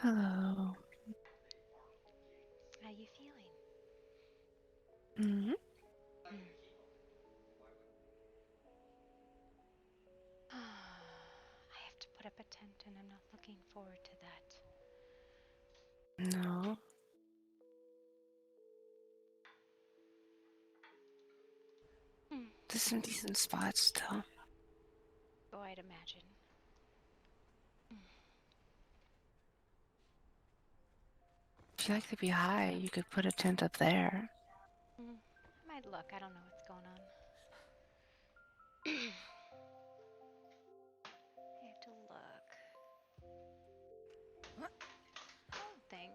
Hello. How you feeling? Hmm. I have to put up a tent and I'm not looking forward to that. No, Hmm. there's some decent spots still. Oh, I'd imagine. If you like to be high, you could put a tent up there. I might look. I don't know what's going on. I have to look. I don't think.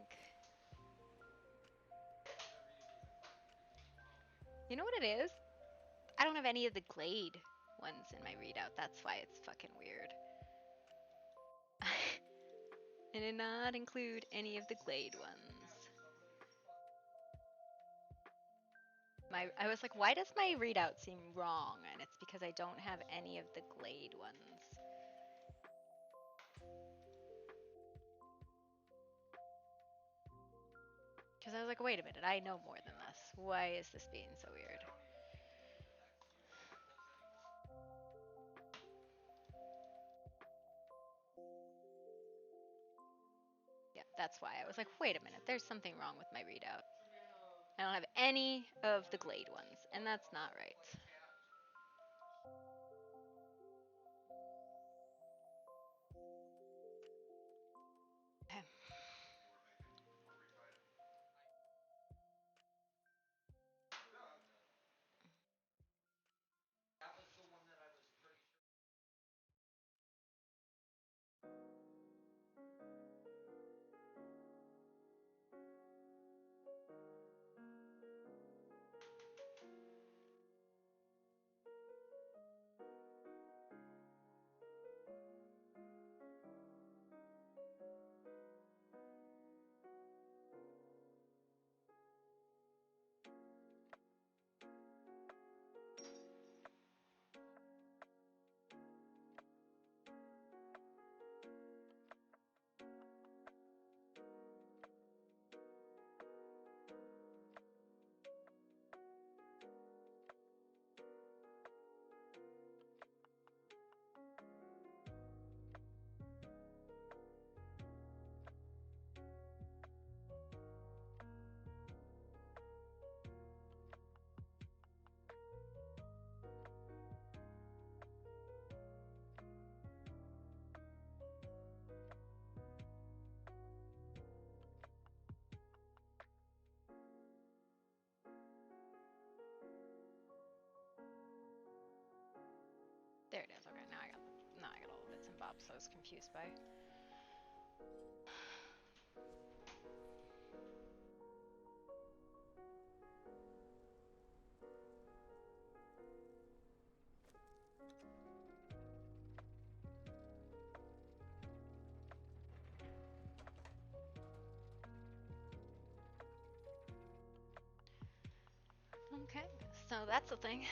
You know what it is? I don't have any of the Glade ones in my readout. That's why it's fucking weird. I did not include any of the Glade ones. I was like, why does my readout seem wrong? And it's because I don't have any of the Glade ones. Because I was like, wait a minute, I know more than this. Why is this being so weird? Yeah, that's why. I was like, wait a minute, there's something wrong with my readout. I don't have any of the Glade ones, and that's not right. Okay. There it is. Okay, now I got all the bits and bobs I was confused by. Okay, so that's the thing.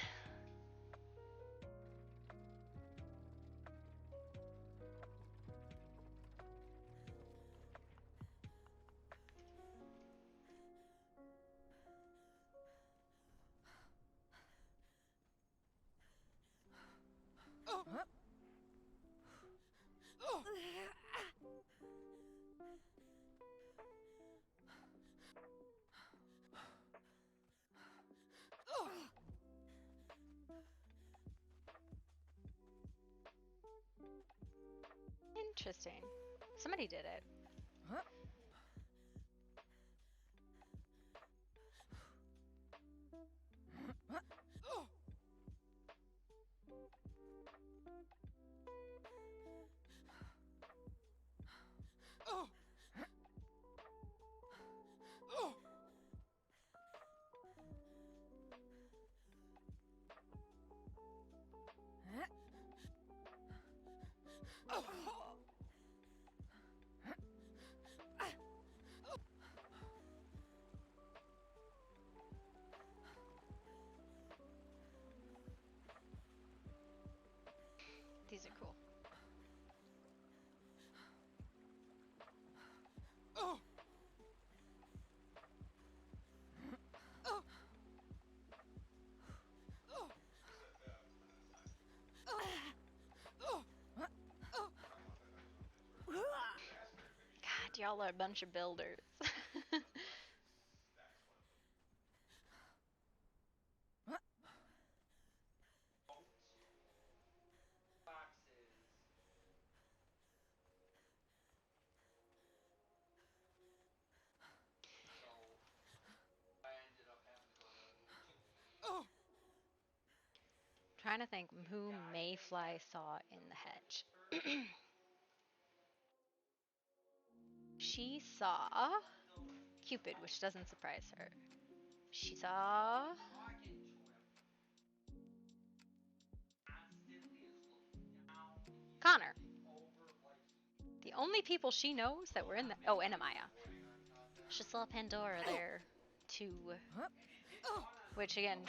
Interesting. Somebody did it. Y'all are a bunch of builders. Trying to think who Mayfly saw in the hedge. She saw Cupid, which doesn't surprise her. She saw Connor. The only people she knows that were in the and Amaya. She saw Pandora there too. Which again,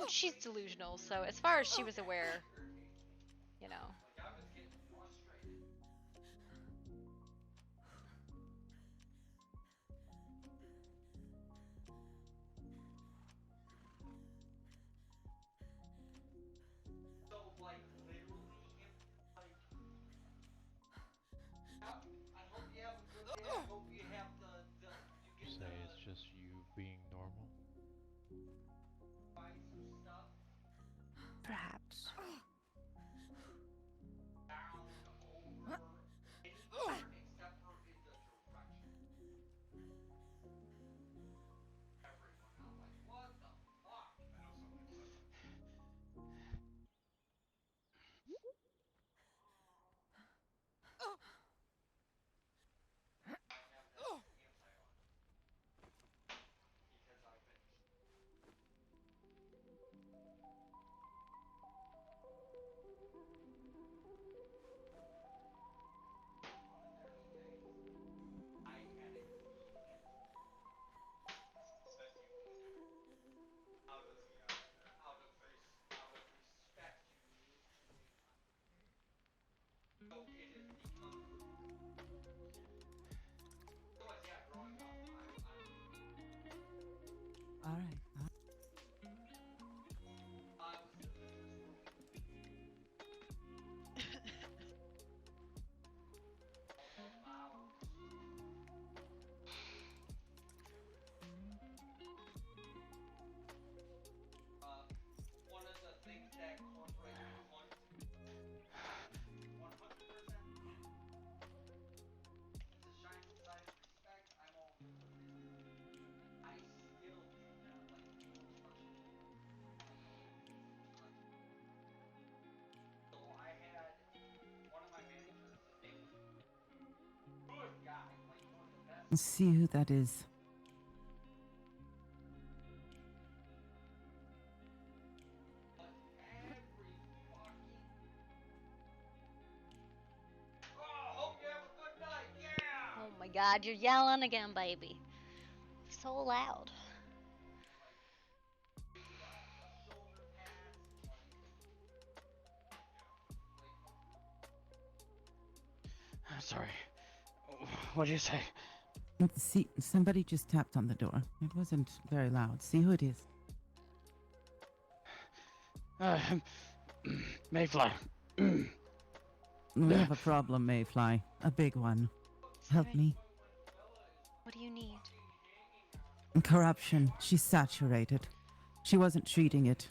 she's delusional, so as far as she was aware, you know. Say it's just you being normal. Perhaps. All right. See who that is. Oh my god, you're yelling again, baby. So loud. I'm sorry. What did you say? See, somebody just tapped on the door. It wasn't very loud. See who it is. Mayfly. We have a problem, Mayfly. A big one. Help me. What do you need? Corruption. She's saturated. She wasn't treating it.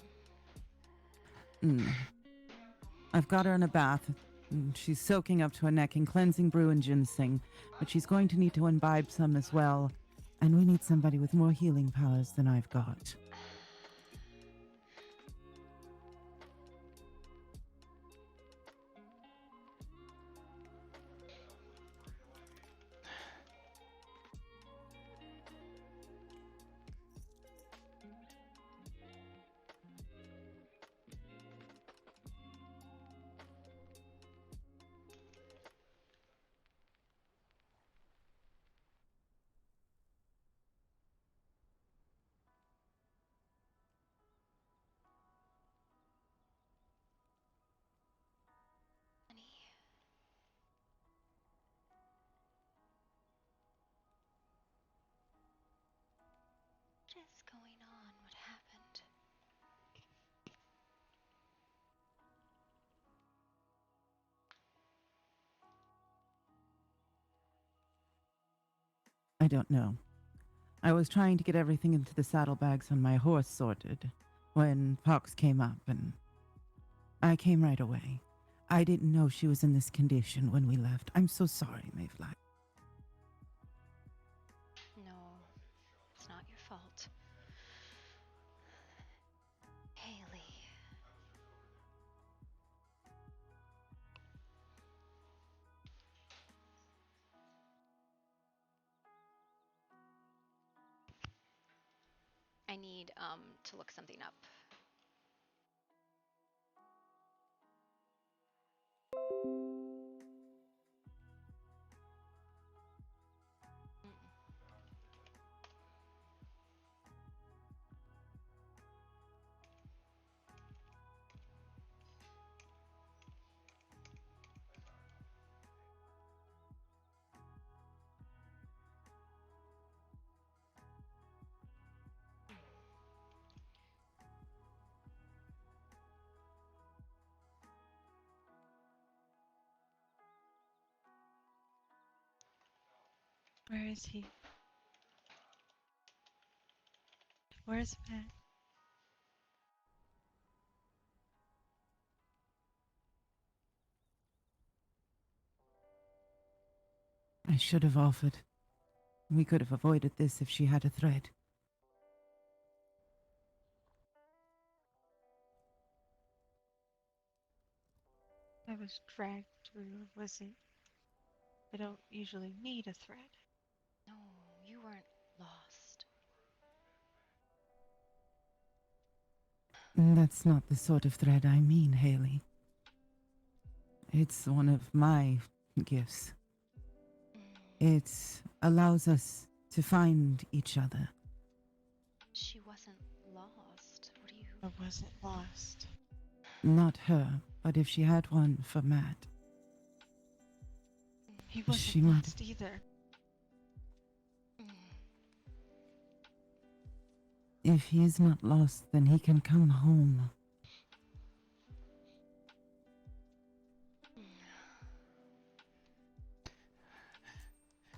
I've got her in a bath. She's soaking up to her neck in cleansing brew and ginseng, but she's going to need to imbibe some as well. And we need somebody with more healing powers than I've got. I don't know. I was trying to get everything into the saddlebags on my horse sorted when Pox came up, and I came right away. I didn't know she was in this condition when we left. I'm so sorry, Mayfly. No, it's not your fault. Haley. I need to look something up. Where is he? Where's Matt? I should have offered. We could have avoided this if she had a thread. I was dragged through. Wasn't. I don't usually need a thread. No, you weren't lost. That's not the sort of thread I mean, Haley. It's one of my gifts. It allows us to find each other. She wasn't lost. What do you... I wasn't lost. Not her, but if she had one for Matt. He wasn't She might- lost either. If he is not lost, then he can come home.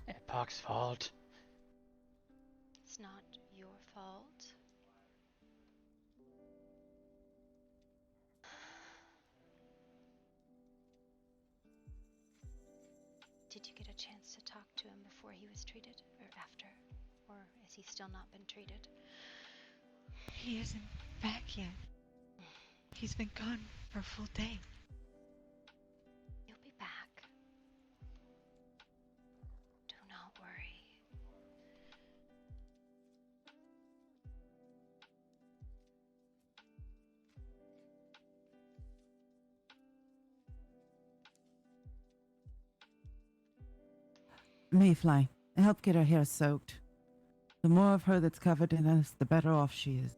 Epoc's fault. It's not your fault. Did you get a chance to talk to him before he was treated, or after? Or has he still not been treated? He isn't back yet. He's been gone for a full day. He'll be back. Do not worry. Mayfly, help get her hair soaked. The more of her that's covered in us, the better off she is.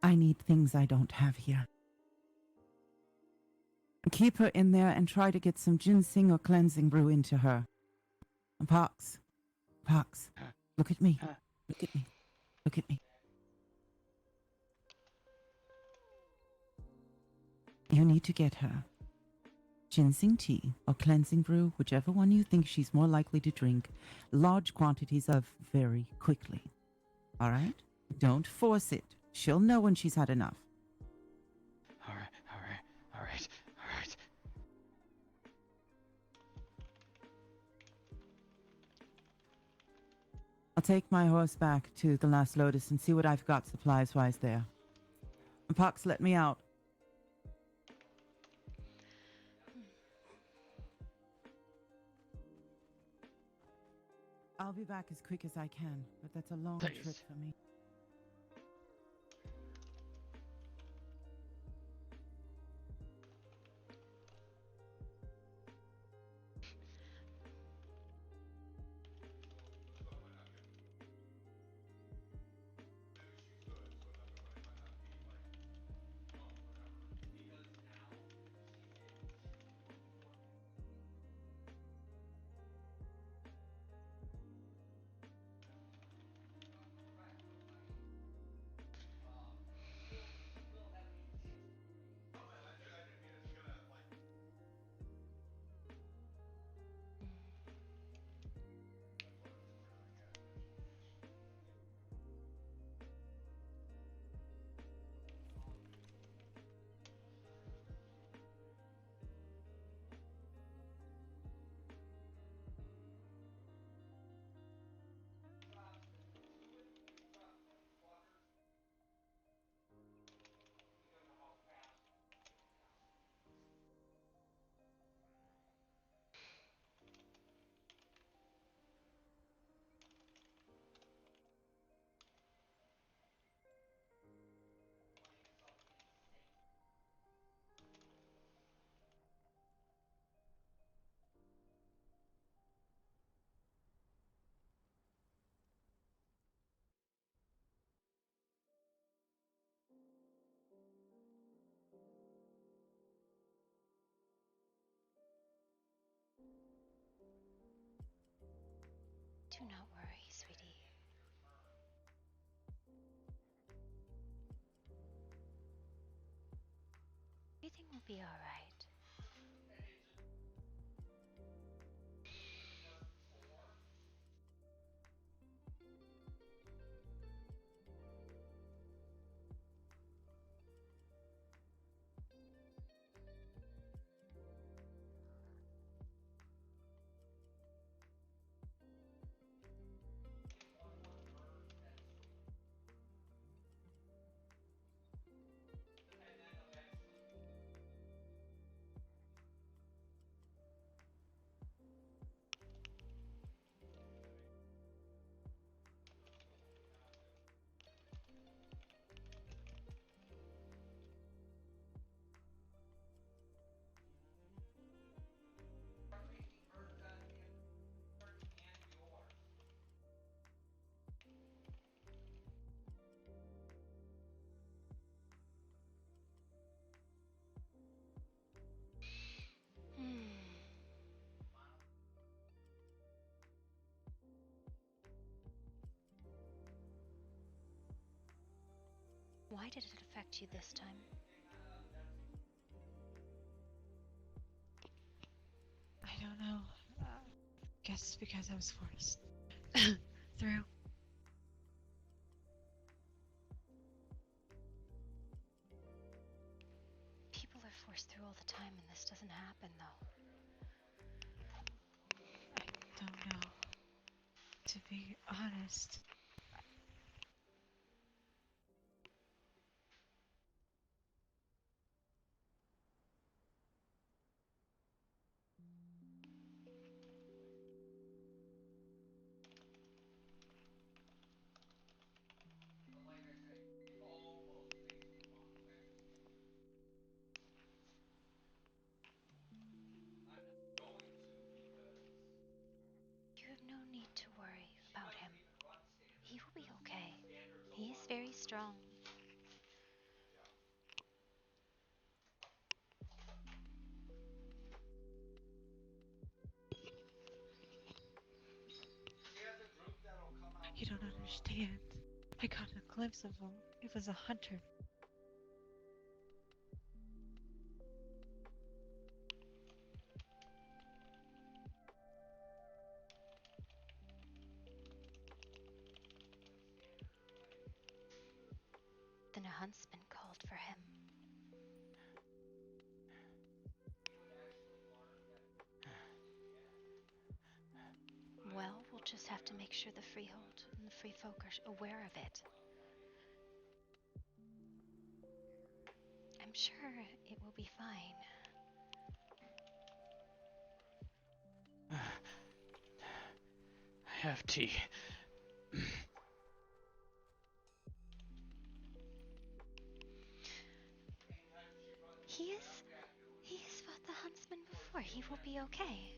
I need things I don't have here. Keep her in there and try to get some ginseng or cleansing brew into her. Pox. Pox. Look at me. Look at me. Look at me. You need to get her ginseng tea or cleansing brew, whichever one you think she's more likely to drink, large quantities of very quickly. All right? Don't force it. She'll know when she's had enough. Alright. I'll take my horse back to the Last Lotus and see what I've got supplies-wise there. Pox, let me out. I'll be back as quick as I can, but that's a long Please. trip for me. Do not worry, sweetie. Everything will be alright. Why did it affect you this time? I don't know. Guess because I was forced through. People are forced through all the time, and this doesn't happen, though. I don't know. To be honest, You have no need to worry about him. He will be okay. He is very strong. you don't understand. I got a glimpse of him. It was a hunter. Then a huntsman called for him. Well, we'll just have to make sure the Freehold and the Free Folk are aware of it. I'm sure it will be fine. I have tea. He has fought the huntsman before. He will be okay.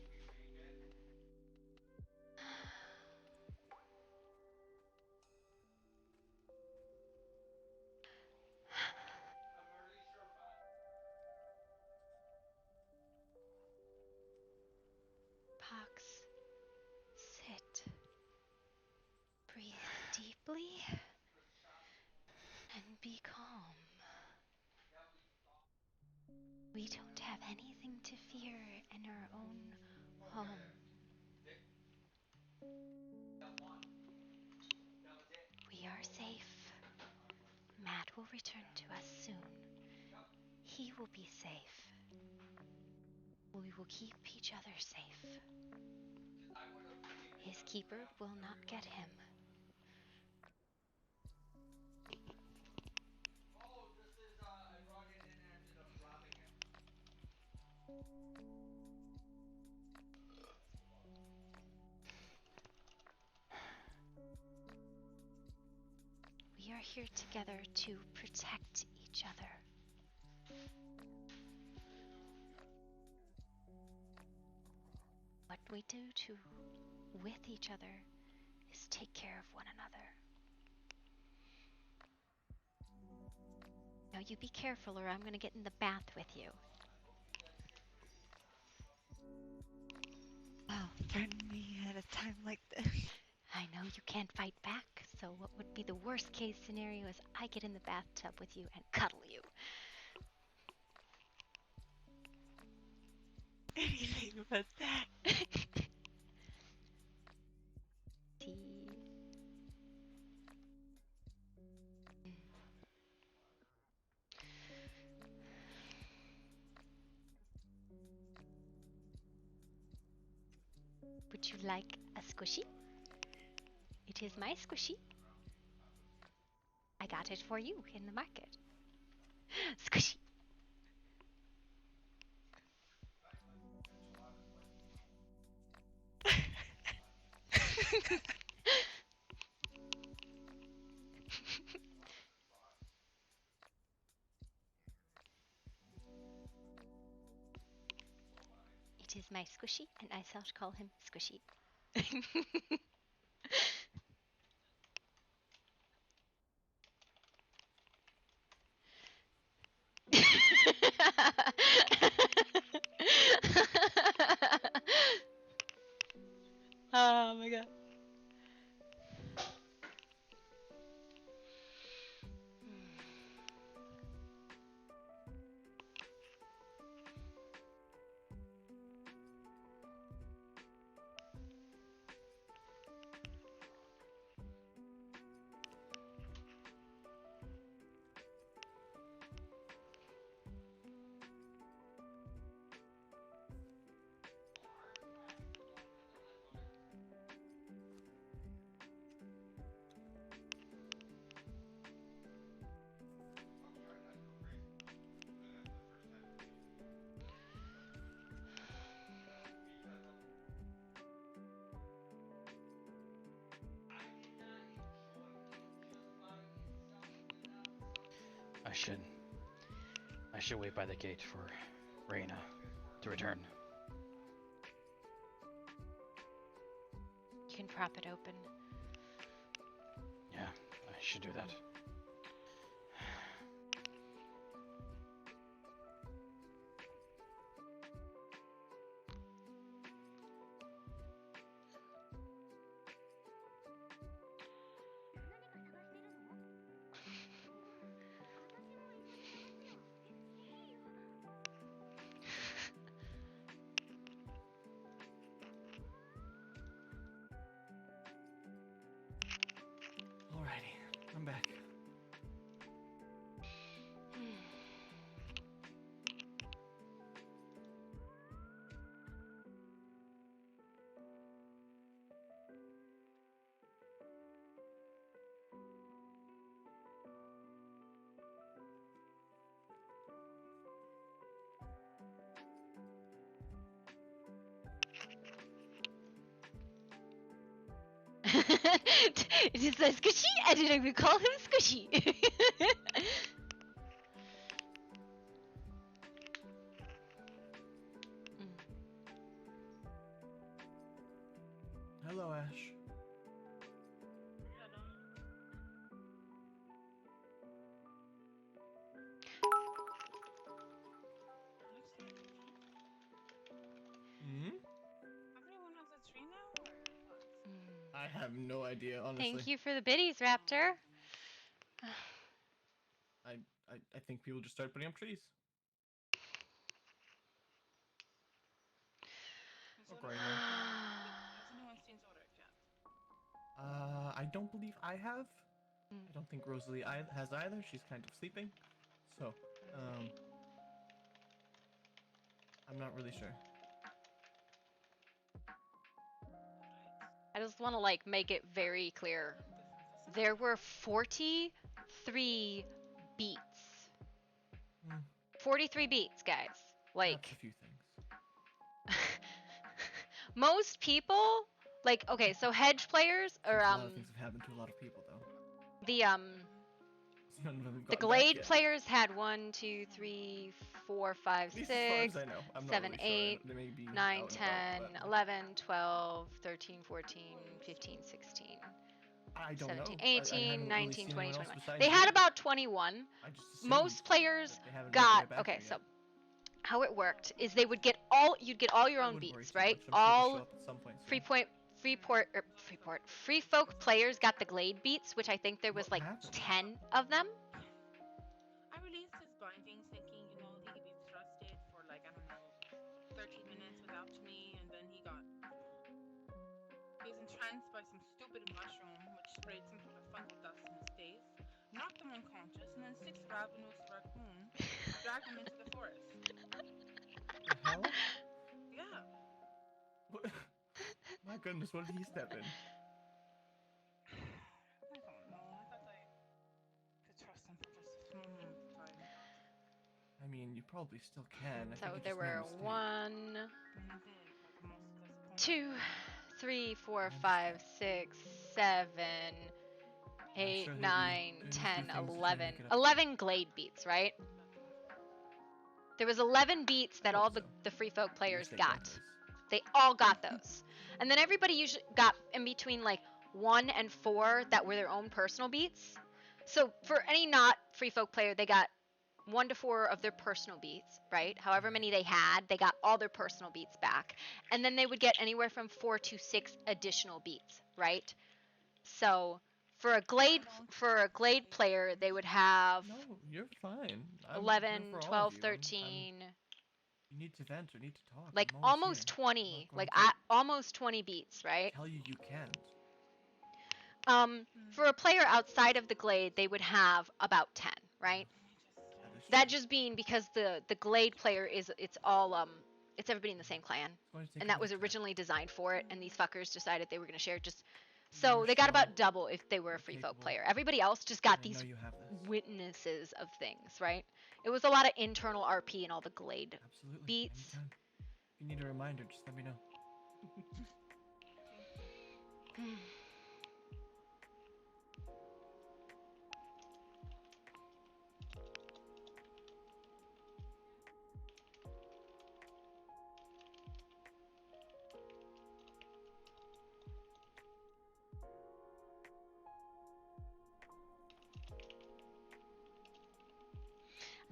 Pox, sit. Breathe deeply and be calm. We don't have anything to fear in our own home. We are safe. Matt will return to us soon. He will be safe. We will keep each other safe. His keeper will not get him. We are here together to protect each other. What we do with each other is take care of one another. Now you be careful or I'm going to get in the bath with you. Wow, pardon me at a time like this. I know you can't fight back, so what would be the worst case scenario is I get in the bathtub with you and cuddle you. Anything but that. Tea. Would you like a squishy? It is my squishy. I got it for you in the market. Squishy. It is my squishy, and I shall call him Squishy. Oh my god. I should wait by the gate for Reina to return. You can prop it open. Yeah, I should do that. Alrighty, I'm back. It is like Squishy, and we call him Squishy. Hello, Ash. Hmm? Everyone has a tree now, or what? I have no idea, honestly. Thank you for the biddies, Raptor. I think people just started putting up trees. Has Or anyone, growing them. has anyone seen Zodiac yet? I don't believe I have. Mm. I don't think Rosalie has either. She's kind of sleeping. So, I'm not really sure. I just want to like make it very clear. There were 43 beats. 43 beats, guys. That's Like a few things. most people, like okay, so Hedge players or A lot of things have happened to a lot of people, though. the None of them have the gotten back Glade yet. players had 1, 2, 3, 4, 5, At least as far 6, as I know. I'm not 7, really 8, sure. They may be 9, out 10, and about, but 11, 12, 13, 14, 15, 16, I don't 17, know. I 18, haven't 19, really seen 20, anyone else 21. besides They had you. about 21. I just assumed Most players that they haven't made their got way back okay, there so yet. how it worked is they would get all you'd get all your I own wouldn't worry beats, too right? much. I'm sure they'll All show up at some point soon. Free folk players got the glade beats, which I think there was What like happened? 10 of them. I released his bindings thinking, you know, he'd be thrusted for like, I don't know, 13 minutes without me, and then he was entranced by some stupid mushroom which sprayed some sort of fungal dust in his face, knocked him unconscious, and then 6 ravenous raccoon dragged him into the forest. The hell? Yeah. What? My goodness, what did he step in? I don't know. I thought I could trust him for just a small moment of time. I mean, you probably still can. I So think there you just made a were mistake. 1, And he did, like the most disappointing 2, thing. 3, 4, I 5, understand. 6, 7, I'm 8, sure he'll be 9, doing a 10, few things to try and 11. make it up. 11 glade beats, right? There was 11 beats that I hope all so. the free folk players Wish they got. those. They all got those. And then everybody usually got in between like 1 and 4 that were their own personal beats. So for any not free folk player, they got 1 to 4 of their personal beats, right? However many they had, they got all their personal beats back. And then they would get anywhere from 4 to 6 additional beats, right? So for a glade player, they would have No, you're fine. I'm 11, here for all 12, of you. 13, You need to vent or need to talk. like I'm always almost here. I'm 20, not like going to almost 20 beats, right? tell you can't. For a player outside of the glade, they would have about 10, right? That is That true. just being because the glade player it's all it's everybody in the same clan, It's going to take and a that bit was of time. originally designed for it, and these fuckers decided they were gonna share just. You're So they got strong. about double if they were a You're free folk capable. player. Everybody else just got I these know you have this. witnesses of things, right? It was a lot of internal RP and all the glade Absolutely. beats. Anytime. If you need a reminder, just let me know.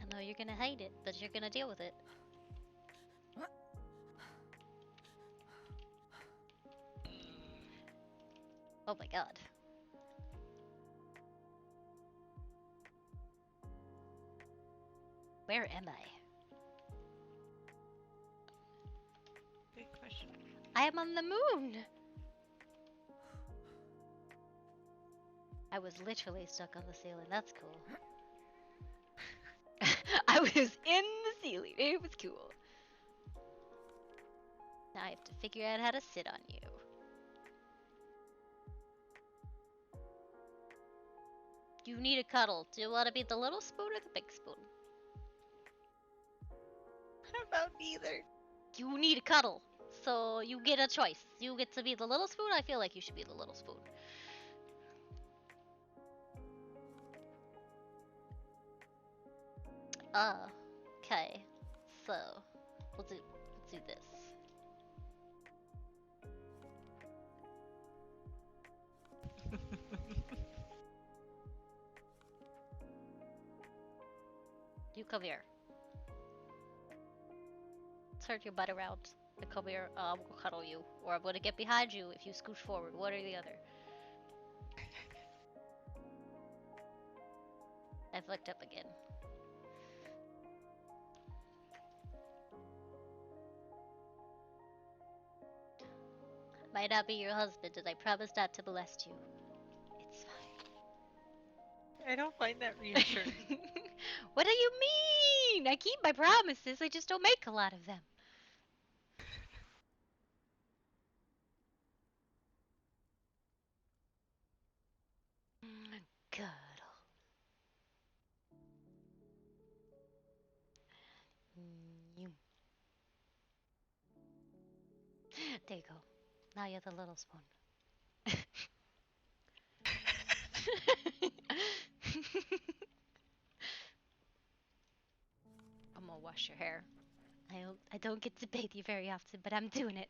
I know you're gonna hate it, but you're gonna deal with it. Oh my god. Where am I? Good question. I am on the moon! I was literally stuck on the ceiling. That's cool. I was in the ceiling. It was cool. Now I have to figure out how to sit on you. You need a cuddle. Do you want to be the little spoon or the big spoon? How about neither? You need a cuddle. So you get a choice. You get to be the little spoon. I feel like you should be the little spoon. Okay. So let's do this. You come here. Turn your butt around and come here. I'm gonna cuddle you, or I'm gonna get behind you if you scooch forward. One or the other. I fucked up again. Might not be your husband, and I promise not to molest you. It's fine. I don't find that reassuring. What do you mean? I keep my promises, I just don't make a lot of them. Cuddle. Mm. There you go. Now you're the little spoon. I'm gonna wash your hair. I don't get to bathe you very often, but I'm doing it.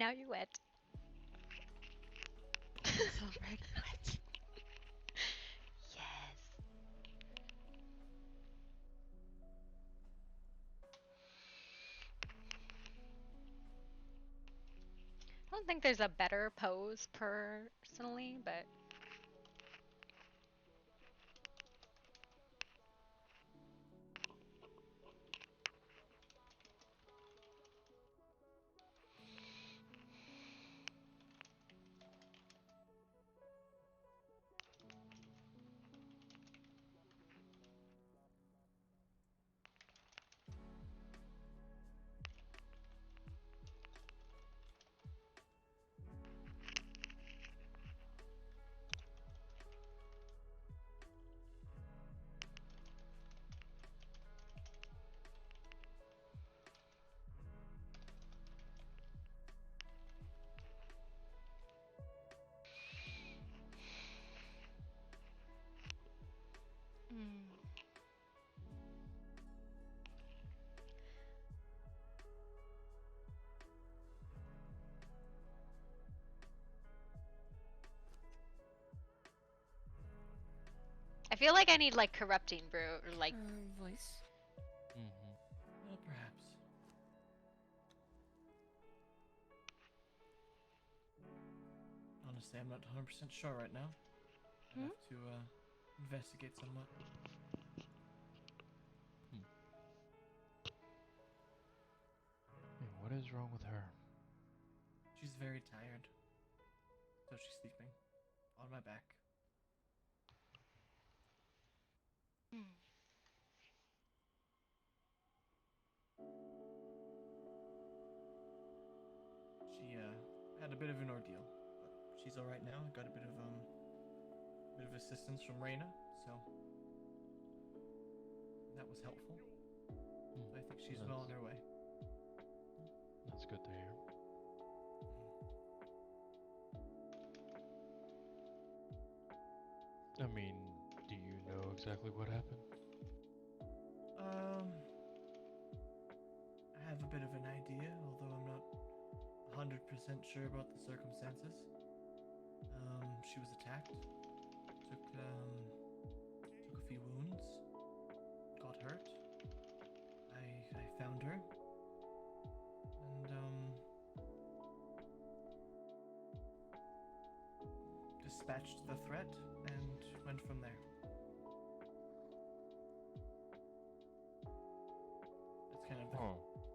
Now you're wet. It's already wet. Yes. I don't think there's a better pose personally, but mm. I feel like I need like corrupting brew or like Voice. Mm-hmm. Well, perhaps. Honestly, I'm not 100% sure right now. I have to investigate somewhat. Hey, what is wrong with her? She's very tired, so she's sleeping on my back. She had a bit of an ordeal, but she's all right now. I got a bit of assistance from Reyna, so that was helpful. So I think she's well on her way. That's good to hear. I mean, do you know exactly what happened? I have a bit of an idea, although I'm not 100% sure about the circumstances. She was attacked, took a few wounds, got hurt. I found her, and dispatched the threat and went from there. That's kind of the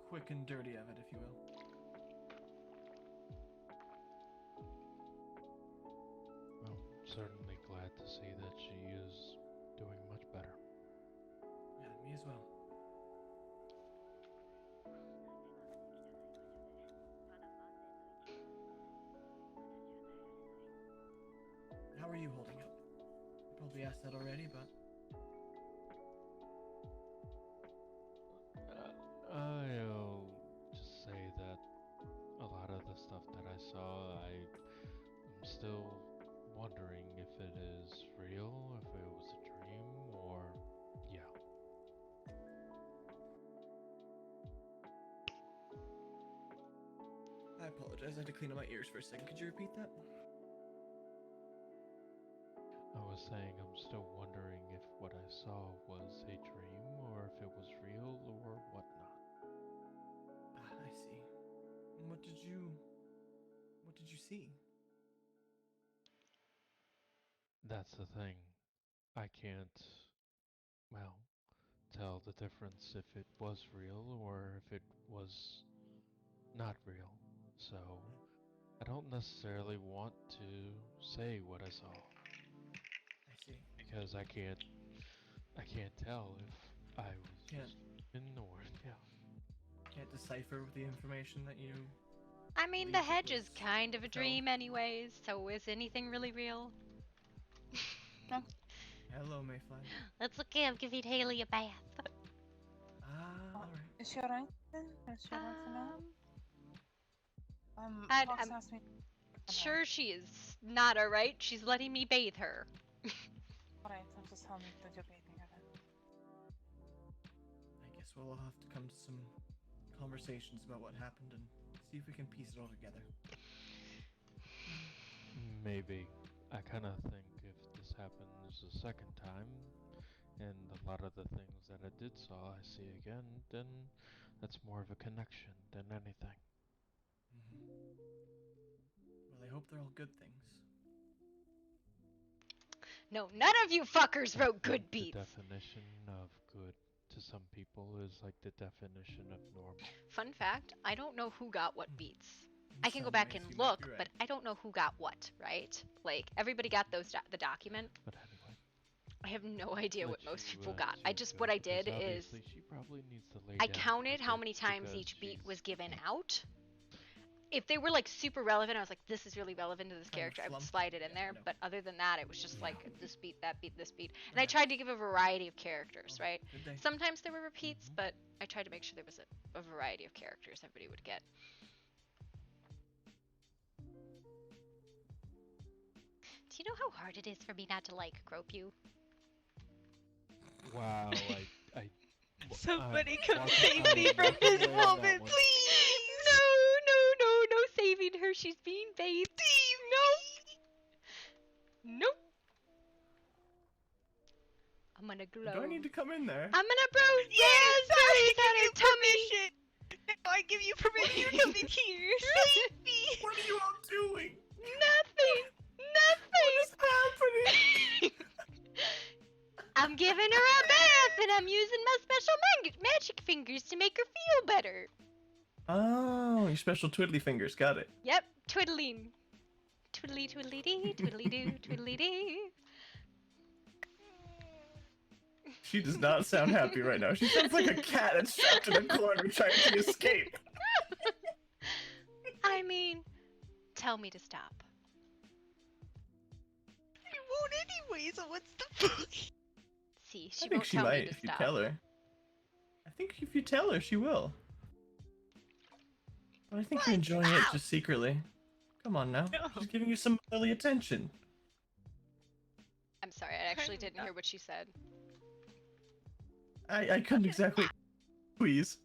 quick and dirty of it, if you will. Well, certainly glad to see that she is doing much better. Yeah, me as well. How are you holding up? I probably asked that already, but I'll just say that a lot of the stuff that I saw, I'm still wondering if it is real, if it was a dream, or yeah. I apologize. I had to clean up my ears for a second. Could you repeat that? I was saying I'm still wondering if what I saw was a dream or if it was real or whatnot. I see. And what did you see? That's the thing. I can't, well, tell the difference if it was real or if it was not real. So, I don't necessarily want to say what I saw I see. because I can't tell if I was Can't in or yeah. can't decipher the information that you I mean, the believed it hedge is was kind of a ToO. dream anyways, so is anything really real? Hello, Mayfly. That's okay, I'm giving Haley a bath. Alright. Is she alright then? Is she alright for now? Fox I'm asked me. sure she is not alright. She's letting me bathe her. Alright, I'll just tell me that you're bathing her then. I guess we'll all have to come to some conversations about what happened and See if we can piece it all together. Maybe. I kind of think if this happens a second time, and a lot of the things that I did saw I see again, then that's more of a connection than anything. Well, I hope they're all good things. No, none of you fuckers I wrote good think beats. the definition of good to some people is like the definition of normal. Fun fact, I don't know who got what beats. In I can go some back ways, and you might look, be but right. I don't know who got what, right? Like, everybody got those the document. But anyway, I have no idea what let most you people got. to I it, just, Bill, what I because did is, obviously she probably needs to lay I down counted a how bit many times because each beat she's was given out. If they were like super relevant, I was like, this is really relevant to this Kind of character, I would flumped. slide it in Yeah, I there. know. But other than that, it was just Yeah. like this beat, that beat, this beat. And I Okay. tried to give a variety of characters, Oh, right? Good day. Sometimes there were repeats, Mhm. but I tried to make sure there was a variety of characters everybody would get. Do you know how hard it is for me not to like grope you? Wow, Somebody I'm come walking- save I me am from walking this away on that woman, one. please! No saving her. She's being bathed. Nope. I'm gonna glow. Do I need to come in there? I'm gonna bro Yes, I raspberries on give her you tummy. permission. No, I give you permission. You come in here. Save me. What are you all doing? Nothing. What is happening? I'm giving her a bath and I'm using my special magic fingers to make her feel better. Oh, your special twiddly fingers. Got it. Yep, twiddling. Twiddly twiddly dee, twiddly doo, twiddly dee. She does not sound happy right now. She sounds like a cat that's trapped in a corner trying to escape. I mean, tell me to stop. You won't anyway, so what's the point? See, I she think won't she tell me might to if you stop. tell her. I think if you tell her, she will. But I think you're What? enjoying it Stop. just secretly. Come on now. No. She's giving you some motherly attention. I'm sorry, I actually I'm didn't not- hear what she said. I couldn't exactly. Please.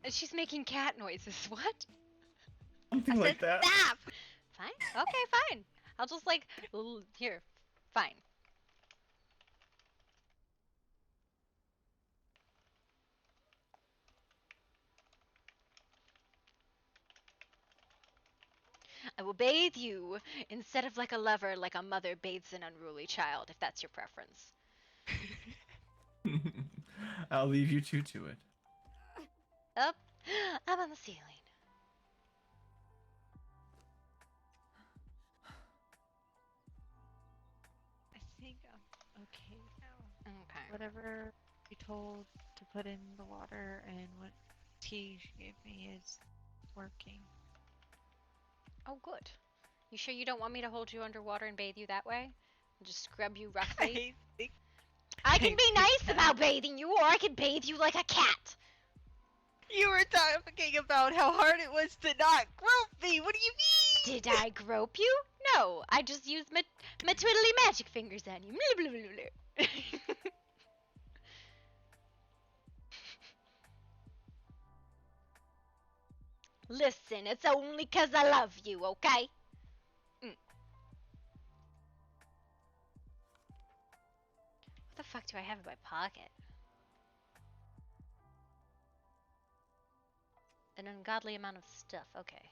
And she's making cat noises. What? Something I like said that. stop. Fine. Okay, fine. I'll just like here. Fine. I will bathe you instead of like a lover, like a mother bathes an unruly child, if that's your preference. I'll leave you two to it. Up. I'm on the ceiling. I think I'm okay now. Okay. Whatever you told to put in the water and what tea she gave me is working. Oh, good. You sure you don't want me to hold you underwater and bathe you that way? And just scrub you roughly? I think I can be think nice that- about bathing you, or I can bathe you like a cat. you were talking about how hard it was to not grope me. What do you mean? Did I grope you? No, I just used my twiddly magic fingers on you. Blah, blah, blah, blah. Listen, it's only 'cause I love you, okay? What the fuck do I have in my pocket? An ungodly amount of stuff, okay.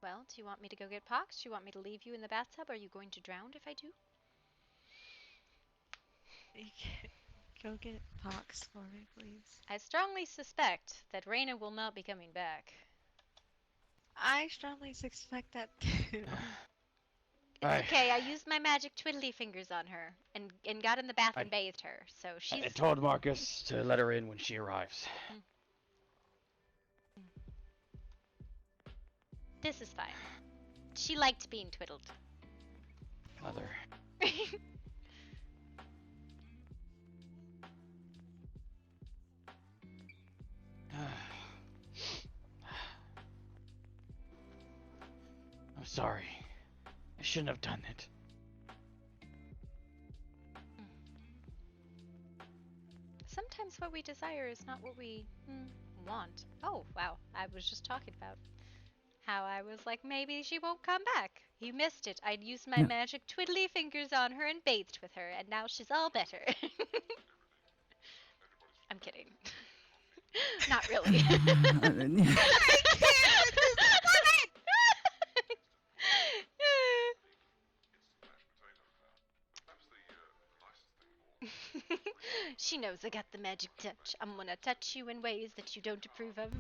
Well, do you want me to go get pox? Do you want me to leave you in the bathtub? Are you going to drown if I do? You can go get pox for me, please. I strongly suspect that Reina will not be coming back. I strongly suspect that too. It's okay, I used my magic twiddly fingers on her and got in the bath and bathed her, so she's... I told Marcus to let her in when she arrives. This is fine. She liked being twiddled. Mother. I'm sorry. I shouldn't have done it. Sometimes what we desire is not what we want. Oh, wow. I was just talking about how I was like, maybe she won't come back. You missed it. I'd used my No. magic twiddly fingers on her and bathed with her, and now she's all better. I'm kidding. Not really. I can't with this woman! She knows I got the magic touch. I'm gonna touch you in ways that you don't approve of.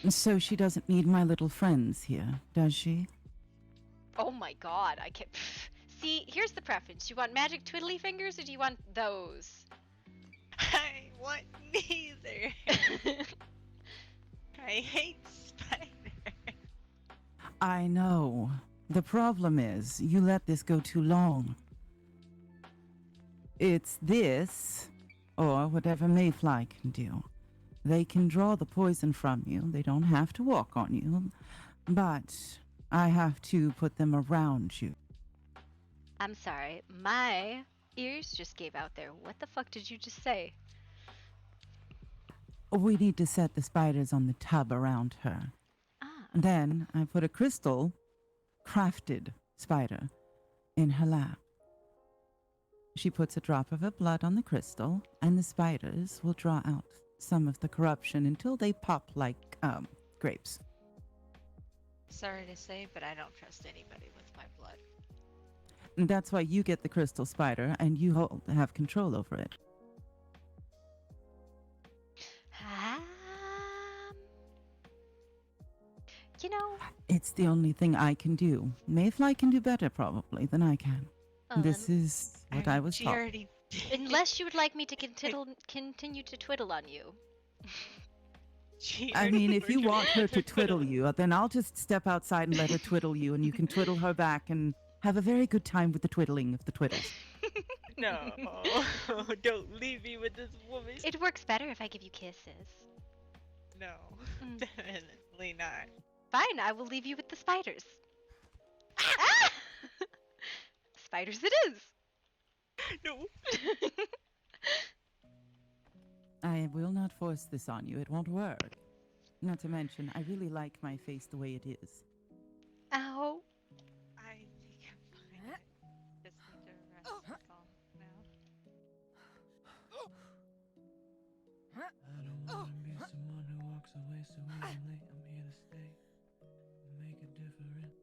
So she doesn't need my little friends here, does she? Oh my god, I can't. See, here's the preference. You want magic twiddly fingers or do you want those? I want neither. I hate spiders. I know. The problem is, you let this go too long. It's this, or whatever Mayfly can do. They can draw the poison from you. They don't have to walk on you. But I have to put them around you. I'm sorry, my ears just gave out there. What the fuck did you just say? We need to set the spiders on the tub around her. Ah, Then I put a crystal, crafted spider, in her lap. She puts a drop of her blood on the crystal, and the spiders will draw out some of the corruption until they pop like grapes. Sorry to say, but I don't trust anybody with my blood. And that's why you get the crystal spider, and you have control over it. um, you know, It's the only thing I can do. Mayfly can do better, probably, than I can. This is what I was She taught. already did. unless you would like me to continue to twiddle on you. She I already mean, if you ordered want her to twiddle twiddling. you, then I'll just step outside and let her twiddle you, and you can twiddle her back and have a very good time with the twiddling of the twiddles. No, don't leave me with this woman. It works better if I give you kisses. No, Mm. definitely not. Fine, I will leave you with the spiders. Ah! Spiders it is. No. I will not force this on you. It won't work. Not to mention, I really like my face the way it is. Ow. I think I'm fine. I just need to rest calm now. I don't want to be someone who walks away so easily. I'm here to stay and make a difference.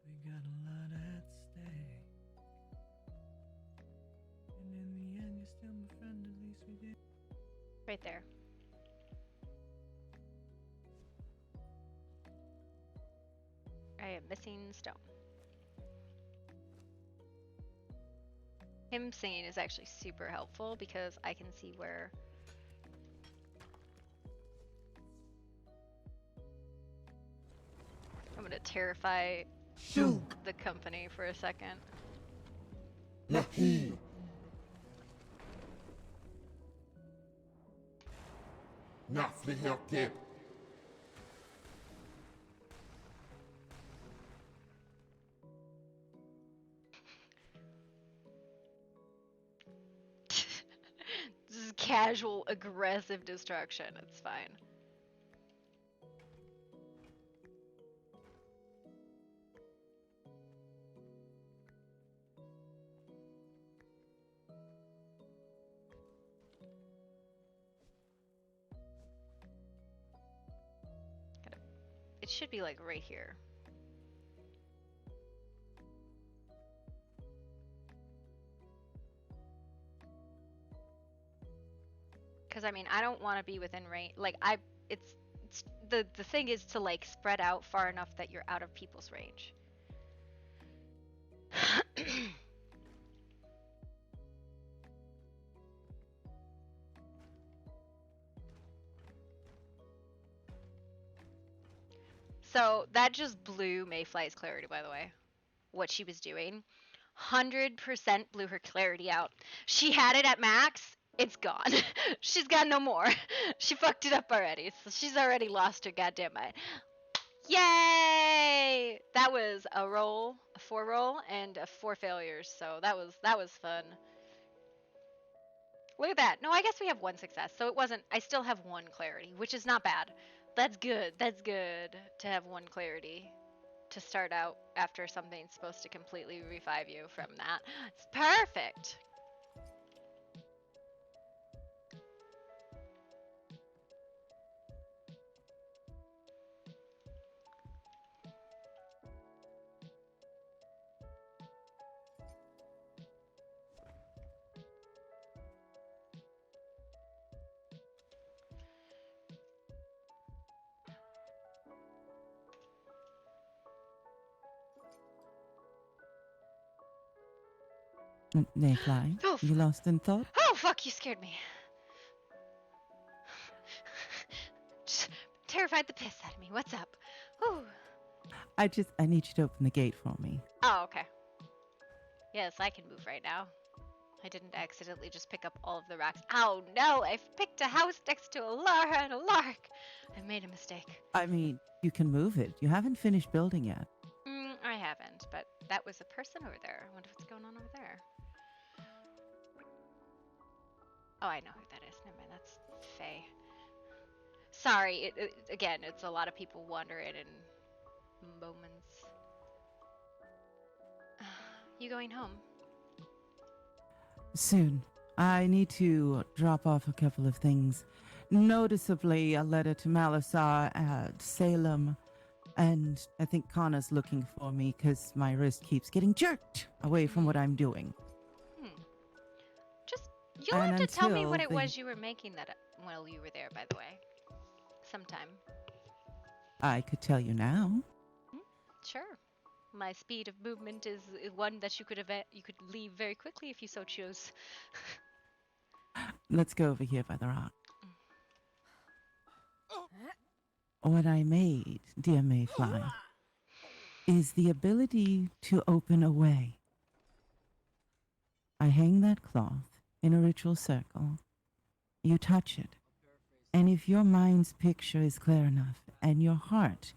We got a lot at stake. And in the end, you're still my friend, at least we did. Right there. I am missing stone. Him singing is actually super helpful because I can see where I'm gonna terrify the company for a second. This is casual, aggressive destruction. It's fine. It should be like right here. Because I mean, I don't want to be within range. Like it's the thing is to like spread out far enough that you're out of people's range. So that just blew Mayfly's clarity, by the way, what she was doing. 100% blew her clarity out. She had it at max. It's gone. She's got no more. She fucked it up already. So she's already lost her goddamn mind. Yay! That was a roll, a 4 roll, and 4 failures. So that was fun. Look at that. No, I guess we have 1 success. So it wasn't. I still have 1 clarity, which is not bad. That's good. That's good to have 1 clarity to start out after something's supposed to completely revive you from that. It's perfect. Mayfly, Oh, you lost in thought? oh fuck, you scared me. Just terrified the piss out of me. What's up? Whew. I need you to open the gate for me. Oh, okay. Yes, I can move right now. I didn't accidentally just pick up all of the rocks. Oh no, I've picked a house next to a Lara and a Lark. I made a mistake. I mean, you can move it. You haven't finished building yet. I haven't, but that was a person over there. I wonder what's going on over there. Oh, I know who that is. Never mind, that's Faye. Sorry, again, it's a lot of people wandering in moments. You going home? Soon. I need to drop off a couple of things. Noticeably, a letter to Malasar at Salem. And I think Connor's looking for me because my wrist keeps getting jerked away from what I'm doing. Just, you'll And have to tell me what until it the- was you were making that while you were there, by the way. Sometime. I could tell you now. Sure. My speed of movement is one that you could leave very quickly if you so chose. Let's go over here by the rock. What I made, dear Mayfly, is the ability to open a way. I hang that cloth in a ritual circle. You touch it. And if your mind's picture is clear enough and your heart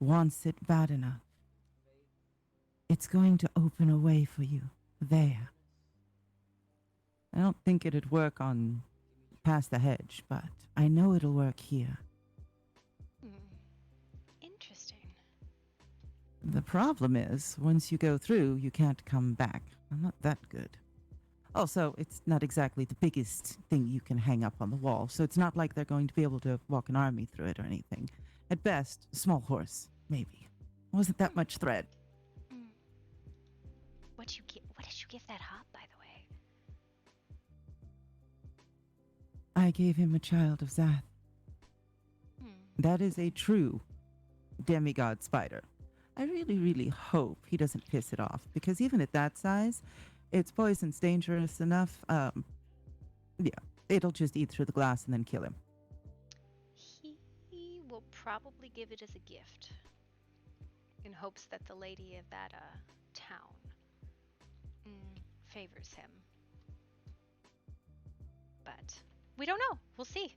wants it bad enough, it's going to open a way for you there. I don't think it'd work on past the hedge, but I know it'll work here. Interesting. The problem is, once you go through, you can't come back. I'm not that good. Also, it's not exactly the biggest thing you can hang up on the wall, so it's not like they're going to be able to walk an army through it or anything. At best, a small horse, maybe. Wasn't that much thread. What did you give that hop, by the way? I gave him a child of Zath. That is a true demigod spider. I really, really hope he doesn't piss it off, because even at that size, its poison's dangerous enough. Yeah, it'll just eat through the glass and then kill him. He will probably give it as a gift in hopes that the lady of that town favors him. But we don't know. We'll see.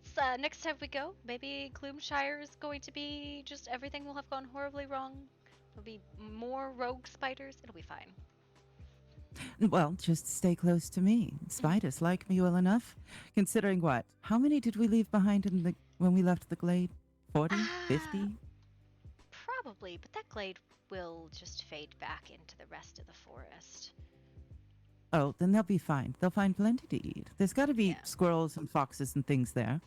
It's, next time we go, maybe Gloomshire is going to be just everything will have gone horribly wrong. There'll be more rogue spiders. It'll be fine. Well, just stay close to me. Spiders like me well enough. Considering what? How many did we leave behind when we left the glade? 40? 50? Probably, but that glade will just fade back into the rest of the forest. Oh, then they'll be fine. They'll find plenty to eat. There's got to be squirrels and foxes and things there.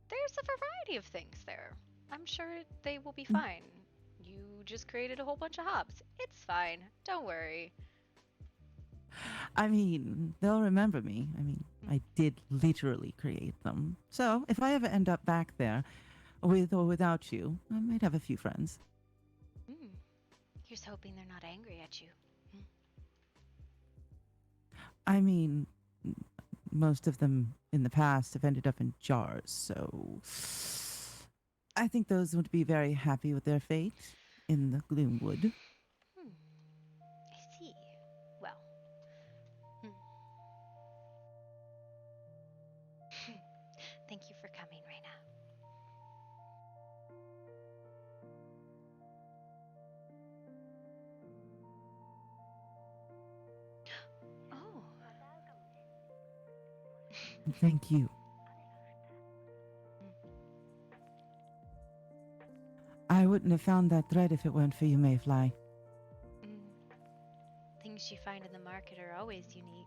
There's a variety of things there. I'm sure they will be fine. You just created a whole bunch of hobs. It's fine. Don't worry. I mean, they'll remember me. I mean, I did literally create them. So, if I ever end up back there, with or without you, I might have a few friends. Here's hoping they're not angry at you. I mean, most of them in the past have ended up in jars, so I think those would be very happy with their fate in the Gloomwood. I see. Thank you for coming, Reina. Oh. Thank you. I wouldn't have found that thread if it weren't for you, Mayfly. Mm. Things you find in the market are always unique.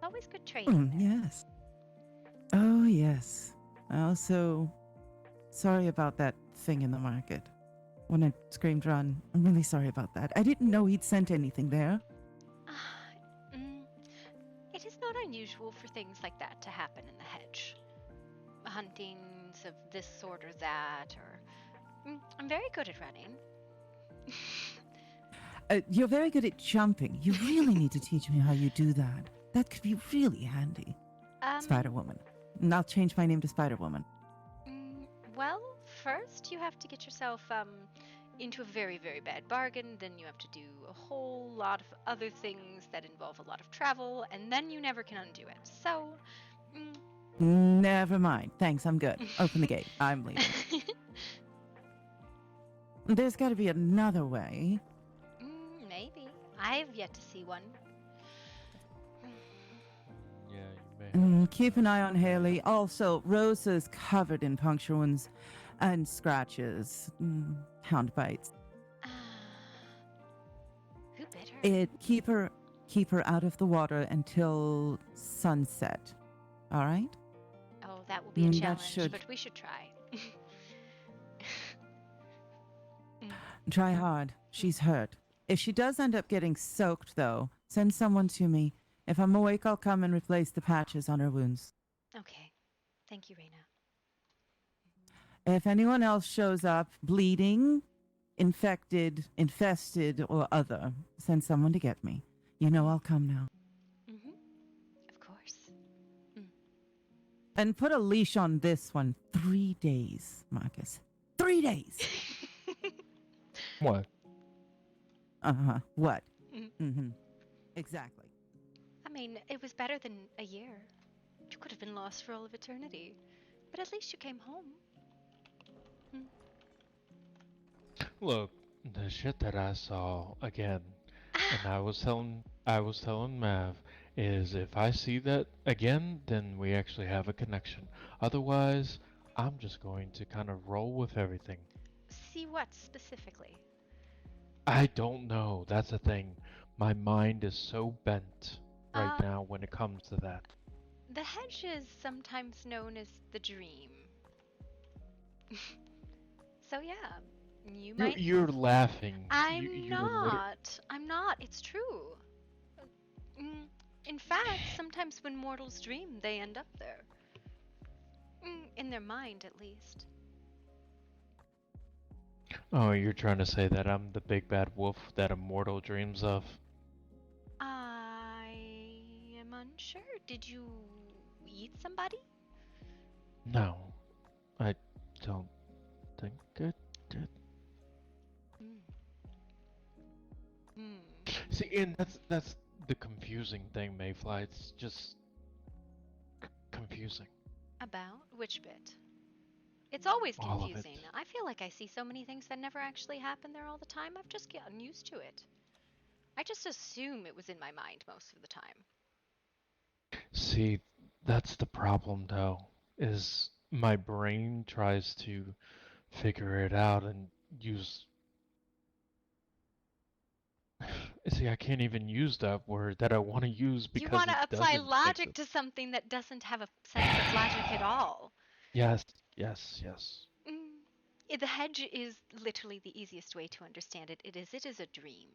Always good trading there. Yes. Oh, yes. I also... Sorry about that thing in the market. When it screamed run, I'm really sorry about that. I didn't know he'd sent anything there. Mm, it is not unusual for things like that to happen in the hedge. Huntings of this sort or that, or... I'm very good at running. You're very good at jumping. You really need to teach me how you do that. That could be really handy. Spider-Woman. And I'll change my name to Spider-Woman. Well, first you have to get yourself into a very, very bad bargain. Then you have to do a whole lot of other things that involve a lot of travel, and then you never can undo it. So, Never mind. Thanks, I'm good. Open the gate. I'm leaving. There's got to be another way. Maybe. I've yet to see one. Yeah, you may. Keep an eye on Haley. Also, Rosa's covered in puncture wounds and scratches. Hound bites. Who bit her? Keep her out of the water until sunset. All right? Oh, that will be a That challenge, should- but we should try. Try hard. She's hurt. If she does end up getting soaked, though, send someone to me. If I'm awake, I'll come and replace the patches on her wounds. Okay. Thank you, Reina. If anyone else shows up bleeding, infected, infested, or other, send someone to get me. You know I'll come now. Of course. And put a leash on this one. 3 days, Marcus. 3 days! What? Uh-huh. What? Mm-hmm. Exactly. I mean, it was better than a year. You could have been lost for all of eternity. But at least you came home. Look, the shit that I saw again, and I was telling Mav, is if I see that again, then we actually have a connection. Otherwise, I'm just going to kind of roll with everything. See what specifically? I don't know. That's the thing. My mind is so bent right now when it comes to that. The hedge is sometimes known as the dream. So yeah, you might. You're laughing. I'm not. I'm not. It's true. In fact, sometimes when mortals dream, they end up there. In their mind, at least. Oh, you're trying to say that I'm the big bad wolf that a mortal dreams of? I am unsure. Did you eat somebody? No, I don't think I did. See, and that's the confusing thing, Mayfly. It's just confusing. About which bit? It's always All of it. confusing. I feel like I see so many things that never actually happen there all the time. I've just gotten used to it. I just assume it was in my mind most of the time. See, that's the problem though, is my brain tries to figure it out and use... See, I can't even use that word that I want to use because you want to apply doesn't make logic sense. to something that doesn't have a sense of logic at all. Yes, yes, yes. The hedge is literally the easiest way to understand it. It is a dream.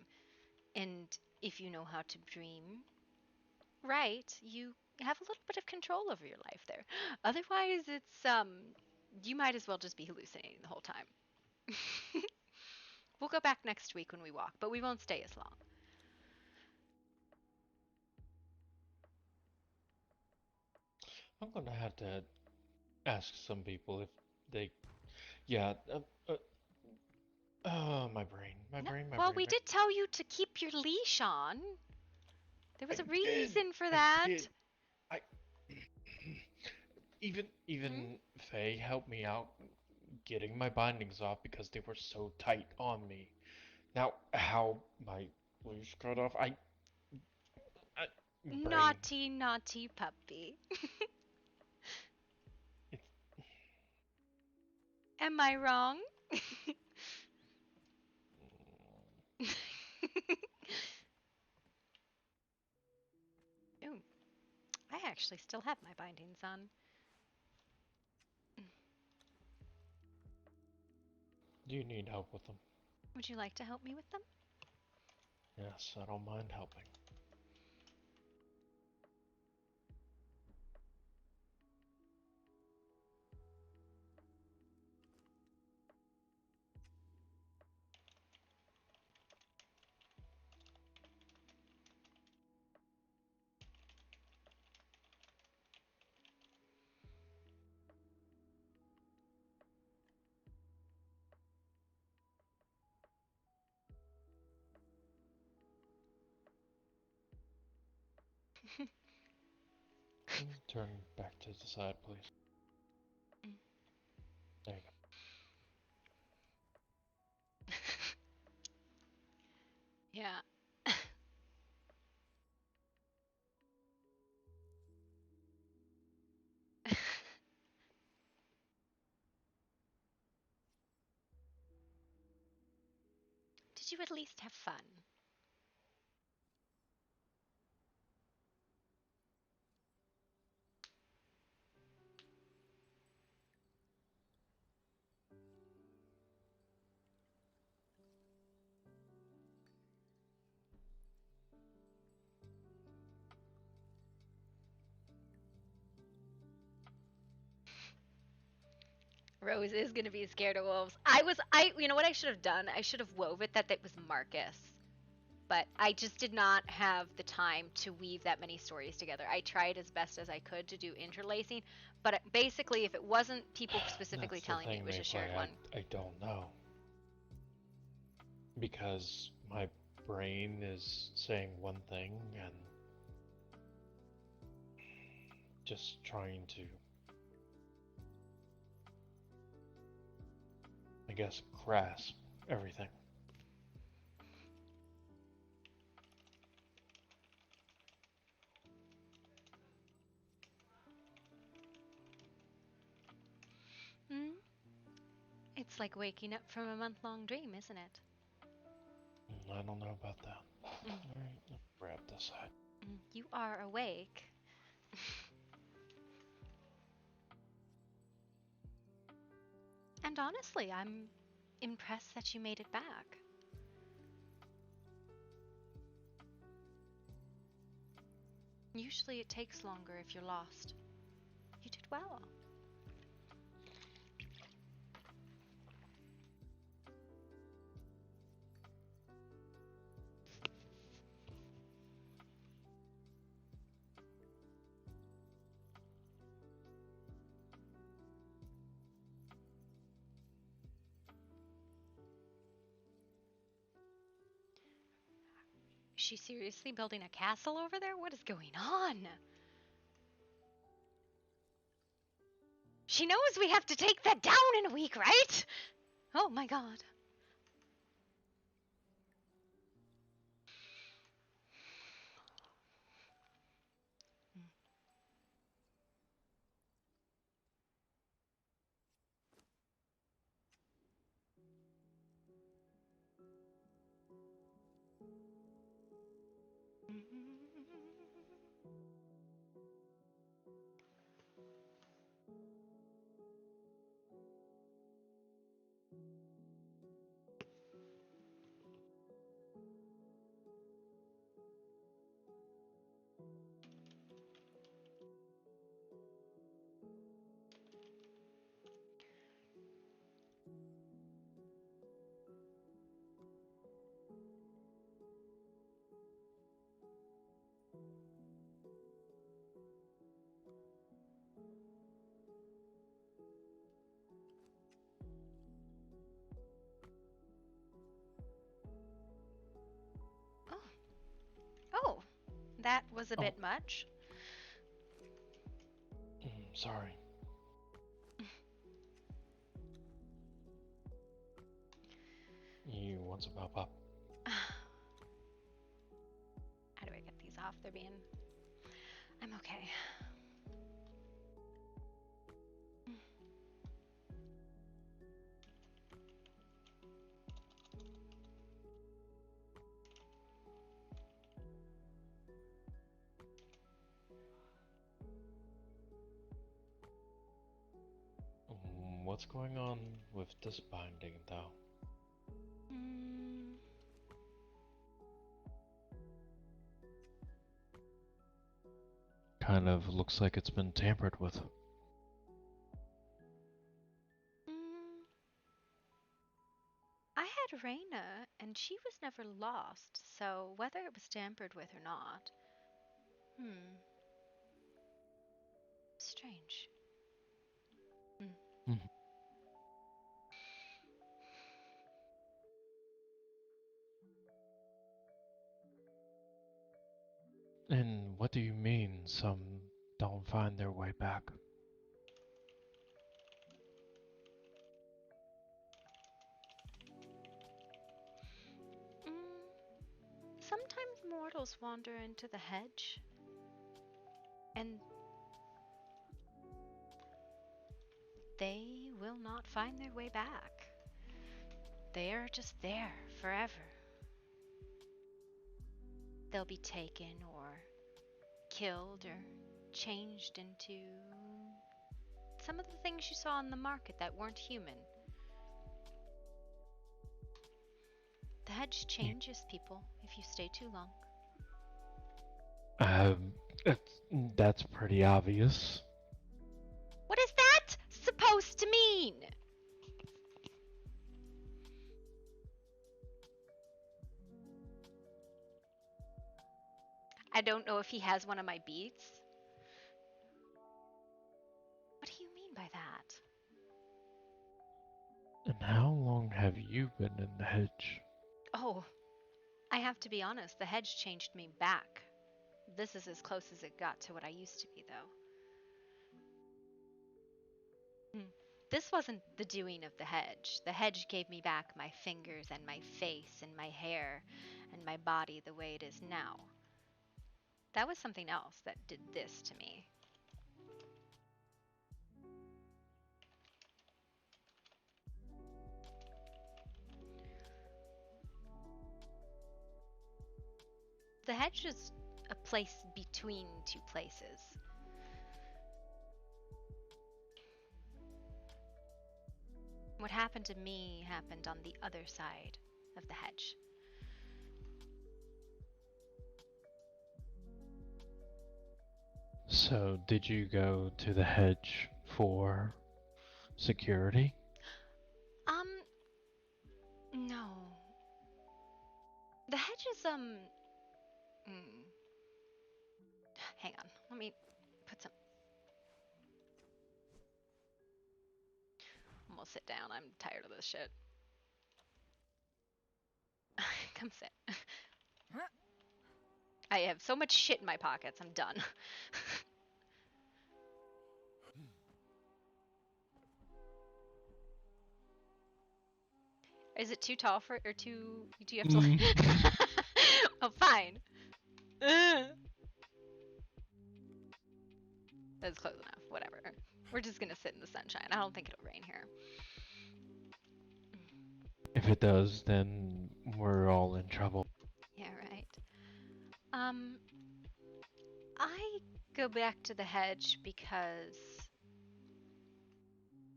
And if you know how to dream right, you have a little bit of control over your life there. Otherwise, it's you might as well just be hallucinating the whole time. We'll go back next week when we walk, but we won't stay as long. I'm gonna have to ask some people if they... Yeah, my brain, my brain, my Well, brain. we did tell you to keep your leash on. There was a reason for that. I even Faye helped me out getting my bindings off because they were so tight on me. Now, how my leash cut off, I brain. Naughty, naughty puppy. It's, Am I wrong? Ooh, I actually still have my bindings on. do you need help with them? Would you like to help me with them? Yes, I don't mind helping. Turn back to the side, please. There you go. Yeah. Did you at least have fun? Rose is gonna be scared of wolves. You know what I should have done? I should have wove it that was Marcus. But I just did not have the time to weave that many stories together. I tried as best as I could to do interlacing, but basically, if it wasn't people specifically That's the telling me thing, it was a Mayfly, shared one. I don't know. Because my brain is saying one thing and just trying to, I guess, grasp everything. Hmm? It's like waking up from a month-long dream, isn't it? I don't know about that. Mm. Alright, let's grab this side. You are awake. And honestly, I'm impressed that you made it back. Usually it takes longer if you're lost. You did well. Is she seriously building a castle over there? What is going on? She knows we have to take that down in a week, right? Oh my god. Oh. Oh, that was a bit much. Sorry. You want some help up? How do I get these off? They're being. I'm okay. What's going on with this binding, though? Mm, Kind of looks like it's been tampered with. mm, I had Raina, and she was never lost, so whether it was tampered with or not. Strange. Mhm. And what do you mean some don't find their way back? Mm, Sometimes mortals wander into the hedge, and they will not find their way back. They are just there forever. They'll be taken or killed or changed into some of the things you saw in the market that weren't human. The hedge You, changes people if you stay too long. um, that's pretty obvious. What is that supposed to mean? I don't know if he has one of my beats. What do you mean by that? And how long have you been in the hedge? Oh, I have to be honest, the hedge changed me back. This is as close as it got to what I used to be, though. This wasn't the doing of the hedge. The hedge gave me back my fingers and my face and my hair and my body the way it is now. That was something else that did this to me. The hedge is a place between two places. What happened to me happened on the other side of the hedge. So, did you go to the hedge for security? Um, no. The hedge is, hang on. Let me put some. I'm gonna sit down. I'm tired of this shit. Come sit. I have so much shit in my pockets. I'm done. Is it too tall for or too? Do you have to? Oh, fine. That's close enough. Whatever. We're just gonna sit in the sunshine. I don't think it'll rain here. If it does, then we're all in trouble. Yeah, right. Um, I go back to the hedge because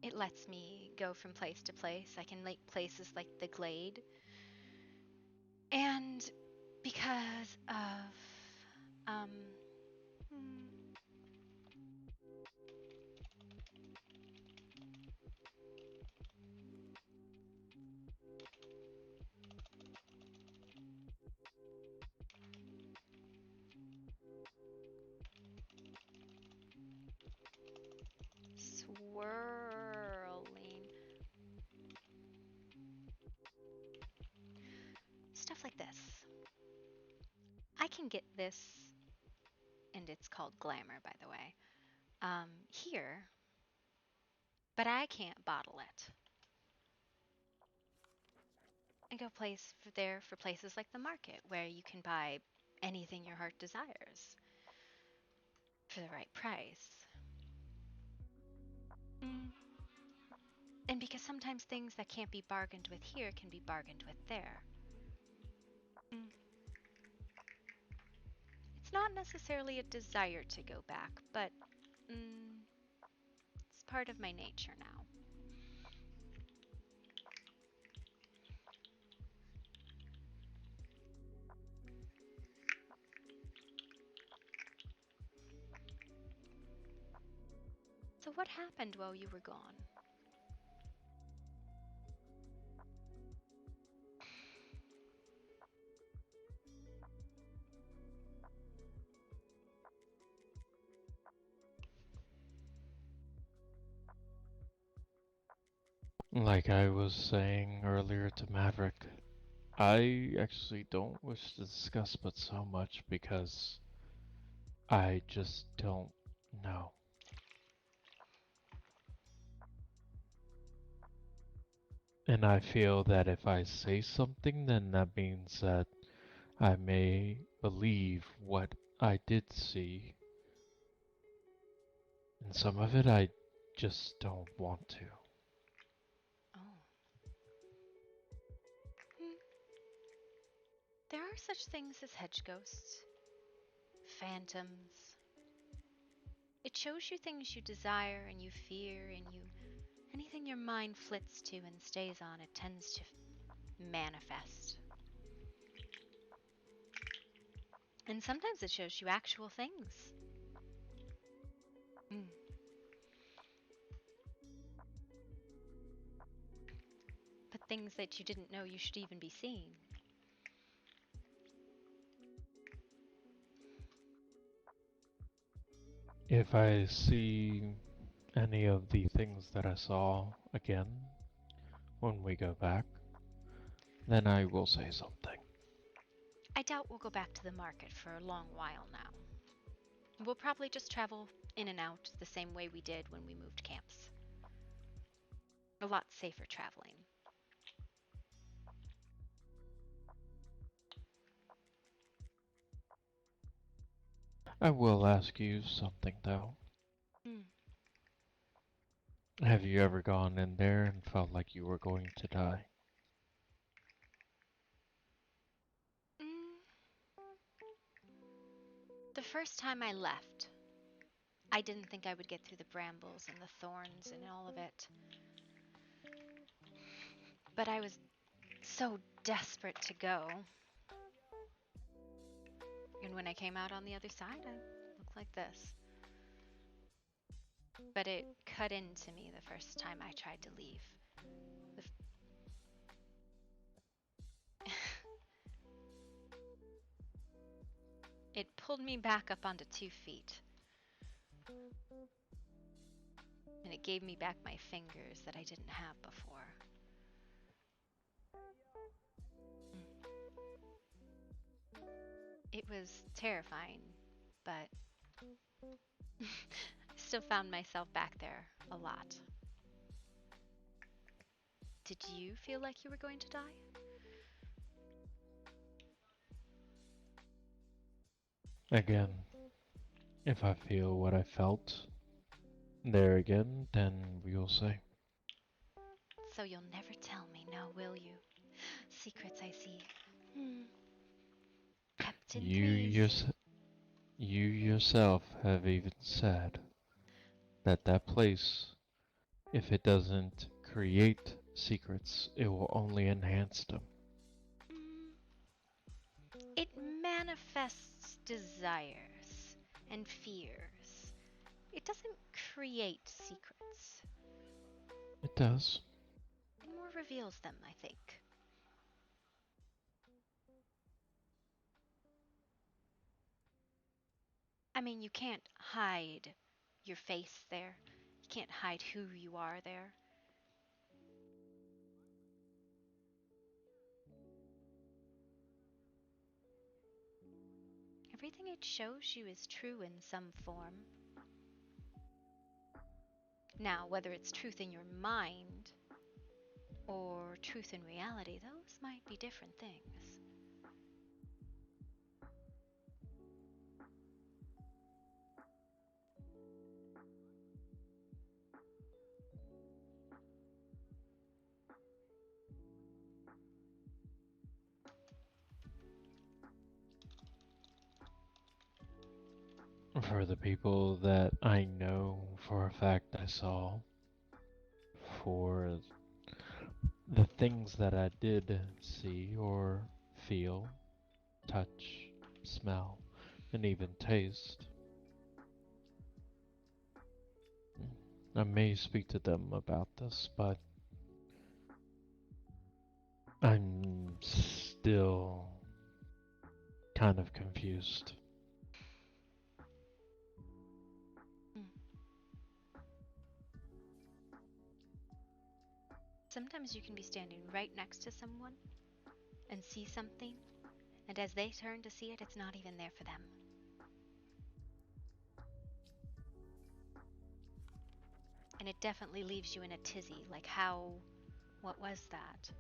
it lets me go from place to place. I can like places like the glade. And because of um hmm, swirling stuff like this. I can get this, and it's called glamour, by the way. Here, but I can't bottle it. And go there for places like the market, where you can buy anything your heart desires for the right price. Mm. And because sometimes things that can't be bargained with here can be bargained with there. Mm. It's not necessarily a desire to go back, but it's part of my nature now. So what happened while you were gone? Like I was saying earlier to Maverick, I actually don't wish to discuss but so much because I just don't know. And I feel that if I say something, then that means that I may believe what I did see. And some of it I just don't want to. Oh. Hmm. There are such things as hedge ghosts, phantoms. It shows you things you desire and you fear, and anything your mind flits to and stays on, it tends to manifest. And sometimes it shows you actual things. Mm. But things that you didn't know you should even be seeing. If I see any of the things that I saw again when we go back, then I will say something. I doubt we'll go back to the market for a long while now. We'll probably just travel in and out the same way we did when we moved camps. A lot safer traveling. I will ask you something though. Mm. Have you ever gone in there and felt like you were going to die? Mm. The first time I left, I didn't think I would get through the brambles and the thorns and all of it. But I was so desperate to go. And when I came out on the other side, I looked like this. But it cut into me the first time I tried to leave. It pulled me back up onto 2 feet. And it gave me back my fingers that I didn't have before. It was terrifying, but I still found myself back there a lot. Did you feel like you were going to die? Again, if I feel what I felt there again, then we'll say. So you'll never tell me, now will you? Secrets I see. Captain, You, please. you yourself have even said that that place, if it doesn't create secrets, it will only enhance them. It manifests desires and fears. It doesn't create secrets. It does. It more reveals them, I think. I mean, you can't hide your face there. You can't hide who you are there. Everything it shows you is true in some form. Now, whether it's truth in your mind or truth and reality, those might be different things. For the people that I know for a fact I saw, for the things that I did see or feel, touch, smell, and even taste, I may speak to them about this, but I'm still kind of confused. Mm. Sometimes you can be standing right next to someone and see something, and as they turn to see it, it's not even there for them. And it definitely leaves you in a tizzy, like what was that?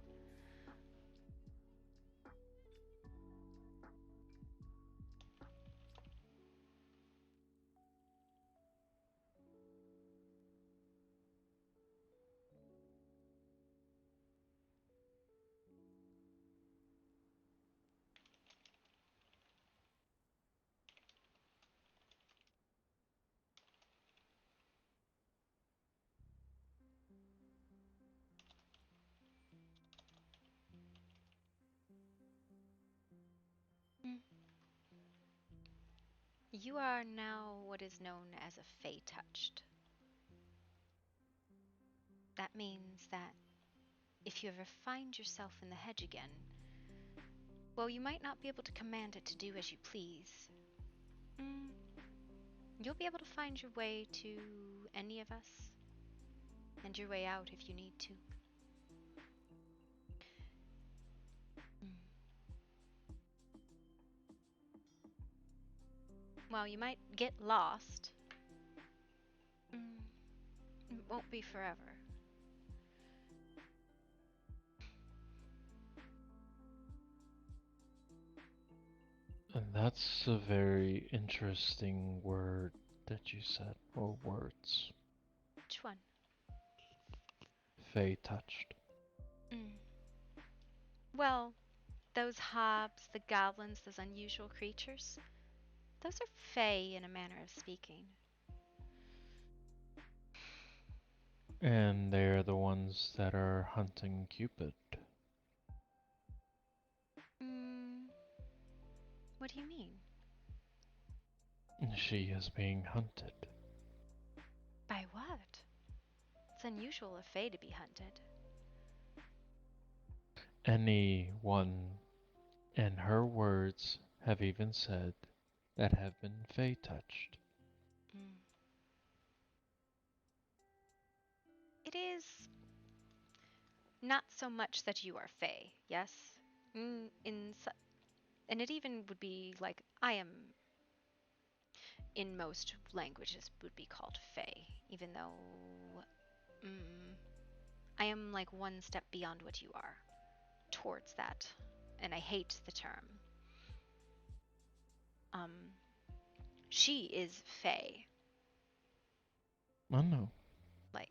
Mm. You are now what is known as a Fey Touched. That means that if you ever find yourself in the hedge again, well, you might not be able to command it to do as you please. Mm, you'll be able to find your way to any of us, and your way out if you need to. Mm. Well, you might get lost. Mm, it won't be forever. And that's a very interesting word that you said, or words. Which one? Fey touched. Mm. Well, those hobs, the goblins, those unusual creatures, those are Fey in a manner of speaking. And they're the ones that are hunting Cupid. Mm, what do you mean? She is being hunted. By what? It's unusual of Fey to be hunted. Anyone, and her words have even said, that have been Fey touched. Mm. It is not so much that you are Fey, yes? And it even would be like, I am, in most languages, would be called Fey, even though I am like one step beyond what you are, towards that. And I hate the term. Um, she is Fey. I know. Like,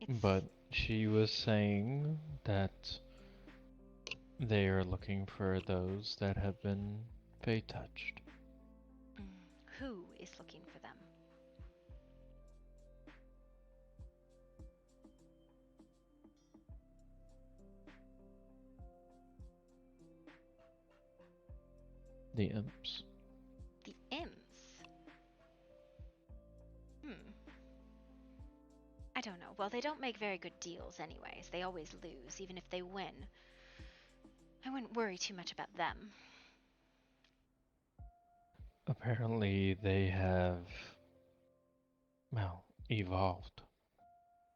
But it's. she was saying that they are looking for those that have been Fey touched. Who is looking for them? The imps. The imps? Hmm. I don't know. Well, they don't make very good deals anyways. They always lose, even if they win. I wouldn't worry too much about them. Apparently they have, well, evolved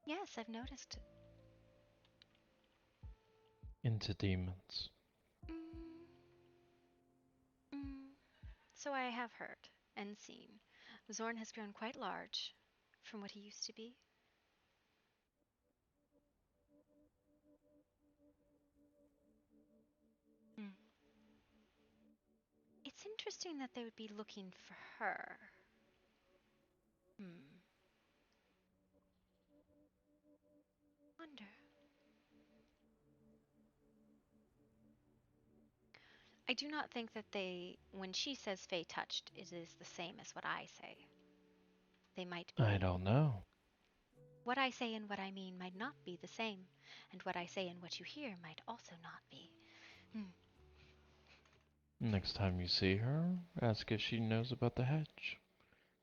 Yes, I've noticed. into demons. Mm, mm. So I have heard and seen. Zorn has grown quite large from what he used to be. interesting that they would be looking for her. Wonder. I do not think that when she says Fae touched, it is the same as what I say. They might be. I don't know. What I say and what I mean might not be the same, and what I say and what you hear might also not be. Next time you see her, ask if she knows about the hedge.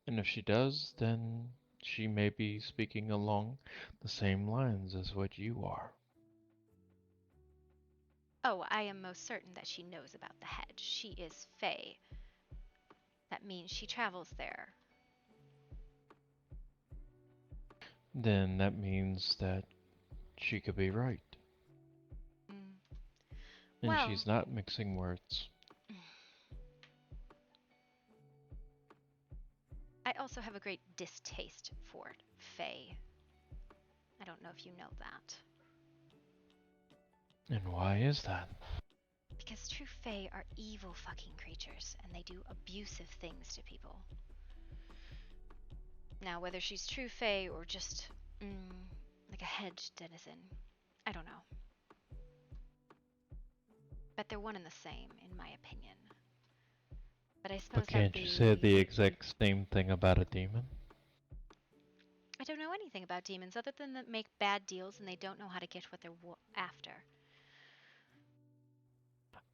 And if she does, then she may be speaking along the same lines as what you are. Oh, I am most certain that she knows about the hedge. She is Fae. That means she travels there. Then that means that she could be right. Mm. And Well, she's not mixing words. I also have a great distaste for Fae. I don't know if you know that. And why is that? Because true Fae are evil fucking creatures, and they do abusive things to people. Now, whether she's true Fae or just, like a hedge denizen, I don't know. But they're one and the same, in my opinion. But I suppose But can't you say the exact same thing about a demon? I don't know anything about demons other than that make bad deals and they don't know how to get what they're after.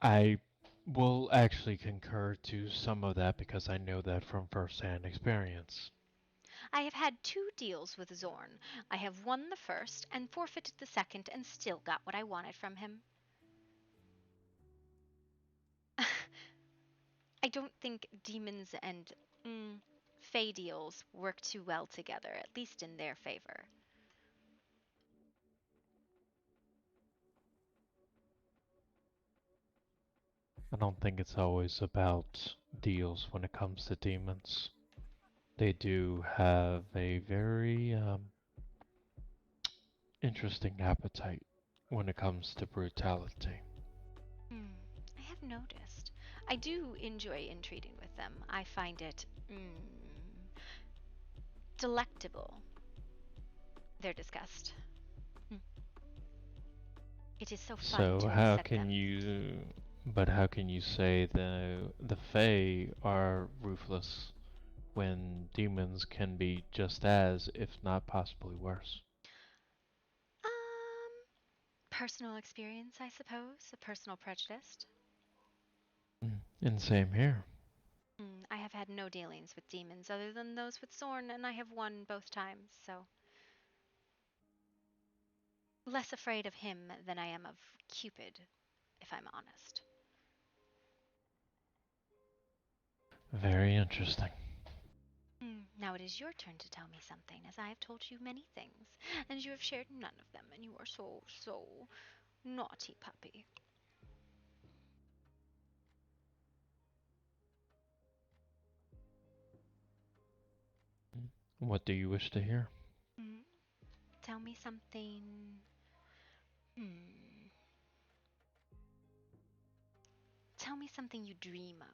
I will actually concur to some of that because I know that from first-hand experience. I have had 2 deals with Zorn. I have won the first and forfeited the second and still got what I wanted from him. I don't think demons and Fae deals work too well together, at least in their favor. I don't think it's always about deals when it comes to demons. They do have a very interesting appetite when it comes to brutality. I have noticed. I do enjoy intriguing with them. I find it delectable. Their disgust. It is so fun So to how upset can them. how can you say the Fae are ruthless when demons can be just as, if not possibly worse? Personal experience, I suppose, a personal prejudice. And same here. I have had no dealings with demons other than those with Zorn, and I have won both times, so. Less afraid of him than I am of Cupid, if I'm honest. Very interesting. Now it is your turn to tell me something, as I have told you many things, and you have shared none of them, and you are so, so naughty, puppy. What do you wish to hear? Tell me something. Tell me something you dream of.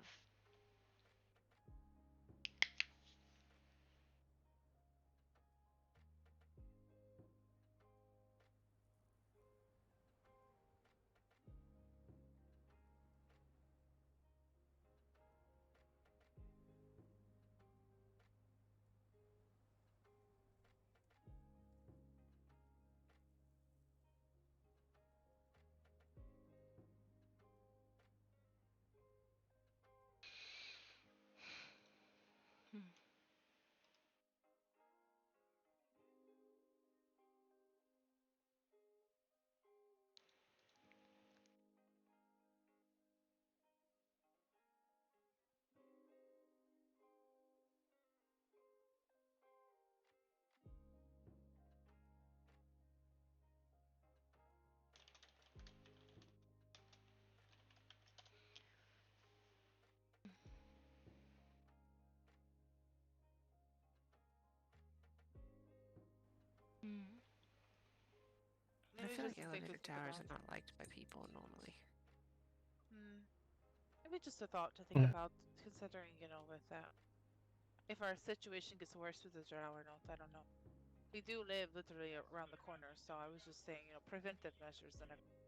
I Maybe feel like just take elevator this to towers thought. are not liked by people normally. Maybe just a thought to think about considering, with if our situation gets worse with the drow or not, I don't know. We do live literally around the corner, so I was just saying, preventive measures and everything.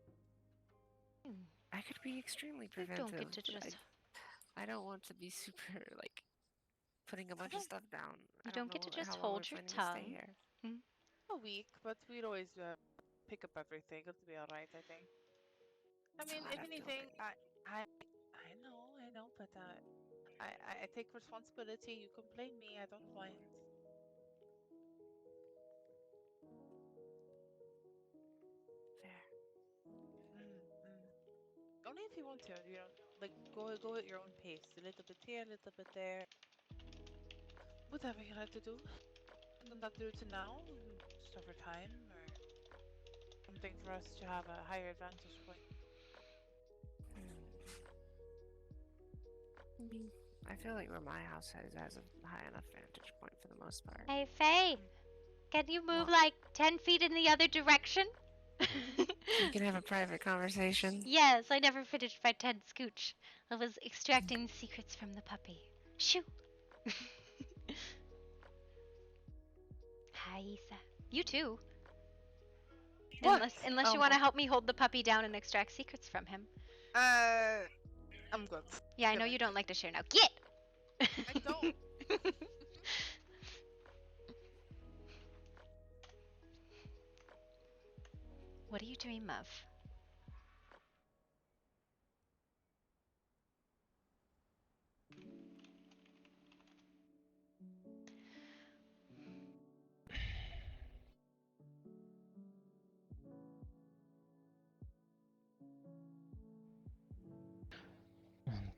I could be extremely You preventive. don't get to but just. I don't want to be super like putting a bunch of Okay. stuff down. You I don't don't get know to just how long we're hold your planning to stay tongue. here. A week, but we'd always pick up everything. It'll be all right, I think. I It's a mean, lot if of anything, building. I know, but I take responsibility. You can blame me. I don't mind. Fair. Only if you want to, like go at your own pace. A little bit here, a little bit there. Whatever you like to do. You don't have to do it now. Just over time, or something for us to have a higher advantage point. I mean, I feel like where my house has a high enough vantage point for the most part. Hey, Faye, can you move What? like 10 feet in the other direction? So we can have a private conversation. Yes, I never finished my 10 scooch. I was extracting secrets from the puppy. Shoo! Hi, Isa. You too. What? Unless you want to help me hold the puppy down and extract secrets from him. I'm good. Yeah, I Good know night. you don't like to share now. Get! I don't. What do you dream of?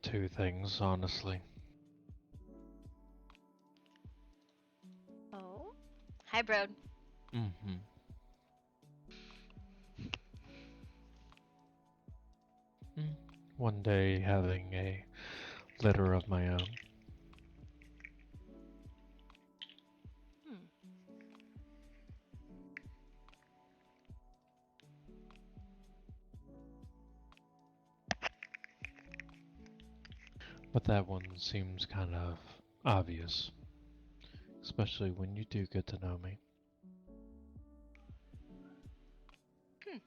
Two things, honestly. Oh? Hi, Brode. Mm-hmm. One day having a litter of my own. Hmm. But that one seems kind of obvious. Especially when you do get to know me. Hmm.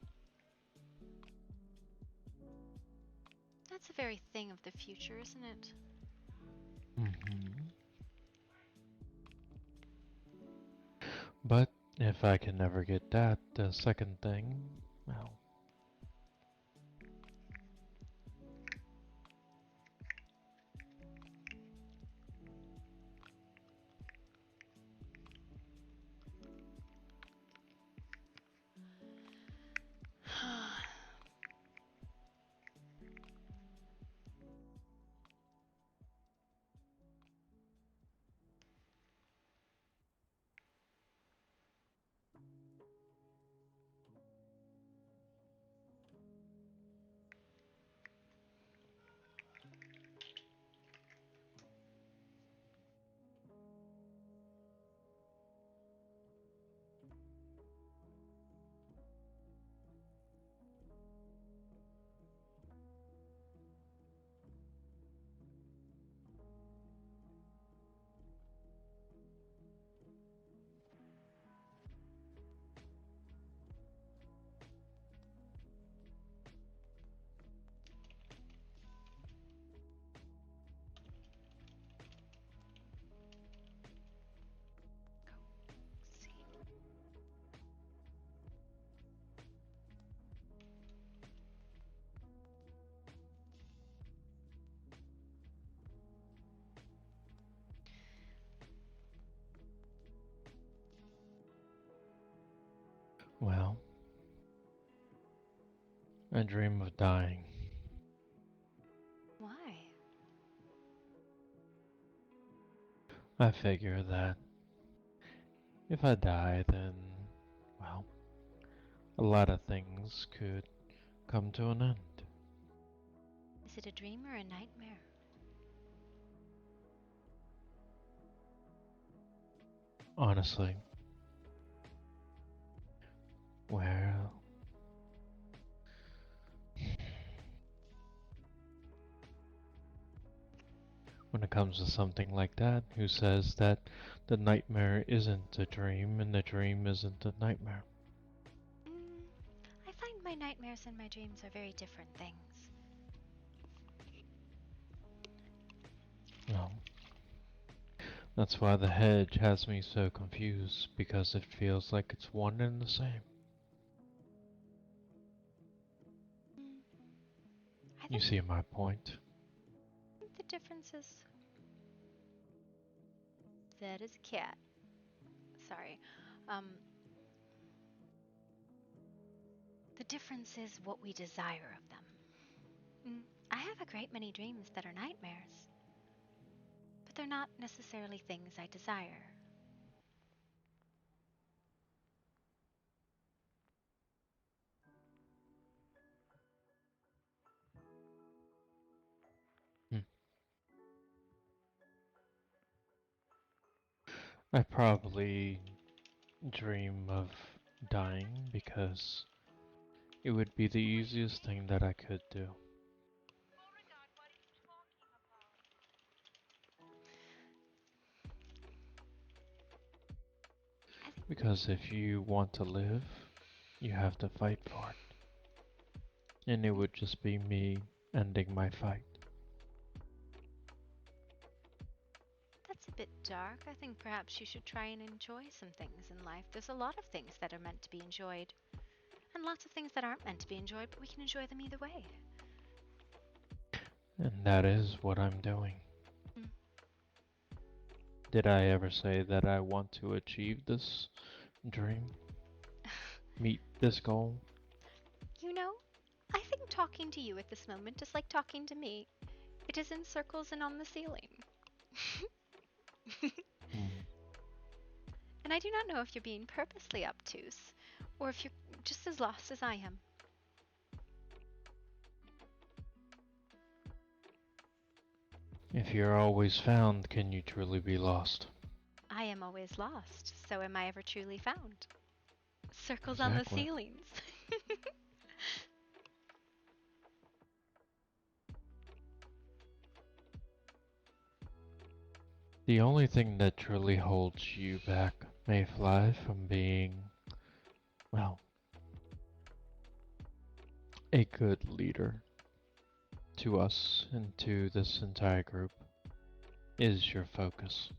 That's a very thing of the future, isn't it? Mm-hmm. But if I can never get that, the second thing, well. Well, I dream of dying. Why? I figure that if I die, then, well, a lot of things could come to an end. Is it a dream or a nightmare? Honestly. Well, when it comes to something like that? Who says that the nightmare isn't a dream and the dream isn't a nightmare? I find my nightmares and my dreams are very different things. No. That's why the hedge has me so confused, because it feels like it's one and the same. I You think see my point? the difference is that is a cat. Sorry. Um, the difference is what we desire of them. I have a great many dreams that are nightmares, but they're not necessarily things I desire. Hmm. I probably dream of dying because it would be the easiest thing that I could do. I think Because if you want to live, you have to fight for it. And it would just be me ending my fight. that's a bit dark. I think perhaps you should try and enjoy some things in life. There's a lot of things that are meant to be enjoyed, and lots of things that aren't meant to be enjoyed, but we can enjoy them either way. And that is what I'm doing. Mm. Did I ever say that I want to achieve this dream? Meet this goal? You know, I think talking to you at this moment is like talking to me. It is in circles and on the ceiling. Hmm. And I do not know if you're being purposely obtuse, or if you're just as lost as I am. If you're always found, can you truly be lost? I am always lost, so am I ever truly found? Circles on the Exactly. ceilings. The only thing that truly holds you back, Mayfly, from being, well, a good leader to us and to this entire group is your focus.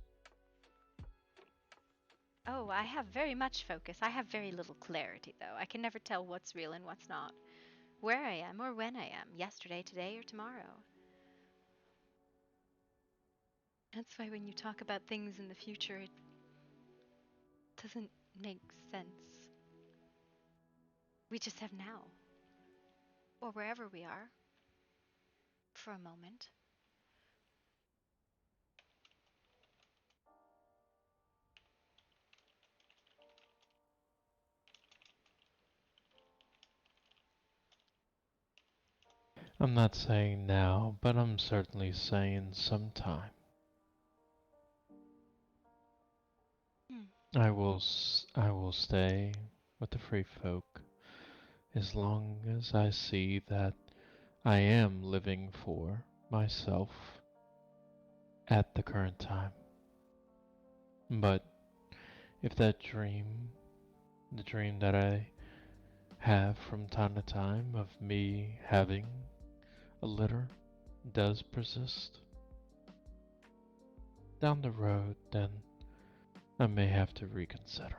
Oh, I have very much focus. I have very little clarity, though. I can never tell what's real and what's not, where I am or when I am, yesterday, today, or tomorrow. That's why when you talk about things in the future, it doesn't make sense. We just have now, or wherever we are, for a moment. I'm not saying now, but I'm certainly saying sometime. Hmm. I will stay with the free folk as long as I see that I am living for myself at the current time. But if that dream, the dream that I have from time to time of me having a litter, does persist down the road, then I may have to reconsider.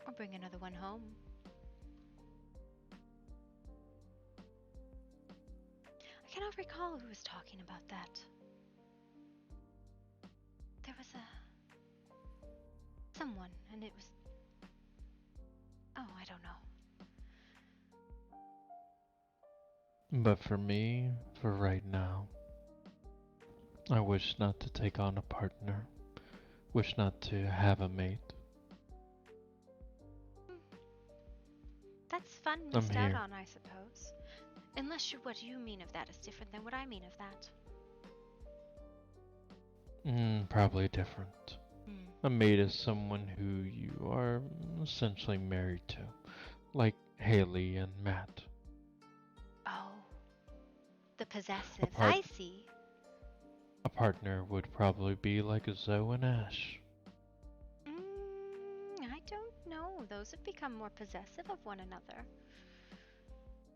Or bring another one home. I cannot recall who was talking about that. There was someone, and it was. Oh, I don't know. But for me, for right now, I wish not to take on a partner, wish not to have a mate. That's fun I'm missed out here. on, I suppose. Unless what you mean of that is different than what I mean of that. Probably different. Hmm. A mate is someone who you are essentially married to, like Haley and Matt. Oh, the A possessives. part I see. A partner would probably be like a Zoe and Ash. I don't know. Those have become more possessive of one another.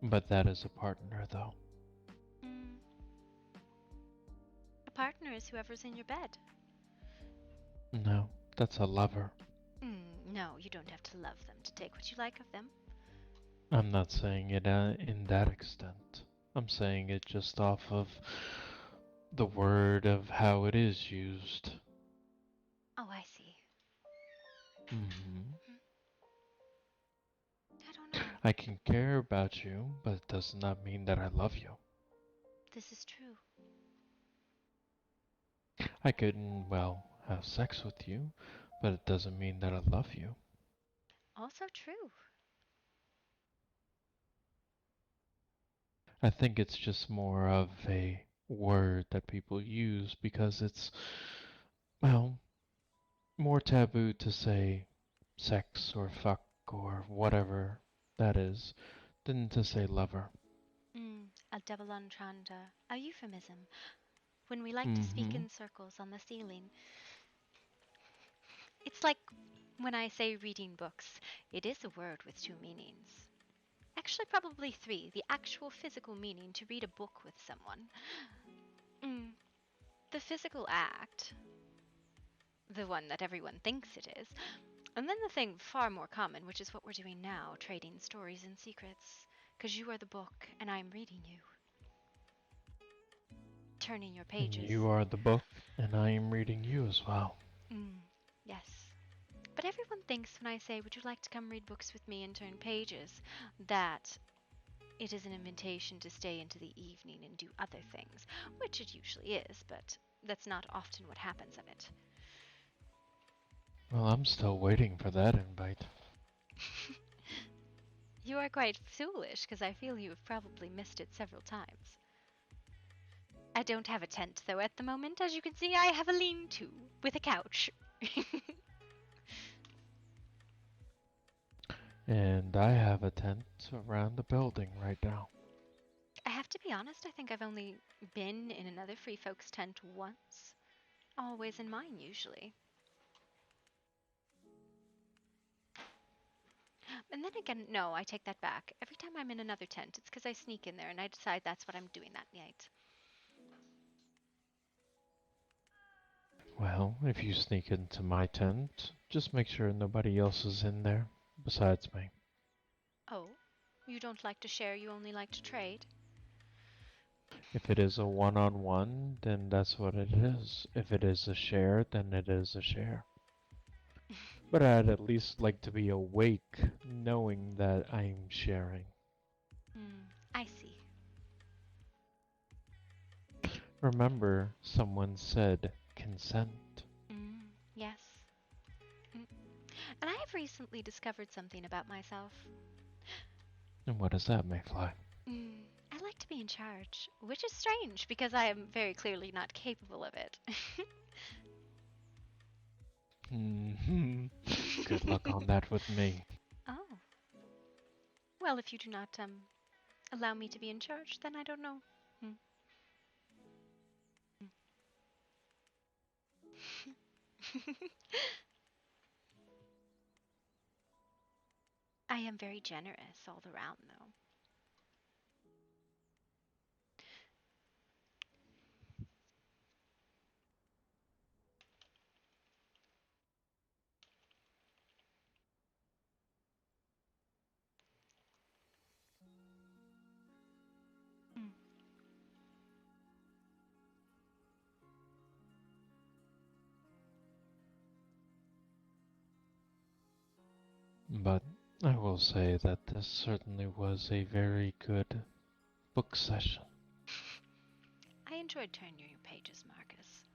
But that is a partner, though. Mm. A partner is whoever's in your bed. No, that's a lover. No, you don't have to love them to take what you like of them. I'm not saying it in that extent. I'm saying it just off of the word of how it is used. Oh, I see. Hmm. I don't know. I can care about you, but it does not mean that I love you. This is true. I could, well, have sex with you, but it doesn't mean that I love you. Also true. I think it's just more of a word that people use because it's, well, more taboo to say sex or fuck or whatever that is than to say lover. A double entendre. A euphemism. When we like to speak Mm-hmm. in circles on the ceiling. It's like when I say reading books. It is a word with two meanings. Actually, probably three. The actual physical meaning to read a book with someone. The physical act. The one that everyone thinks it is. And then the thing far more common, which is what we're doing now, trading stories and secrets. Because you are the book, and I'm reading you. Turning your And pages. you are the book, and I am reading you as well. Yes. But everyone thinks when I say, would you like to come read books with me and turn pages, that it is an invitation to stay into the evening and do other things, which it usually is, but that's not often what happens of it. Well, I'm still waiting for that invite. You are quite foolish, because I feel you have probably missed it several times. I don't have a tent, though, at the moment. As you can see, I have a lean-to with a couch. And I have a tent around the building right now. I have to be honest, I think I've only been in another free folks tent once. Always in mine, usually. And then again, no, I take that back. Every time I'm in another tent, it's because I sneak in there and I decide that's what I'm doing that night. Well, if you sneak into my tent, just make sure nobody else is in there besides me. Oh? You don't like to share, you only like to trade? If it is a one-on-one, then that's what it is. If it is a share, then it is a share. But I'd at least like to be awake knowing that I'm sharing. I see. Remember, someone said consent. Yes. And I have recently discovered something about myself. And what is that, Mayfly? I like to be in charge, which is strange because I am very clearly not capable of it. Good luck on that with me. Oh. Well, if you do not allow me to be in charge, then I don't know. I am very generous all around, though. But I will say that this certainly was a very good book session. I enjoyed turning your pages, Marcus.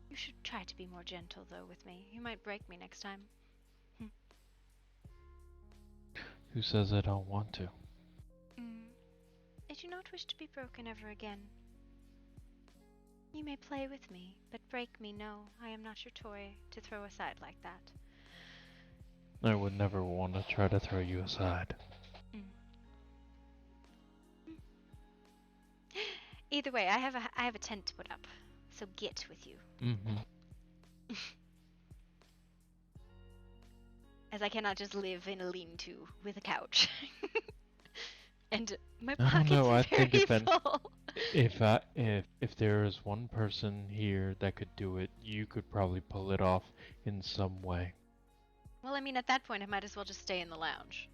You should try to be more gentle, though, with me. You might break me next time. Who says I don't want to? I do not wish to be broken ever again. You may play with me, but break me, no. I am not your toy to throw aside like that. I would never want to try to throw you aside. Either way, I have a tent to put up. So get with you. Mm-hmm. As I cannot just live in a lean-to with a couch. And my I don't pockets know. are I very think full. if there is one person here that could do it, you could probably pull it off in some way. Well, I mean, at that point, I might as well just stay in the lounge.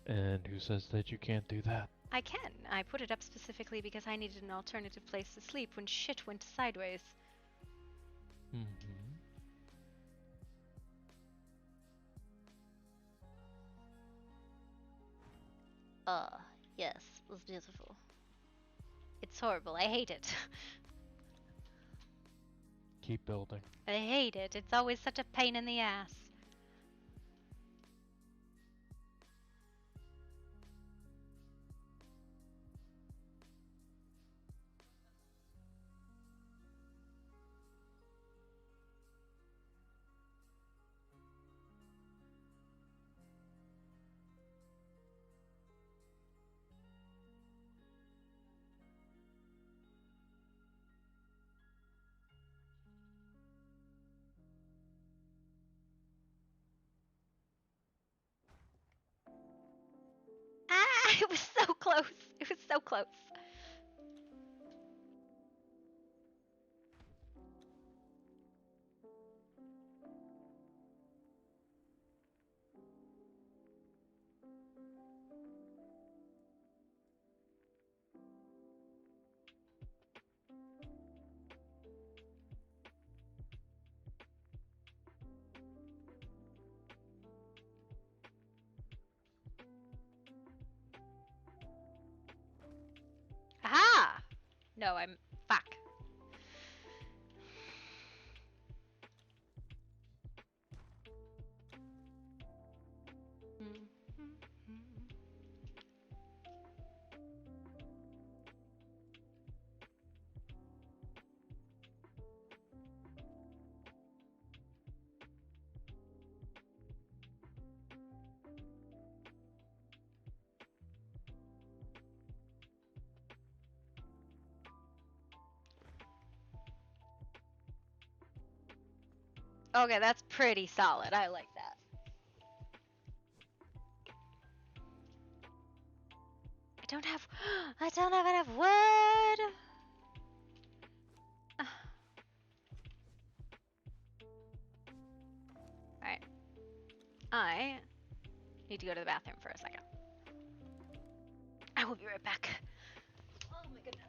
And who says that you can't do that? I can. I put it up specifically because I needed an alternative place to sleep when shit went sideways. Mm-hmm. Yes, it was beautiful. It's horrible. I hate it. Keep building. I hate it. It's always such a pain in the ass. Ah, it was so close. It was so close. Aha! No, I'm fuck. Okay, that's pretty solid. I like that. I don't have enough wood. Alright. I need to go to the bathroom for a second. I will be right back. Oh my goodness.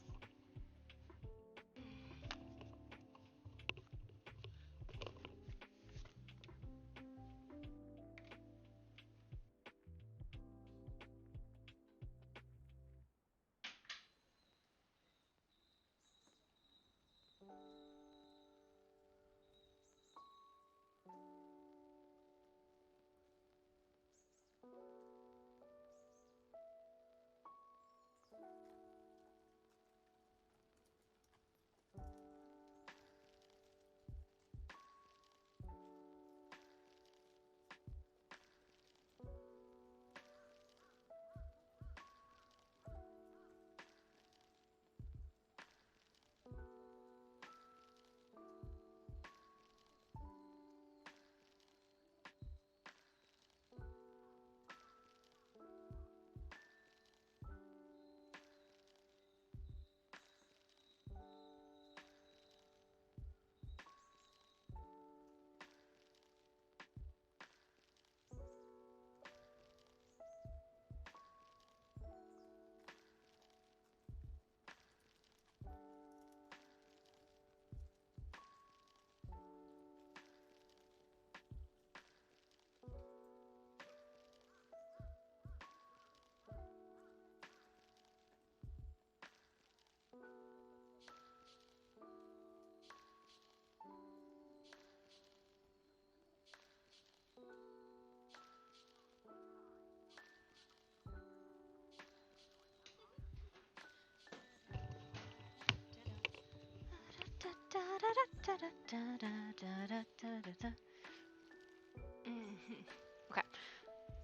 Okay,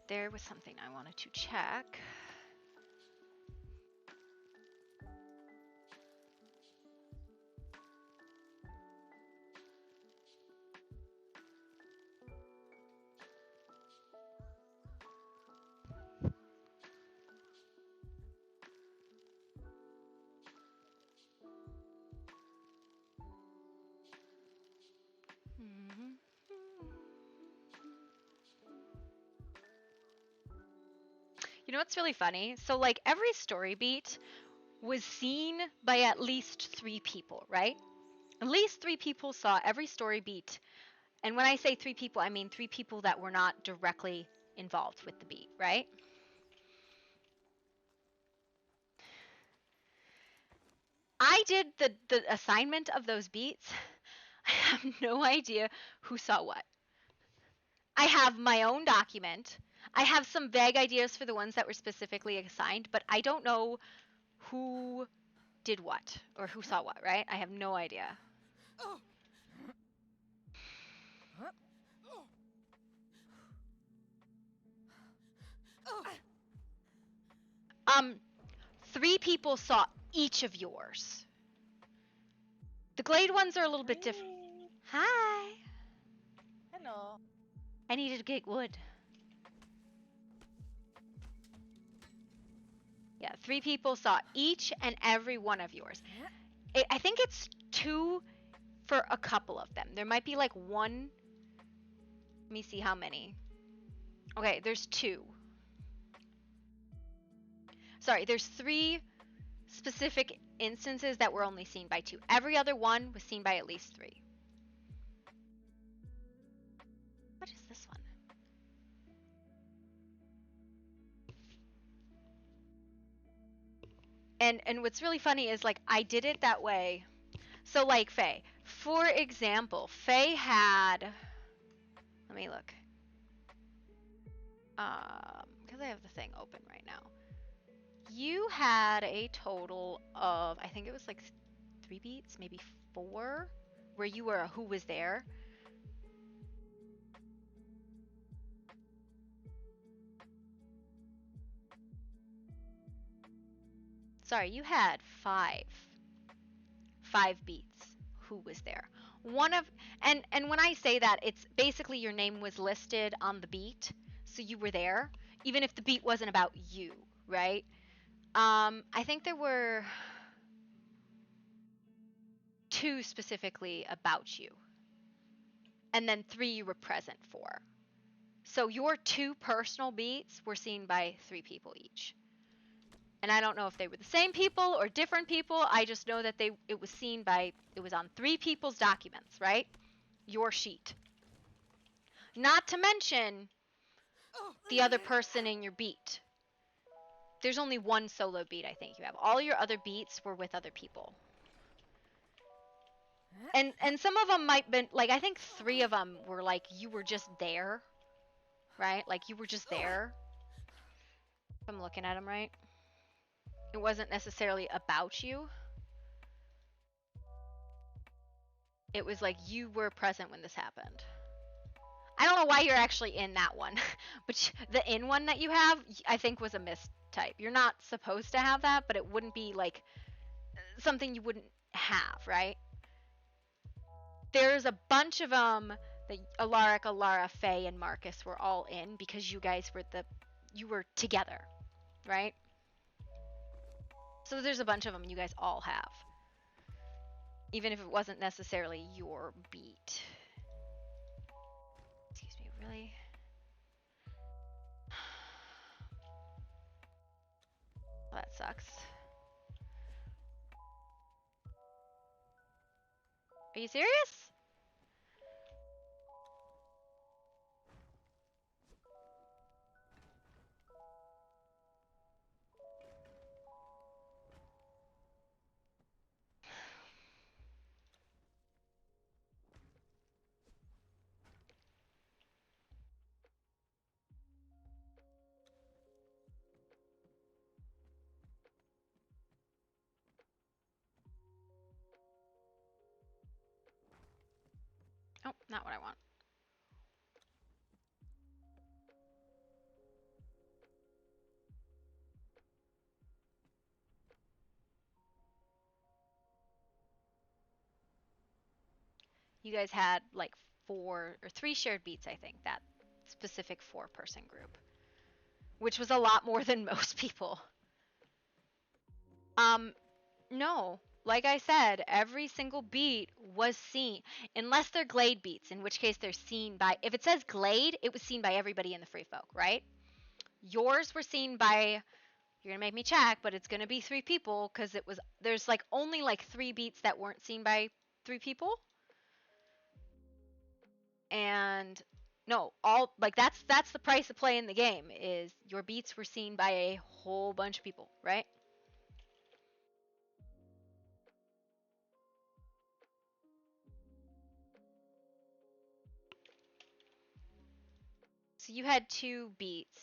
there was something I wanted to check. know what's really funny? So like every story beat was seen by at least 3 people, right? At least 3 people saw every story beat. And when I say 3 people, I mean 3 people that were not directly involved with the beat, right? I did the assignment of those beats. I have no idea who saw what. I have my own document. I have some vague ideas for the ones that were specifically assigned, but I don't know who did what or who saw what, right? I have no idea. Um, 3 people saw each of yours. The Glade ones are a little bit different. Hi. Hello. I needed to get wood. Yeah, 3 people saw each and every one of yours. I think it's 2 for a couple of them. There might be like 1. Let me see how many. Okay, there's 2. Sorry, there's 3 specific instances that were only seen by 2. Every other one was seen by at least 3. What is this one? And what's really funny is like I did it that way. So like Faye, for example, Faye had, let me look. Because I have the thing open right now. You had a total of, I think it was like 3 beats, maybe 4, where you were a who was there. Sorry, you had 5 beats who was there. One of, and when I say that, it's basically your name was listed on the beat, so you were there, even if the beat wasn't about you, right? I think there were 2 specifically about you, and then 3 you were present for. So your 2 personal beats were seen by 3 people each. And I don't know if they were the same people or different people. I just know that it was seen by, it was on 3 people's documents, right? Your sheet. Not to mention the other person in your beat. There's only 1 solo beat I think you have. All your other beats were with other people. And some of them might been like, I think 3 of them were like you were just there, right? Like you were just there. If I'm looking at them right. It wasn't necessarily about you. It was like you were present when this happened. I don't know why you're actually in that one, but the in one that you have, I think was a mistype. You're not supposed to have that, but it wouldn't be like something you wouldn't have, right? There's a bunch of them that Alaric, Alara, Faye, and Marcus were all in because you guys were you were together, right? So there's a bunch of them you guys all have. Even if it wasn't necessarily your beat. Excuse me, really? Well, that sucks. Are you serious? Oh, not what I want. You guys had like 4 or 3 shared beats, I think, that specific 4-person group, which was a lot more than most people. No. Like I said, every single beat was seen, unless they're Glade beats, in which case they're seen by, if it says Glade, it was seen by everybody in the Free Folk, right? Yours were seen by, you're gonna make me check, but it's gonna be 3 people because there's like only like 3 beats that weren't seen by 3 people. And no, all like that's the price of play in the game is your beats were seen by a whole bunch of people, right? So you had 2 beats,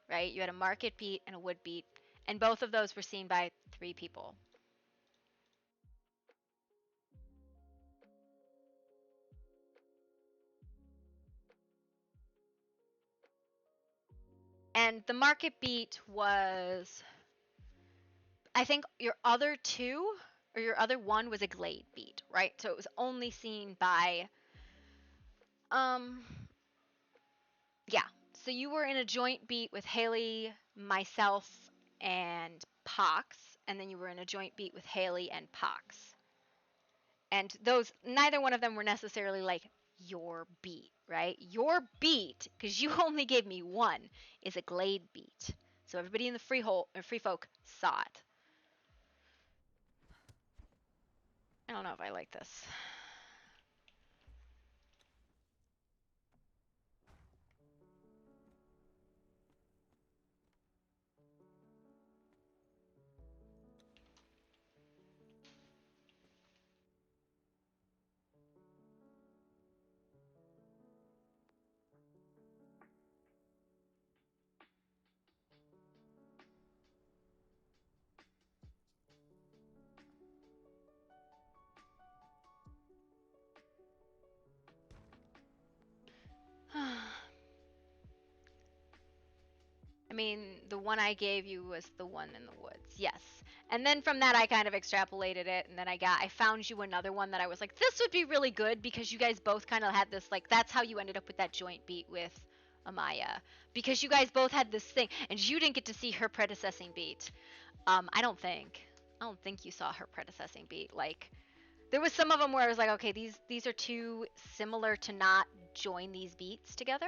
right? You had a market beat and a wood beat, and both of those were seen by 3 people. And the market beat was, I think your other 2 or your other 1 was a glade beat, right? So it was only seen by yeah. So you were in a joint beat with Haley, myself, and Pox, and then you were in a joint beat with Haley and Pox. And those, neither one of them were necessarily like your beat, right? Your beat, because you only gave me 1, is a glade beat. So everybody in the free folk saw it. I don't know if I like this. I mean, the one I gave you was the one in the woods, yes. And then from that, I kind of extrapolated it, and then I found you another one that I was like, this would be really good because you guys both kind of had this, like, that's how you ended up with that joint beat with Amaya. Because you guys both had this thing, and you didn't get to see her predecessing beat. I don't think you saw her predecessing beat. Like, there was some of them where I was like, okay, these are too similar to not join these beats together.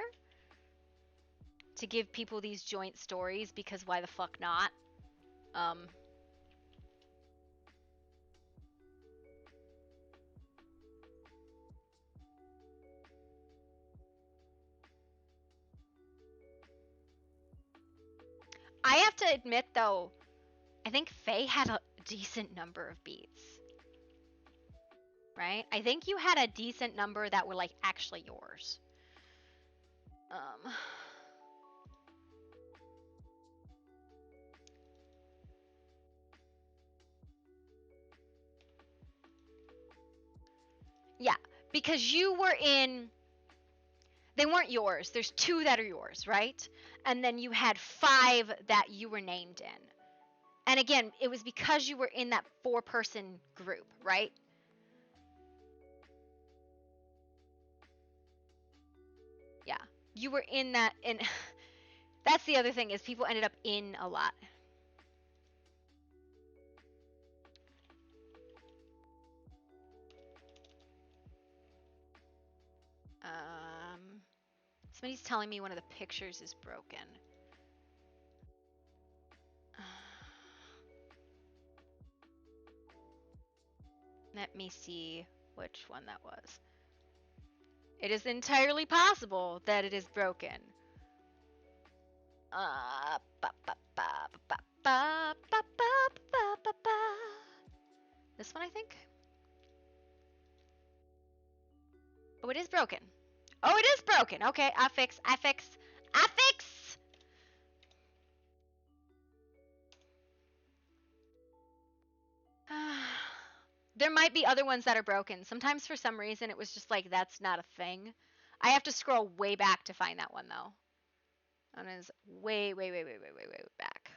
To give people these joint stories, because why the fuck not? I have to admit though, I think Faye had a decent number of beats. Right? I think you had a decent number that were like actually yours. Yeah, because you were in, they weren't yours. There's 2 that are yours, right? And then you had 5 that you were named in. And again, it was because you were in that 4-person group, right? Yeah. You were in that, and that's the other thing is people ended up in a lot. Somebody's telling me one of the pictures is broken. Let me see which one that was. It is entirely possible that it is broken. This one, I think. Oh, it is broken. Oh, it is broken. Okay, I fix. There might be other ones that are broken. Sometimes for some reason it was just like that's not a thing. I have to scroll way back to find that one though. That is way back.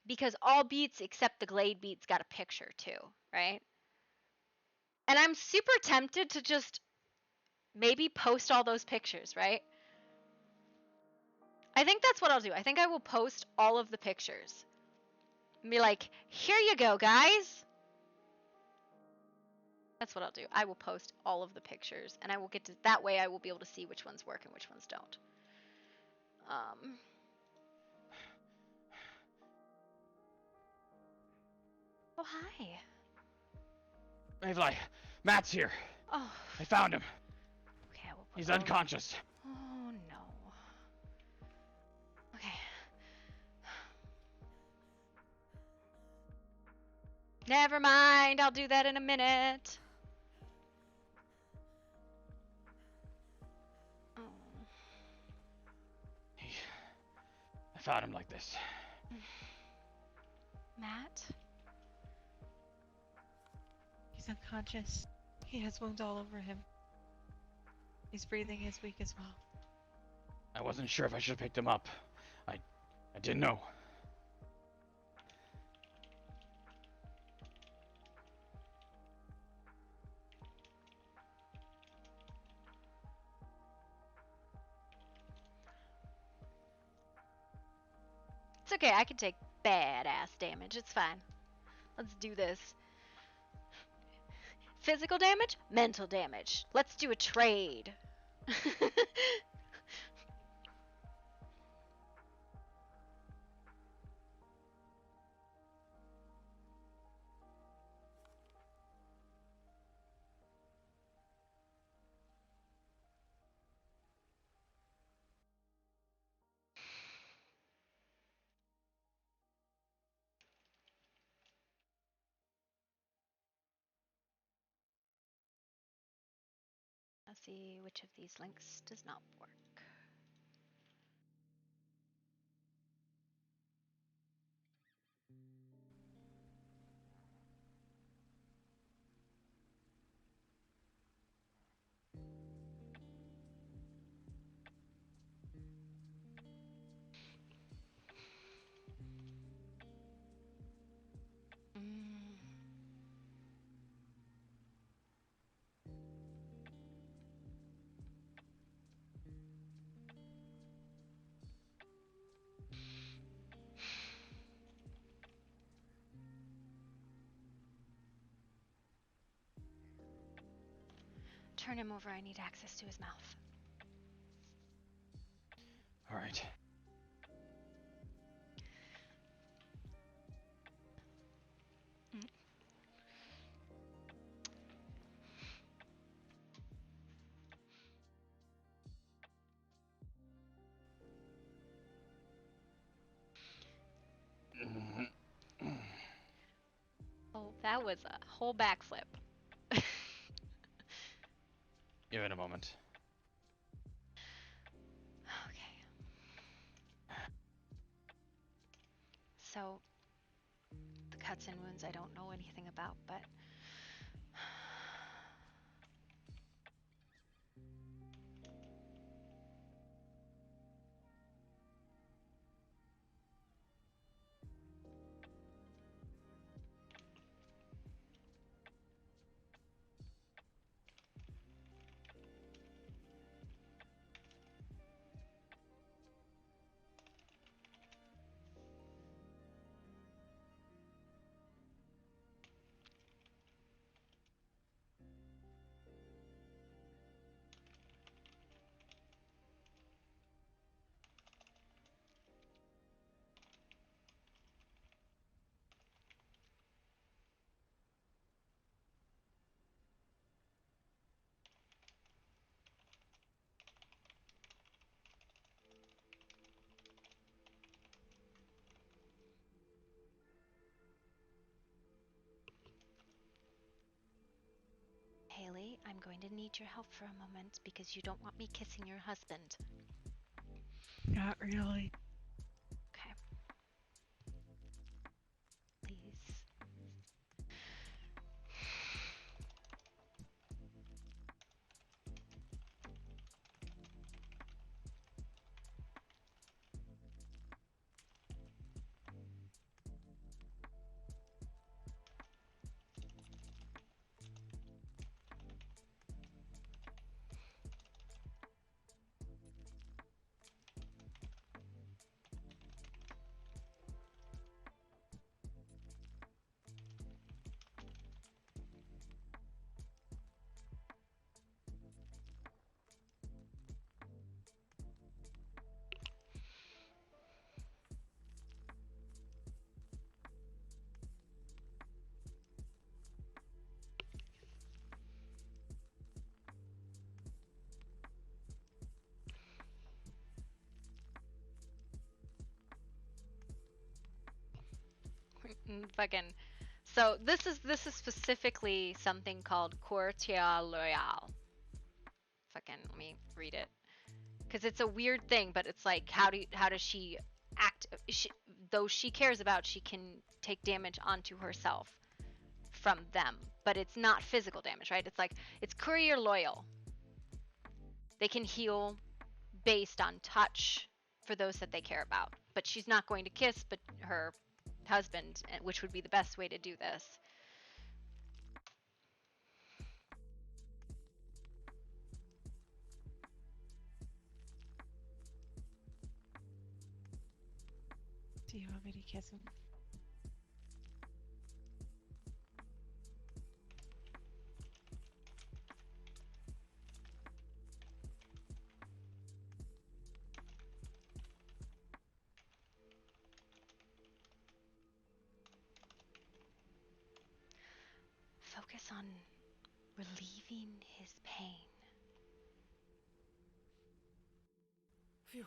Because all beats except the glade beats got a picture too, right? And I'm super tempted to just maybe post all those pictures, right? I think that's what I'll do. I think I will post all of the pictures. And be like, here you go, guys. That's what I'll do. I will post all of the pictures, and I will get to, that way I will be able to see which ones work and which ones don't. Um. Oh, hi. Mayfly, Matt's here. Oh. I found him. Okay, we'll put He's all- unconscious. Oh, no. Okay. Never mind. I'll do that in a minute. Oh. I found him like this. Matt? He's unconscious. He has wounds all over him. His breathing is weak as well. I wasn't sure if I should have picked him up. I didn't know. It's okay. I can take badass damage. It's fine. Let's do this. Physical damage? Mental damage. Let's do a trade. Let's see which of these links does not work. Mm. Turn him over. I need access to his mouth. All right. Oh, that was a whole backflip. Give it a moment. Okay. So, the cuts and wounds I don't know anything about, but Haley, I'm going to need your help for a moment because you don't want me kissing your husband. Not really. Okay. Please. Fucking. So this is specifically something called courtier loyal. Fucking, let me read it because it's a weird thing, but it's like how does she act? Though she cares about, she can take damage onto herself from them, but it's not physical damage, right? It's like it's courier loyal. They can heal based on touch for those that they care about, but she's not going to kiss but her husband, which would be the best way to do this. Do you want me to kiss him? Focus on relieving his pain. Phew.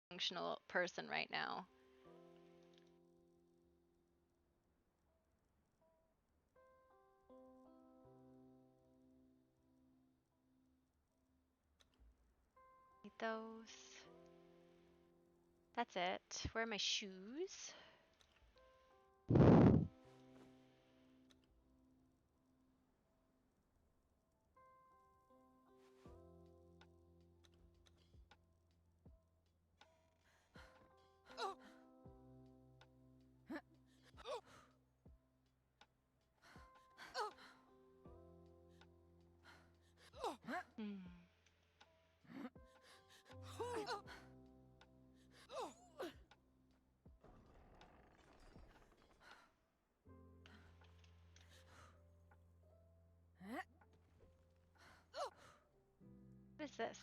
functional person right now. Need those. That's it. Where are my shoes? Hmm. What is this?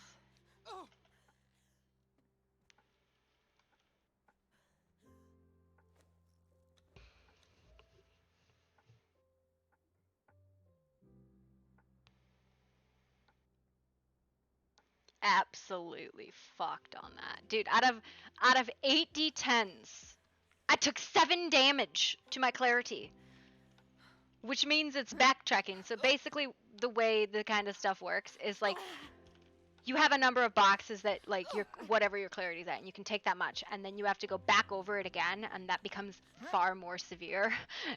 Absolutely fucked on that. Dude, out of 8 d10s, I took 7 damage to my clarity. Which means it's backtracking. So basically the way the kind of stuff works is like you have a number of boxes that like your whatever your clarity's at, and you can take that much, and then you have to go back over it again, and that becomes far more severe.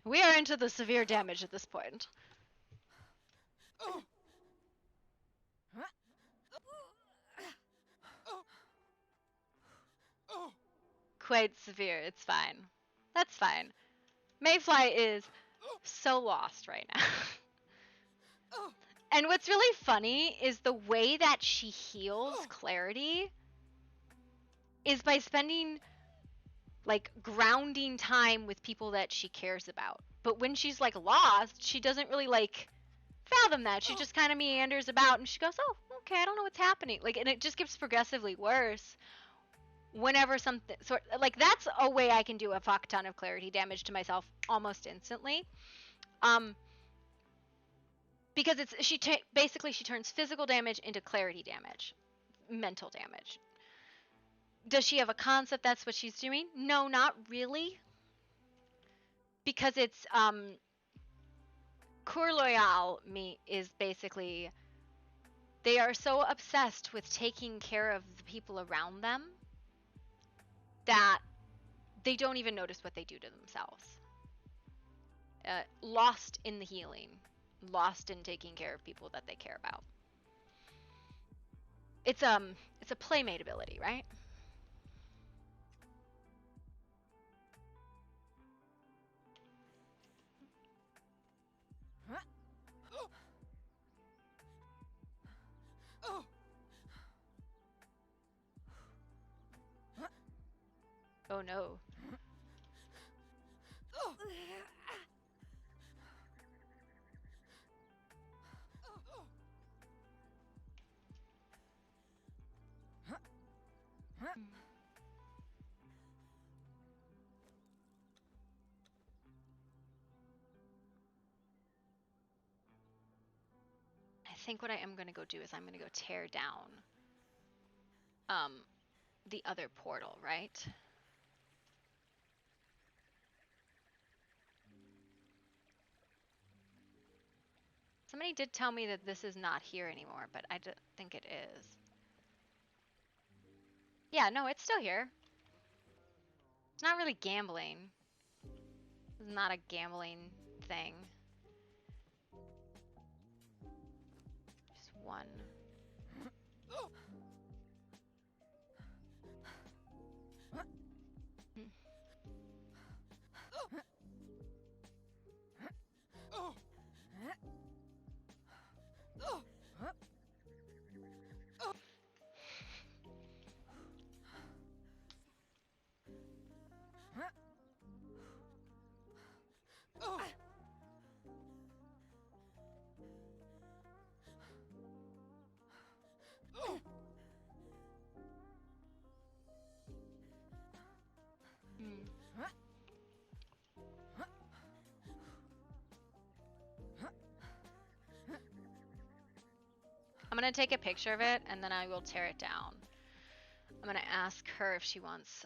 We are into the severe damage at this point. Quite severe, it's fine. That's fine. Mayfly is so lost right now. And what's really funny is the way that she heals clarity is by spending like grounding time with people that she cares about. But when she's like lost, she doesn't really like fathom that. She just kind of meanders about and she goes, "Oh, okay, I don't know what's happening." Like, and it just gets progressively worse whenever something sort like that's a way I can do a fuck ton of clarity damage to myself almost instantly. Because it's basically she turns physical damage into clarity damage, mental damage. Does she have a concept that's what she's doing? No, not really. Because it's Coeur Loyal me is basically they are so obsessed with taking care of the people around them that they don't even notice what they do to themselves. Lost in the healing, lost in taking care of people that they care about. It's a playmate ability, right? Oh no. I think what I am going to go do is I'm going to go tear down the other portal, right? Somebody did tell me that this is not here anymore, but I don't think it is. Yeah, no, it's still here. It's not really gambling. It's not a gambling thing. Just one. I'm gonna take a picture of it and then I will tear it down. I'm gonna ask her if she wants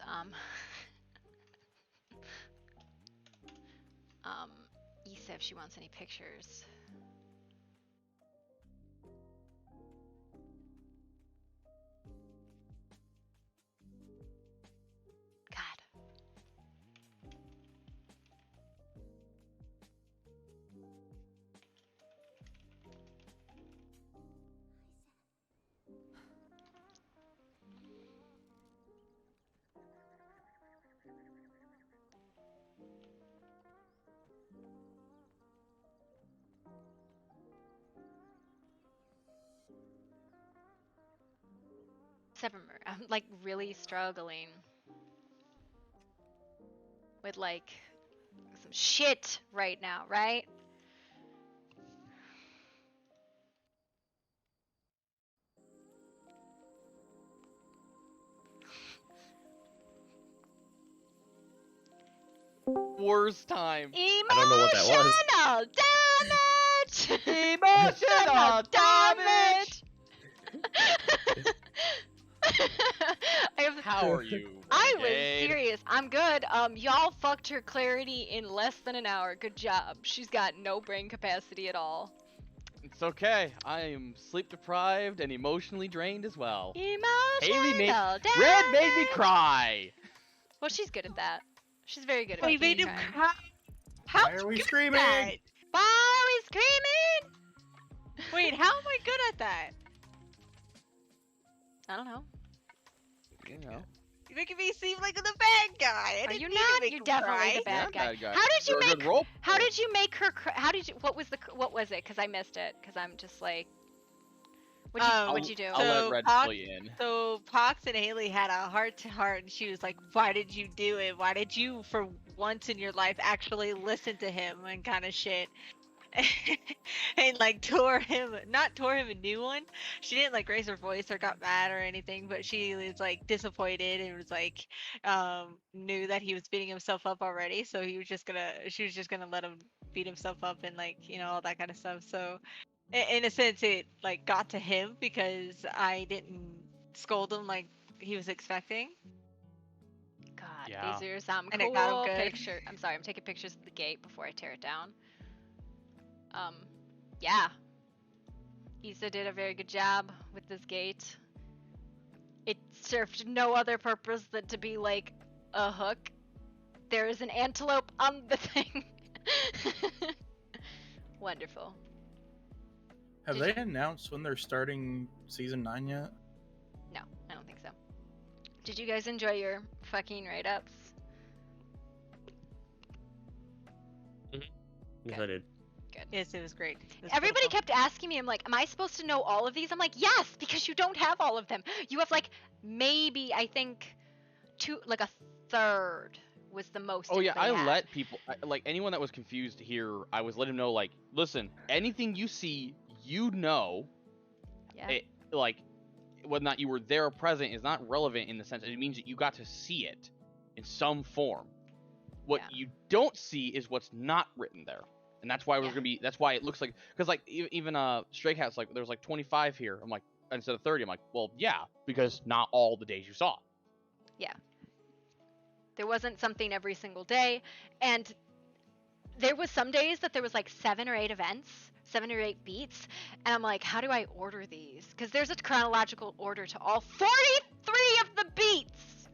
Issa if she wants any pictures. God. I'm like really struggling with like some shit right now, right? Worst time. Emotional I don't know what that was. damage! Emotional damage! I have, How are you, I was Renegade? serious. I'm good. Y'all fucked her clarity in less than an hour. Good job. She's got no brain capacity at all. It's okay. I am sleep deprived and emotionally drained as well. Emotional damage! Red made me cry. Well, she's good at that. She's very good at Oh, you making made me him cry. cry. How Why are we good screaming? at that? Why are we screaming? Wait, how am I good at that? I don't know. You know. You're making me seem like the bad guy. I Are didn't you need to not? make You're him definitely cry. the bad guy. Bad guy. How did you You're a make? good role How player. did you make her? How did you? What was it? Because I missed it. Because I'm just like. What'd you do? I'll let So Red Pox- fill you in. So Pox and Haley had a heart-to-heart, and she was like, "Why did you do it? Why did you, for once in your life, actually listen to him and kind of shit?" And like not tore him a new one. She didn't like raise her voice or got mad or anything, but she was like disappointed and was like, knew that he was beating himself up already, so she was just gonna let him beat himself up and like all that kind of stuff. So in a sense, it like got to him because I didn't scold him like he was expecting. God, Yeah. these are some And it got him cool good. picture. I'm sorry, I'm taking pictures of the gate before I tear it down. Yeah. Issa did a very good job with this gate. It served no other purpose than to be like a hook. There is an antelope on the thing. Wonderful. Have Did they announced when they're starting season 9 yet? No, I don't think so. Did you guys enjoy your fucking write-ups? Yes, I did. Good. Yes, it was great. It was Everybody beautiful. kept asking me, I'm like, am I supposed to know all of these? I'm like, yes, because you don't have all of them. You have like maybe I think like a third was the most. Oh yeah, I anybody had. let people like anyone that was confused here. I was letting them know like, listen, anything you see, you know, Yeah. it like whether or not you were there or present is not relevant in the sense that it means that you got to see it in some form. What Yeah. you don't see is what's not written there. And that's why we're Yeah. gonna be. That's why it looks like because like even Stray Cat's like there's like 25 here. I'm like instead of 30. I'm like well yeah because not all the days you saw. Yeah. There wasn't something every single day, and there was some days that there was like 7 or 8 events, 7 or 8 beats, and I'm like, how do I order these? Because there's a chronological order to all 43 of the beats.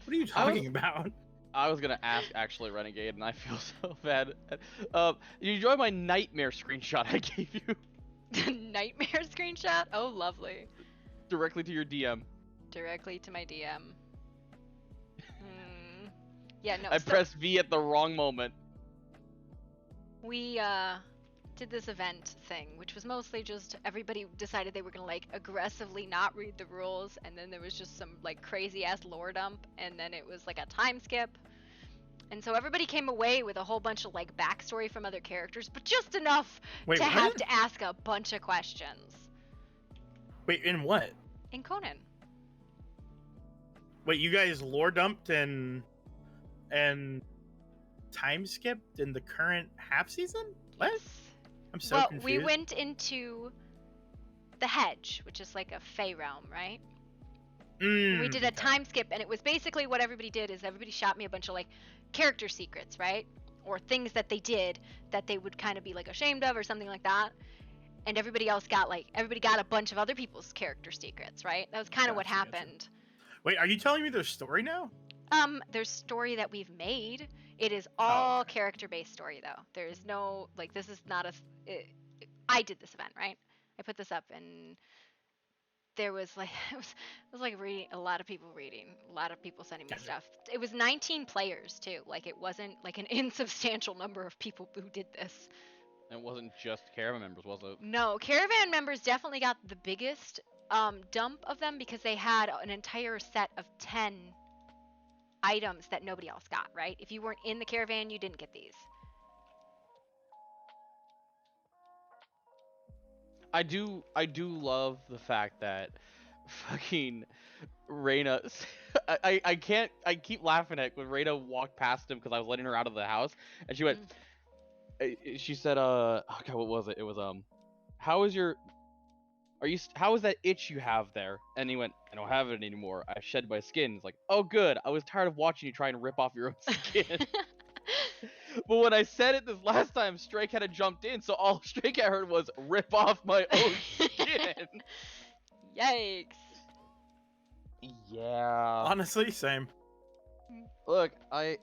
What are you talking about? I was gonna ask actually Renegade, and I feel so bad. You enjoy my nightmare screenshot I gave you Nightmare screenshot? Oh, lovely. directly to your DM. Directly to my DM. Yeah, no. I So pressed V at the wrong moment. we did this event thing, which was mostly just everybody decided they were gonna like aggressively not read the rules, and then there was just some like crazy ass lore dump, and then it was like a time skip. And so everybody came away with a whole bunch of like backstory from other characters, but just enough Wait, to what? have to ask a bunch of questions. Wait, in what? In Conan. Wait, you guys lore dumped and time skipped in the current half season? What? Yes. I'm so Well, confused. we went into the Hedge, which is like a Fey realm, right? Mm, We did a okay. time skip, and it was basically what everybody did is everybody shot me a bunch of like character secrets, right? Or things that they did that they would kind of be like ashamed of or something like that. And everybody else got a bunch of other people's character secrets, right? That was kind of what Gotcha, gotcha. happened. Wait, are you telling me there's story now? There's story that we've made. It is Oh, all okay. character-based story though. There is no like this is not I did this event, right? I put this up and there was like it was like reading a lot of people sending me Gotcha. stuff. It was 19 players too. Like it wasn't like an insubstantial number of people who did this. And it wasn't just caravan members, was it? No, caravan members definitely got the biggest dump of them because they had an entire set of 10 items that nobody else got, right? If you weren't in the caravan, you didn't get these. I do love the fact that fucking Reyna I keep laughing at when Reyna walked past him because I was letting her out of the house and she went she said oh God, what was it? It was how is that itch you have there? And he went, I don't have it anymore. I shed my skin. It's like, oh good. I was tired of watching you try and rip off your own skin. But when I said it this last time, Stray Cat had jumped in, so all Stray Cat heard was rip off my own skin. Yikes. Yeah. Honestly, same. Look, the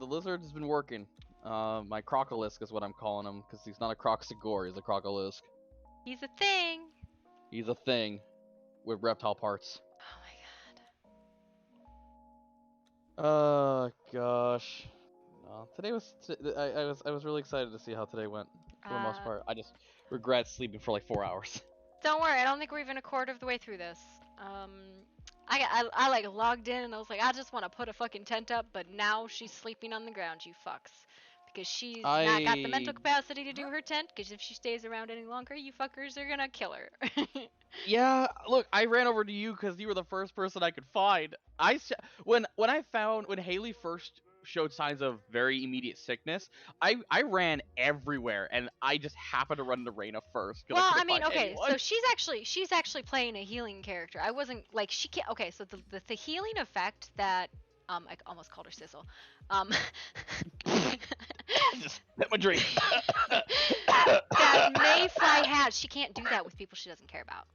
lizard has been working. My crocolisk is what I'm calling him, because he's not a crocsigore, he's a crocolisk. He's a thing. He's a thing with reptile parts. Oh my god. Oh gosh. No, today was I was really excited to see how today went for the most part. I just regret sleeping for like 4 hours. Don't worry, I don't think we're even a quarter of the way through this. I like logged in and I was like, I just want to put a fucking tent up, but now she's sleeping on the ground, you fucks. Because she's not got the mental capacity to do her tent, because if she stays around any longer, you fuckers are gonna kill her. Yeah, look, I ran over to you because you were the first person I could find. When Haley first showed signs of very immediate sickness, I ran everywhere, and I just happened to run into Reyna first. Well, I mean, okay, so she's actually playing a healing character. I wasn't like she can't. Okay, so the healing effect that I almost called her Sizzle. Just let my drink. That Mayfly has, she can't do that with people she doesn't care about.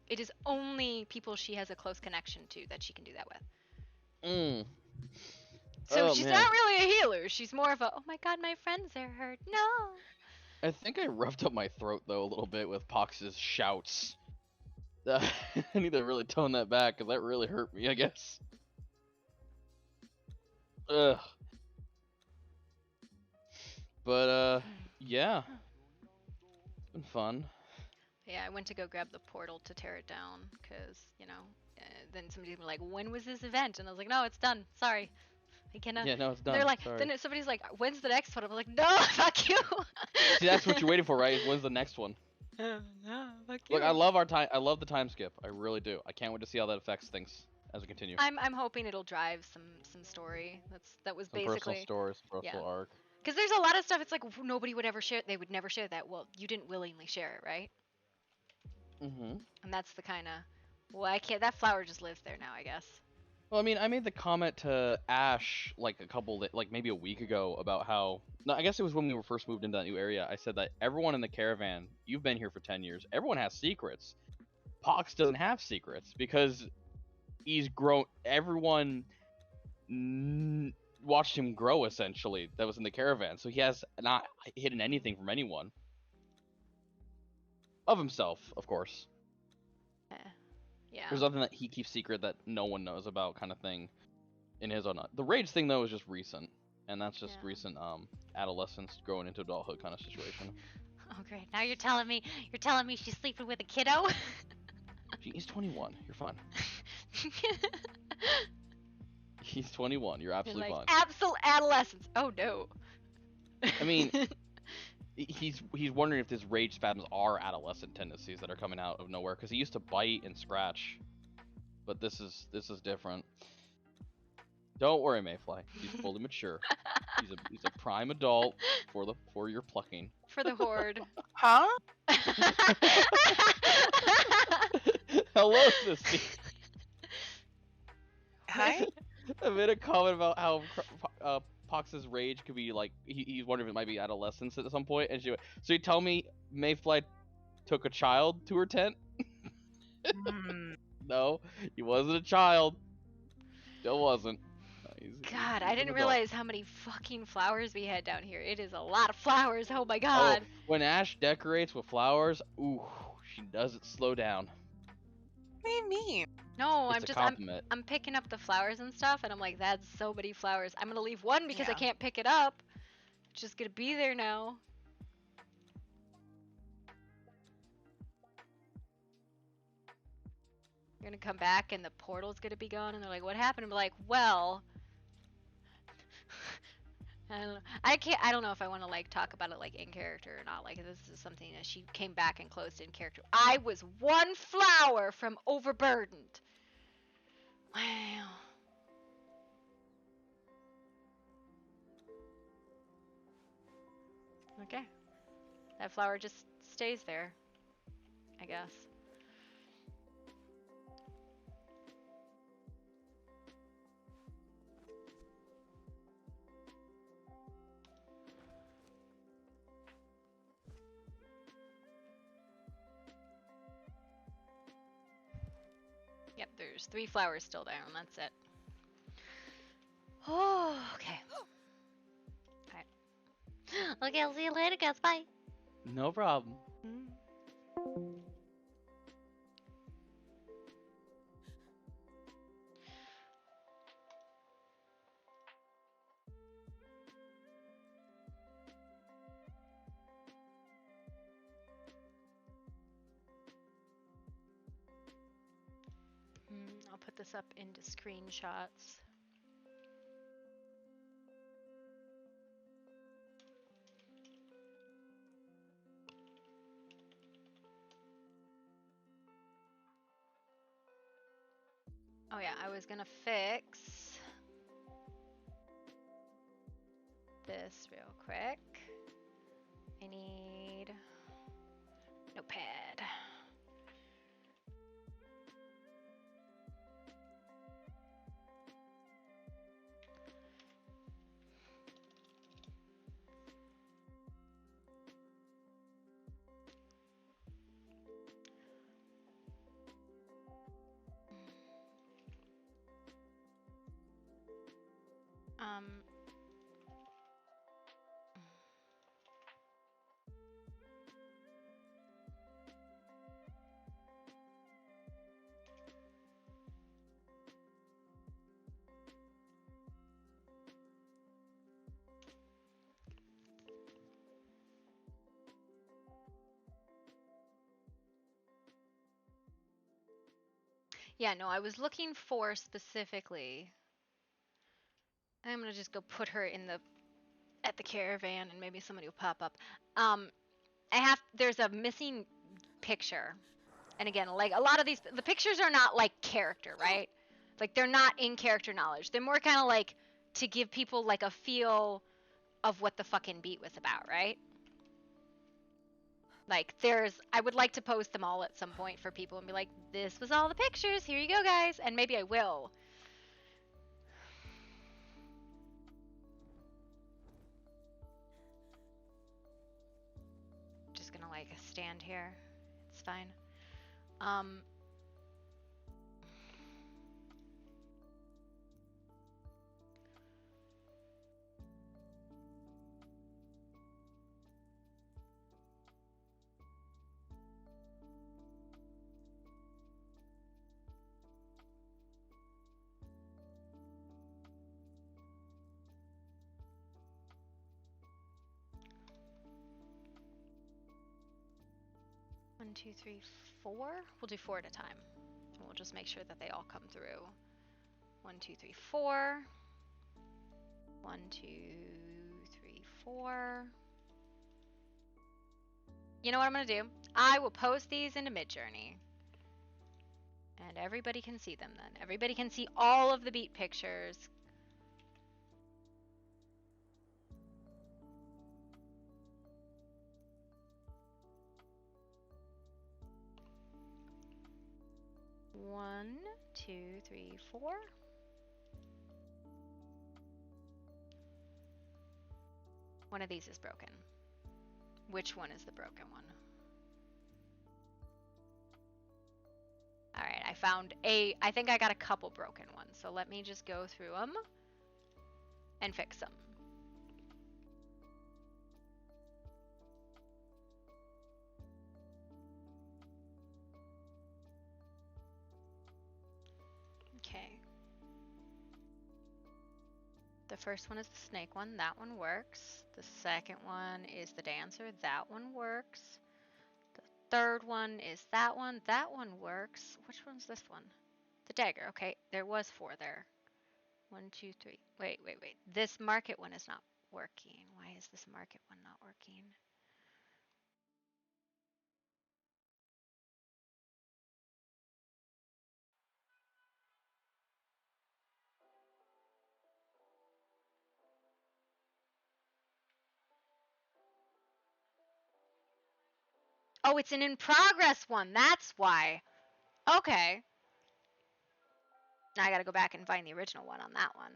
It is only people she has a close connection to that she can do that with. So she's not really a healer. She's more of a, oh my god, my friends are hurt. No. I think I roughed up my throat though a little bit with Pox's shouts. I need to really tone that back because that really hurt me, I guess. Ugh. But yeah, it's been fun. Yeah, I went to go grab the portal to tear it down because then somebody's like, when was this event? And I was like, no, it's done. Sorry. I cannot. Yeah, no, it's done. They're like, sorry. then somebody's like, when's the next one? I'm like, no, fuck you. See, that's what you're waiting for, right? When's the next one? No, fuck you. Look, I love our time. I love the time skip. I really do. I can't wait to see how that affects things as we continue. I'm hoping it'll drive some story. That was some basically personal stories, personal arc. Because there's a lot of stuff. It's like nobody would ever share. They would never share that. Well, you didn't willingly share it, right? Mhm. And that's the kind of. Well, I can't. That flower just lives there now, I guess. Well, I mean, I made the comment to Ash like maybe a week ago about how. No, I guess it was when we were first moved into that new area. I said that everyone in the caravan, you've been here for 10 years. Everyone has secrets. Pox doesn't have secrets because he's grown. Everyone watched him grow essentially. That was in the caravan, so he has not hidden anything from anyone. Of himself, of course. Yeah. There's nothing that he keeps secret that no one knows about, kind of thing, in his own. The rage thing though is just recent, and that's just recent adolescence growing into adulthood kind of situation. Oh great! Now you're telling me she's sleeping with a kiddo. He's 21. You're fine. He's 21. You're absolutely fine. Absolute adolescence. Oh no. I mean, he's wondering if his rage spasms are adolescent tendencies that are coming out of nowhere, because he used to bite and scratch, but this is different. Don't worry, Mayfly. He's fully mature. He's a prime adult for your plucking. For the horde. Huh? Hello, Sissy. Hi. I made a comment about how Pox's rage could be like he's wondering if it might be adolescence at some point, and she went, "So you tell me Mayfly took a child to her tent?" Hmm. No, he wasn't a child. Still wasn't. God, He's I an didn't adult. realize how many fucking flowers we had down here. It is a lot of flowers. Oh my Oh, god. when Ash decorates with flowers, ooh, she doesn't slow down. What do you mean? No, It's a compliment. I'm picking up the flowers and stuff, and I'm like, that's so many flowers. I'm gonna leave one because I Yeah. can't pick it up. It's just gonna be there now. You're gonna come back and the portal's gonna be gone, and they're like, what happened? I'm like, well, I don't know. I don't know if I want to like talk about it like in character or not. Like this is something that she came back and closed in character. I was one flower from overburdened. Wow. Okay. That flower just stays there, I guess. Yep, there's 3 flowers still there, and that's it. Oh, okay. Alright. Okay, I'll see you later, guys. Bye. No problem. I'll put this up into screenshots. Oh yeah, I was gonna fix this real quick. I need notepad. Um, yeah, no, I was looking for specifically. I'm gonna just go put her in the at the caravan, and maybe somebody will pop up. There's a missing picture, and again, like a lot of these, the pictures are not like character, right? Like they're not in character knowledge. They're more kind of like to give people like a feel of what the fucking beat was about, right? Like I would like to post them all at some point for people and be like, this was all the pictures, here you go guys, and maybe I will. Just gonna like stand here, it's fine. 1, 2, 3, 4. We'll do 4 at a time. And we'll just make sure that they all come through. 1, 2, 3, 4. 1, 2, 3, 4. You know what I'm gonna do? I will post these into Midjourney. And everybody can see them then. Everybody can see all of the beat pictures. 1, 2, 3, 4. One of these is broken. Which one is the broken one? All right, I think I got a couple broken ones. So let me just go through them and fix them. Okay. The first one is the snake one. That one works. The second one is the dancer. That one works. The third one is that one. That one works. Which one's this one? The dagger. Okay, there was 4 there. 1, 2, 3. Wait. This market one is not working. Why is this market one not working? Oh, it's an in progress one. That's why. Okay. Now I gotta go back and find the original one on that one.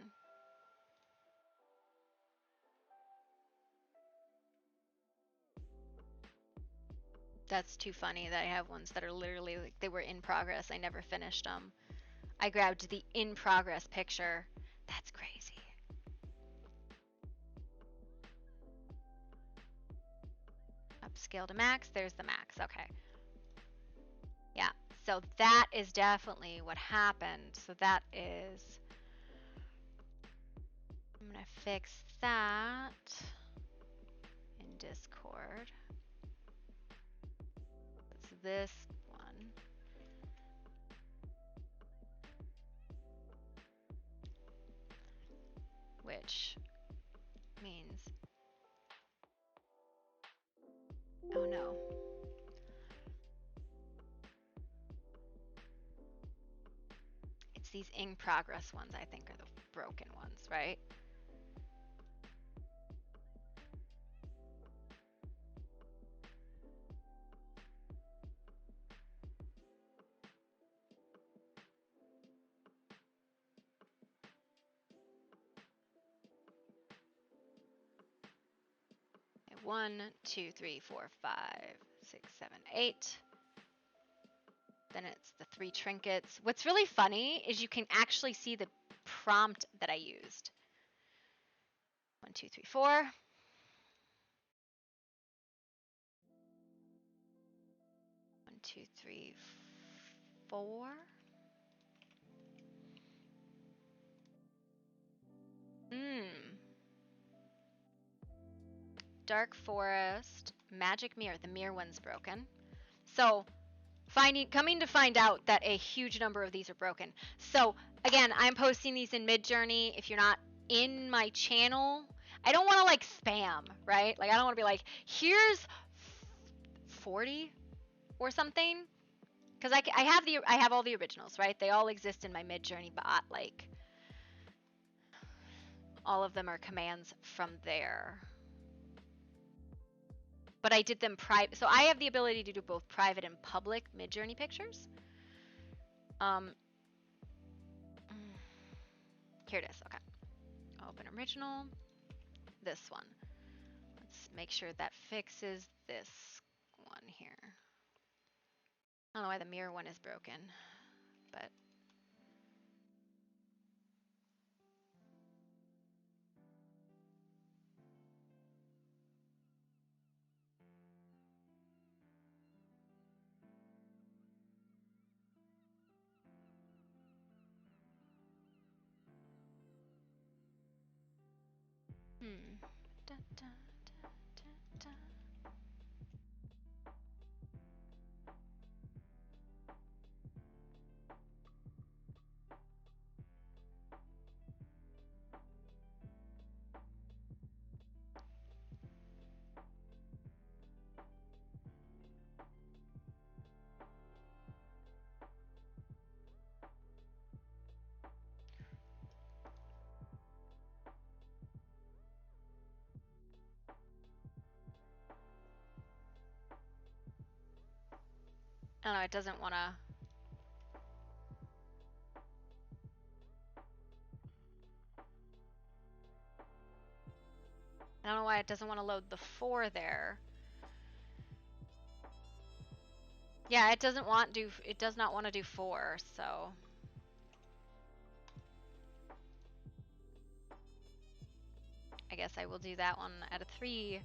That's too funny that I have ones that are literally like they were in progress. I never finished them. I grabbed the in progress picture. That's crazy. Upscale to max. There's the max. Okay. Yeah. So that is definitely what happened. So that is. I'm going to fix that in Discord. It's this one. Which means. Oh no. It's these in progress ones, I think, are the broken ones, right? Okay, 1, 2, 3, 4, 5, 6, 7, 8. Then it's the 3 trinkets. What's really funny is you can actually see the prompt that I used. 1, 2, 3, 4. 1, 2, 3, 4. Dark forest, magic mirror. The mirror one's broken. So coming to find out that a huge number of these are broken. So again, I'm posting these in Midjourney. If you're not in my channel, I don't want to like spam, right? Like I don't want to be like, here's 40 or something, because I have all the originals, right? They all exist in my Midjourney bot. Like all of them are commands from there. But I did them private, so I have the ability to do both private and public Midjourney pictures. Here it is. Okay. Open original. This one. Let's make sure that fixes this one here. I don't know why the mirror one is broken, but. Da, da, da, da, da. I don't know, it doesn't want to. don't know why it doesn't want to load the 4 there. Yeah, it does not want to do 4, so I guess I will do that one at a 3.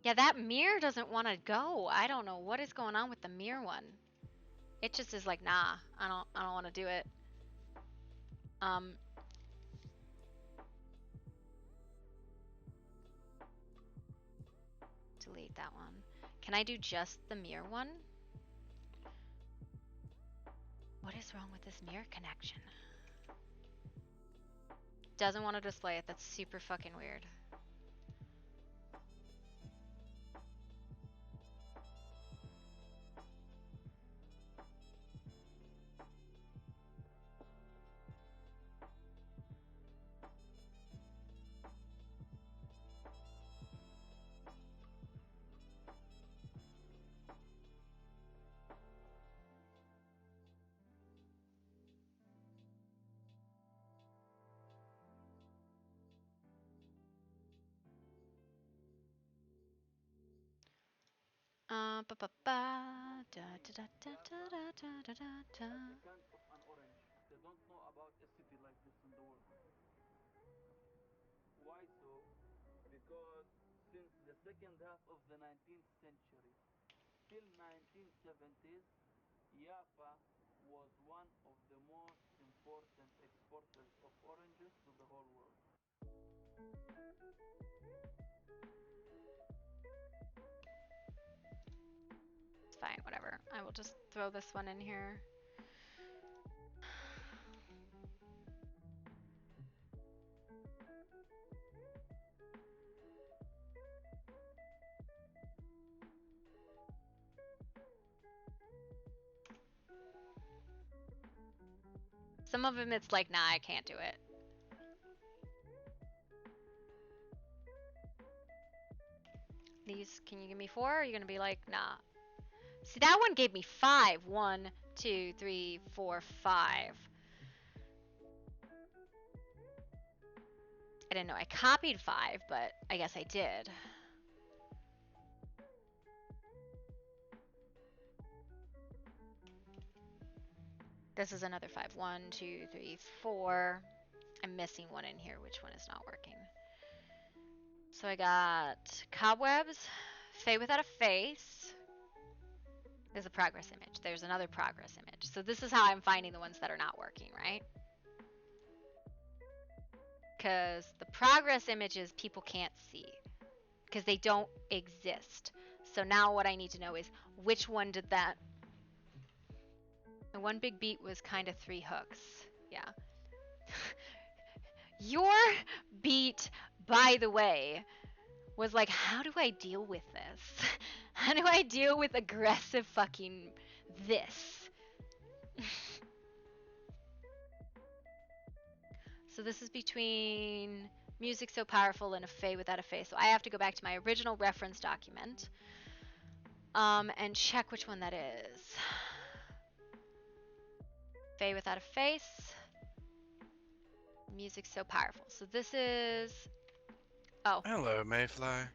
Yeah, that mirror doesn't want to go. I don't know what is going on with the mirror one. It just is like, nah, I don't want to do it. Delete that one. Can I do just the mirror one? What is wrong with this mirror connection? Doesn't want to display it. That's super fucking weird. Ba ba ba da da da da da da da da da. It's fine, whatever. I will just throw this one in here. Some of them it's like, nah, I can't do it. These, can you give me 4? Or are you gonna be like, nah? See, that one gave me 5. 1, 2, 3, 4, 5. I didn't know I copied 5, but I guess I did. This is another 5. 1, 2, 3, 4. I'm missing one in here. Which one is not working? So I got cobwebs, Faye without a face. There's a progress image. There's another progress image. So this is how I'm finding the ones that are not working, right? Because the progress images people can't see because they don't exist. So now what I need to know is which one did that. The one big beat was kind of 3 hooks. Yeah. Your beat, by the way, was like, how do I deal with this? How do I deal with aggressive fucking this? So this is between music so powerful and a Fae without a face. So I have to go back to my original reference document and check which one that is. Fae without a face. Music so powerful. So this is... Oh. Hello, Mayfly.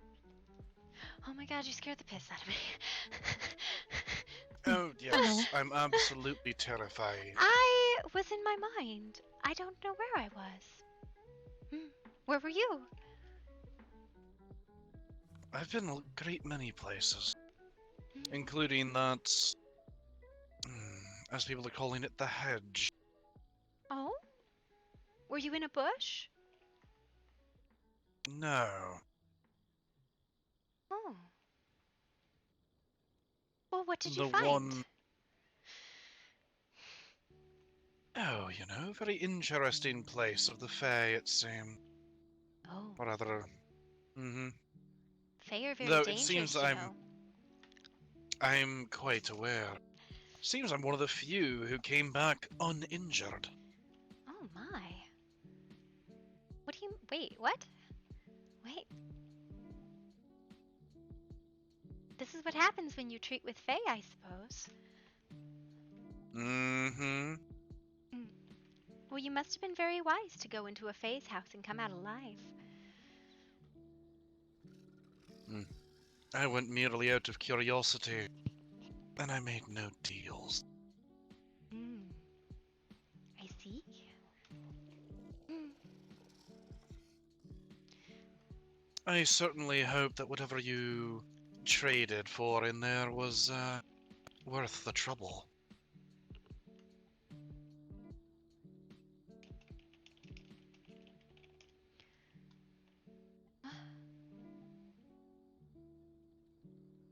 Oh my god, you scared the piss out of me. Oh, yes, I'm absolutely terrified. I was in my mind. I don't know where I was. Where were you? I've been a great many places, including that, as people are calling it, the Hedge. Oh? Were you in a bush? No. Oh. Well, what did you The find? one... Oh, you know, very interesting place of the Fae, it seemed. Oh. Or rather... Fae are very Though it dangerous, seems you know. I'm quite aware. Seems I'm one of the few who came back uninjured. Oh my. What do you... Wait, what? Wait. This is what happens when you treat with Fae, I suppose. Mm-hmm. Mm. Well, you must have been very wise to go into a Fae's house and come out alive. I went merely out of curiosity, and I made no deals. Mm. I see. Mm. I certainly hope that whatever you traded for in there was worth the trouble.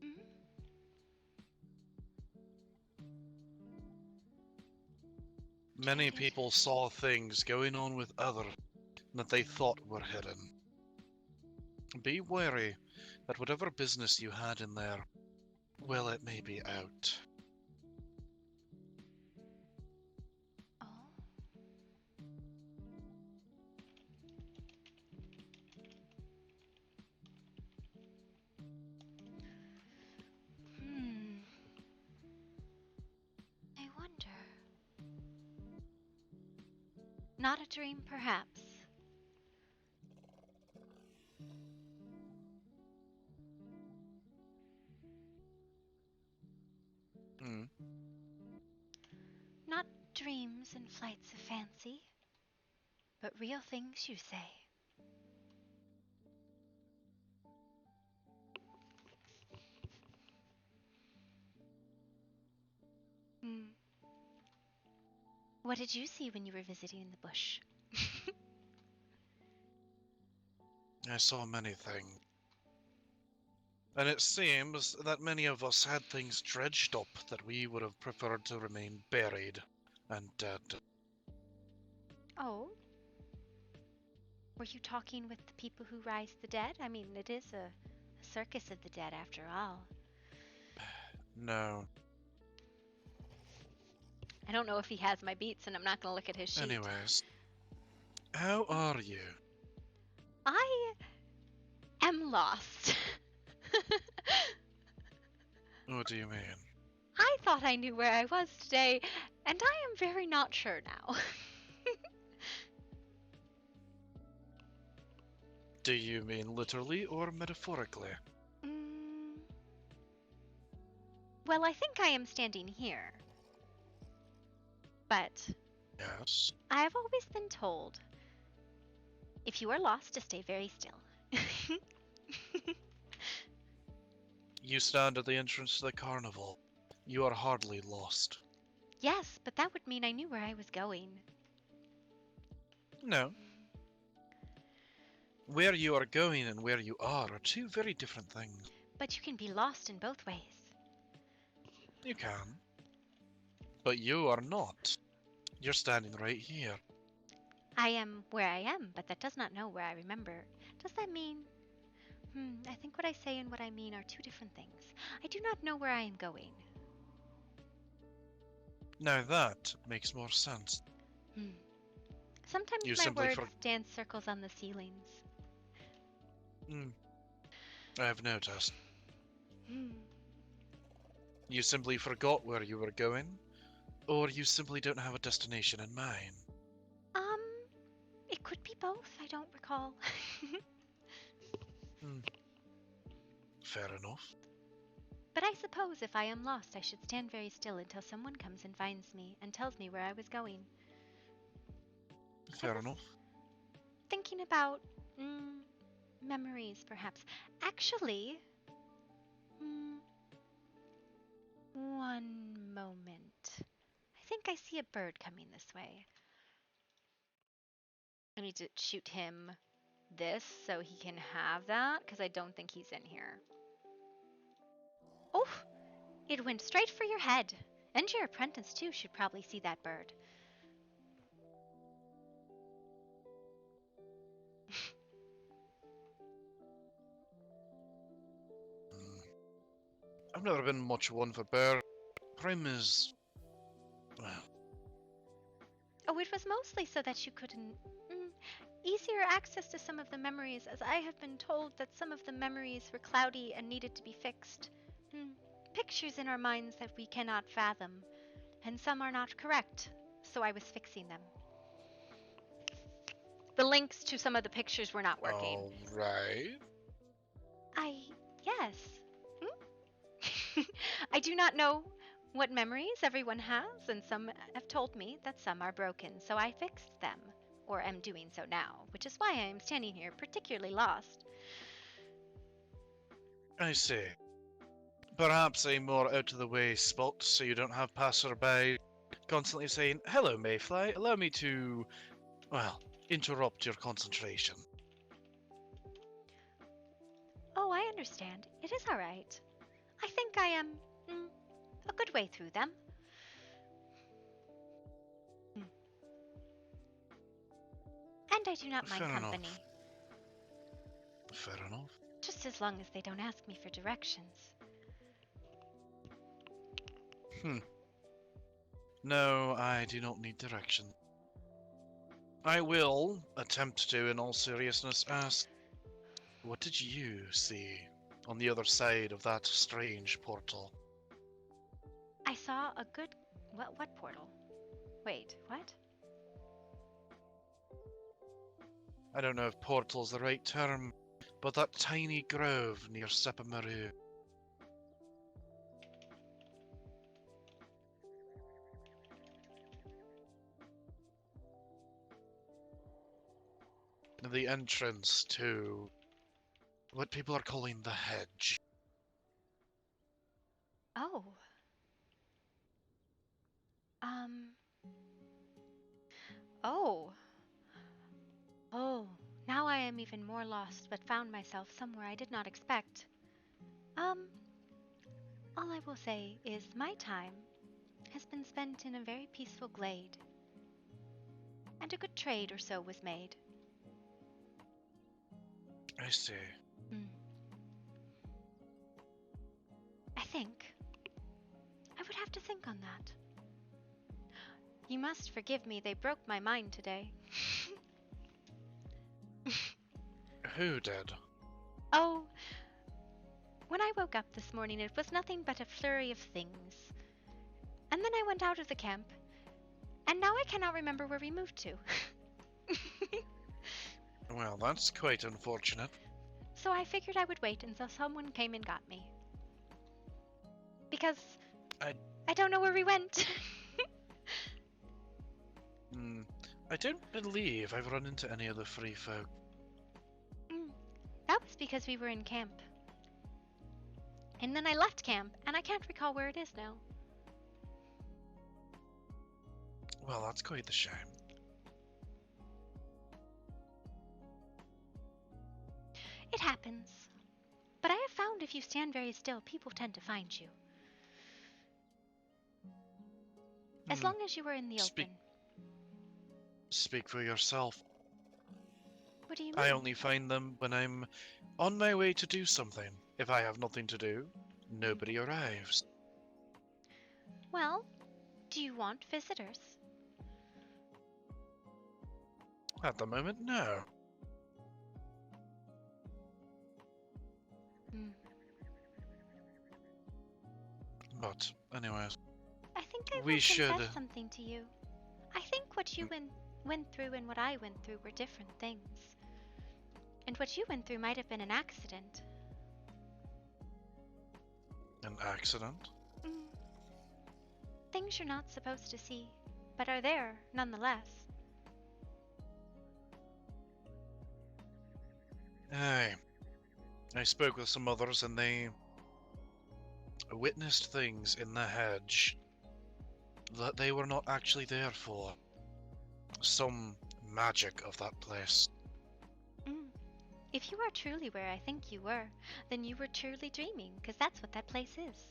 Mm. Many Traded. people saw things going on with others that they thought were hidden. Be wary that whatever business you had in there, well, it may be out. Oh. Hmm. I wonder. Not a dream, perhaps. Hmm. Not dreams and flights of fancy, but real things, you say. Hmm. What did you see when you were visiting the bush? I saw many things. And it seems that many of us had things dredged up that we would have preferred to remain buried and dead. Oh? Were you talking with the people who rise the dead? I mean, it is a circus of the dead after all. No. I don't know if he has my beats, and I'm not going to look at his sheet. Anyways, how are you? I am lost. What do you mean? I thought I knew where I was today, and I am very not sure now. Do you mean literally or metaphorically? mm, well, I think I am standing here. But Yes. I have always been told if you are lost to stay very still. You stand at the entrance to the carnival. You are hardly lost. Yes, but that would mean I knew where I was going. No. Where you are going and where you are two very different things. But you can be lost in both ways. You can. But you are not. You're standing right here. I am where I am, but that does not know where I remember. Does that mean... I think what I say and what I mean are two different things. I do not know where I am going. Now that makes more sense. Sometimes You my simply words dance circles on the ceilings. I have noticed. Hmm. You simply forgot where you were going, or you simply don't have a destination in mind. It could be both. I don't recall. Fair enough. But I suppose if I am lost, I should stand very still until someone comes and finds me and tells me where I was going. Fair enough. Thinking about memories, perhaps. Actually, one moment. I think I see a bird coming this way. I need to shoot him this so he can have that, because I don't think he's in here. Oh, it went straight for your head. And your apprentice, too, should probably see that bird. I've never been much one for bear. Prim is... well, Oh, it was mostly so that you couldn't... easier access to some of the memories, as I have been told that some of the memories were cloudy and needed to be fixed. pictures in our minds that we cannot fathom, and some are not correct, so I was fixing them. The links to some of the pictures were not working. All right. Yes. I do not know what memories everyone has, and some have told me that some are broken, so I fixed them, or am doing so now, which is why I am standing here particularly lost. I see. Perhaps a more out of the way spot so you don't have passerby constantly saying, "Hello, Mayfly, allow me to, well, interrupt your concentration." Oh, I understand. It is all right. I think I am a good way through them. Mm. And I do not mind Fair enough. company, Fair enough. just as long as they don't ask me for directions. No, I do not need direction. I will attempt to, in all seriousness, ask, what did you see on the other side of that strange portal? I saw a good. What portal? Wait, what? I don't know if portal's the right term, but that tiny grove near Sepamaru. The entrance to what people are calling the Hedge. Oh. Um. Oh. Oh. Now I am even more lost, but found myself somewhere I did not expect. Um. All I will say is my time has been spent in a very peaceful glade, and a good trade or so was made. I see. Hmm. I think I would have to think on that. You must forgive me, they broke my mind today. Who did? Oh, when I woke up this morning, it was nothing but a flurry of things. And then I went out of the camp, and now I cannot remember where we moved to. Well, that's quite unfortunate. So I figured I would wait until someone came and got me. Because I don't know where we went. I don't believe I've run into any of the free folk. That was because we were in camp. And then I left camp, and I can't recall where it is now. Well, that's quite the shame. It happens. But I have found if you stand very still, people tend to find you. As long as you are in the open. Speak for yourself. What do you mean? I only find them when I'm on my way to do something. If I have nothing to do, nobody arrives. Well, do you want visitors? At the moment, no. But, anyways. I think I we will should confess something to you. I think what you went through and what I went through were different things. And what you went through might have been an accident. An accident? Things you're not supposed to see, but are there nonetheless. Aye. I spoke with some others and they witnessed things in the hedge that they were not actually there for. Some magic of that place. If you are truly where I think you were, then you were truly dreaming, because that's what that place is.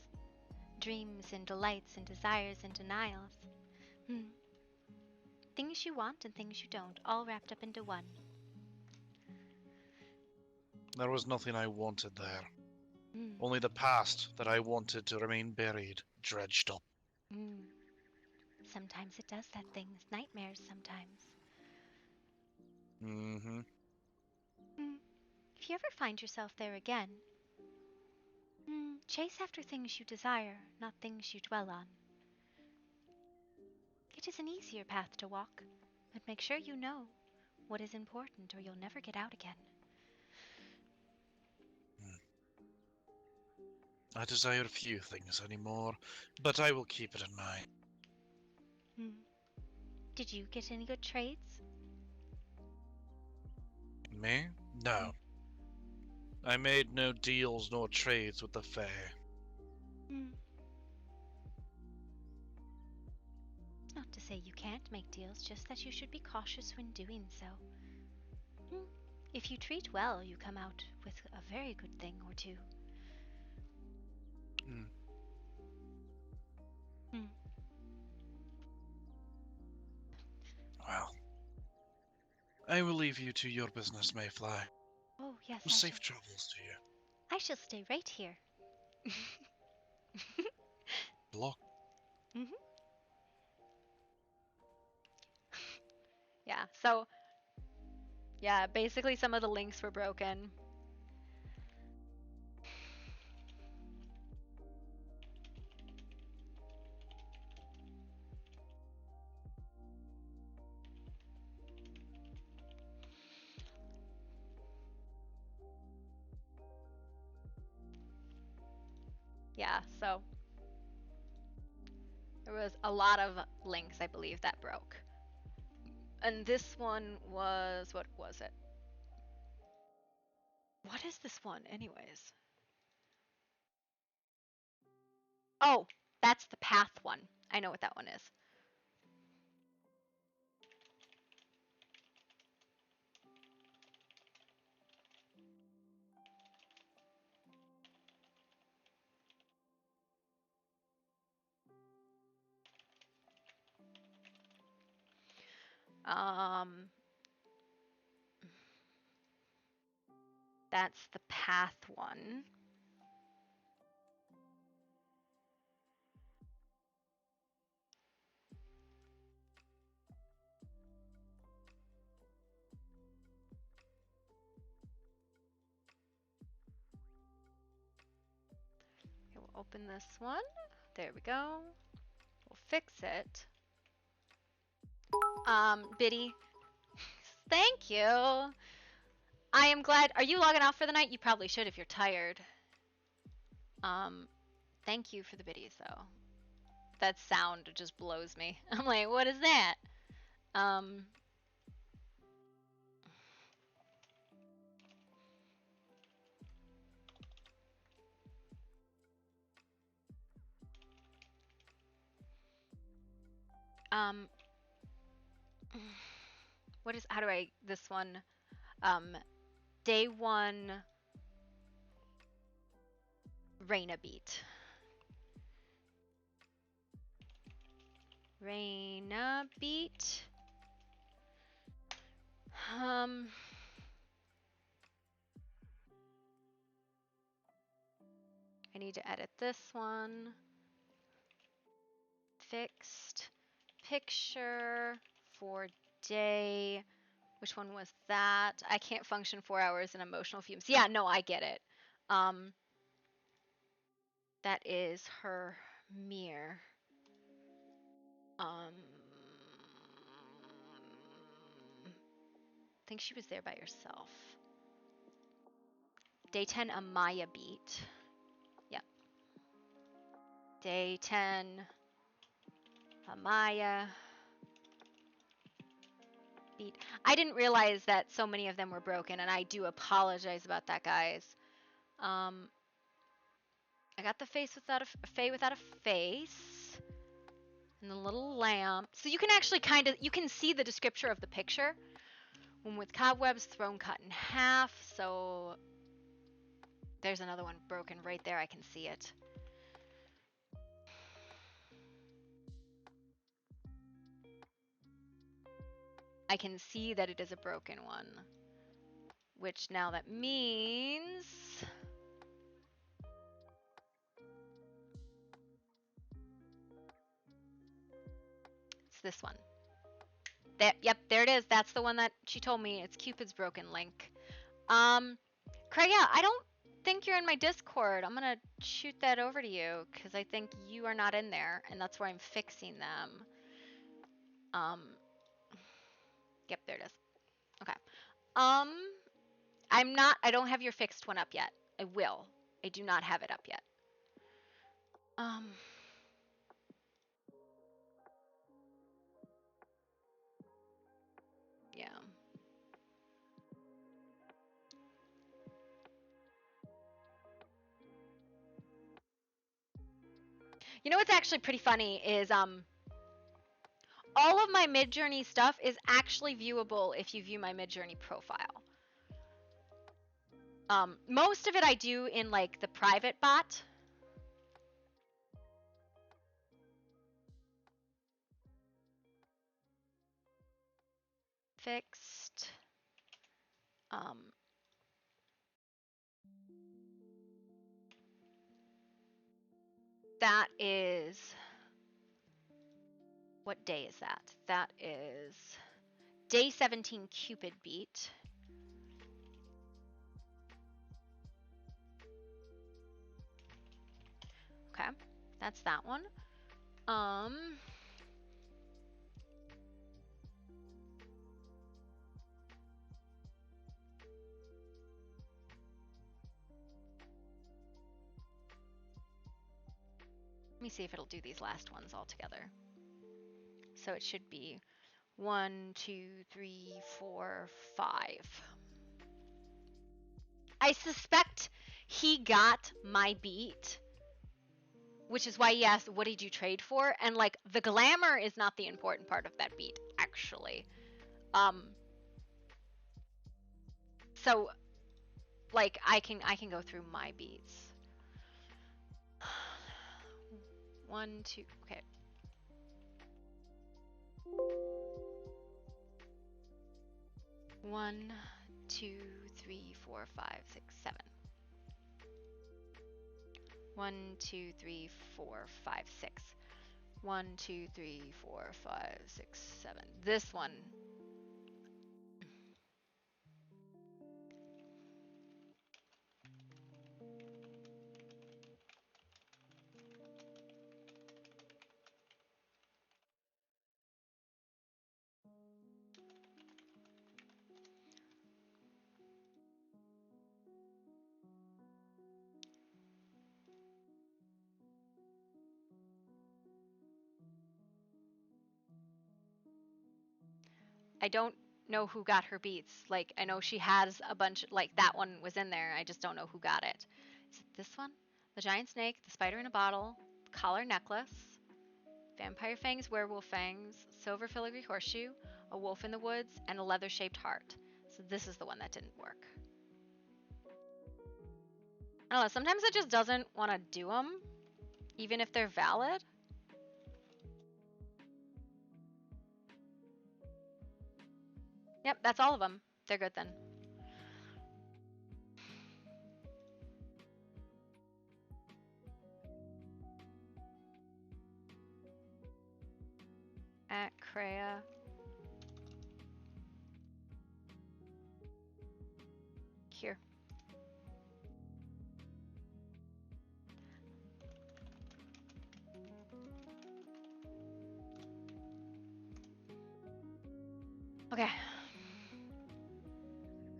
Dreams and delights and desires and denials. Things you want and things you don't, all wrapped up into one. There was nothing I wanted there. Only the past that I wanted to remain buried, dredged up. Sometimes it does that thing, nightmares sometimes. If you ever find yourself there again, Chase after things you desire, not things you dwell on. It is an easier path to walk, but make sure you know what is important or you'll never get out again. I desire few things anymore, but I will keep it in mind. Did you get any good trades? Me? No. I made no deals nor trades with the Fae. Not to say you can't make deals, just that you should be cautious when doing so. If you treat well, you come out with a very good thing or two. Well, I will leave you to your business, Mayfly. Oh, yes, Safe travels to you. I shall stay right here. Lock. Yeah, so, yeah, basically some of the links were broken. Yeah, so there was a lot of links, I believe, that broke. And this one was, what was it? What is this one, anyways? Oh, that's the path one. I know what that one is. That's the path one. Okay, we'll open this one. There we go. We'll fix it. Biddy, thank you. I am glad. Are you logging off for the night? You probably should if you're tired. Thank you for the biddies though. That sound just blows me. I'm like, what is that? What is, how do I, this one, day one, Raina beat. Raina beat. I need to edit this one. Fixed picture for day. Which one was that? I can't function 4 hours in emotional fumes. Yeah, no, I get it. That is her mirror. I think she was there by herself. Day 10, Amaya beat. Yep. Day 10, Amaya beat. I didn't realize that so many of them were broken, and I do apologize about that, guys. I got the face without a Fae without a face, and the little lamp. So you can actually you can see the descriptor of the picture. One with cobwebs, thrown cut in half. So there's another one broken right there. I can see it. I can see that it is a broken one. Which now that means... it's this one. There, yep, there it is. That's the one that she told me. It's Cupid's broken link. Craig, yeah, I don't think you're in my Discord. I'm gonna shoot that over to you because I think you are not in there, and that's where I'm fixing them. Yep, there it is. Okay. Um, I'm not. I don't have your fixed one up yet. I will. I do not have it up yet. Yeah. You know what's actually pretty funny is all of my Midjourney stuff is actually viewable if you view my Midjourney profile. Most of it I do in like the private bot. Fixed. That is, what day is that? That is day 17 Cupid beat. Okay, that's that one. Let me see if it'll do these last ones all together. So it should be 1, 2, 3, 4, 5. I suspect he got my beat, which is why he asked, what did you trade for? And like the glamour is not the important part of that beat, actually. So like I can go through my beats. 1, 2, okay. One, 2, 3, 4, 5, 6, 7. 1, 2, 3, 4, 5, 6. 1, 2, 3, 4, 5, 6, 7. This one. I don't know who got her beats. Like, I know she has a bunch, like, that one was in there. I just don't know who got it. Is it this one? The giant snake, the spider in a bottle, collar necklace, vampire fangs, werewolf fangs, silver filigree horseshoe, a wolf in the woods, and a leather shaped heart. So this is the one that didn't work. I don't know. Sometimes it just doesn't want to do them, even if they're valid. Yep, that's all of them. They're good then. At Crea. Here. Okay.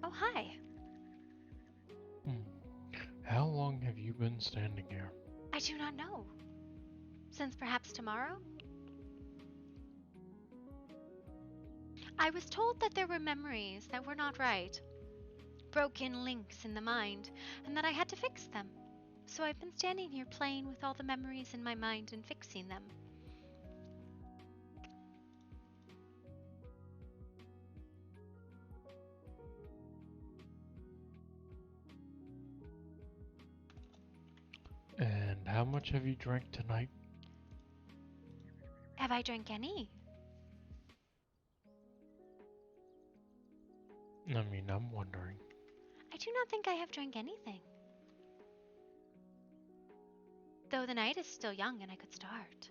Oh, hi. How long have you been standing here? I do not know. Since perhaps tomorrow? I was told that there were memories that were not right. Broken links in the mind, and that I had to fix them. So I've been standing here playing with all the memories in my mind and fixing them. And how much have you drank tonight? Have I drank any? I mean, I'm wondering. I do not think I have drank anything. Though the night is still young and I could start.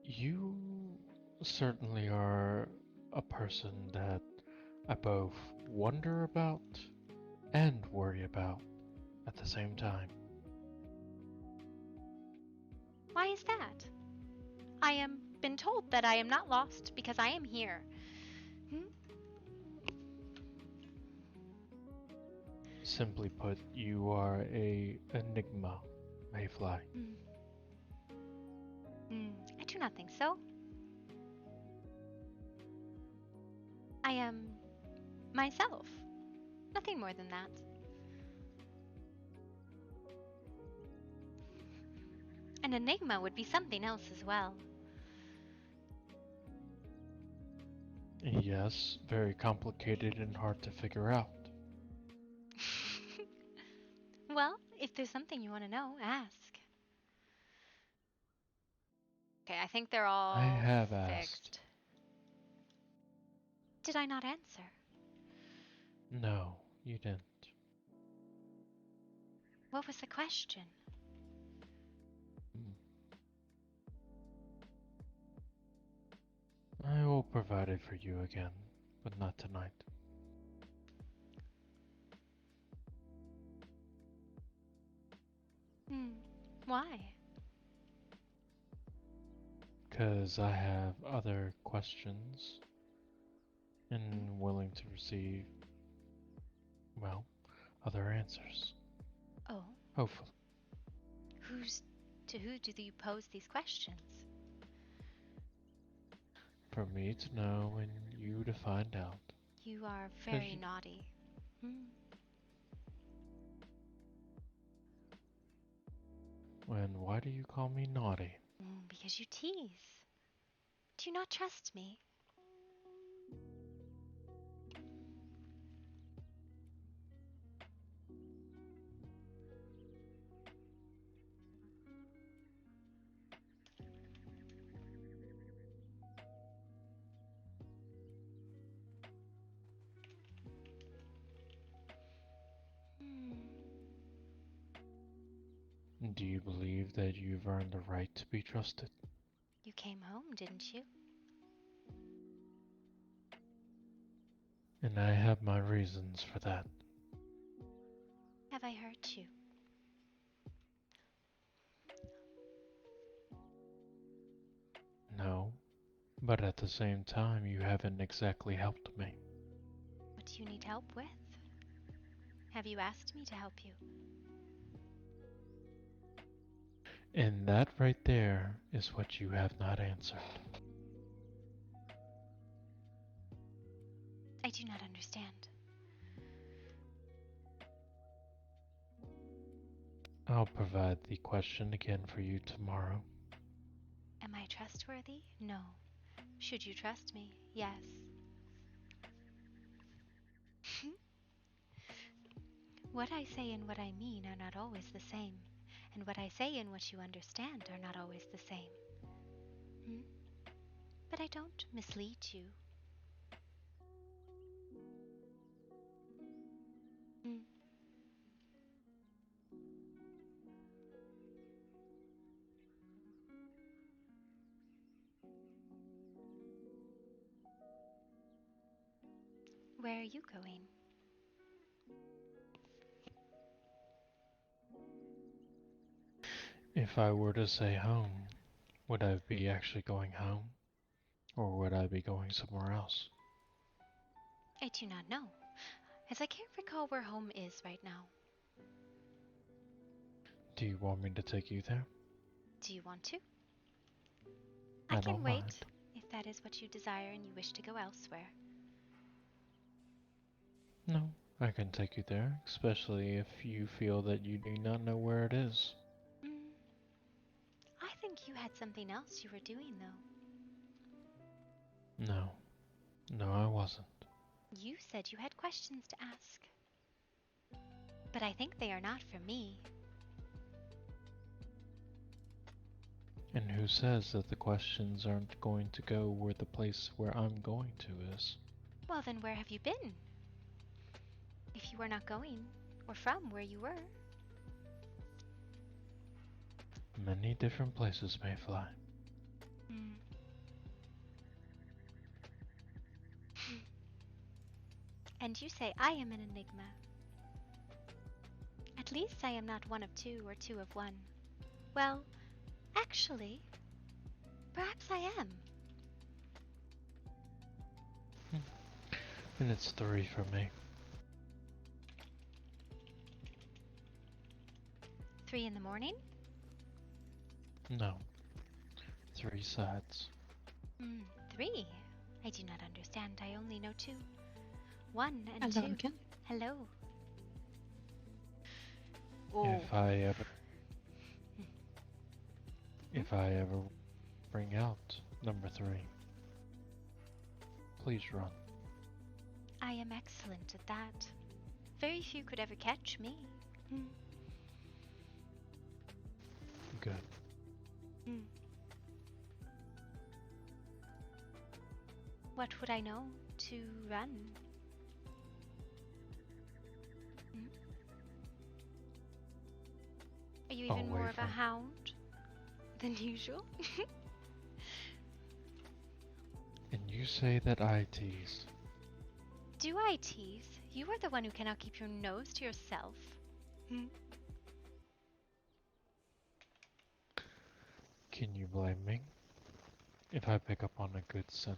You certainly are a person that I both wonder about and worry about at the same time. Why is that? I am been told that I am not lost because I am here. Hmm? Simply put, you are a enigma, Mayfly. Hmm. I do not think so. I am myself. Nothing more than that. An enigma would be something else as well. Yes, very complicated and hard to figure out. Well, if there's something you want to know, ask. Okay, I think they're I all have asked. fixed. Did I not answer? No, you didn't. What was the question? Hmm. I will provide it for you again, but not tonight. Why? 'Cause I have other questions and willing to receive, well, other answers. Oh, Hopefully. to who do you pose these questions? For me to know and you to find out. You are 'Cause very you, naughty. and why do you call me naughty? Because you tease. Do you not trust me? Do you believe that you've earned the right to be trusted? You came home, didn't you? And I have my reasons for that. Have I hurt you? No, but at the same time, you haven't exactly helped me. What do you need help with? Have you asked me to help you? And that right there is what you have not answered. I do not understand. I'll provide the question again for you tomorrow. Am I trustworthy? No. Should you trust me? Yes. What I say and what I mean are not always the same, and what I say and what you understand are not always the same. But I don't mislead you. Where are you going? If I were to say home, would I be actually going home? Or would I be going somewhere else? I do not know, as I can't recall where home is right now. Do you want me to take you there? Do you want to? I I don't can mind. wait, if that is what you desire and you wish to go elsewhere. No, I can take you there, especially if you feel that you do not know where it is. I think you had something else you were doing, though. No, no, I wasn't. You said you had questions to ask. But I think they are not for me. And who says that the questions aren't going to go where the place where I'm going to is? Well, then where have you been? If you were not going, or from where you were. Many different places, Mayfly. And you say I am an enigma. At least I am not one of two or two of one. Well, actually, perhaps I am. And it's 3 for me. 3 in the morning? No. 3 sides. 3? I do not understand. I only know 2. 1 and Hello 2. again. Hello. Oh. If I ever bring out number 3, please run. I am excellent at that. Very few could ever catch me. Good. What would I know to run? Are you even more Away of a from- hound than usual? And you say that I tease. Do I tease? You are the one who cannot keep your nose to yourself. Can you blame me if I pick up on a good scent?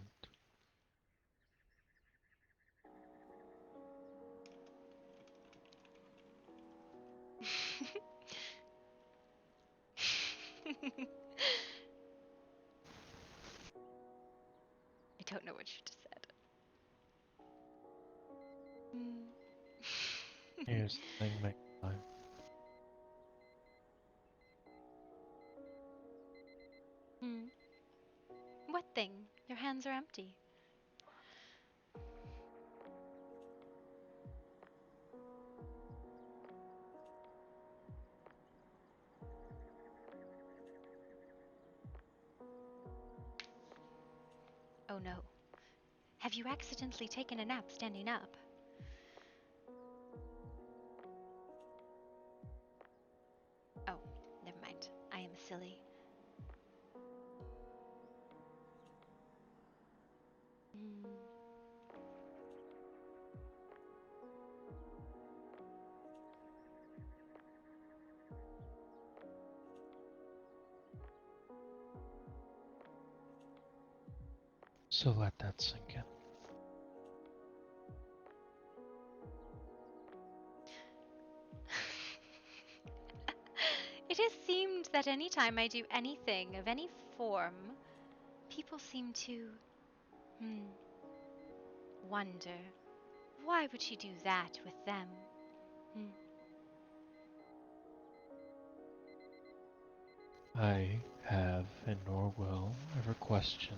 I don't know what you just said. Here's the thing, Mayfly. What thing? Your hands are empty. Oh no. Have you accidentally taken a nap standing up? Oh, never mind. I am silly. So let that sink in. It has seemed that any time I do anything of any form, people seem to, wonder, why would she do that with them? I have and nor will ever question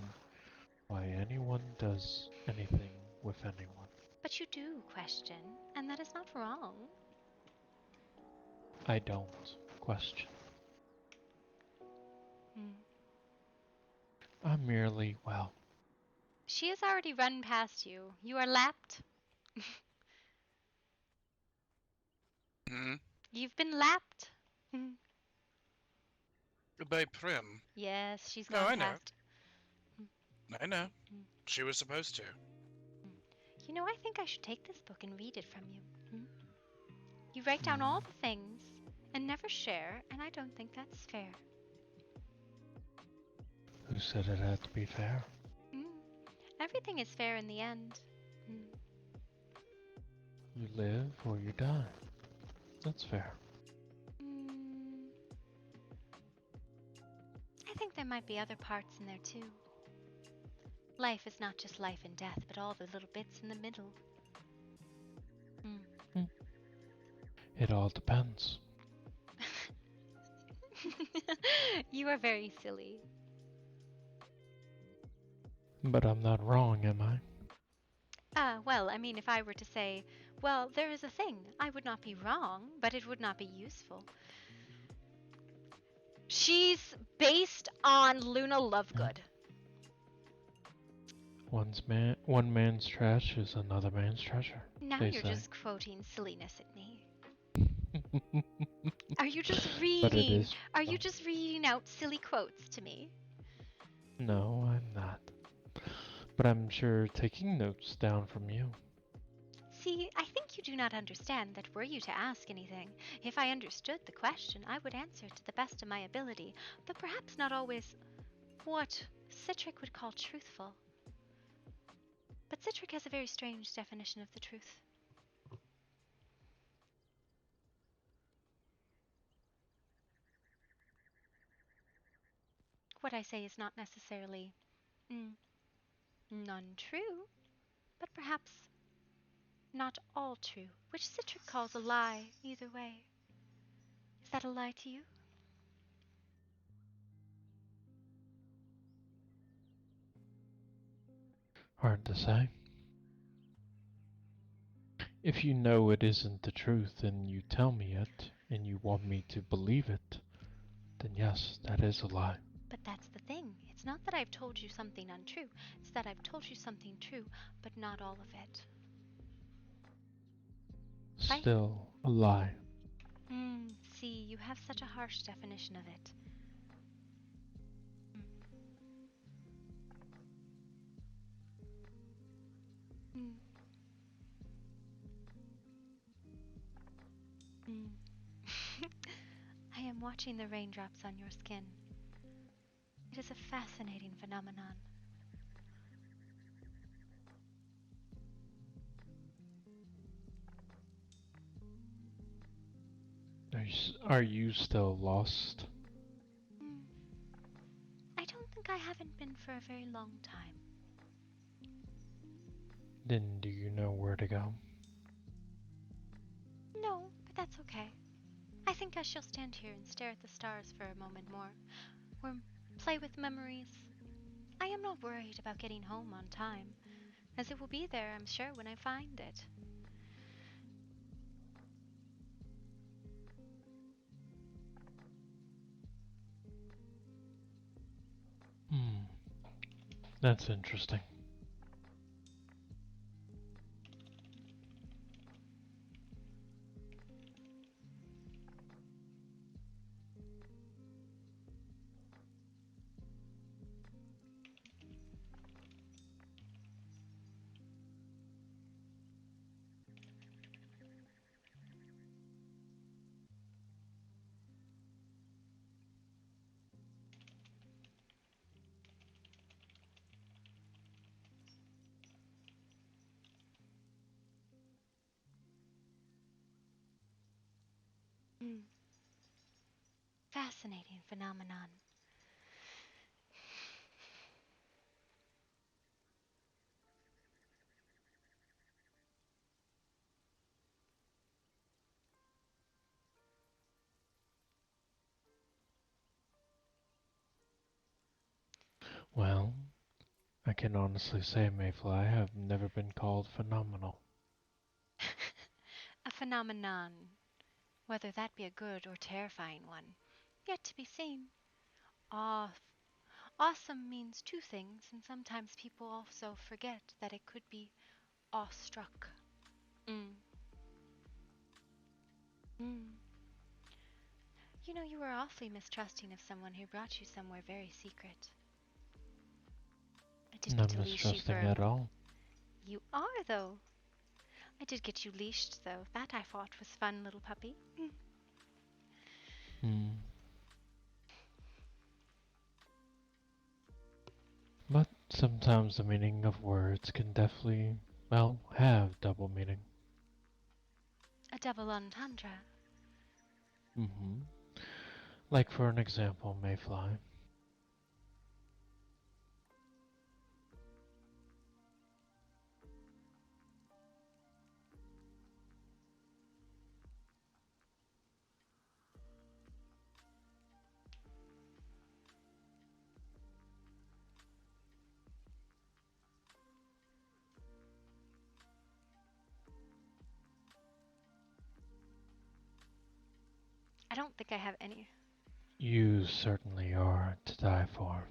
why anyone does anything with anyone. But you do question, and that is not wrong. I don't question. I'm merely, well, She has already run past you. You are lapped. You've been lapped. By Prim. Yes, she's No, gone I know. past. I know. She was supposed to. You know, I think I should take this book and read it from you. You write down all the things and never share, and I don't think that's fair. who said it had to be fair? Everything is fair in the end. You live or you die. That's fair. I think there might be other parts in there too. Life is not just life and death, but all the little bits in the middle. It all depends. You are very silly. But I'm not wrong, am I? Well, I mean, if I were to say, well, there is a thing, I would not be wrong, but it would not be useful. She's based on Luna Lovegood. One man's trash is another man's treasure. Now they you're say. just quoting silliness at me. Are you just But it reading? is Are you just reading out silly quotes to me? No, I'm not. But I'm sure taking notes down from you. do not understand that were you to ask anything, if I understood the question, I would answer to the best of my ability, but perhaps not always what Citric would call truthful. But Citric has a very strange definition of the truth. What I say is not necessarily untrue, but perhaps not all true, which Citric calls a lie either way. Is that a lie to you? Hard to say. If you know it isn't the truth and you tell me it, and you want me to believe it, then yes, that is a lie. But that's the thing. It's not that I've told you something untrue. It's that I've told you something true, but not all of it. Right? Still a lie. See, you have such a harsh definition of it. I am watching the raindrops on your skin. It is a fascinating phenomenon. Are you still lost? I don't think I haven't been for a very long time. Then do you know where to go? No, but that's okay. I think I shall stand here and stare at the stars for a moment more, or play with memories. I am not worried about getting home on time, as it will be there, I'm sure, when I find it. That's interesting. Fascinating phenomenon. Well, I can honestly say, Mayfly, I have never been called phenomenal. A phenomenon, whether that be a good or terrifying one, yet to be seen. Awe, awesome means two things, and sometimes people also forget that it could be awestruck. You know, you were awfully mistrusting of someone who brought you somewhere very secret. I did get Not to leash you mistrusting for at all. You are, though. I did get you leashed, though. That I thought was fun, little puppy. But sometimes the meaning of words can definitely, well, have double meaning. A double entendre. Like for an example, Mayfly. I don't think I have any. You certainly are to die for.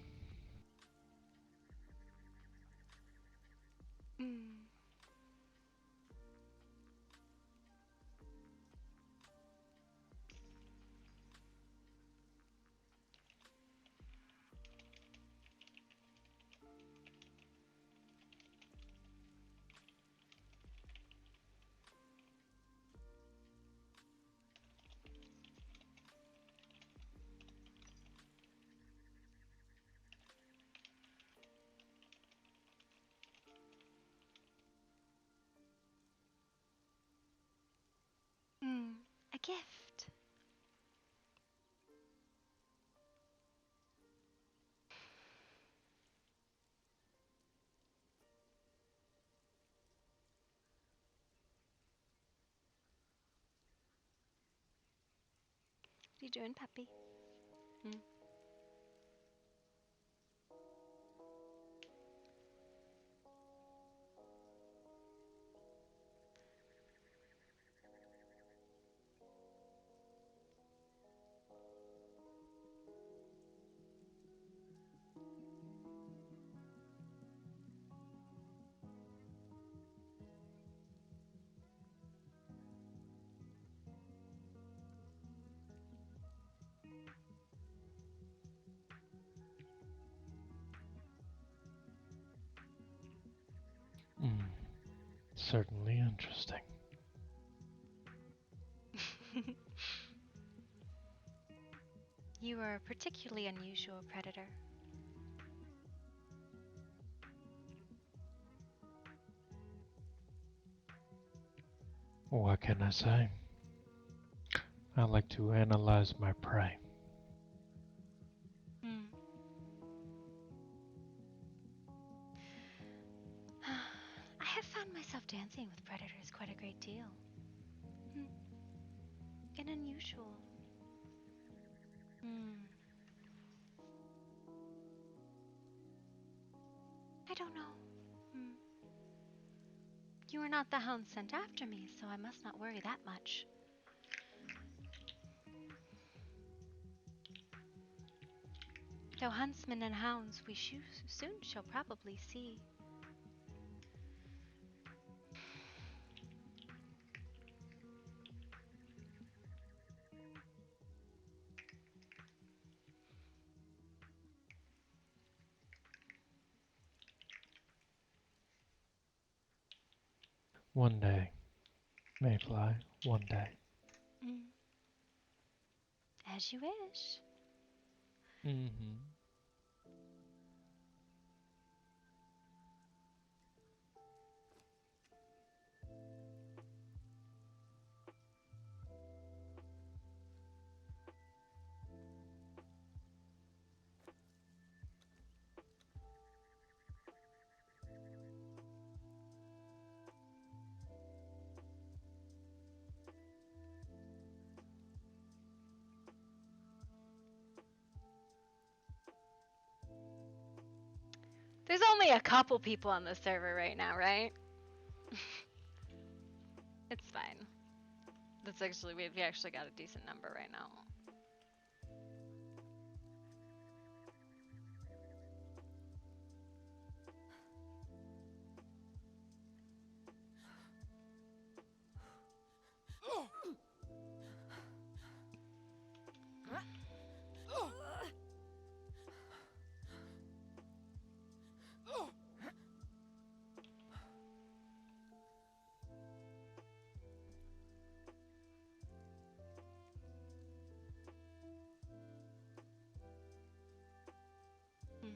gift. What are you doing, puppy? Hmm? Hmm. Certainly interesting. You are a particularly unusual predator. What can I say? I like to analyze my prey. Hmm. I have found myself dancing with predators quite a great deal. Hmm. And unusual. Hmm. I don't know. Hmm. You are not the hound sent after me, so I must not worry that much. Though huntsmen and hounds we soon shall probably see. One day, Mayfly, one day. Mm. As you wish. Mm-hmm. There's only a couple people on the server right now, right? It's fine. That's actually, we actually got a decent number right now. Mm.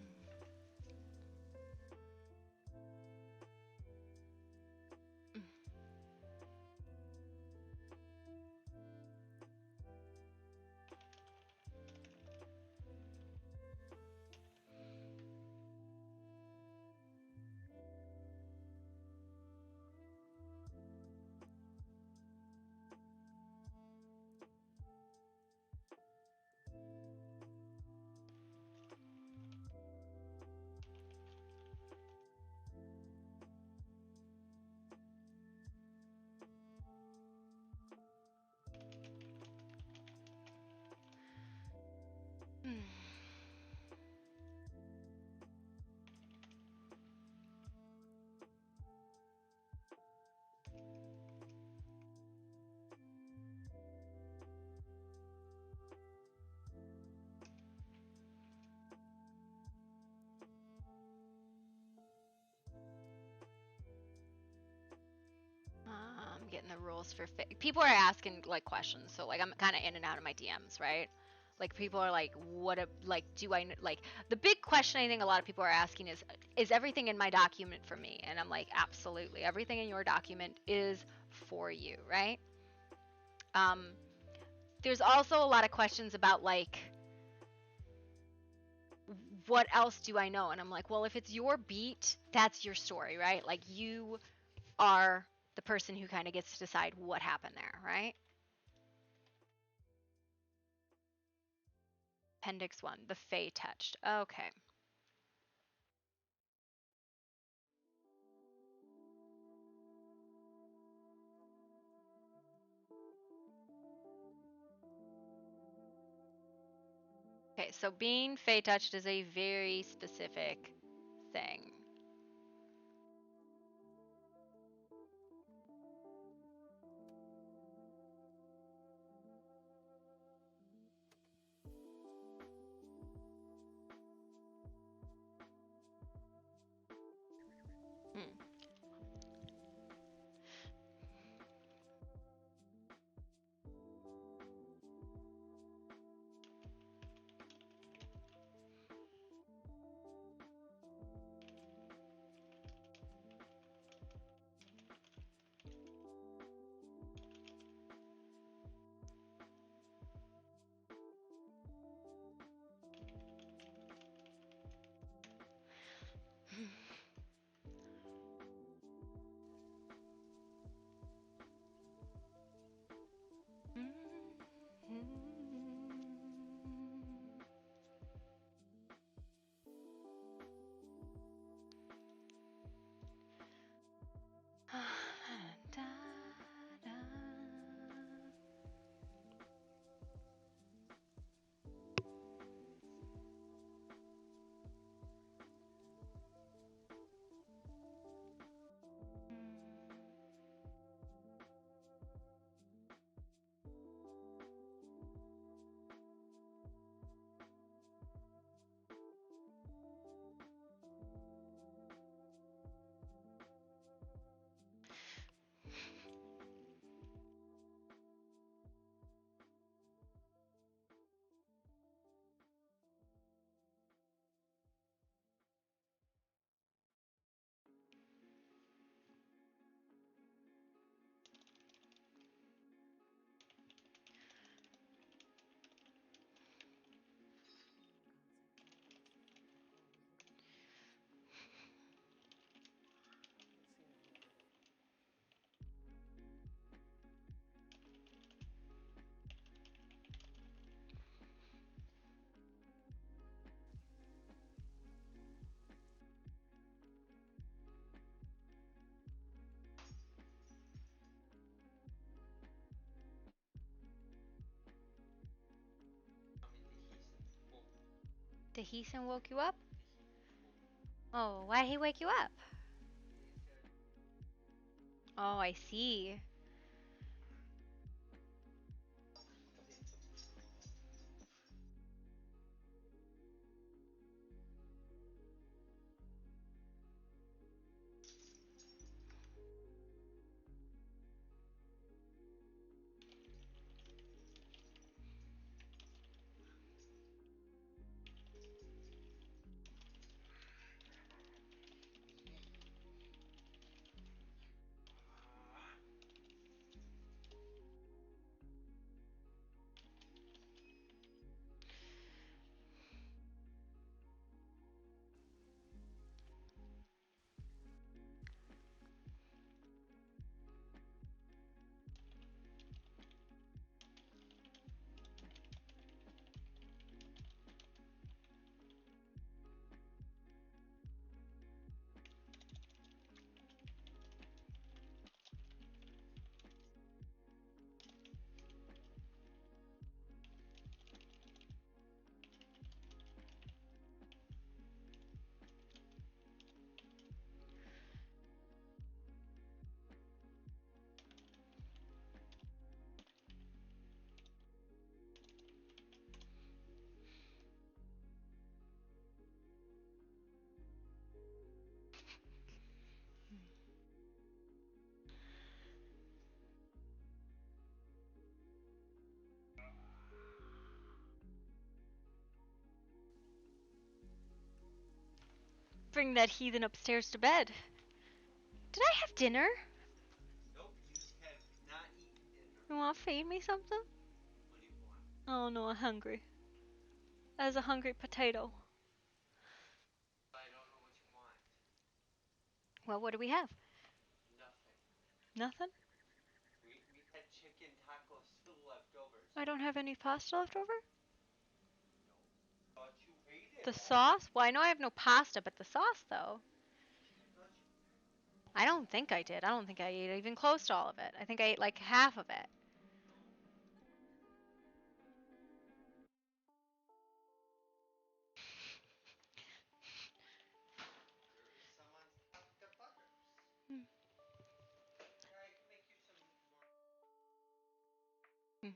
Mm. Mm. I'm getting the rules for people are asking like questions, so like I'm kind of in and out of my DMs, right? Like people are like, what a like do I like the big question I think a lot of people are asking is everything in my document for me? And I'm like, absolutely, everything in your document is for you, right? Um, there's also a lot of questions about like what else do I know? And I'm like, well, if it's your beat, that's your story, right? Like you are the person who kind of gets to decide what happened there, right? Appendix 1, the Fae touched. Okay. Okay, so being Fae touched is a very specific thing. Hmm. Deheason woke you up? Oh, why did he wake you up? Oh, I see. Bring that heathen upstairs to bed. Did I have dinner? You want to feed me something? Oh no, I'm hungry. As a hungry potato. Well, what do we have? Nothing? We had chicken tacos still left over. I don't have any pasta left over? Thought you ate it The all. sauce? Well, I know I have no pasta, but the sauce, though. I don't think I did. I don't think I ate even close to all of it. I think I ate like half of it. Hmm. Hmm.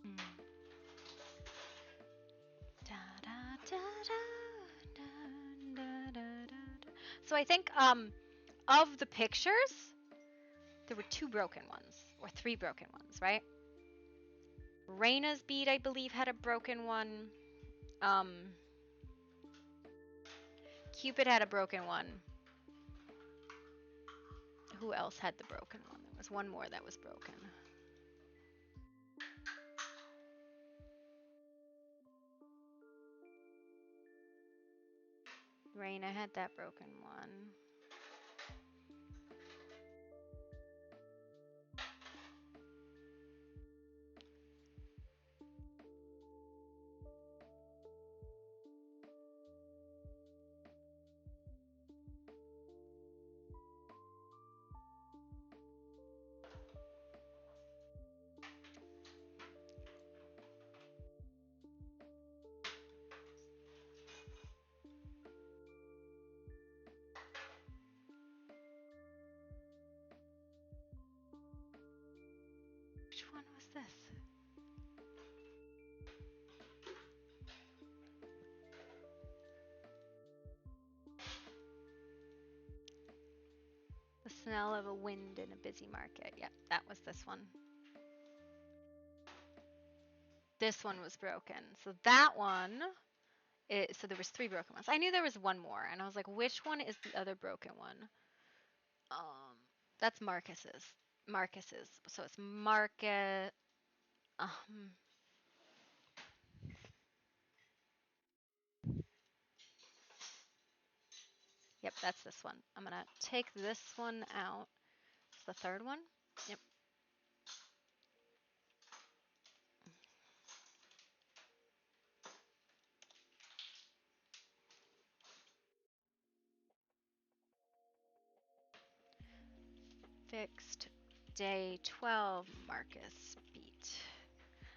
Hmm. Da, da, da, da, da, da, da, da. So I think of the pictures, there were 2 broken ones or 3 broken ones, right? Raina's bead, I believe, had a broken one. Um, Cupid had a broken one. Who else had the broken one? There was one more that was broken. Raina had that broken one. Which one was this? The smell of a wind in a busy market. Yep, that was this one. This one was broken. So that one, so there was 3 broken ones. I knew there was one more, and I was like, which one is the other broken one? That's Marcus's. Marcus's. So it's Marcus. Um, yep, that's this one. I'm gonna take this one out. It's the 3rd one. Yep. Fixed day 12 Marcus beat.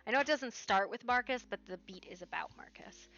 I know it doesn't start with Marcus, but the beat is about Marcus.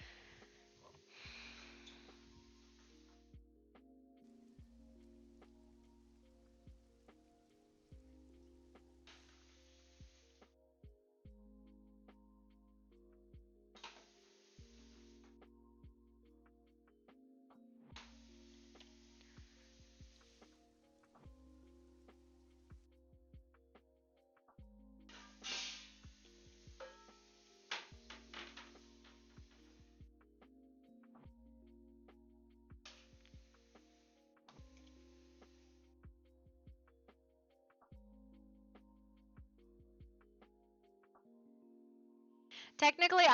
Technically,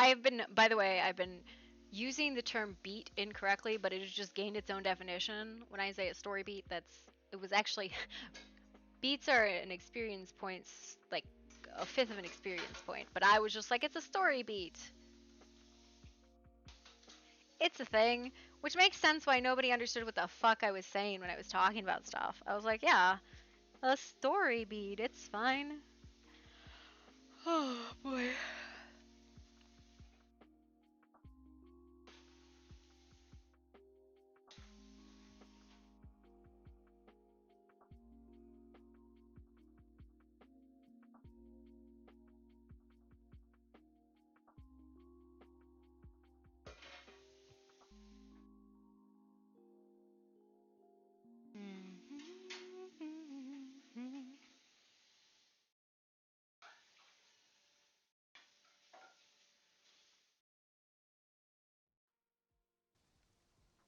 by the way, I've been using the term beat incorrectly, but it has just gained its own definition. When I say a story beat, it was actually, beats are an experience points, like a 5th of an experience point, but I was just like, it's a story beat. It's a thing, which makes sense why nobody understood what the fuck I was saying when I was talking about stuff. I was like, yeah, a story beat, it's fine. Oh boy.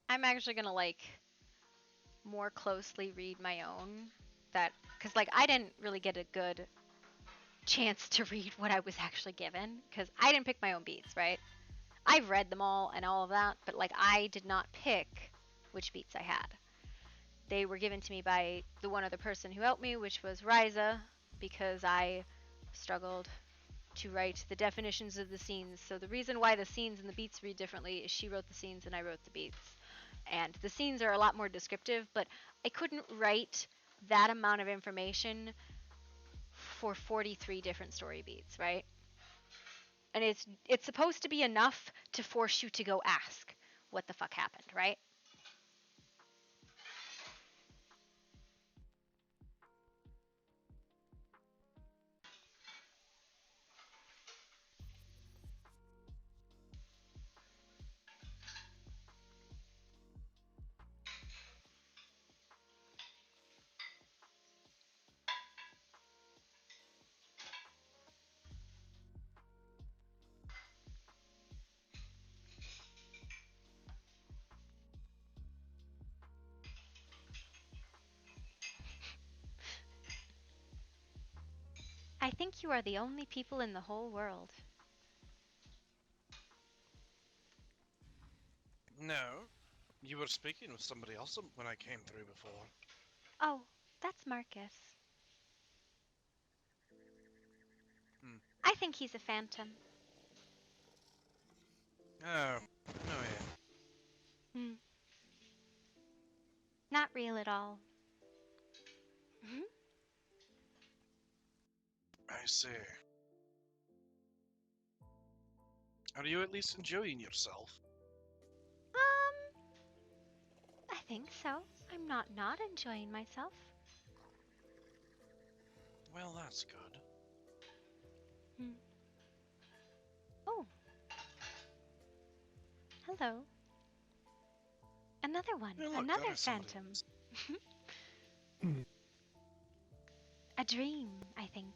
I'm actually gonna like more closely read my own because like I didn't really get a good chance to read what I was actually given because I didn't pick my own beats, right? I've read them all and all of that, but like I did not pick which beats I had. They were given to me by the one other person who helped me, which was Riza, because I struggled to write the definitions of the scenes. So the reason why the scenes and the beats read differently is she wrote the scenes and I wrote the beats. And the scenes are a lot more descriptive, but I couldn't write that amount of information for 43 different story beats, right? And it's supposed to be enough to force you to go ask what the fuck happened, right? I think you are the only people in the whole world. No, you were speaking with somebody else when I came through before. Oh, that's Marcus. Hmm. I think he's a phantom. Oh, oh yeah. Hmm. Not real at all. I see. Are you at least enjoying yourself? I think so. I'm not enjoying myself. Well, that's good. Hmm. Oh. Hello. Another one. Hey, look, Another there is somebody phantom. else. A dream, I think.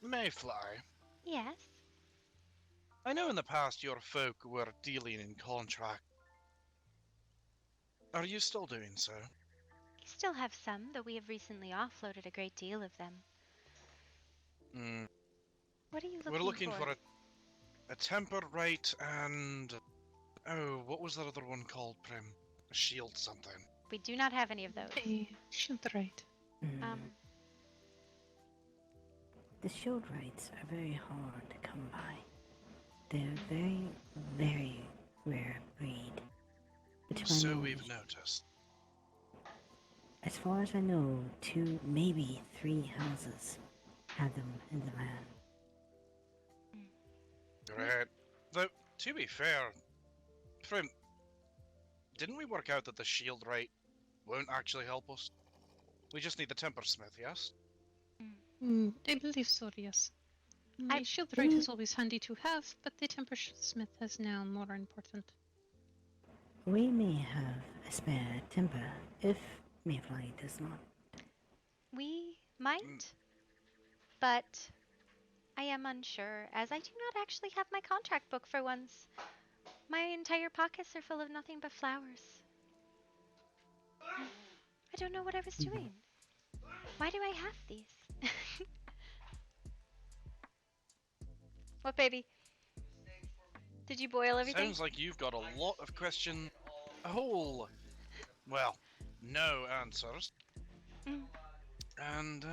Mayfly. Yes. I know in the past your folk were dealing in contract. Are you still doing so? We still have some, though we have recently offloaded a great deal of them. Hmm. What are you We're looking looking for a temper right and oh, what was that other one called, Prim? A shield something. We do not have any of those. Hey, shoot right. Um, The shield rights are very hard to come by. They're very, very rare breed. But to my So knowledge, we've noticed. as far as I know, 2, maybe 3 houses have them in the land. Great. Though, to be fair, Prim, didn't we work out that the shield right won't actually help us? We just need the tempersmith, yes? I believe so, yes. I- My shield right is always handy to have, but the temper smith is now more important. We may have a spare temper if Mayfly does not. we might, but I am unsure, as I do not actually have my contract book for once. My entire pockets are full of nothing but flowers. I don't know what I was doing. Why do I have these? What, baby? Did you boil everything? Sounds like you've got a lot of question. A whole. Well, no answers. Mm. And,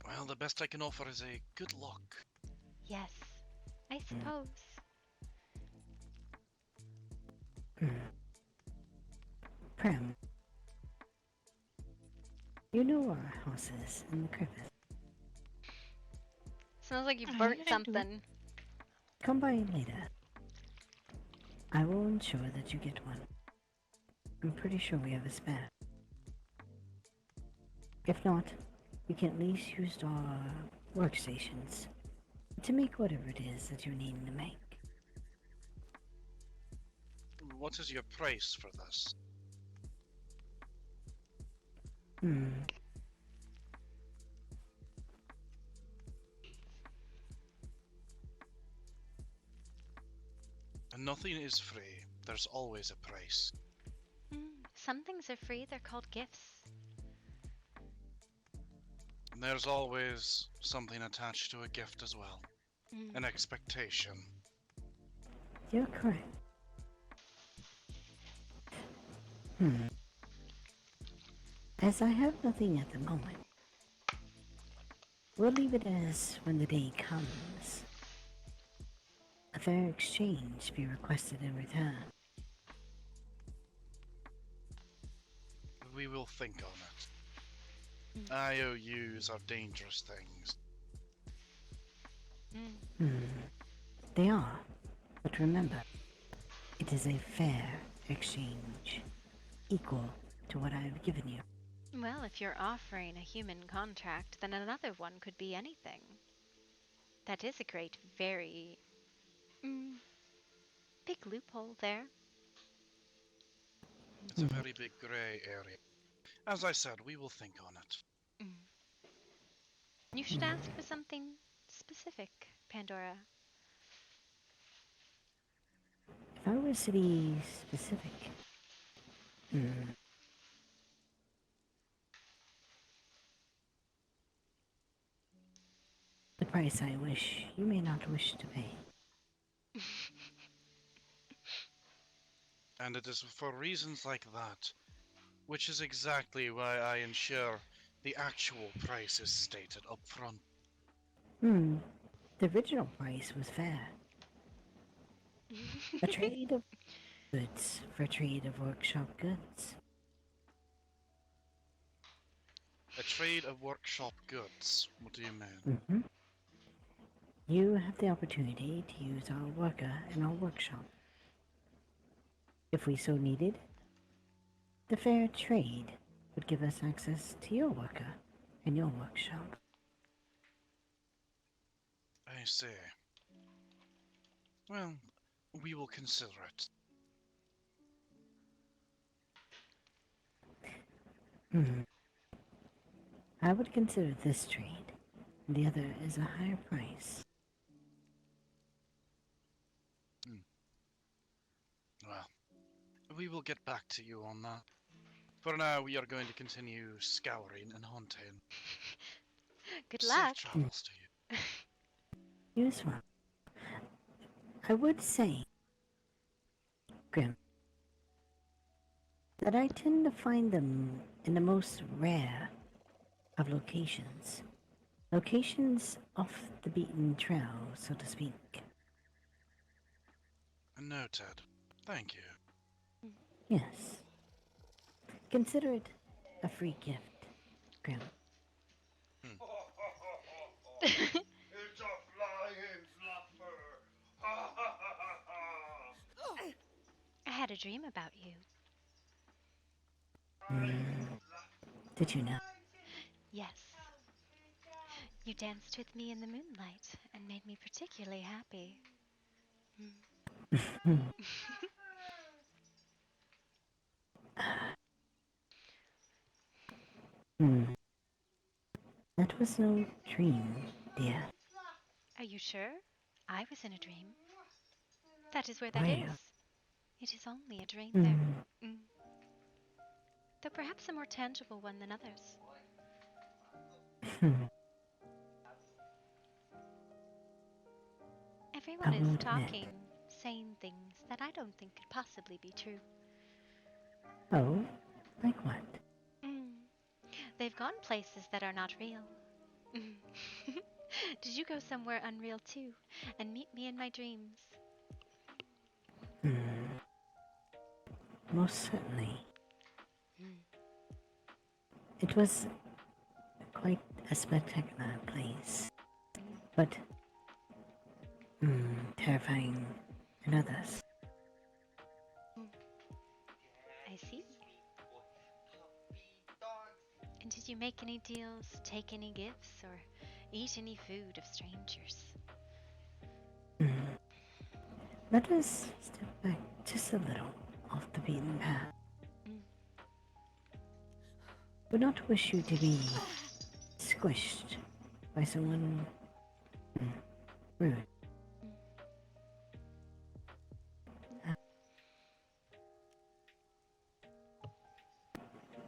well, the best I can offer is a good luck. Yes, I suppose. Prim, you know our houses in the crevice. Smells like you I burnt do. something. Come by later. I will ensure that you get one. I'm pretty sure we have a spare. If not, we can at least use our workstations to make whatever it is that you're needing to make. What is your price for this? Hmm. And nothing is free. There's always a price. Some things are free, they're called gifts. And there's always something attached to a gift as well. An expectation. You're correct. Hmm. As I have nothing at the moment, we'll leave it as when the day comes. A fair exchange be requested in return. We will think on it. IOUs are dangerous things. They are, but remember, it is a fair exchange, equal to what I have given you. Well, if you're offering a human contract, then another one could be anything. That is a great, very big loophole there. It's a very big grey area. As I said, we will think on it. You should ask for something specific, Pandora. If I was to be specific, the price I wish you may not wish to pay. And it is for reasons like that, which is exactly why I ensure the actual price is stated up front. The original price was fair. A trade of goods for a trade of workshop goods. A trade of workshop goods. What do you mean? You have the opportunity to use our worker in our workshop. If we so needed, the fair trade would give us access to your worker in your workshop. I see. Well, we will consider it. I would consider this trade. The other is a higher price. Well, we will get back to you on that. For now, we are going to continue scouring and hunting. Good Safe luck. travels to you. You as well. I would say, Grim, that I tend to find them in the most rare of locations. Locations off the beaten trail, so to speak. Noted. Thank you. Yes. Consider it a free gift, Grim. It's a flying fluffer. I had a dream about you. Did you know? Yes. You danced with me in the moonlight and made me particularly happy. That was no dream, dear. Are you sure? I was in a dream. That is where that Where? is. It is only a dream there. Though perhaps a more tangible one than others. Everyone I is will admit. talking, saying things that I don't think could possibly be true. Oh, like what? They've gone places that are not real. Did you go somewhere unreal too, and meet me in my dreams? Most certainly. It was quite a spectacular place, but terrifying in others. I see. And did you make any deals, take any gifts, or eat any food of strangers? Let us step back just a little off the beaten path. would not wish you to be squished by someone rude.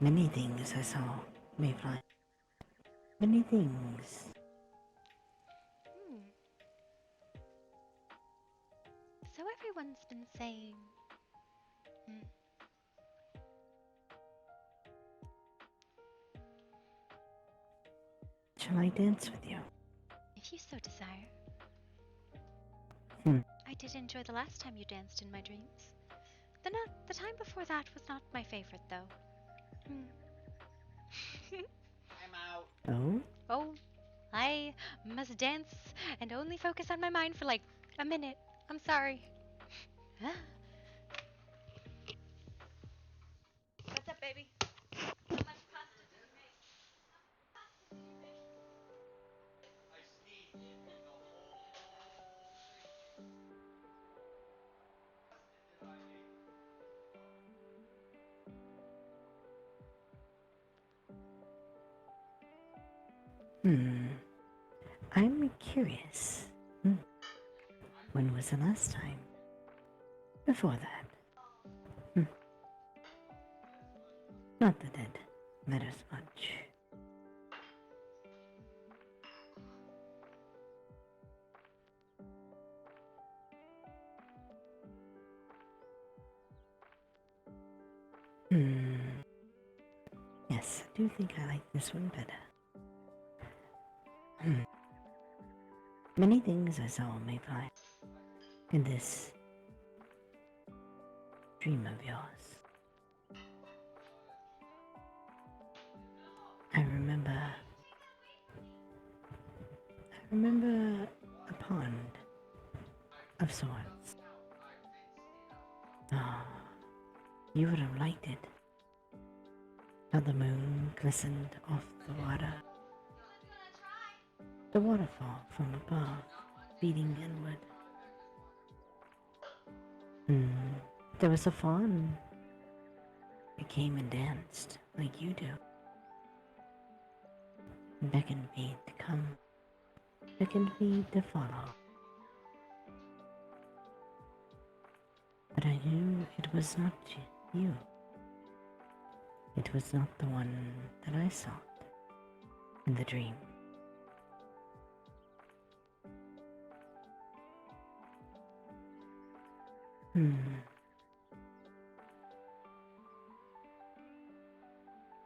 Many things I saw, Mayfly. Many things. Hmm. So everyone's been saying. Hmm. Shall I dance with you? If you so desire. Hmm. I did enjoy the last time you danced in my dreams. The time before that was not my favorite, though. I'm out. Oh? Oh, I must dance and only focus on my mind for like a minute. I'm sorry. What's up, baby? How much pasta do you make? I sneezed in the whole thing. Pasta did I make? I'm curious. When was the last time? Before that? Not that it matters much. Yes, I do think I like this one better. Many things I saw, Mayfly, in this dream of yours. I remember a pond of sorts. Ah, you would have liked it. How the moon glistened off the water. The waterfall from above, beating inward. There was a fawn. It came and danced like you do. Beckoned me to come. Beckoned me to follow. But I knew it was not you. It was not the one that I sought in the dream.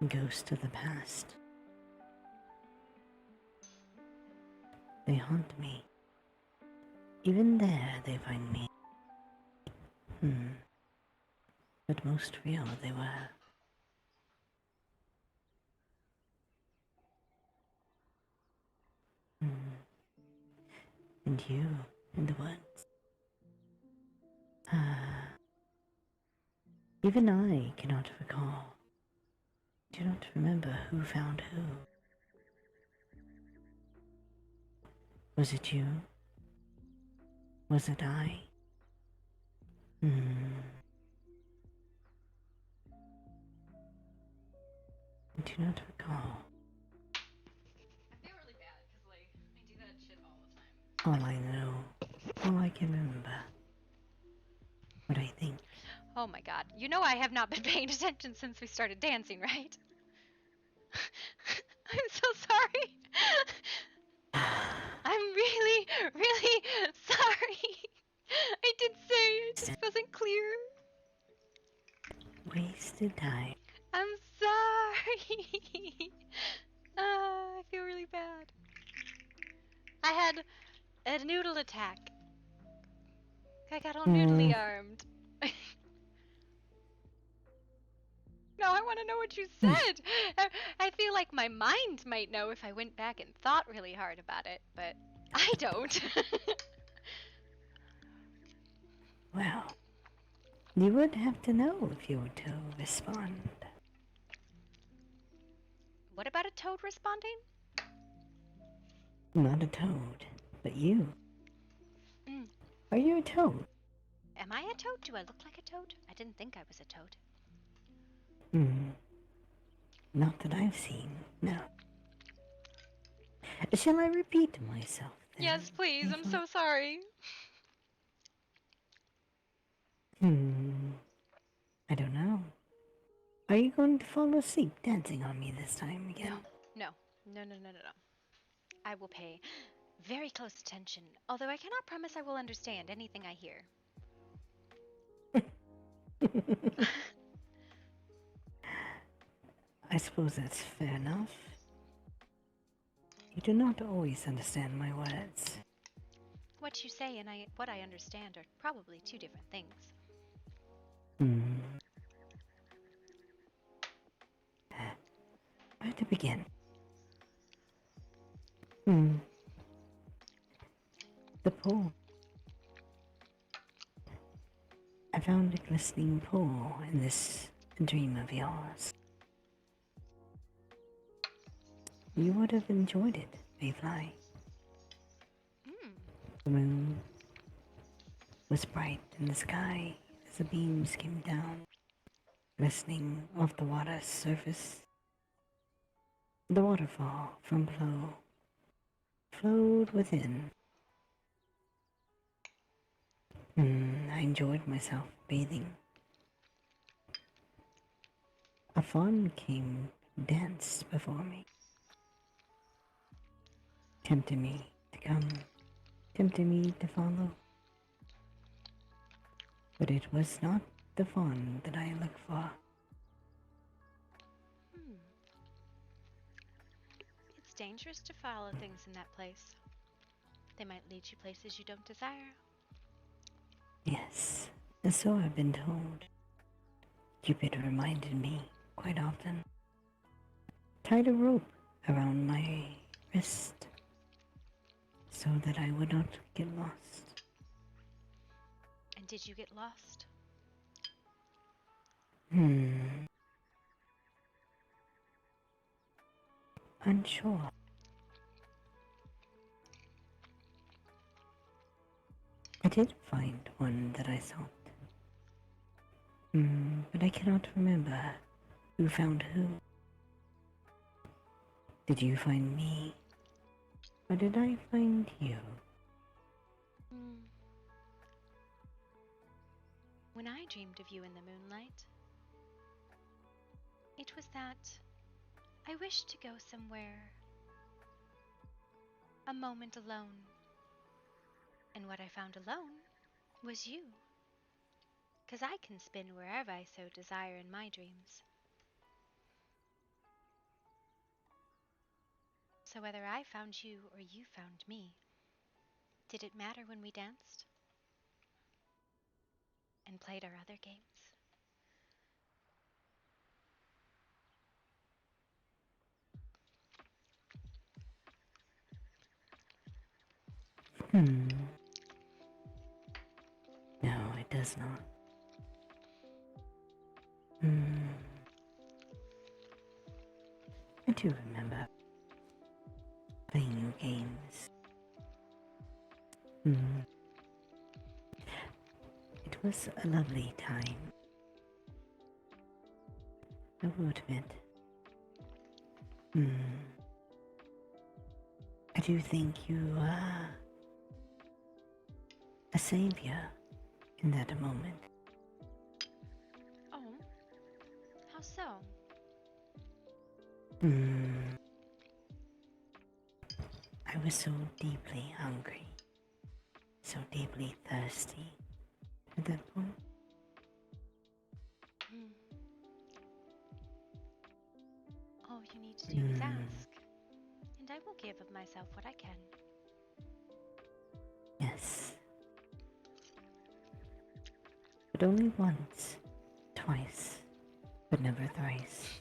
Ghosts of the past. They haunt me. Even there they find me. But most real they were. And you in the woods. Even I cannot recall. Do not remember who found who. Was it you? Was it I? I do not recall. I feel really bad because, like, I do that shit all the time. All I know, all I can remember, what I think. Oh my god. You know I have not been paying attention since we started dancing, right? I'm so sorry. I'm really, really sorry. I did say it just wasn't clear. Wasted time. I'm sorry. I feel really bad. I had a noodle attack. I got all noodly armed. No, I want to know what you said. I feel like my mind might know if I went back and thought really hard about it, but I don't. Well, you would have to know if you were to respond. What about a toad responding? Not a toad, but you. Mm. Are you a toad? Am I a toad? Do I look like a toad? I didn't think I was a toad. Not that I've seen, no. Shall I repeat myself then? Yes, please. I'm Mayfly? so sorry. I don't know. Are you going to fall asleep dancing on me this time again? No. I will pay very close attention, although I cannot promise I will understand anything I hear. I suppose that's fair enough. You do not always understand my words. What you say and what I understand are probably two different things. Where to begin? The pool. I found a glistening pool in this dream of yours. You would have enjoyed it, Mayfly. The moon was bright in the sky as the beams came down, glistening off the water's surface. The waterfall from below flowed within. I enjoyed myself bathing. A fawn came dance before me, tempting me to come, tempting me to follow. But it was not the fawn that I looked for. It's dangerous to follow things in that place. They might lead you places you don't desire. Yes, and so I've been told. Cupid reminded me quite often. Tied a rope around my wrist so that I would not get lost. And did you get lost? Unsure. I did find one that I sought. But I cannot remember who found who. Did you find me? Or did I find you? When I dreamed of you in the moonlight, it was that I wished to go somewhere, a moment alone. And what I found alone was you. 'Cause I can spin wherever I so desire in my dreams. So whether I found you or you found me, did it matter when we danced? And played our other games? No, it does not. I do remember playing your games. It was a lovely time. I will admit. I do think you are a savior in that moment. Oh, how so? I was so deeply hungry, so deeply thirsty at that point. All you need to do is ask, and I will give of myself what I can. Yes. But only once, twice, but never thrice.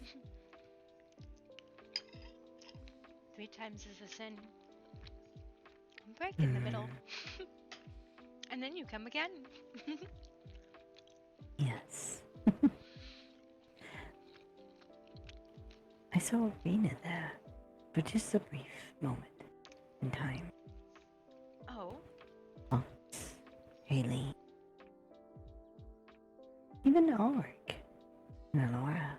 3 times is a sin. Break in the middle. And then you come again. Yes. I saw Rena there for just a brief moment in time. Oh? Fox, Haley, even Ulrich and Alora.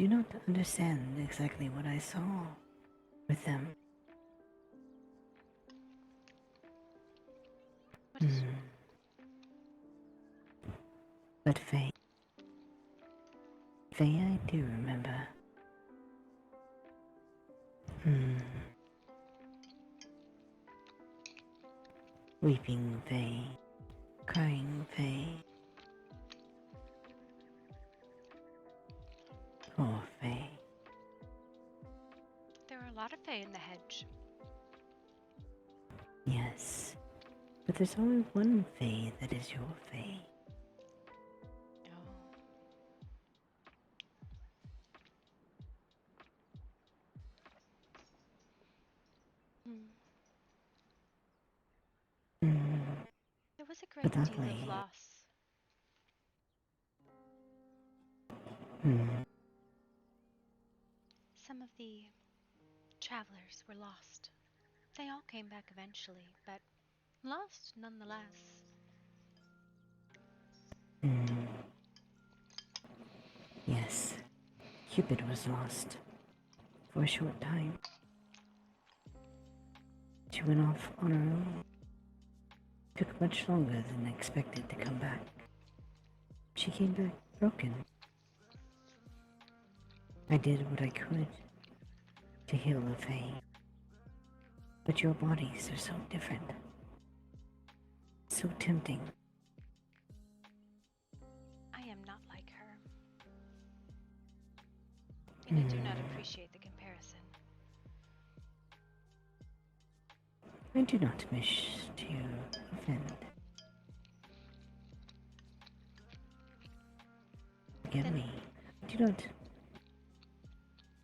do not understand exactly what I saw with them. What is... But Faye, I do remember. Weeping Faye, crying Faye. Poor Faye. There are a lot of Fae in the hedge. Yes, but there's only one Faye that is your Faye. Oh. There was a great But that deal of lady- loss. Some of the travelers were lost. They all came back eventually, but lost nonetheless. Yes, Cupid was lost for a short time. She went off on her own. Took much longer than expected to come back. She came back broken. I did what I could to heal the Fae. But your bodies are so different. So tempting. I am not like her. And I do not appreciate the comparison. I do not wish to offend. Forgive me. I do not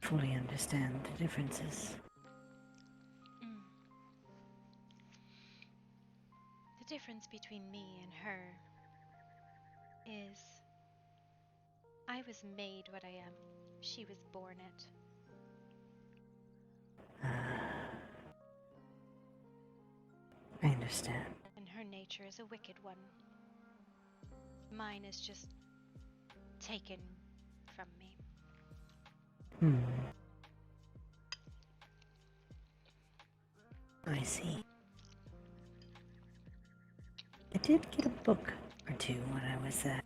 fully understand the differences. The difference between me and her is I was made what I am. She was born it. I understand. And her nature is a wicked one. Mine is just taken from me. I see. I did get a book or two when I was there.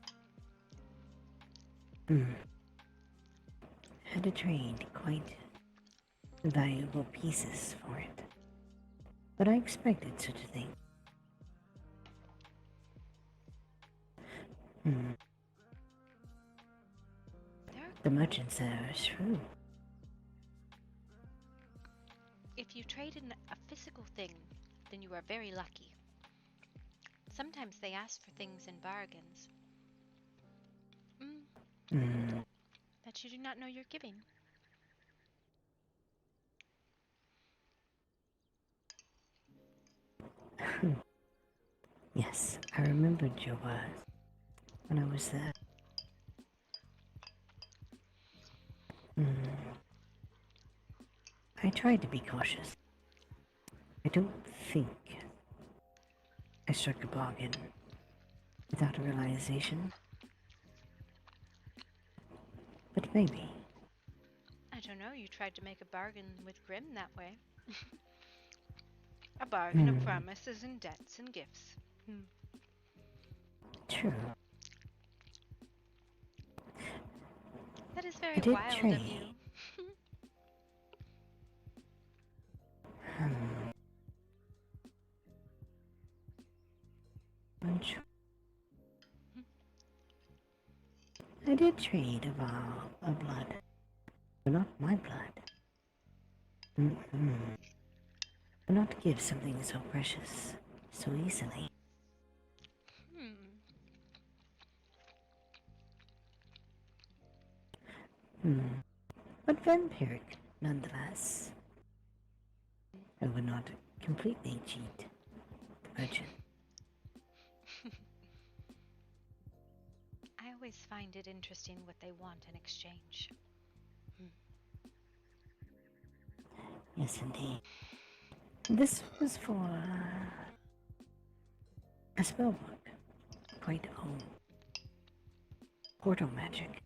Had to trade quite valuable pieces for it. But I expected such a thing. The merchants there are shrewd. If you trade in a physical thing, then you are very lucky. Sometimes they ask for things in bargains that you do not know you're giving. Yes, I remembered your words when I was there. I tried to be cautious. I don't think I struck a bargain without a realization. But maybe. I don't know, you tried to make a bargain with Grim that way. A bargain of promises and debts and gifts. True. That is very I did wild trade. of you. I did trade a vow of blood, but not my blood. But not to give something so precious so easily. But vampiric, nonetheless. I would not completely cheat the merchant. I always find it interesting what they want in exchange. Yes, indeed. This was for a spell book, quite old. Portal magic.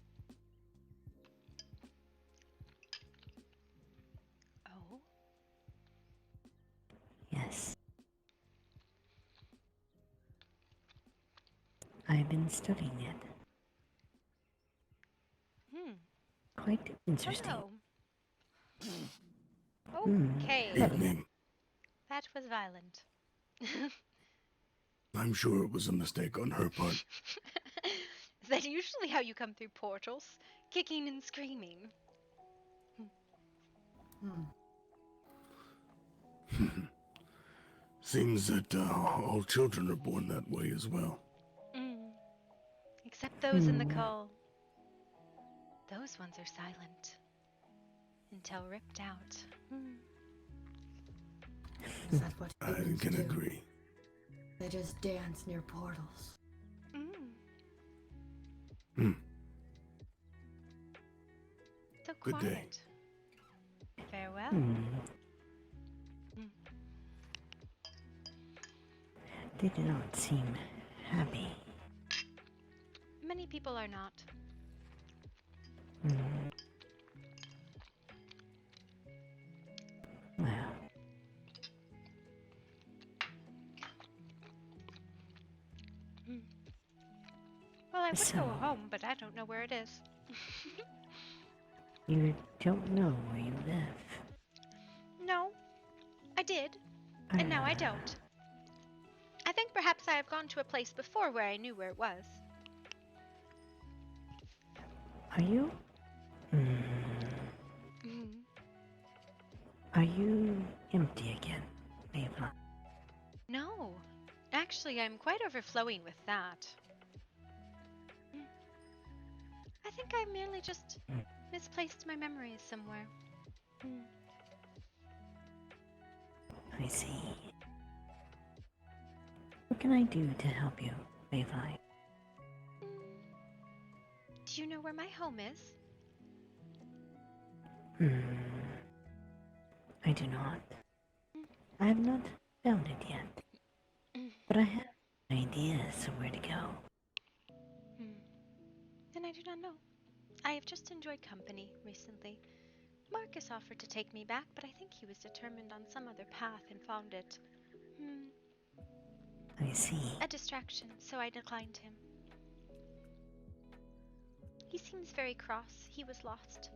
I've been studying it. Hmm. Quite interesting. Hello. Hmm. Okay. Evening. That was violent. I'm sure it was a mistake on her part. Is that usually how you come through portals? Kicking and screaming. Seems that all children are born that way as well. Mm. Except those in the call. Those ones are silent. Until ripped out. Is that what I humans can do? agree. They just dance near portals. So Good day. quiet. Farewell. They do not seem happy. Many people are not. Well, Well, I would So- go home, but I don't know where it is. you don't know where you live. No, I did, and now I don't. I think perhaps I have gone to a place before where I knew where it was. Are you? Are you empty again, Mayfly? No, actually, I'm quite overflowing with that. I think I merely just misplaced my memories somewhere. I see. What can I do to help you, Mayfly? Do you know where my home is? I do not. I have not found it yet. But I have ideas of where to go. Then I do not know. I have just enjoyed company recently. Marcus offered to take me back, but I think he was determined on some other path and found it I see. a distraction, so I declined him. He seems very cross. He was lost.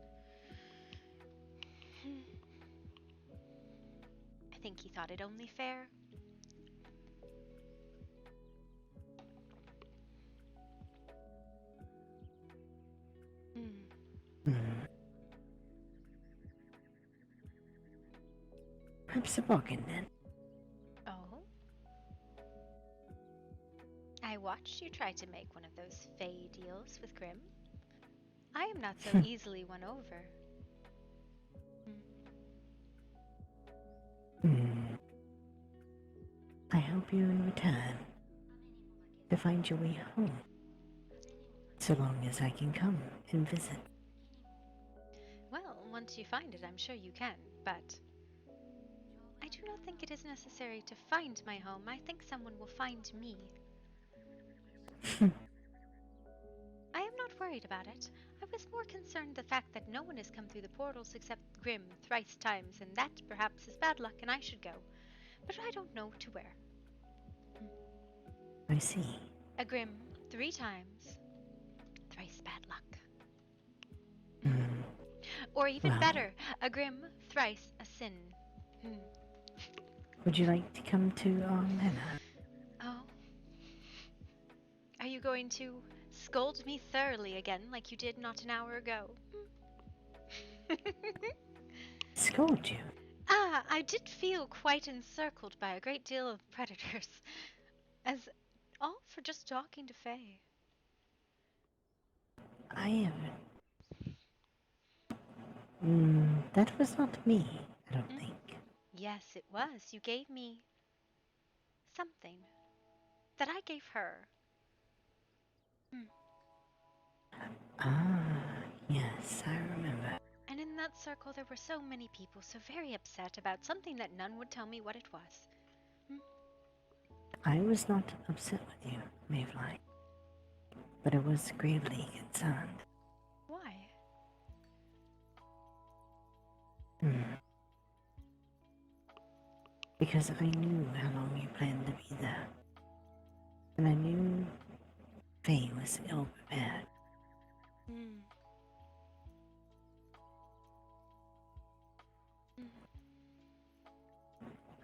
I think he thought it only fair. Perhaps a bargain then. Oh? I watched you try to make one of those fey deals with Grimm. I am not so easily won over. I help you in return to find your way home, so long as I can come and visit. Well, once you find it, I'm sure you can, but I do not think it is necessary to find my home. I think someone will find me. I am not worried about it. I was more concerned the fact that no one has come through the portals except Grimm thrice times, and that perhaps is bad luck and I should go. But I don't know to where. I see. A Grimm 3 times. Thrice bad luck. Or even Well. better, a Grimm thrice a sin. Would you like to come to our manor? Oh. Are you going to scold me thoroughly again like you did not an hour ago? Scold you? Ah, I did feel quite encircled by a great deal of predators. As all for just talking to Faye. I haven't. That was not me, I don't think. Yes, it was. You gave me something that I gave her. Yes, I remember. And in that circle there were so many people so very upset about something that none would tell me what it was. I was not upset with you, Mayfly, but I was gravely concerned. Why? Because I knew how long you planned to be there. And I knew Faye was ill prepared. Hmm.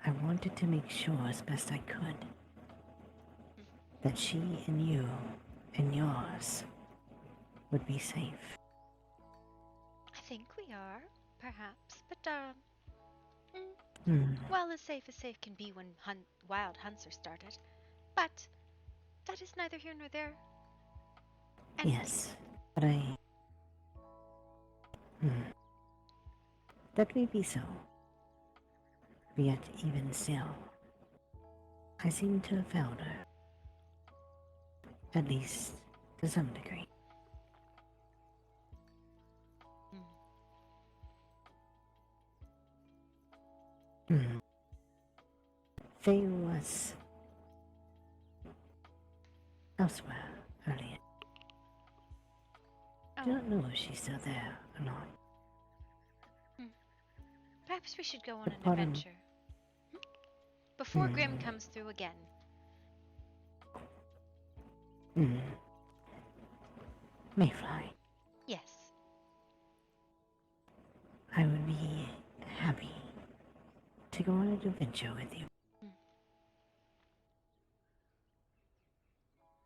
I wanted to make sure as best I could that she and you and yours would be safe. I think we are, perhaps, but Hmm. well, as safe can be when wild hunts are started. But that is neither here nor there. And Yes, but I. That may be so. Yet, even still, I seem to have found her. At least, to some degree. Faye was elsewhere earlier. I oh, don't know if she's still there or not. perhaps we should go on But an pardon- adventure. Before Grim comes through again. Mayfly, Yes. I would be happy to go on an adventure with you.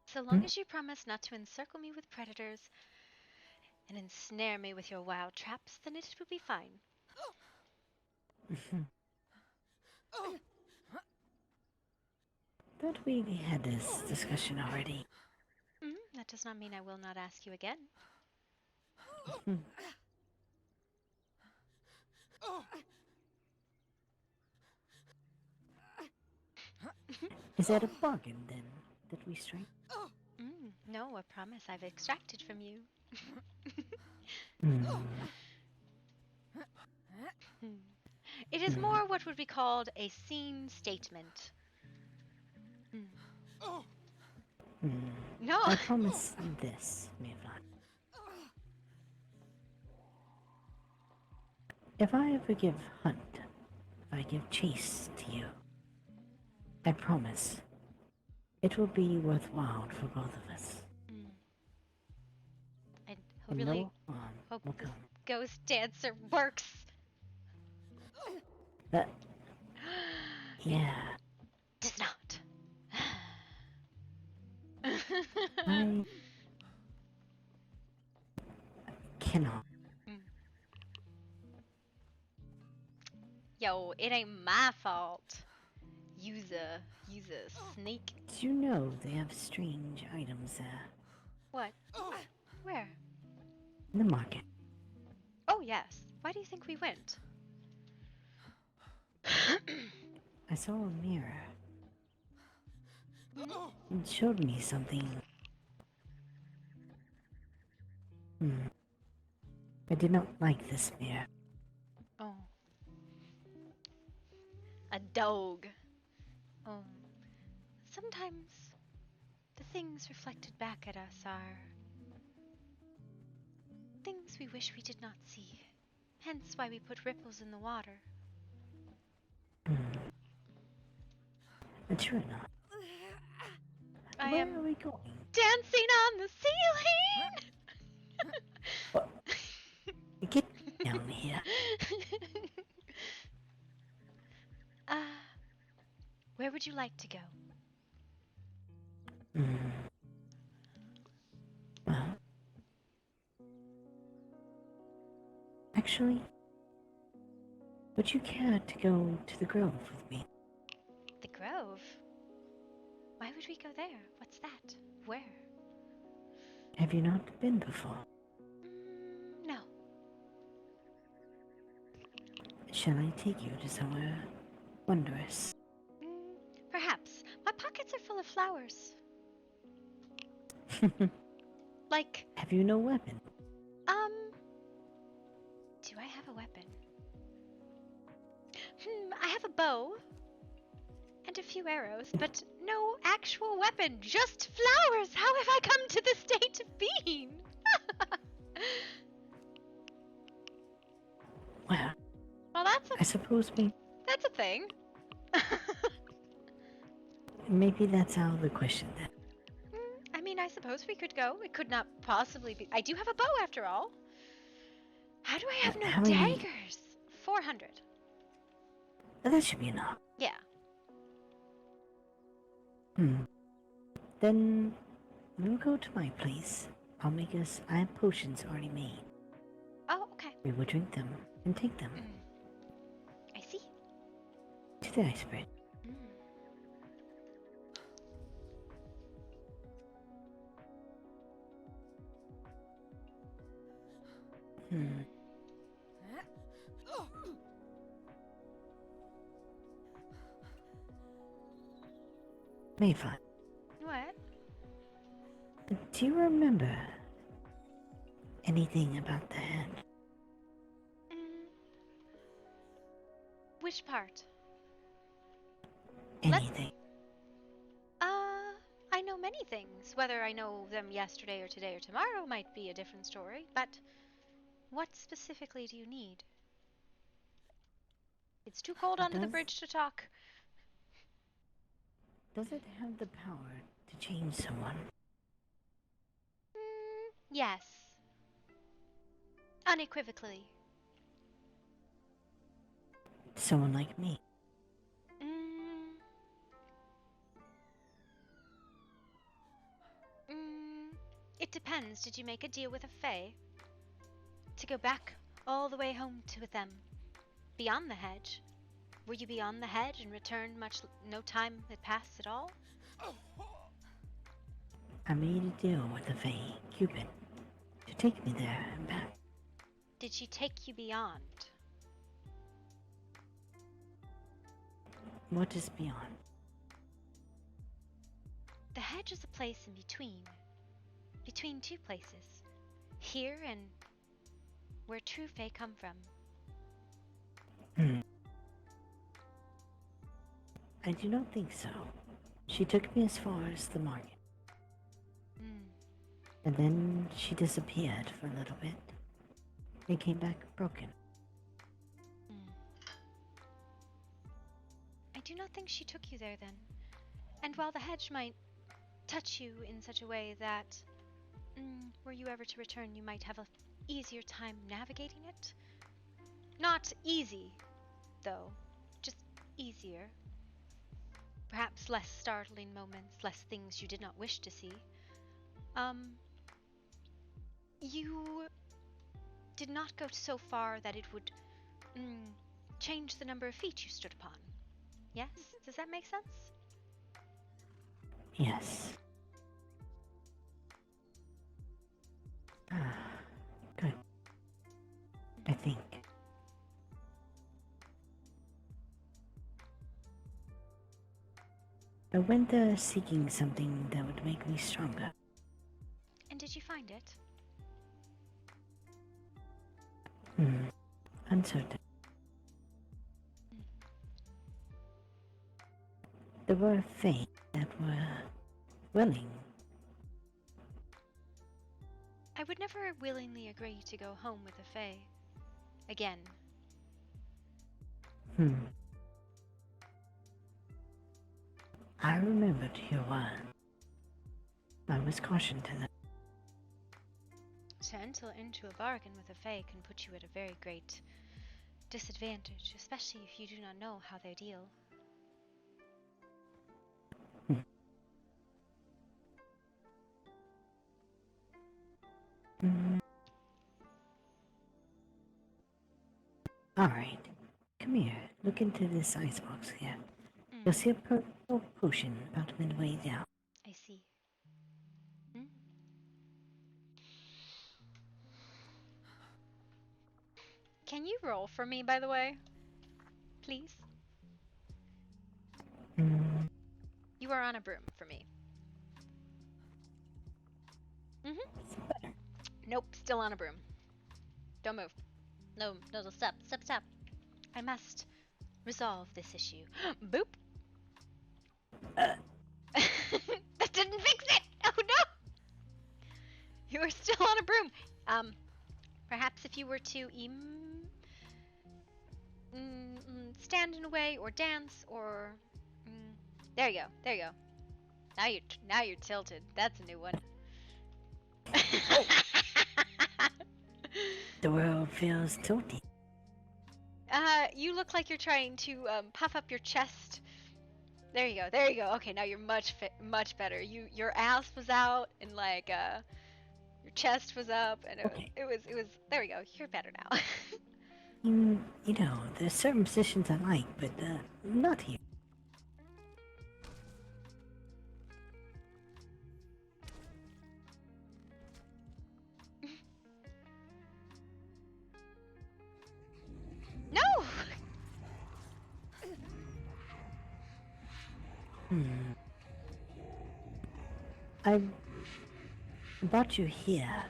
So long as you promise not to encircle me with predators and ensnare me with your wild traps, then it will be fine. Thought we had this discussion already. That does not mean I will not ask you again. Is that a bargain, then, that we strike? No, a promise I've extracted from you. It is more what would be called a scene statement. No! I promise this, Mayfly. If I ever give hunt, if I give chase to you, I promise it will be worthwhile for both of us. I And really no harm hope will this come. ghost dancer works. But, yeah, Does not. I cannot. Yo, it ain't my fault. Use a snake. Do you know they have strange items there What? Where? in the market? Oh, yes. Why do you think we went? I saw a mirror. It showed me something. I did not like this mirror. Oh. A dog. Oh. Sometimes the things reflected back at us are things we wish we did not see. Hence why we put ripples in the water. But you're not. I Where am are we going? dancing on the ceiling! Get down here. Where would you like to go? Well, actually, would you care to go to the grove with me? The Grove? Why would we go there? What's that? Where? Have you not been before? No. Shall I take you to somewhere wondrous? Perhaps. My pockets are full of flowers. Like, Have you no weapon? do I have a weapon? I have a bow and a few arrows, but no actual weapon, just flowers. How have I come to this state of being? Well, Well, I suppose that's a thing. maybe that's out of the question then. I mean, I suppose we could go. It could not possibly be. I do have a bow after all. How do I have no How many- daggers? 400. That should be enough. Yeah. Then we'll go to my place. I'll make us. I have potions already made. Oh, okay. We will drink them and take them I see. to the iceberg. Mayfly, What? do you remember anything about the Hedge? Which part? Anything? I know many things. Whether I know them yesterday or today or tomorrow might be a different story, but what specifically do you need? It's too cold under the bridge to talk. Does it have the power to change someone? Yes. Unequivocally. Someone like me? It depends. Did you make a deal with a fae? To go back all the way home to with them? Beyond the hedge? Were you beyond the hedge and returned no time had passed at all? I made a deal with the Fae, Cupid, to take me there and back. Did she take you beyond? What is beyond? The hedge is a place in between. Between two places. Here and where true fae come from. I do not think so. She took me as far as the market. And then she disappeared for a little bit. And came back broken. I do not think she took you there then. And while the hedge might touch you in such a way that, were you ever to return, you might have an easier time navigating it? Not easy, though. Just easier. Perhaps less startling moments, less things you did not wish to see. You did not go so far that it would change the number of feet you stood upon. Yes? Does that make sense? Yes. Good. I think. I went there seeking something that would make me stronger. And did you find it? Uncertain. There were fae that were willing. I would never willingly agree to go home with a fae. Again. I remembered your word. I was cautioned to that. To enter into a bargain with a fae can put you at a very great disadvantage, especially if you do not know how they deal. Alright, come here. Look into this icebox here. You'll see a purple potion about midway down. I see. Can you roll for me, by the way? Please? You are on a broom for me. Nope, still on a broom. Don't move. No, stop. I must resolve this issue. Boop! That didn't fix it! Oh no! You are still on a broom. Perhaps if you were to stand in a way, or dance, or there you go. Now you're tilted. That's a new one. The world feels tilty. You look like you're trying to puff up your chest. There you go. There you go. Okay, now you're much better. Your ass was out and like your chest was up and Okay. it was there we go. You're better now. You know, there's certain positions I like, but not here. No. I brought you here,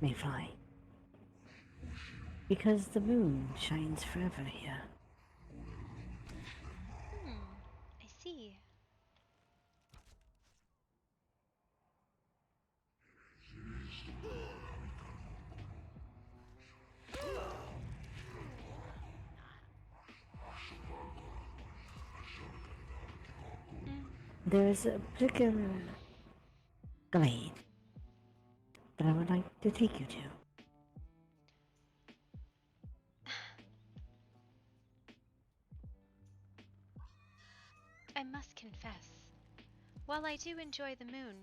Mayfly, because the moon shines forever here. I see. There's a particular glade that I would like to take you to. I must confess, while I do enjoy the moon,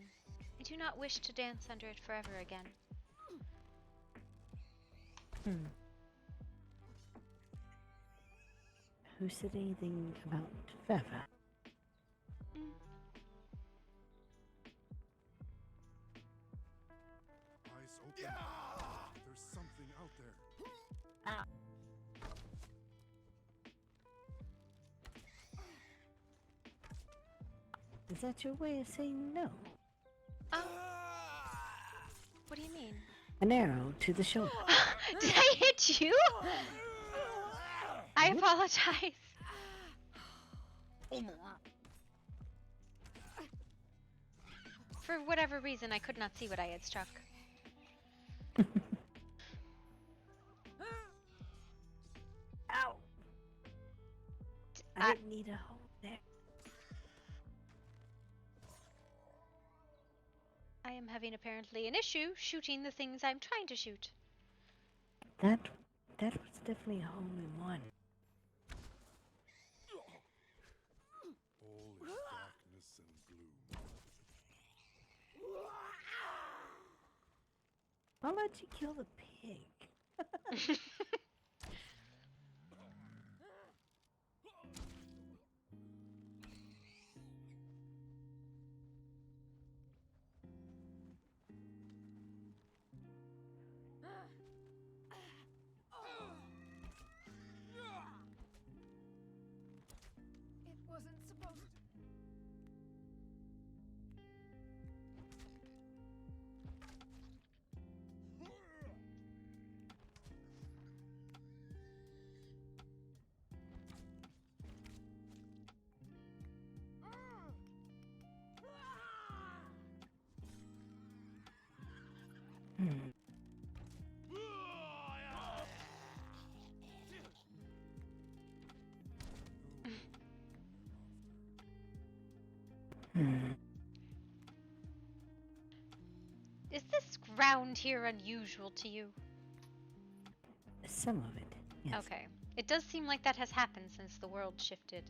I do not wish to dance under it forever again. Who said anything about forever? Eyes open. There's something out there. Is that your way of saying no? What do you mean? An arrow to the shoulder. Did I hit you? I apologize. For whatever reason, I could not see what I had struck. Ow! I didn't need a hole there. I am having apparently an issue shooting the things I'm trying to shoot. That was definitely a hole in one. All is darkness and gloom. I'll let you kill the pig. It wasn't supposed to. Is this ground here unusual to you? Some of it, yes. Okay. It does seem like that has happened since the world shifted.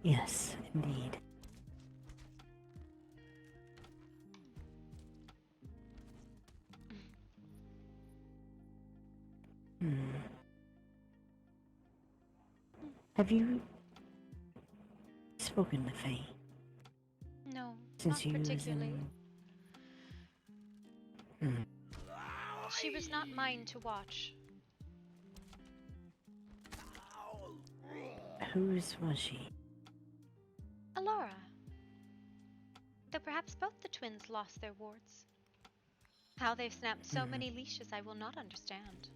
Yes, indeed. Have you spoken to Faye? No, Since not you was particularly. in... She was not mine to watch. Whose was she? Alora. Though perhaps both the twins lost their wards. How they've snapped so many leashes I will not understand.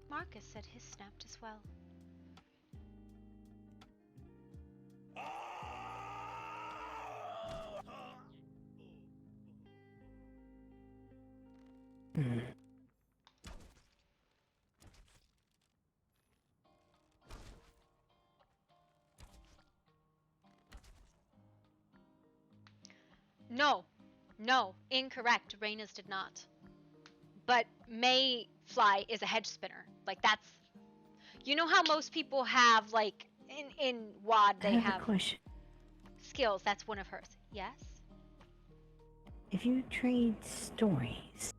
Marcus said his snapped as well. No, incorrect. Raina's did not. But Mayfly is a hedge spinner. Like that's, you know how most people have like in WAD I they have a have question. skills. That's one of hers. Yes. If you trade stories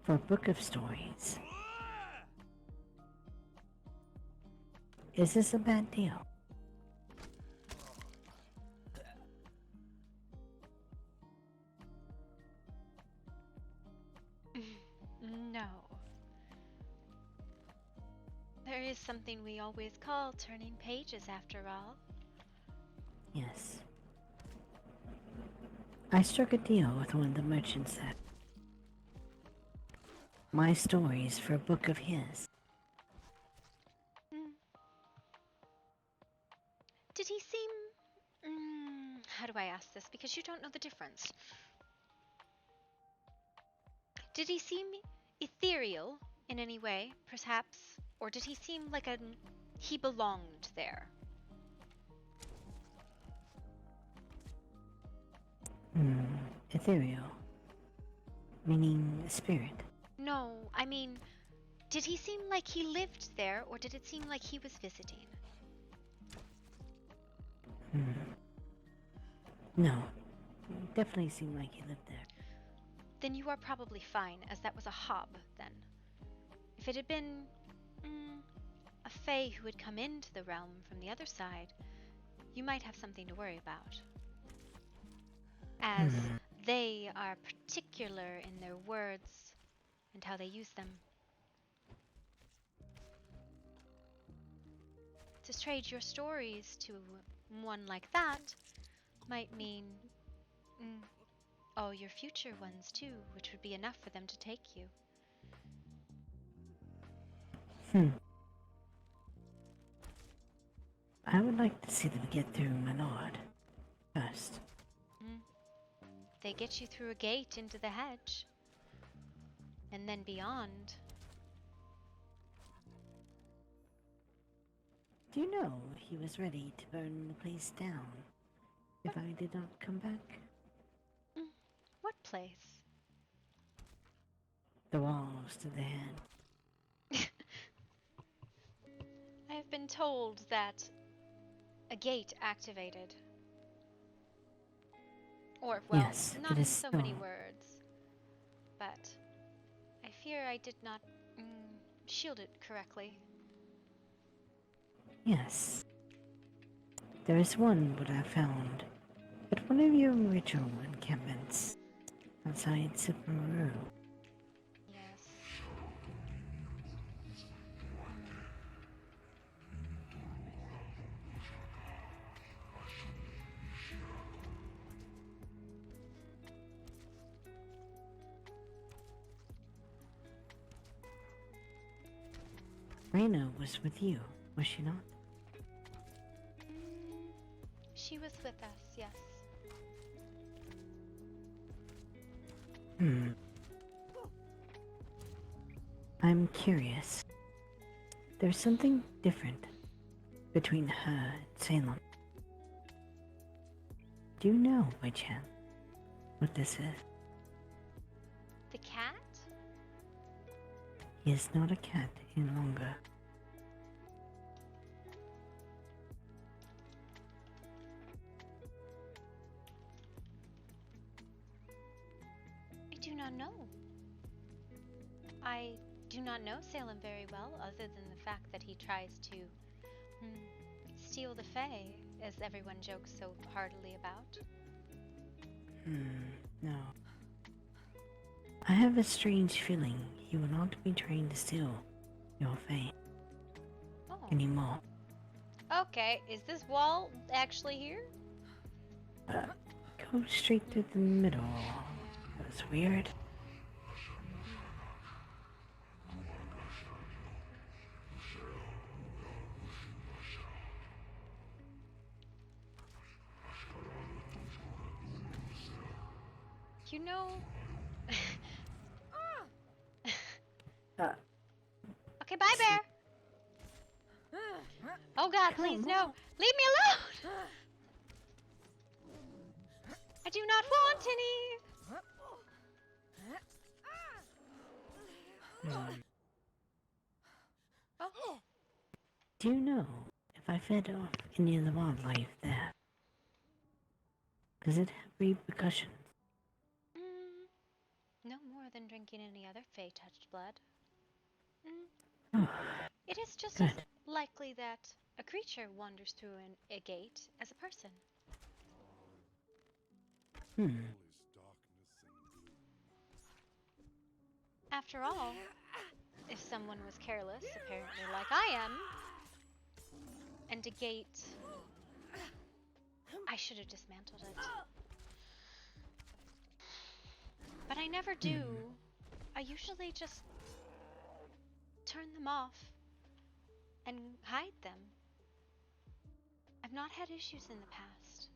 for a book of stories, is this a bad deal? No. There is something we always call turning pages after all. Yes. I struck a deal with one of the merchants that my stories for a book of his. Did he seem... how do I ask this? Because you don't know the difference. Did he seem ethereal in any way, perhaps? Or did he seem like he belonged there? Ethereal. Meaning spirit. No, I mean, did he seem like he lived there, or did it seem like he was visiting? No. Definitely seemed like he lived there. Then you are probably fine, as that was a hob, then. If it had been a fae who had come into the realm from the other side, you might have something to worry about. As they are particular in their words and how they use them. To trade your stories to one like that might mean your future ones too, which would be enough for them to take you. I would like to see them get through Menard first. They get you through a gate into the hedge. And then beyond. Do you know he was ready to burn the place down if I did not come back? What place? The walls to the hand. I have been told that a gate activated. Or, well, Yes, not it in is so so. many words. But I fear I did not shield it correctly. Yes. There is one what I found at one of your ritual encampments outside Siparu. Yes. Raina was with you, was she not? She was with us, yes. I'm curious. There's something different between her and Salem. Do you know, by chance, what this is? The cat? He is not a cat any longer. I do not know. I do not know Salem very well, other than the fact that he tries to steal the Fae, as everyone jokes so heartily about. No. I have a strange feeling he will not be trying to steal your Fae anymore. Okay, is this wall actually here? Go straight through the middle. That was weird. You know... okay, bye, Bear! Oh god, please, no! Leave me alone! I do not want any! Hmm. Oh. Do you know if I fed off any of the wildlife there, does it have repercussions? No more than drinking any other Fey-touched blood. Oh, It is just as good. likely that a creature wanders through a gate as a person. Hmm. After all, if someone was careless, apparently like I am, and a gate... I should have dismantled it. But I never do. I usually just turn them off and hide them. I've not had issues in the past.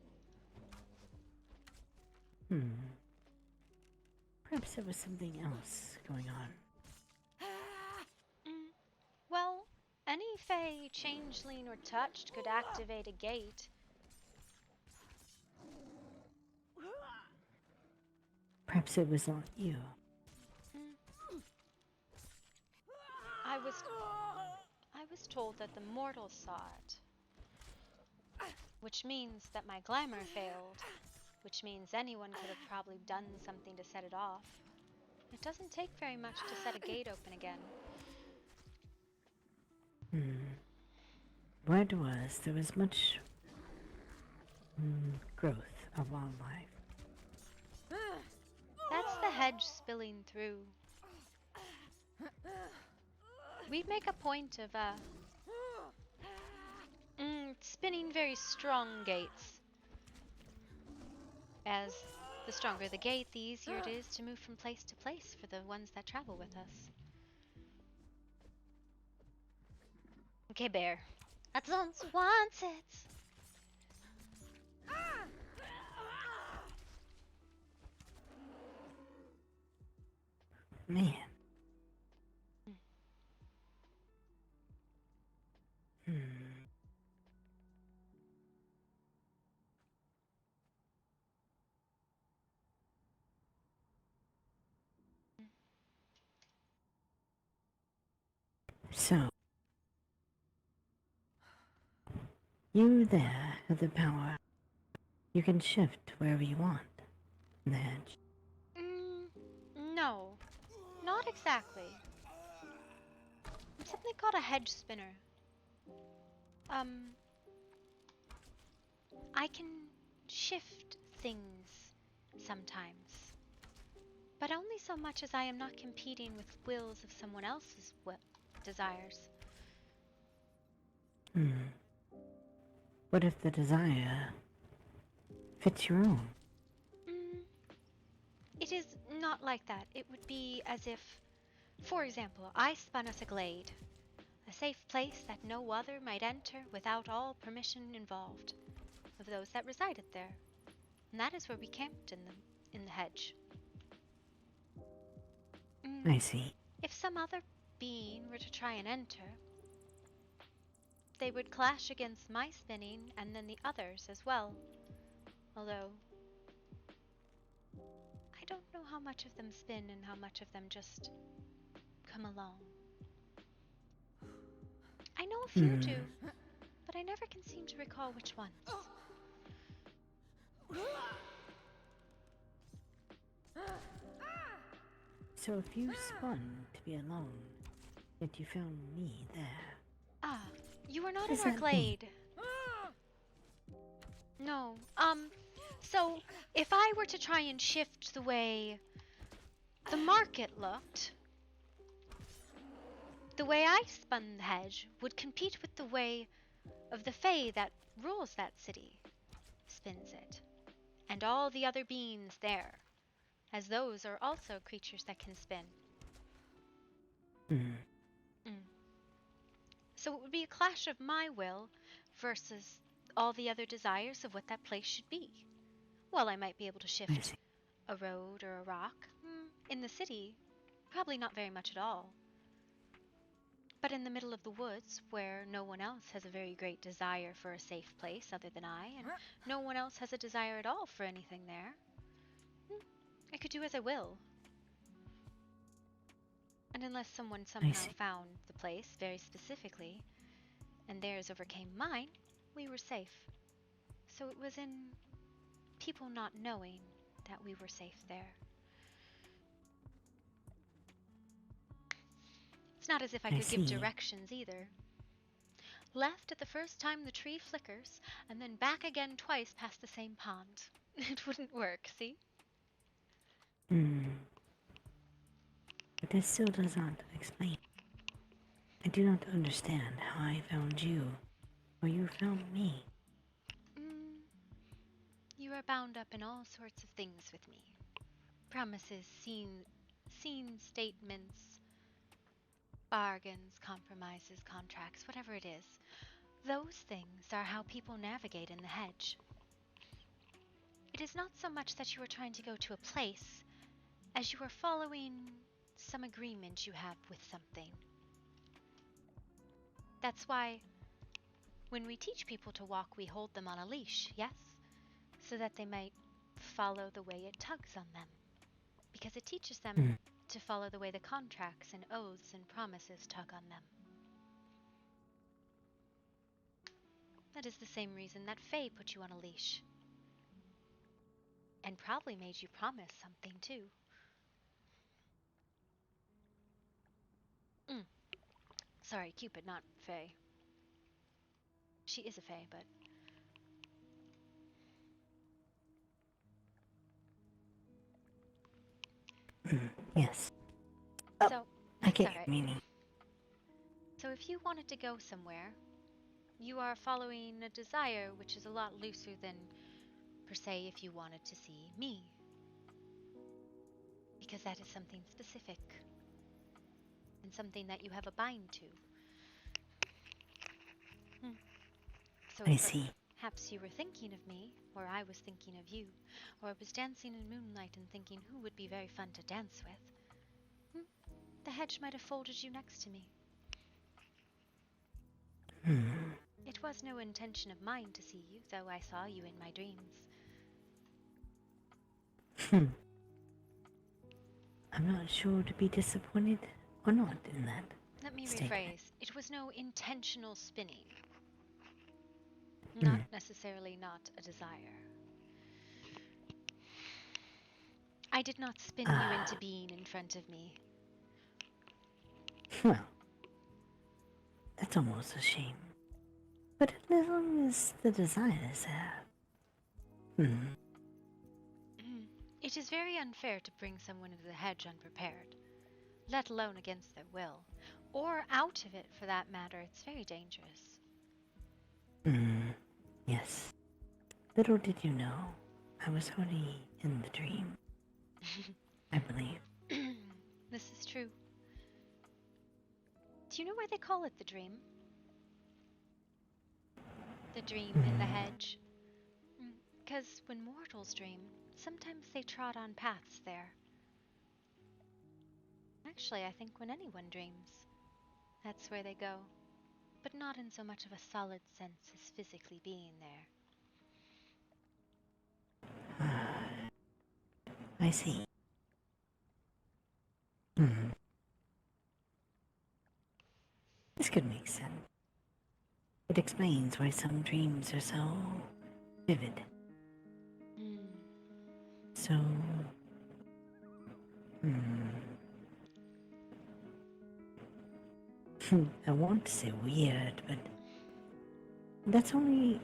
Perhaps there was something else going on. Well, any Fey, changeling, or touched could activate a gate. Perhaps it was not you. I was told that the mortals saw it. Which means that my glamour failed. Which means anyone could have probably done something to set it off. It doesn't take very much to set a gate open again. Word was there was much growth of wildlife. That's the hedge spilling through. We'd make a point of spinning very strong gates. As the stronger the gate, the easier it is to move from place to place for the ones that travel with us. Okay, Bear. That sounds wants it. Man. So, you there have the power. You can shift wherever you want. The hedge. No, not exactly. I'm something called a hedge spinner. I can shift things sometimes, but only so much as I am not competing with wills of someone else's desires. What if the desire fits your own? It is not like that. It would be as if, for example, I spun us a glade. A safe place that no other might enter without all permission involved of those that resided there. And that is where we camped in the hedge. I see. If some other being were to try and enter, they would clash against my spinning and then the others as well. Although, I don't know how much of them spin and how much of them just come along. I know a few do, but I never can seem to recall which ones. So if you spun to be alone, yet you found me there. Ah, you were not What in does our that glade. No. So if I were to try and shift the way the market looked, the way I spun the hedge would compete with the way of the Fae that rules that city spins it, and all the other beings there, as those are also creatures that can spin. So it would be a clash of my will versus all the other desires of what that place should be. Well, I might be able to shift a road or a rock. In the city, probably not very much at all. But in the middle of the woods, where no one else has a very great desire for a safe place other than I, and no one else has a desire at all for anything there, I could do as I will. And unless someone I somehow see. found the place very specifically, and theirs overcame mine, we were safe. So it was in people not knowing that we were safe there. It's not as if I I could give see. directions either. Left at the first time the tree flickers, and then back again twice past the same pond. It wouldn't work, see? Hmm. But this still does not explain. I do not understand how I found you, or you found me. Mm, you are bound up in all sorts of things with me. Promises, scene statements, bargains, compromises, contracts, whatever it is. Those things are how people navigate in the hedge. It is not so much that you are trying to go to a place as you are following some agreement you have with something. That's why when we teach people to walk, we hold them on a leash, yes? So that they might follow the way it tugs on them. Because it teaches them Hmm. to follow the way the contracts and oaths and promises tug on them. That is the same reason that Faye put you on a leash. And probably made you promise something too. Sorry, Cupid, not Faye. She is a Fae, but Yes. Oh, so I that's get all your right. meaning. So if you wanted to go somewhere, you are following a desire which is a lot looser than, per se, if you wanted to see me. Because that is something specific. And something that you have a bind to. So I if see. perhaps you were thinking of me, or I was thinking of you, or I was dancing in moonlight and thinking who would be very fun to dance with, the hedge might have folded you next to me. Hmm. It was no intention of mine to see you, though I saw you in my dreams. I'm not sure to be disappointed or not in that. Let me statement. rephrase. It was no intentional spinning. Hmm. Not necessarily not a desire. I did not spin you into being in front of me. Well, that's almost a shame. But as long as the desire is there. It is very unfair to bring someone into the hedge unprepared, let alone against their will. Or out of it, for that matter. It's very dangerous. Yes. Little did you know, I was already in the dream. I believe. This is true. Do you know why they call it the dream? The dream in the hedge? Because when mortals dream, sometimes they trod on paths there. Actually, I think when anyone dreams, that's where they go. But not in so much of a solid sense as physically being there. I see. This could make sense. It explains why some dreams are so vivid. So... I want to say weird, but that's only...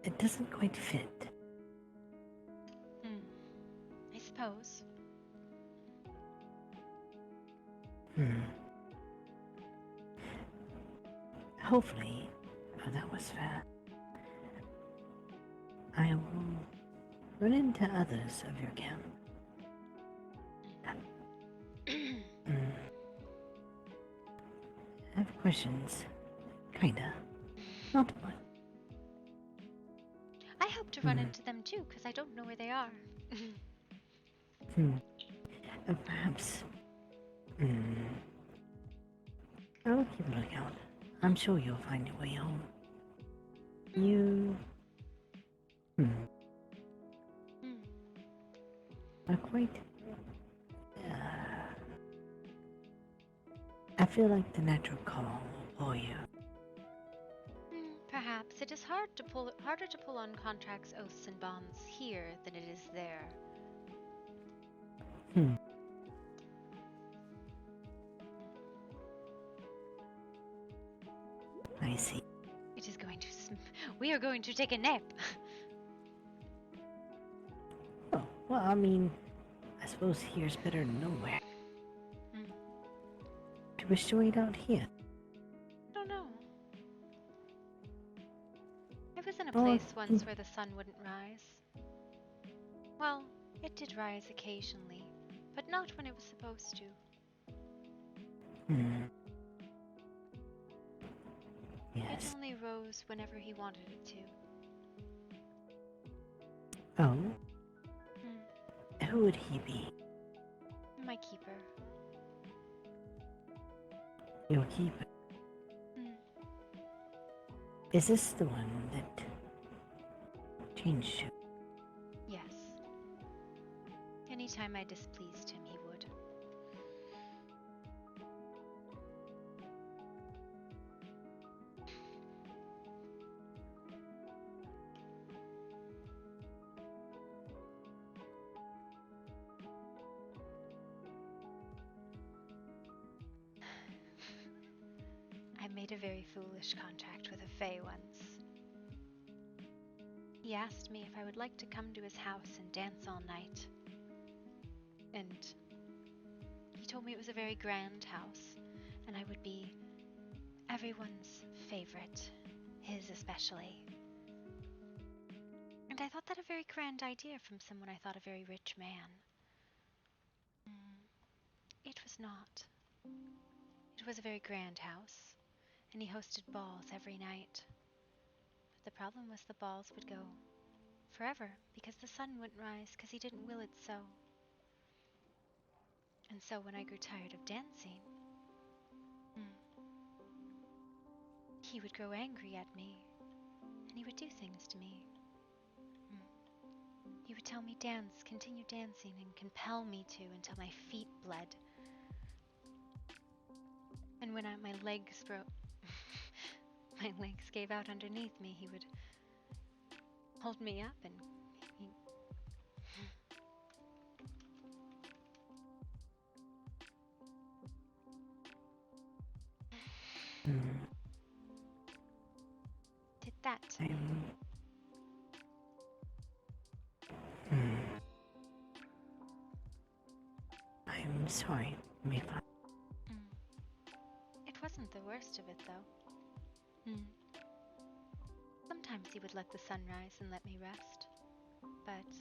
It doesn't quite fit. I suppose. Hopefully, that was fair. I will run into others of your camp. I have questions. Kinda. Not much. I hope to run into them too, because I don't know where they are. Perhaps. I'll keep a lookout. I'm sure you'll find your way home. You... A quite. I feel like the natural call for you. Perhaps it is harder to pull on contracts, oaths, and bonds here than it is there. I see. It is going to. We are going to take a nap. Oh, well, I mean, I suppose here's better than nowhere. Do we still wait out here? I don't know. I was in a Oh, place once where the sun wouldn't rise. Well, it did rise occasionally, but not when it was supposed to. It Yes. only rose whenever he wanted it to. Oh? Who would he be? My keeper. Your keeper? Is this the one that changed you? Yes. Anytime I displeased him, he would. I made a very foolish contract with a fae once. He asked me if I would like to come to his house and dance all night. And he told me it was a very grand house, and I would be everyone's favorite, his especially. And I thought that a very grand idea from someone I thought a very rich man. It was not. It was a very grand house, and he hosted balls every night. But the problem was the balls would go forever because the sun wouldn't rise because he didn't will it so. And so when I grew tired of dancing, he would grow angry at me, and he would do things to me. He would tell me dance, continue dancing, and compel me to until my feet bled. And when my legs broke, my legs gave out underneath me, he would hold me up and he... did that to me. I'm sorry, Mayfly. It wasn't the worst of it, though. Sometimes he would let the sun rise and let me rest, but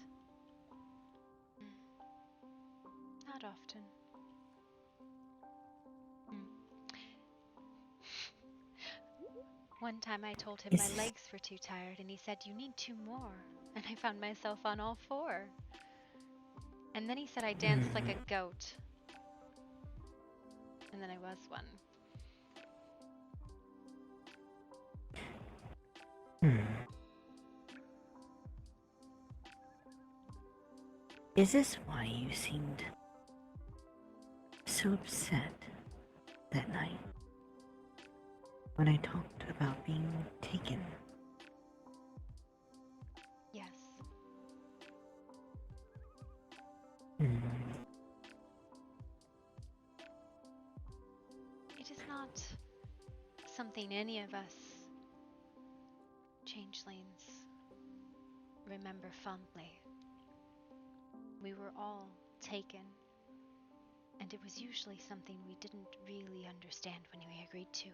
not often. One time I told him my legs were too tired, and he said, "You need 2 more." And I found myself on all 4. And then he said I danced like a goat. And then I was one. Is this why you seemed so upset that night when I talked about being taken? Yes. It is not something any of us changelings remember fondly. We were all taken, and it was usually something we didn't really understand when we agreed to.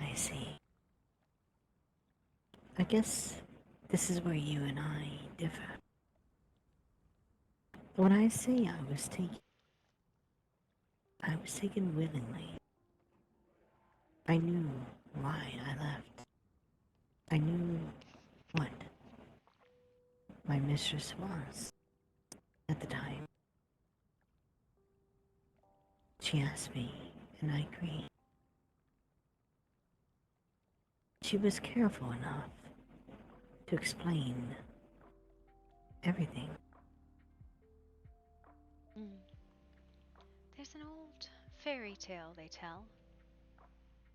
I see. I guess this is where you and I differ. When I say I was taken willingly. I knew why I left. I knew what my mistress was at the time. She asked me, and I agreed. She was careful enough to explain everything. There's an old fairy tale they tell.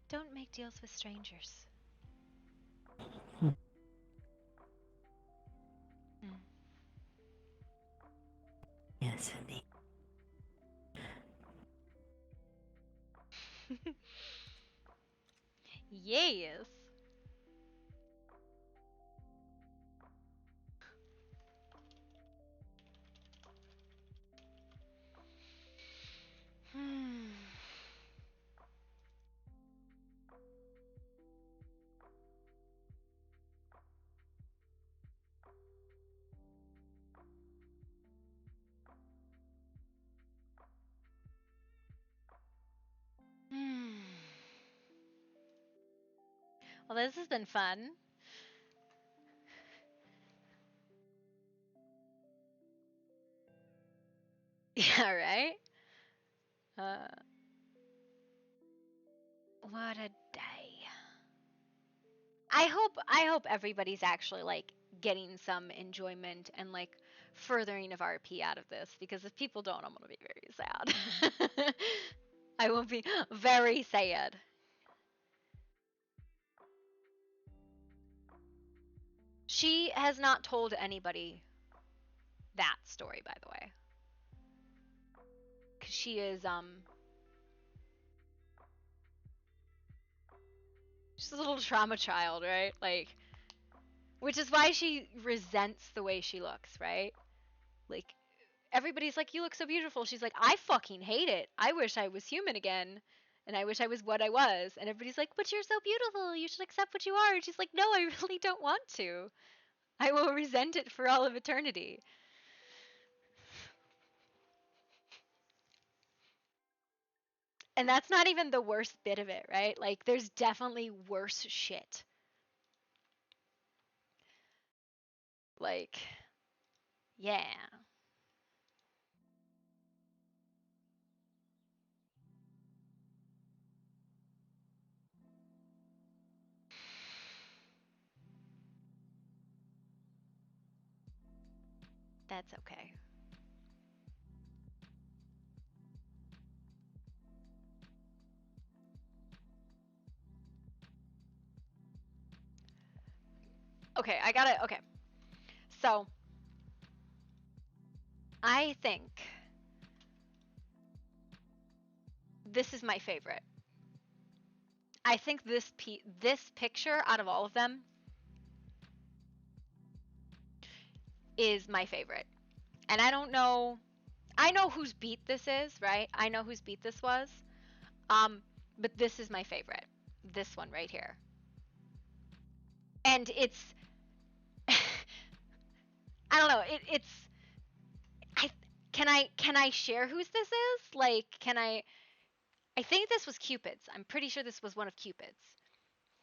Don't make deals with strangers. Yes, indeed. Yes. Hmm. Well, this has been fun. Yeah, right? What a day. I hope everybody's actually like getting some enjoyment and like furthering of RP out of this, because if people don't, I'm gonna be very sad. I will be very sad. She has not told anybody that story, by the way. 'Cause she is she's a little trauma child, right? Like, which is why she resents the way she looks, right? Like, everybody's like, you look so beautiful. She's like, I fucking hate it. I wish I was human again. And I wish I was what I was. And everybody's like, but you're so beautiful. You should accept what you are. And she's like, no, I really don't want to. I will resent it for all of eternity. And that's not even the worst bit of it, right? Like, there's definitely worse shit. Like, yeah. That's okay. Okay, I gotta, okay. So, I think this is my favorite. I think this picture out of all of them is my favorite. And I don't know, I know whose beat this is, right? I know whose beat this was. But this is my favorite. This one right here. And it's I don't know, it's can I share whose this is? Like, I think this was Cupid's. I'm pretty sure this was one of Cupid's.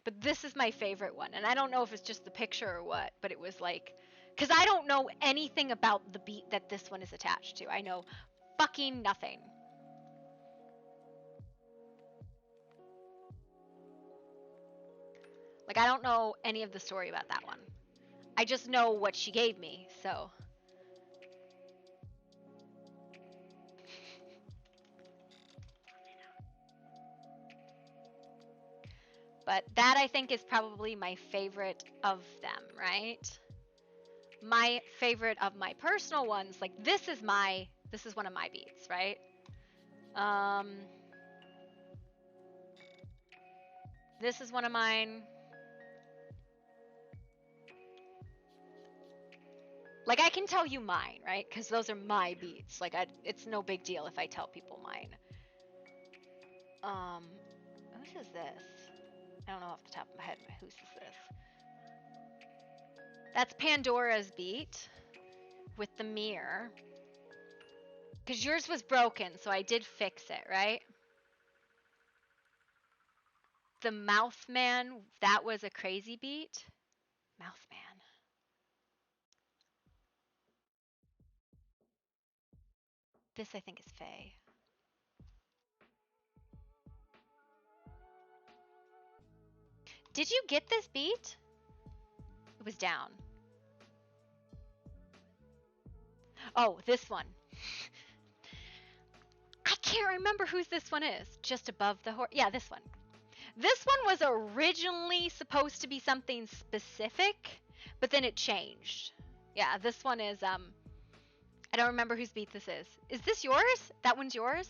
But this is my favorite one. And I don't know if it's just the picture or what, but it was like, because I don't know anything about the beat that this one is attached to. I know fucking nothing. Like, I don't know any of the story about that one. I just know what she gave me, so. But that, I think, is probably my favorite of them, right? My favorite of my personal ones, like, this is one of my beats, right? This is one of mine. Like, I can tell you mine, right? Because those are my beats. Like, it's no big deal if I tell people mine. Whose is this? I don't know off the top of my head. Whose is this? That's Pandora's beat with the mirror. Because yours was broken, so I did fix it, right? The Mouthman, that was a crazy beat. Mouthman. This, I think, is Faye. Did you get this beat? It was down. Oh, this one. I can't remember whose this one is. Just above the horse. Yeah, this one. This one was originally supposed to be something specific, but then it changed. Yeah, this one is, I don't remember whose beat this is. Is this yours? That one's yours?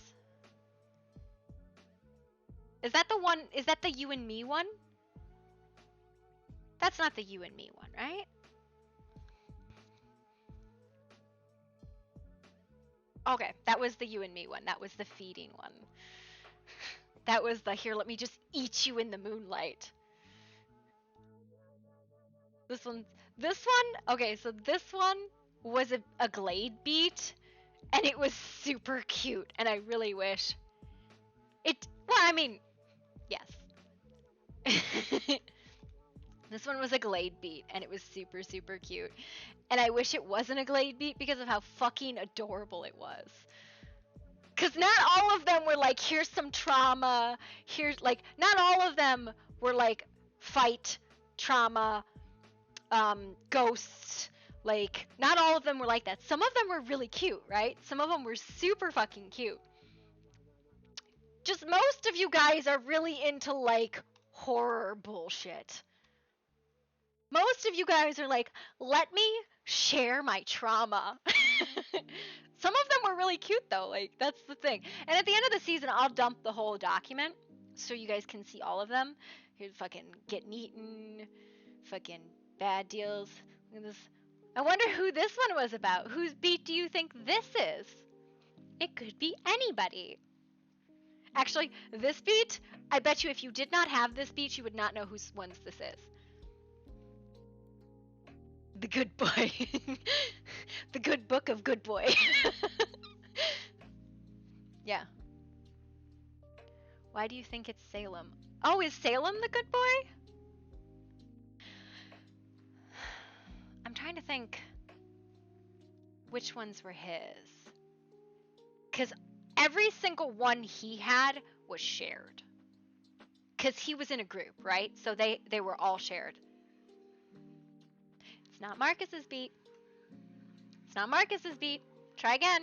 Is that the one, is that the you and me one? That's not the you and me one, right? Okay, that was the you and me one. That was the feeding one. That was the here, let me just eat you in the moonlight. This one, okay, so this one was a Glade beat, and it was super cute, and I really wish it, well, I mean, yes. This one was a Glade beat, and it was super, super cute. And I wish it wasn't a Glade beat because of how fucking adorable it was. Because not all of them were like, here's some trauma, here's, like, not all of them were like, fight, trauma, ghosts, like, not all of them were like that. Some of them were really cute, right? Some of them were super fucking cute. Just most of you guys are really into, like, horror bullshit. Most of you guys are like, let me share my trauma. Some of them were really cute though, like, that's the thing. And at the end of the season, I'll dump the whole document so you guys can see all of them. Here's fucking getting eaten, fucking bad deals. Look at this. I wonder who this one was about. Whose beat do you think this is? It could be anybody. Actually, this beat, I bet you if you did not have this beat, you would not know whose ones this is. The good boy. The good book of good boy. Yeah. Why do you think it's Salem? Oh, is Salem the good boy? I'm trying to think which ones were his. Because every single one he had was shared. Because he was in a group, right? So they were all shared. It's not Marcus's beat. It's not Marcus's beat. Try again.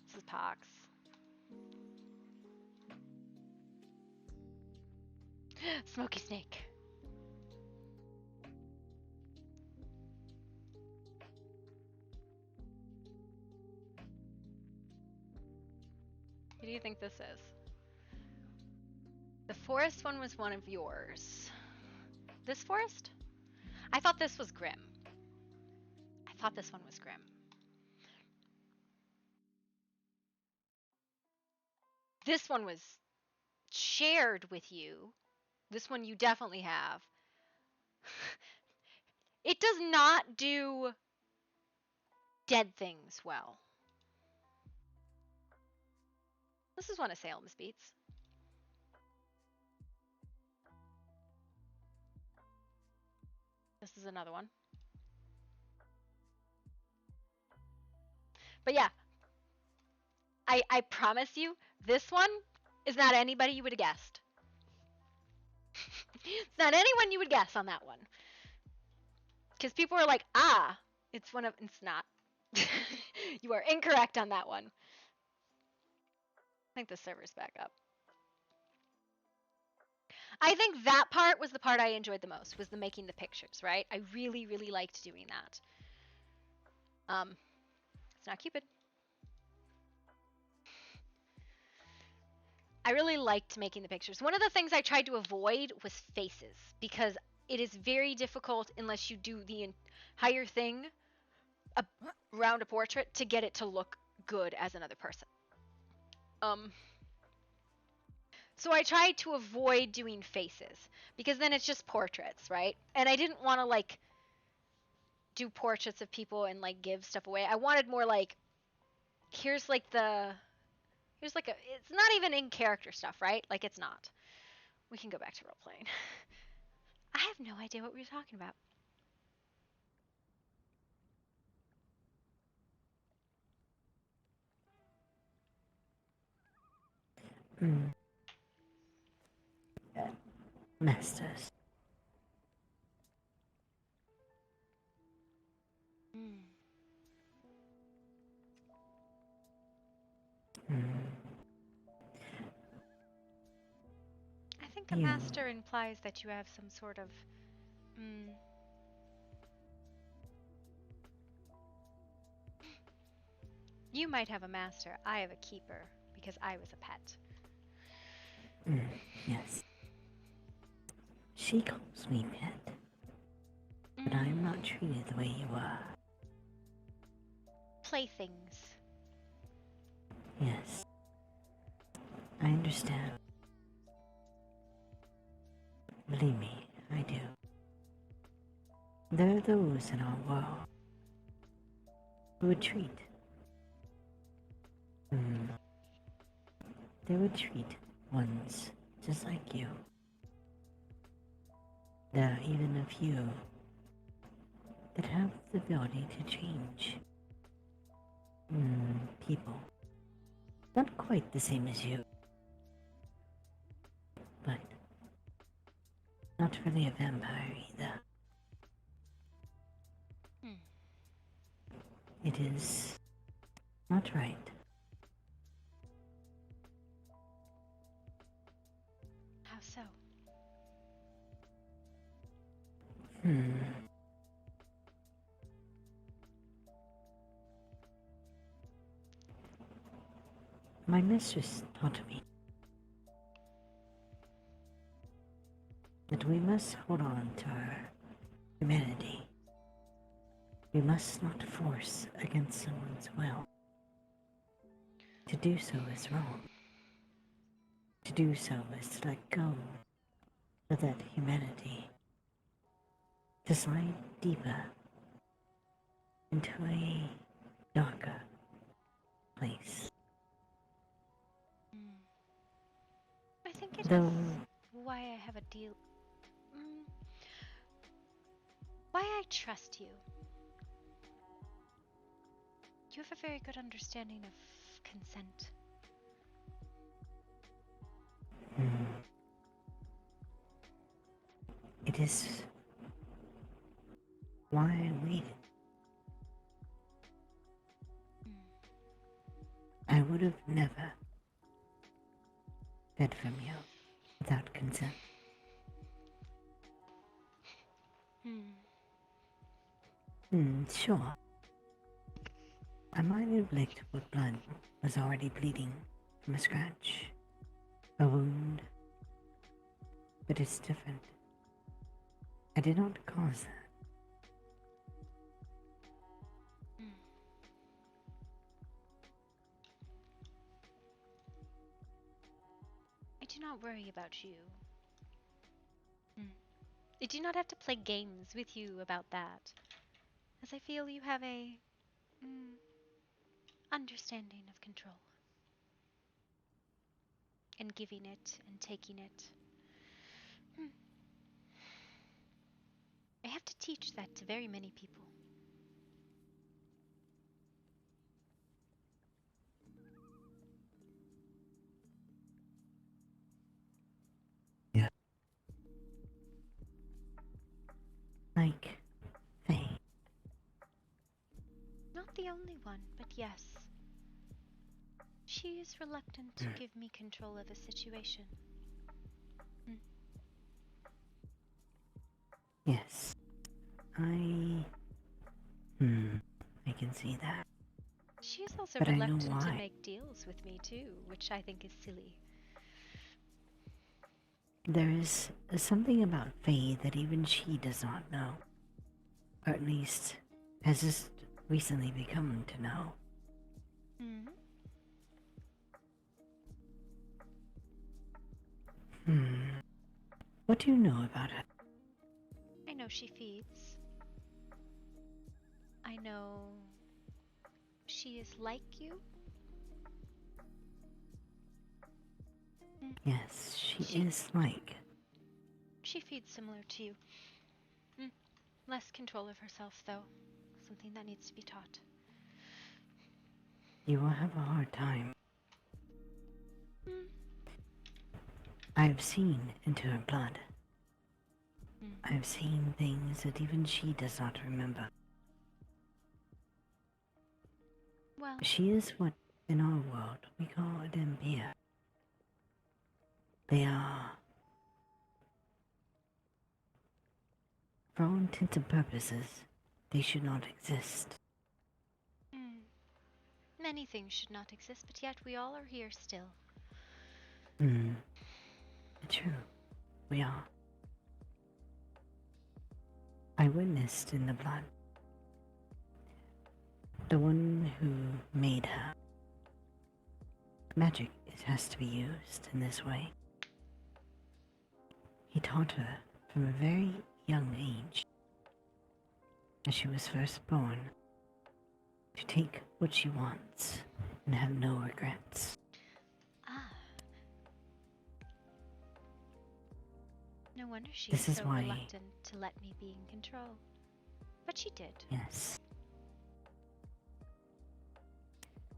This is Pox. Smoky Snake. Who do you think this is? The forest one was one of yours. This forest? I thought this was Grim. I thought this one was Grim. This one was shared with you. This one you definitely have. It does not do dead things well. This is one of Salem's beats. This is another one. But yeah, I promise you, this one is not anybody you would have guessed. It's not anyone you would guess on that one. Because people are like, ah, it's one of, it's not. You are incorrect on that one. I think the server's back up. I think that part was the part I enjoyed the most, was the making the pictures, right? I really, really liked doing that. It's not Cupid. I really liked making the pictures. One of the things I tried to avoid was faces, because it is very difficult unless you do the entire thing around a portrait to get it to look good as another person. So I tried to avoid doing faces, because then it's just portraits, right? And I didn't want to, like, do portraits of people and, like, give stuff away. I wanted more, like, here's, like, here's, like, it's not even in character stuff, right? Like, it's not. We can go back to role-playing. I have no idea what we were talking about. Masters. think a You. master implies that you have some sort of. Mm, you might have a master. I have a keeper because I was a pet. Yes. She calls me pet, but I am not treated the way you are. Playthings. Yes. I understand. Believe me, I do. There are those in our world who would treat. They would treat ones just like you. There are even a few that have the ability to change. People. Not quite the same as you, but not really a vampire either. It is not right. How so? My mistress taught me that we must hold on to our humanity. We must not force against someone's will. To do so is wrong. To do so is to let go of that humanity. To slide deeper into a darker place. I think it is Though why I have a deal. Why I trust you. You have a very good understanding of consent. it is why I waited. I would have never fed from you without consent. Sure. I might have licked what blood was already bleeding from a scratch, a wound, but it's different. I did not cause that. I do not worry about you. I do not have to play games with you about that, as I feel you have a understanding of control. And giving it and taking it. I have to teach that to very many people. Yeah. Like Faye. Not the only one, but yes. She is reluctant to give me control of a situation. Yes. I can see that. She is also But I know reluctant to why. make deals with me too, which I think is silly. There is something about Faye that even she does not know. Or at least has just recently become to know. What do you know about her? I know she feeds. I know she is like you. Yes, she is like. She feeds similar to you. Less control of herself, though. Something that needs to be taught. You will have a hard time. I've seen into her blood. I've seen things that even she does not remember. Well, She is what, in our world, we call a Dampier. They are For all intents and purposes, they should not exist. Many things should not exist, but yet we all are here still. True. We are. I witnessed in the blood. The one who made her. Magic has to be used in this way. He taught her from a very young age, as she was first born, to take what she wants and have no regrets. Ah. No wonder she This is is so why- reluctant to let me be in control. But she did. Yes.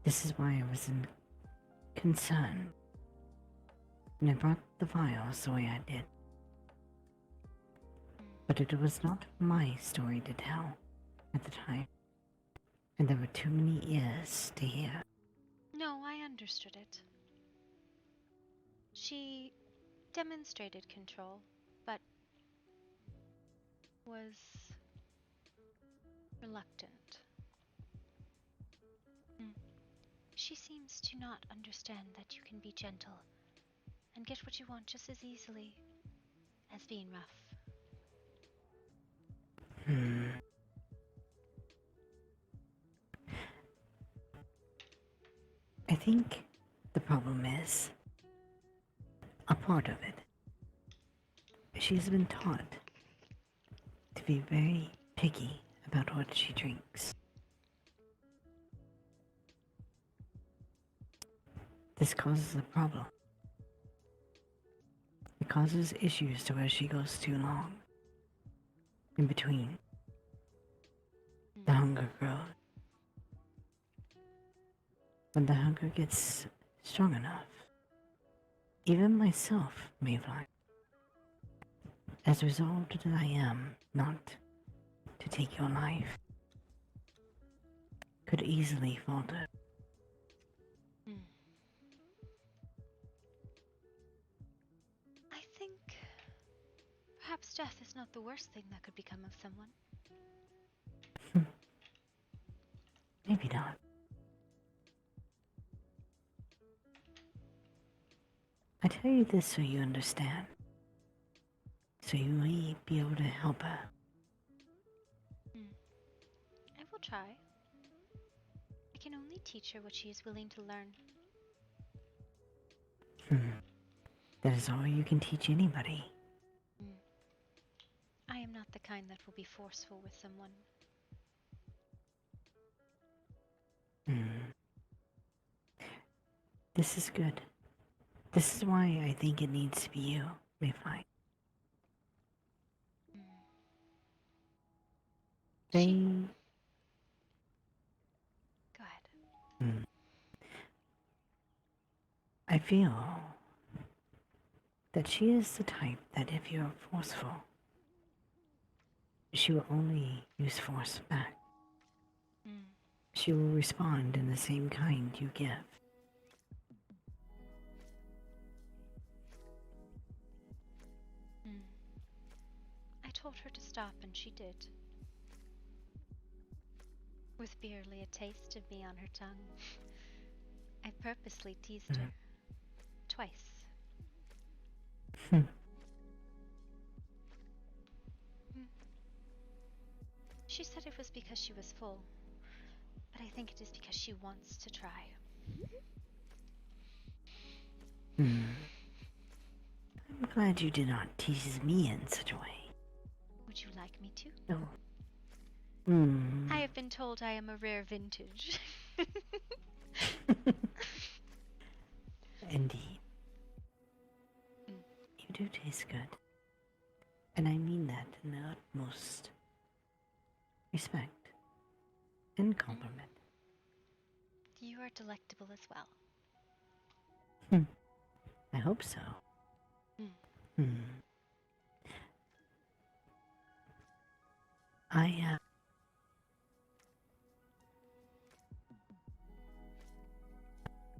This is why I was concerned when I brought the files the way I did. But it was not my story to tell at the time, and there were too many ears to hear. No, I understood it. She demonstrated control, but was reluctant. She seems to not understand that you can be gentle and get what you want just as easily as being rough. I think the problem is a part of it. She's been taught to be very picky about what she drinks. This causes a problem. It causes issues to where she goes too long. In between. The hunger grows. When the hunger gets strong enough, even myself, Mayfly, as resolved as I am not to take your life, could easily falter. I think perhaps death is not the worst thing that could become of someone. Maybe not. I tell you this so you understand. So you may be able to help her. I will try. I can only teach her what she is willing to learn. That is all you can teach anybody. I am not the kind that will be forceful with someone. This is good. This is why I think it needs to be you, Mayfly. They... Go ahead. I feel that she is the type that if you're forceful, she will only use force back. She will respond in the same kind you give. I told her to stop and she did. With barely a taste of me on her tongue. I purposely teased her. Twice. She said it was because she was full, but I think it is because she wants to try. I'm glad you did not tease me in such a way. Would you like me to? No. I have been told I am a rare vintage. Indeed. You do taste good. And I mean that in the utmost respect and compliment. You are delectable as well. I hope so.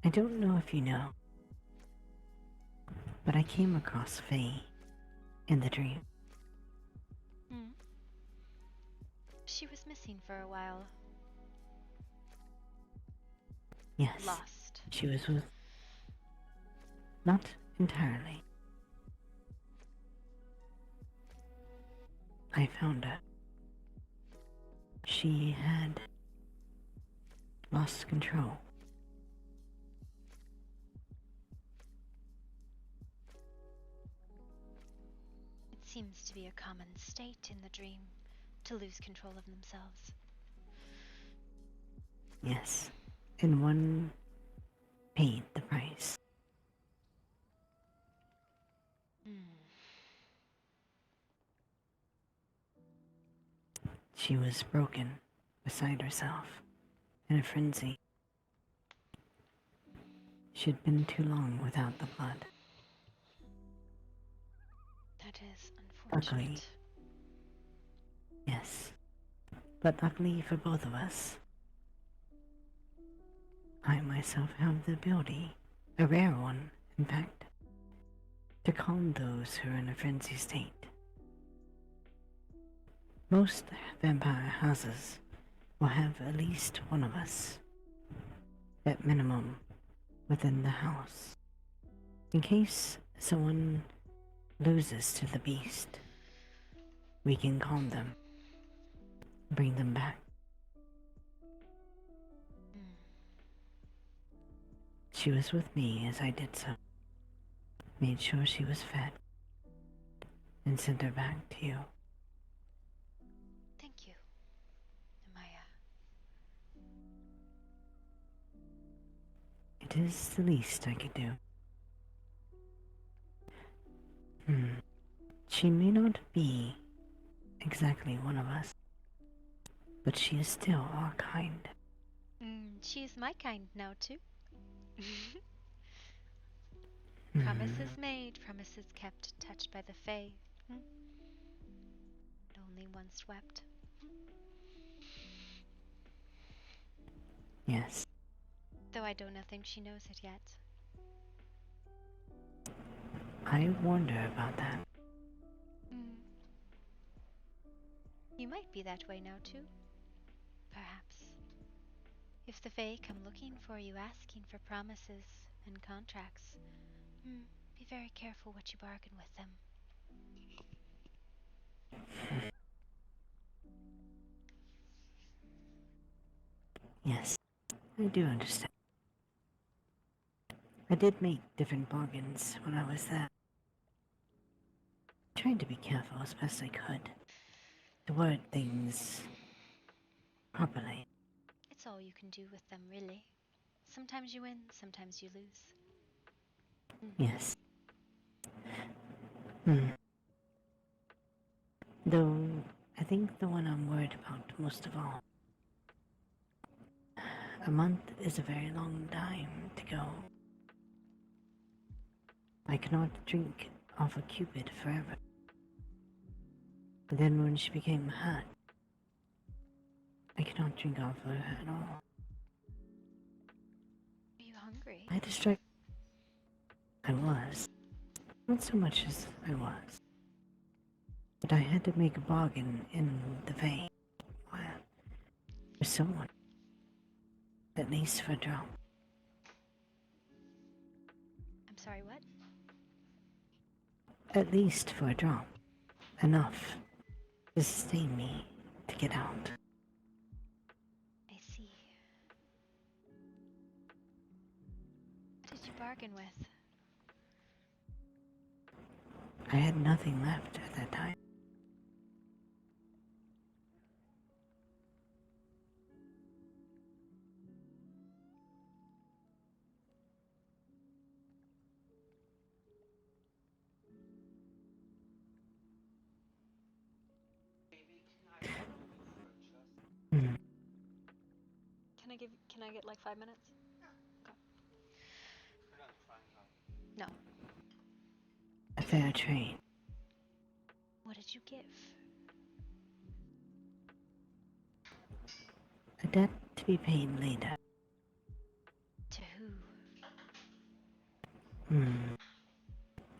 I don't know if you know, but I came across Faye in the dream. She was missing for a while. Yes. Lost. She was with. Not entirely. I found her. She had lost control. It seems to be a common state in the dream, to lose control of themselves. Yes. And one paid the price. She was broken, beside herself, in a frenzy. She'd been too long without the blood. That is Luckily. unfortunate. Yes. But luckily for both of us, I myself have the ability, a rare one, in fact, to calm those who are in a frenzy state. Most vampire houses will have at least one of us, at minimum, within the house, in case someone loses to the beast. We can calm them, bring them back. She was with me as I did so, made sure she was fed, and sent her back to you. Thank you, Amaya. It is the least I could do. She may not be exactly one of us, but she is still our kind. She is my kind now, too. Promises made, promises kept, touched by the Fae. Only once wept. Yes. Though I don't think she knows it yet. I warned her about that. You might be that way now, too. Perhaps. If the Fae come looking for you, asking for promises and contracts, be very careful what you bargain with them. Yes, I do understand. I did make different bargains when I was there. Trying to be careful as best I could, to word things properly. It's all you can do with them, really. Sometimes you win, sometimes you lose. Yes. Though, I think the one I'm worried about most of all. A month is a very long time to go. I cannot drink off a Cupid forever. But then when she became hot, I cannot drink off her at all. Are you hungry? I had to strike. I was. Not so much as I was. But I had to make a bargain in the vein. For someone. At least for a drop. I'm sorry, what? At least for a drop. Enough to sustain me to get out. I see. What did you bargain with? I had nothing left at that time. Can I get like 5 minutes? Okay. No. A fair trade. What did you give? A debt to be paid later. To who?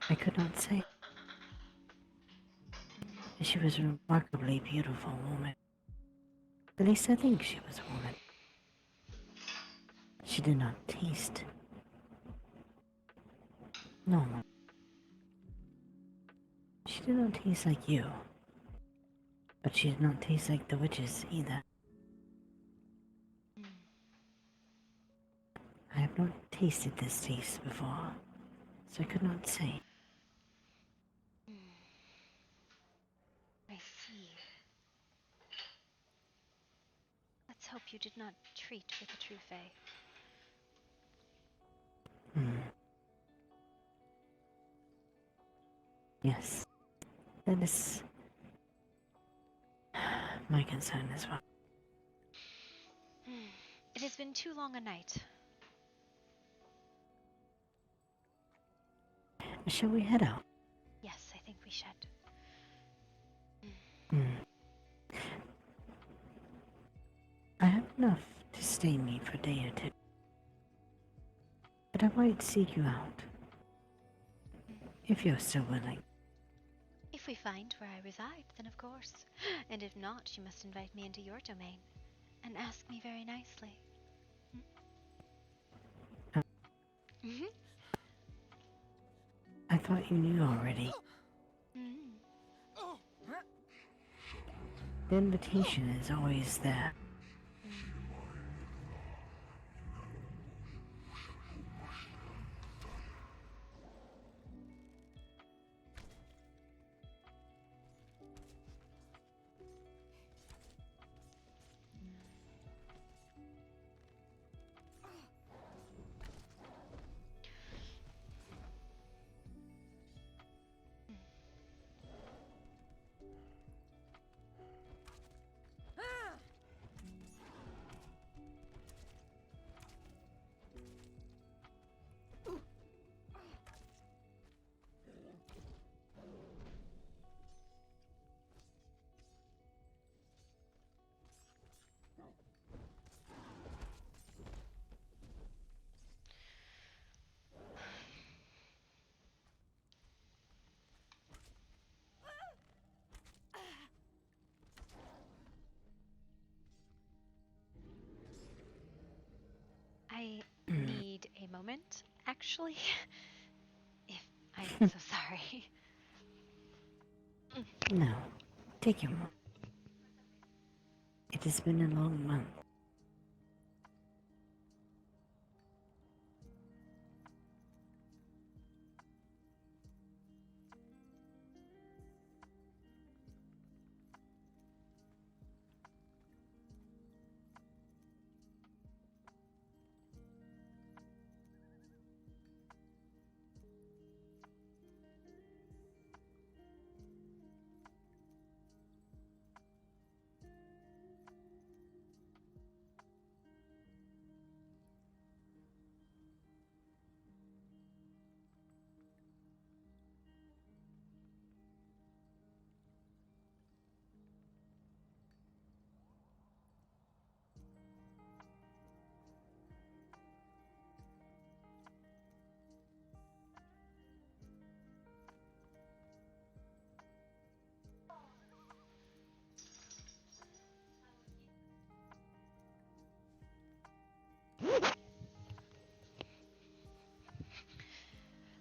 I could not say. She was a remarkably beautiful woman. At least I think she was a woman. She did not taste normal. She did not taste like you. But she did not taste like the witches either. I have not tasted this taste before, so I could not say. I see. Let's hope you did not treat with a true fae. Yes, that is my concern as well. It has been too long a night. Shall we head out? Yes, I think we should. I have enough to stay me for a day or two. But I might seek you out. If you're still willing. If we find where I reside, then of course. And if not, you must invite me into your domain. And ask me very nicely. I thought you knew already. The invitation is always there. I need a moment, actually. If I'm so sorry. No, take your moment. It has been a long month.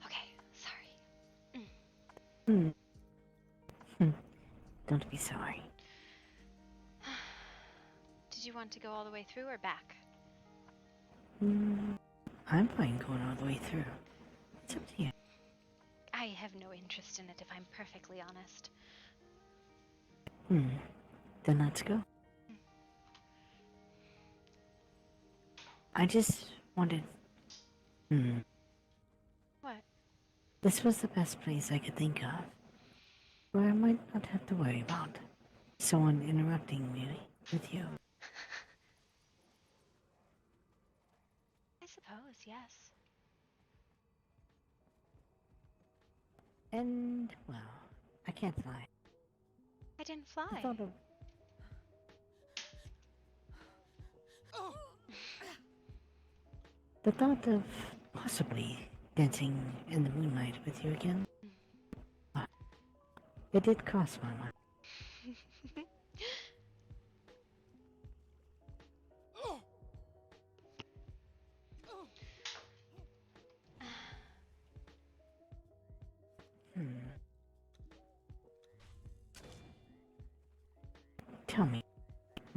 Okay, sorry. Don't be sorry. Did you want to go all the way through or back? I'm fine going all the way through. It's up to you. I have no interest in it, if I'm perfectly honest. Then let's go. I just wanted... What? This was the best place I could think of, where I might not have to worry about someone interrupting me with you. I suppose, yes. And, well, I can't lie. I didn't fly. The thought of... The thought of possibly dancing in the moonlight with you again. It did cross my mind.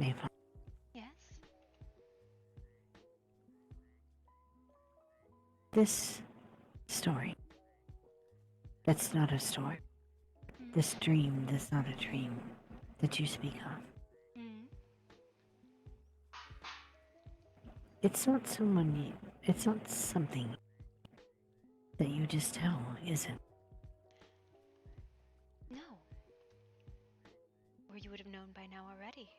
Mayfly. Yes? This story, that's not a story. This dream, that's not a dream that you speak of. Mm. It's not it's not something that you just tell, is it? No. Or you would have known by now already.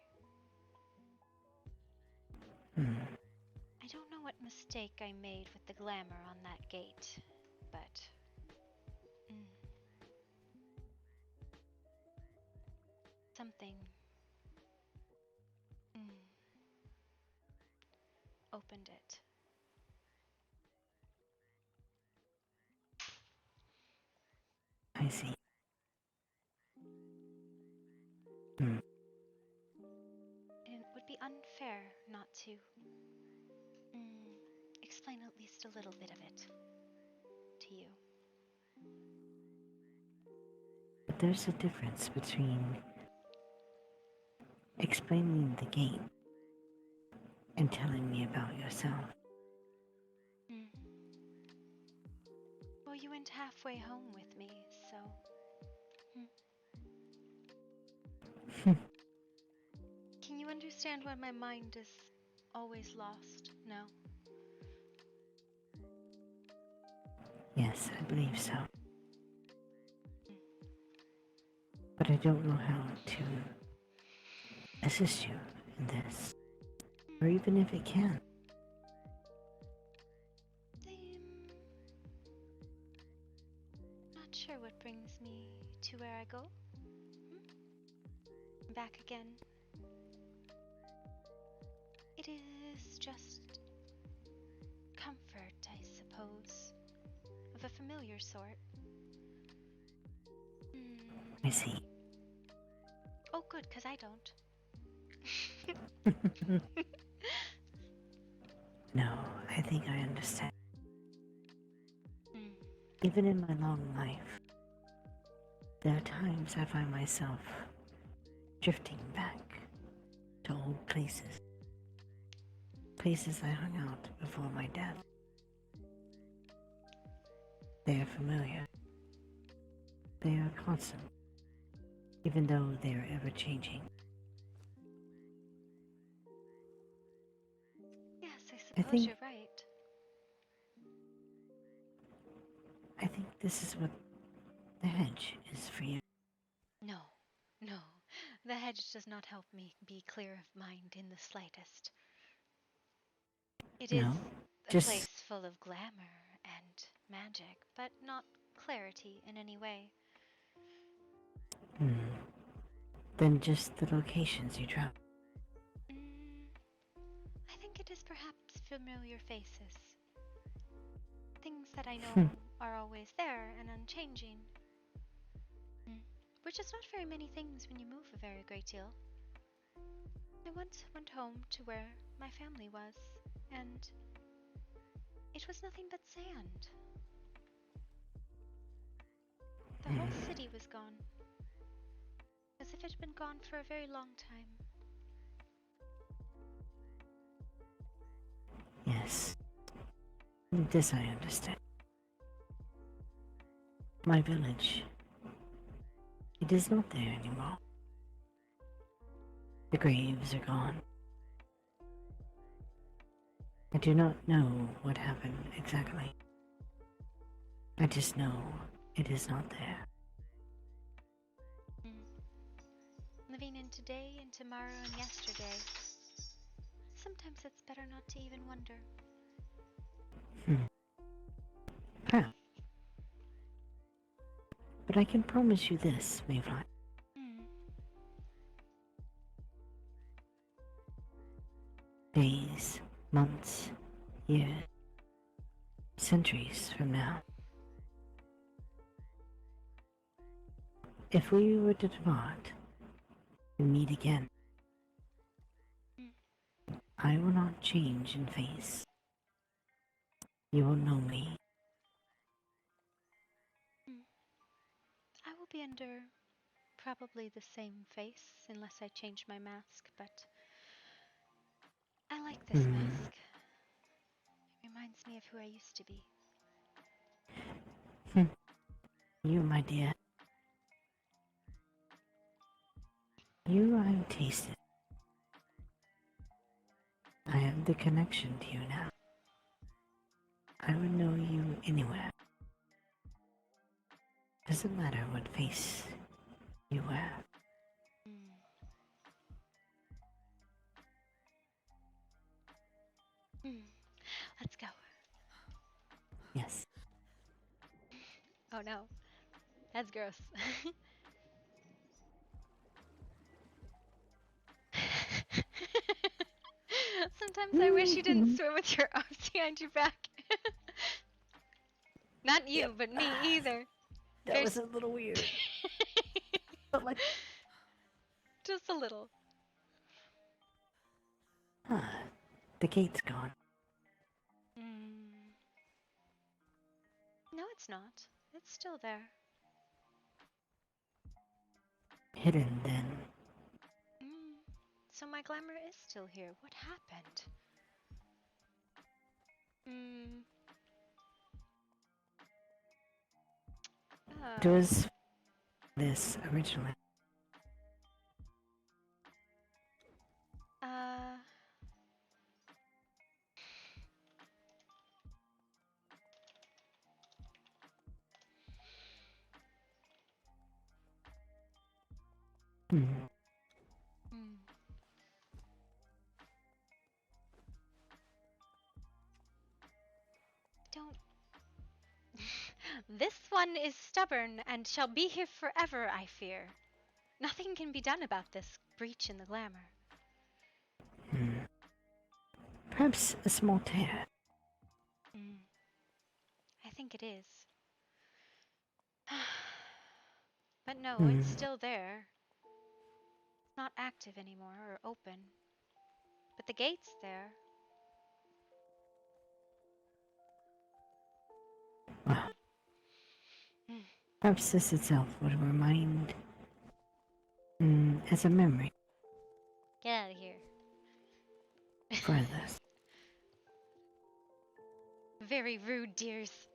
I don't know what mistake I made with the glamour on that gate, but... something... opened it. I see. And it would be unfair not to explain at least a little bit of it to you. But there's a difference between explaining the game and telling me about yourself. Well, you went halfway home with me, so... Can you understand why my mind is always lost now? Yes, I believe so. But I don't know how to assist you in this, or even if it can. Not sure what brings me to where I go. Back again. It is just comfort, I suppose, of a familiar sort. I see. Oh, good, 'cause I don't. No, I think I understand. Even in my long life, there are times I find myself drifting back to old places. Places I hung out before my death. They are familiar. They are constant, even though they are ever changing. Yes, I suppose think- you're right. I think this is what the hedge is for you. No, no. The hedge does not help me be clear of mind in the slightest. It is No, a just- place full of glamour and magic, but not clarity in any way. Then just the locations you travel. I think it is perhaps familiar faces. Things that I know are always there and unchanging. Which is not very many things when you move a very great deal. I once went home to where my family was, and it was nothing but sand. The whole city was gone, as if it had been gone for a very long time. Yes. This I understand. My village. It is not there anymore. The graves are gone. I do not know what happened exactly. I just know it is not there. Living in today and tomorrow and yesterday. Sometimes it's better not to even wonder. Perhaps. But I can promise you this, Mayfly. Days, months, years, centuries from now. If we were to depart and meet again, I will not change in face. You will know me. I will be under probably the same face unless I change my mask, but like this mask. It reminds me of who I used to be. You, my dear. You I've tasted. I have the connection to you now. I would know you anywhere. Doesn't matter what face you wear. Let's go. Yes. Oh no. That's gross. Sometimes I wish you didn't swim with your arms behind your back. Not you, but me either. That was a little weird. But like, just a little. The gate's gone. No, it's not. It's still there. Hidden then. So my glamour is still here. What happened? It was this originally. Don't. This one is stubborn and shall be here forever, I fear. Nothing can be done about this breach in the glamour. Perhaps a small tear. I think it is. But no, it's still there. It's not active anymore or open. But the gate's there. Well, perhaps this itself would remind as a memory. Get out of here. For others. Very rude, dears.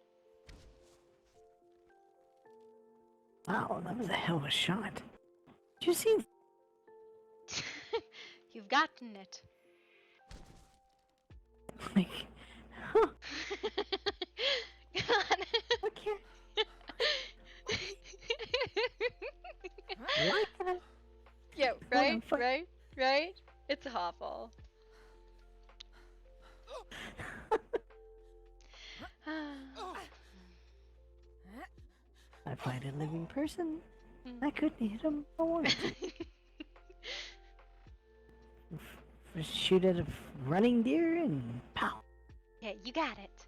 Wow, that was a hell of a shot. Did you see? You've gotten it. Like, huh? God. Okay. Yeah, right? It's awful. I find a living person. I couldn't hit him for once. Shoot at a running deer and pow. Yeah, you got it.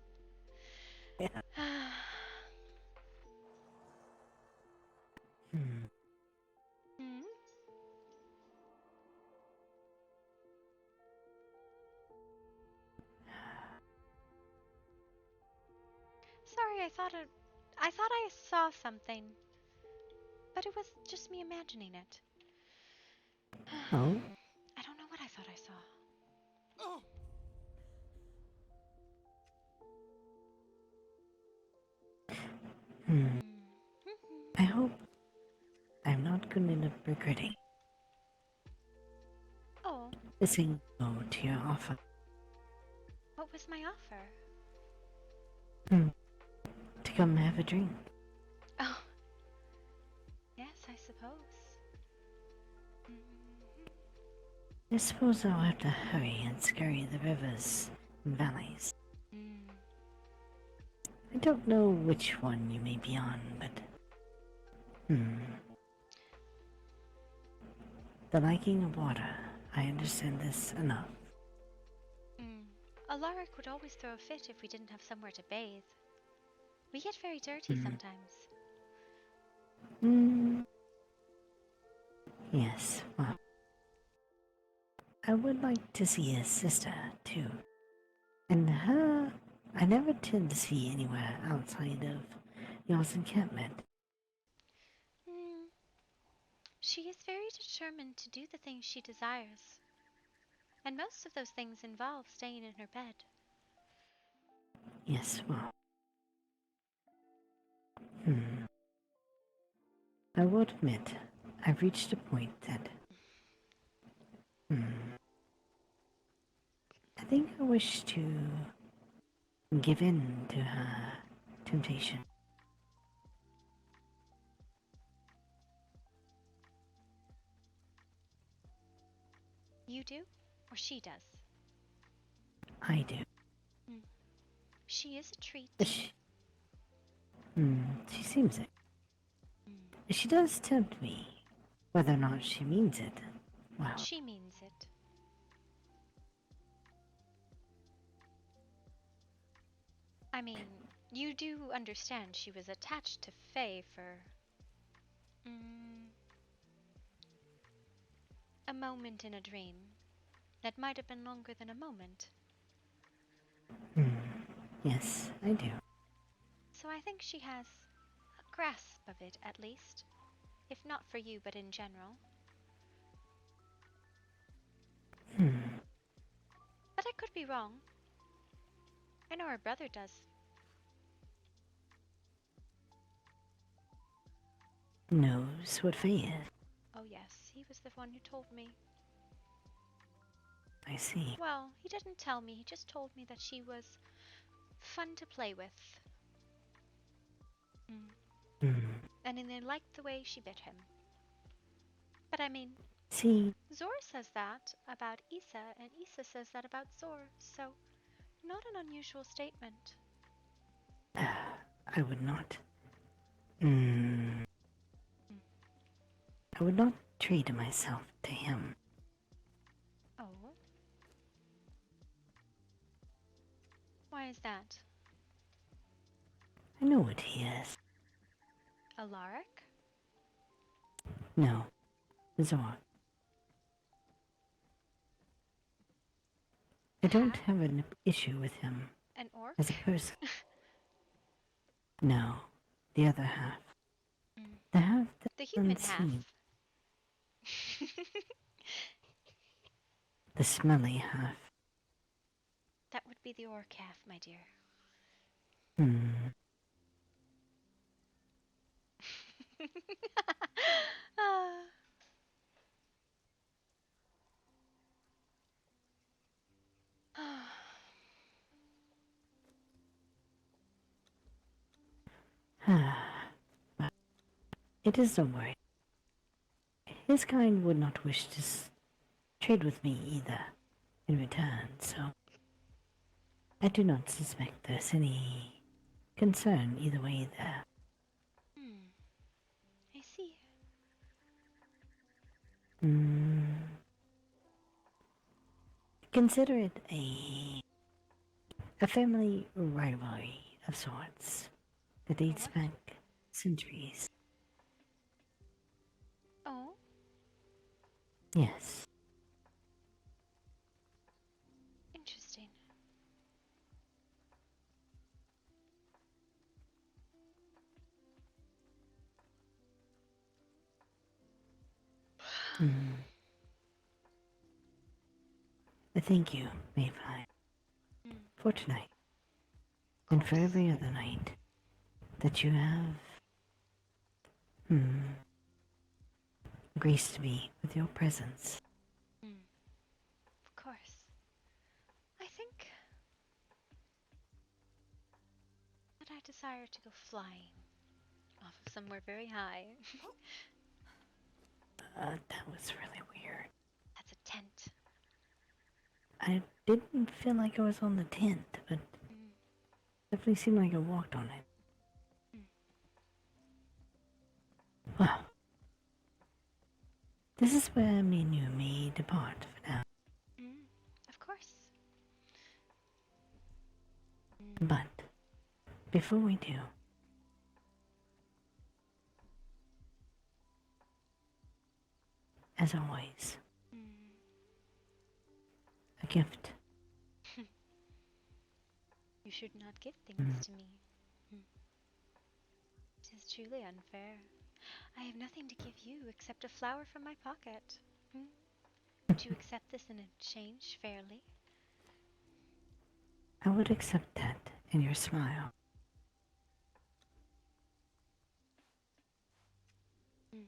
Yeah. Sorry, I thought I saw something. But it was just me imagining it. Oh? I don't know what I thought I saw. I hope I'm not going to end up regretting. Oh. Listening to your offer. What was my offer? To come have a drink. Oh. Yes, I suppose. I suppose I'll have to hurry and scurry the rivers and valleys. I don't know which one you may be on, but... The liking of water, I understand this enough. Alaric would always throw a fit if we didn't have somewhere to bathe. We get very dirty sometimes. Yes, well... I would like to see his sister, too. And her... I never tend to see anywhere outside of y'all's encampment. She is very determined to do the things she desires. And most of those things involve staying in her bed. Yes, well. Hmm. I will admit, I've reached a point that. I think I wish to give in to her temptation. You do? Or she does? I do. She is a treat. She seems it. She does tempt me. Whether or not she means it, well, She means it. I mean, you do understand she was attached to Faye for a moment in a dream that might have been longer than a moment. yes, I do. So I think she has a grasp of it, at least. If not for you, but in general. But I could be wrong. I know her brother does. Knows what Faye is. Oh yes, he was the one who told me. I see. Well, he didn't tell me, he just told me that she was fun to play with. And then they liked the way she bit him. But I mean, See, Zor says that about Issa, and Issa says that about Zor, so not an unusual statement. I would not. I would not trade myself to him. Oh? Why is that? I know what he is. Alaric? No, Zor. I don't have an issue with him An orc? as a person. No, the other half. The half The that's human half. unseen. The smelly half. That would be the orc half, my dear. It is no worry. His kind would not wish to trade with me either in return, so I do not suspect there's any concern either way there. I see. Consider it a family rivalry of sorts that dates back centuries. Oh? Yes. Interesting. Thank you, Mayfly, for tonight and for every other night that you have graced me with your presence. Of course. I think that I desire to go flying off of somewhere very high. That was really weird. That's a tent. I didn't feel like I was on the tent, but definitely seemed like I walked on it. Well, this is where me and you may depart for now. Of course. But before we do, as always, a gift. You should not give things to me. It is truly unfair. I have nothing to give you except a flower from my pocket. Would you accept this in exchange fairly? I would accept that in your smile. Mm.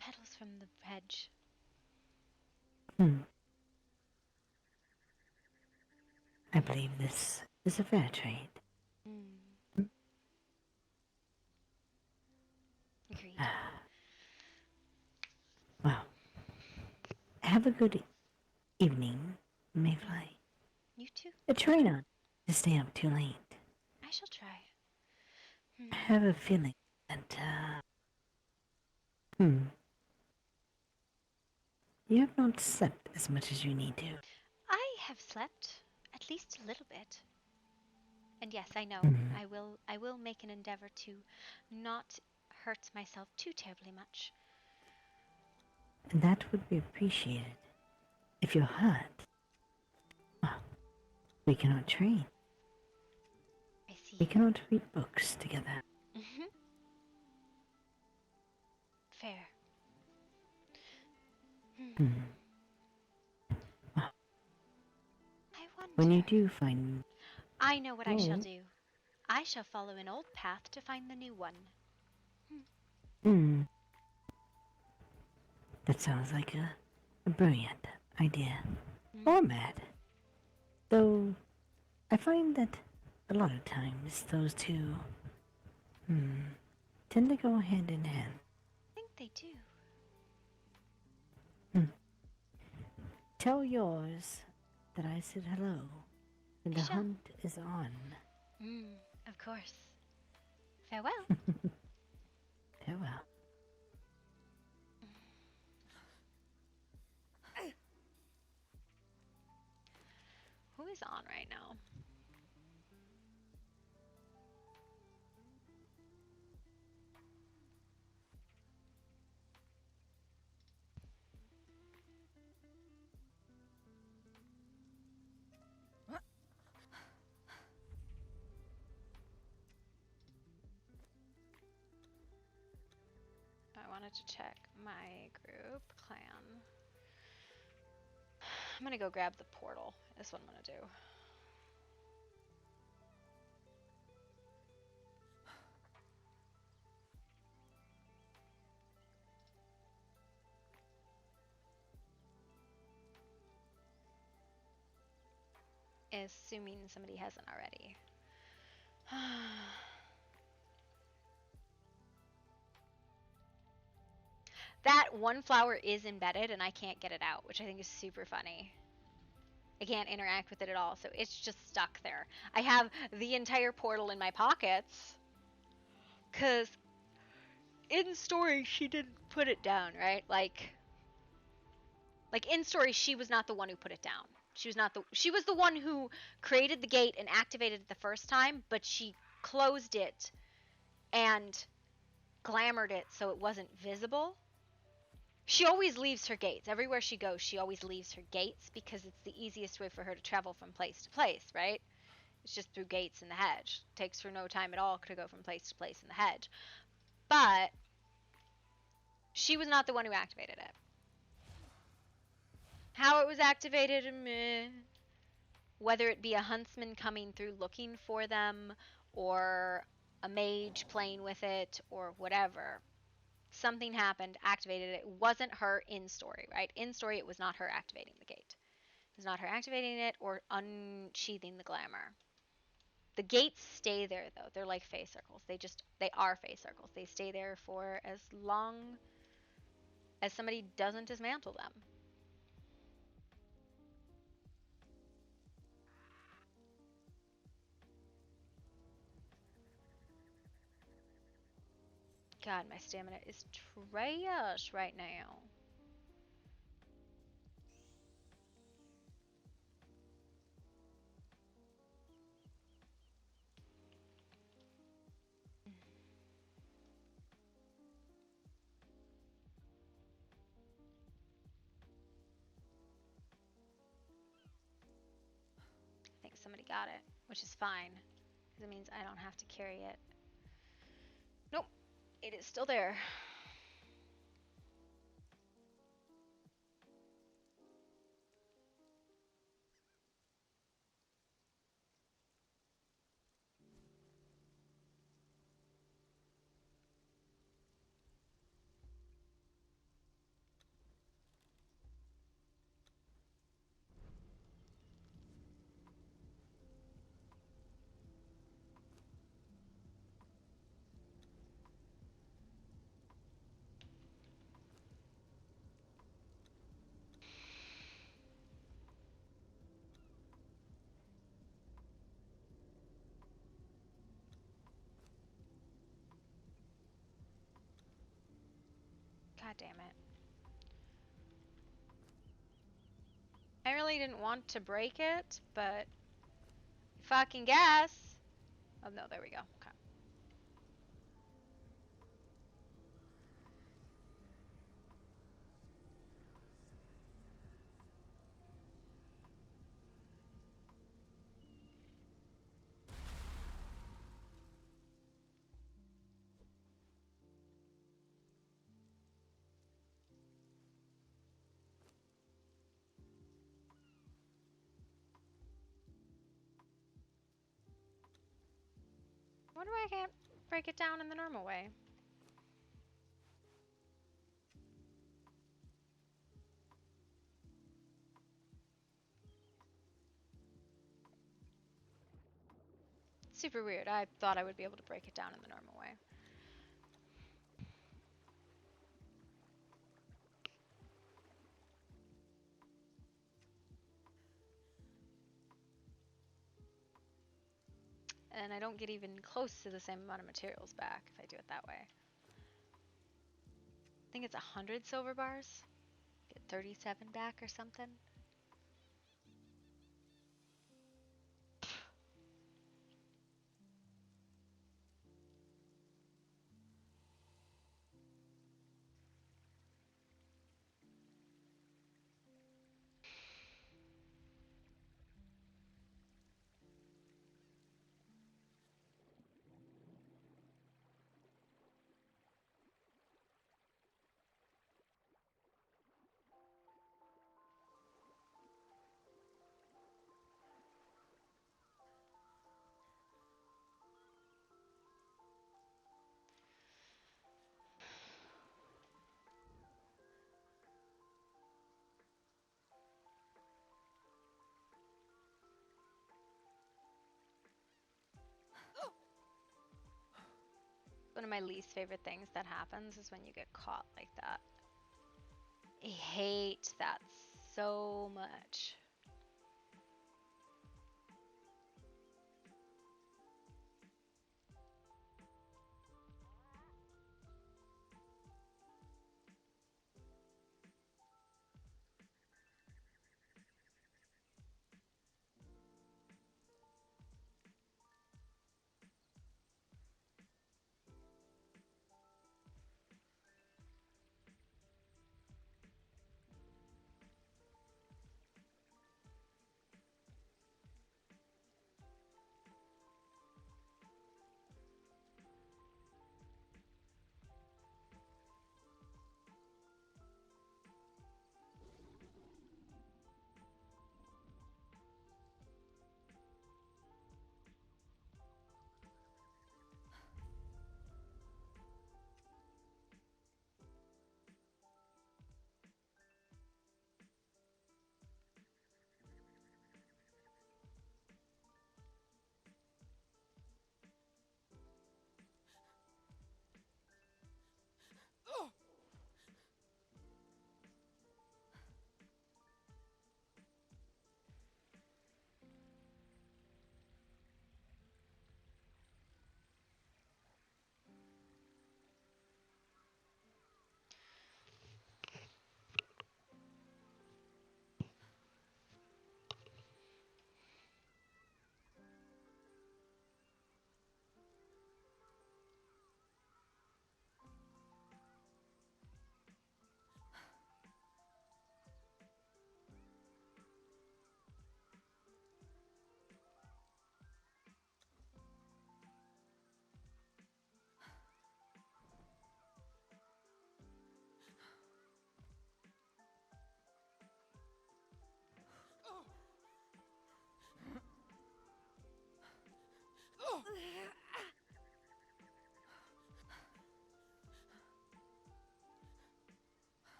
Petals from the hedge. I believe this is a fair trade. Mm. Agreed. Well, have a good evening, Mayfly. You too. Try not to stay up too late. I shall try. I have a feeling that, you have not slept as much as you need to. I have slept at least a little bit. And yes, I know. I will make an endeavor to not hurt myself too terribly much. And that would be appreciated. If you're hurt, well, we cannot train. I see. We cannot read books together. Mm-hmm. Fair. Well, I wonder. when you do find... I know what I shall do. I shall follow an old path to find the new one. That sounds like a brilliant idea. Or mad. Though, I find that a lot of times those two, tend to go hand in hand. I think they do. Tell yours that I said hello, and the hunt is on. Of course. Farewell. Farewell. Who is on right now? I wanted to check my group clan. I'm gonna go grab the portal. That's what I'm gonna do. Assuming somebody hasn't already. That one flower is embedded and I can't get it out, which I think is super funny. I can't interact with it at all, so it's just stuck there. I have the entire portal in my pockets, because in story she didn't put it down, right? Like in story she was not the one who put it down. She was the one who created the gate and activated it the first time, but she closed it and glamored it so it wasn't visible. She always leaves her gates. Everywhere she goes, she always leaves her gates because it's the easiest way for her to travel from place to place, right? It's just through gates in the hedge. It takes her no time at all to go from place to place in the hedge. But she was not the one who activated it. How it was activated, meh. Whether it be a huntsman coming through looking for them, or a mage playing with it, or whatever. Something happened, activated it. It wasn't her in story, right? In story, it was not her activating the gate. It was not her activating it or unsheathing the glamour. The gates stay there, though. They're like phase circles. They are phase circles. They stay there for as long as somebody doesn't dismantle them. God, my stamina is trash right now. I think somebody got it, which is fine, because it means I don't have to carry it. Nope, it is still there. God damn it. I really didn't want to break it, but fucking guess. Oh no, there we go. Okay. I wonder why I can't break it down in the normal way. Super weird. I thought I would be able to break it down in the normal way. And I don't get even close to the same amount of materials back if I do it that way. I think it's 100 silver bars. Get 37 back or something. One of my least favorite things that happens is when you get caught like that. I hate that so much.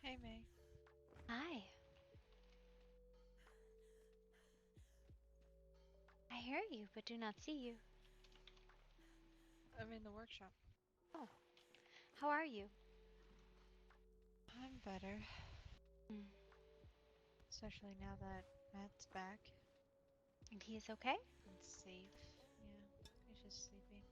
Hey, May. Hi. I hear you, but do not see you. I'm in the workshop. Oh, how are you? I'm better. Hmm. Especially now that Matt's back And he is okay? and safe. Yeah, he's just sleeping.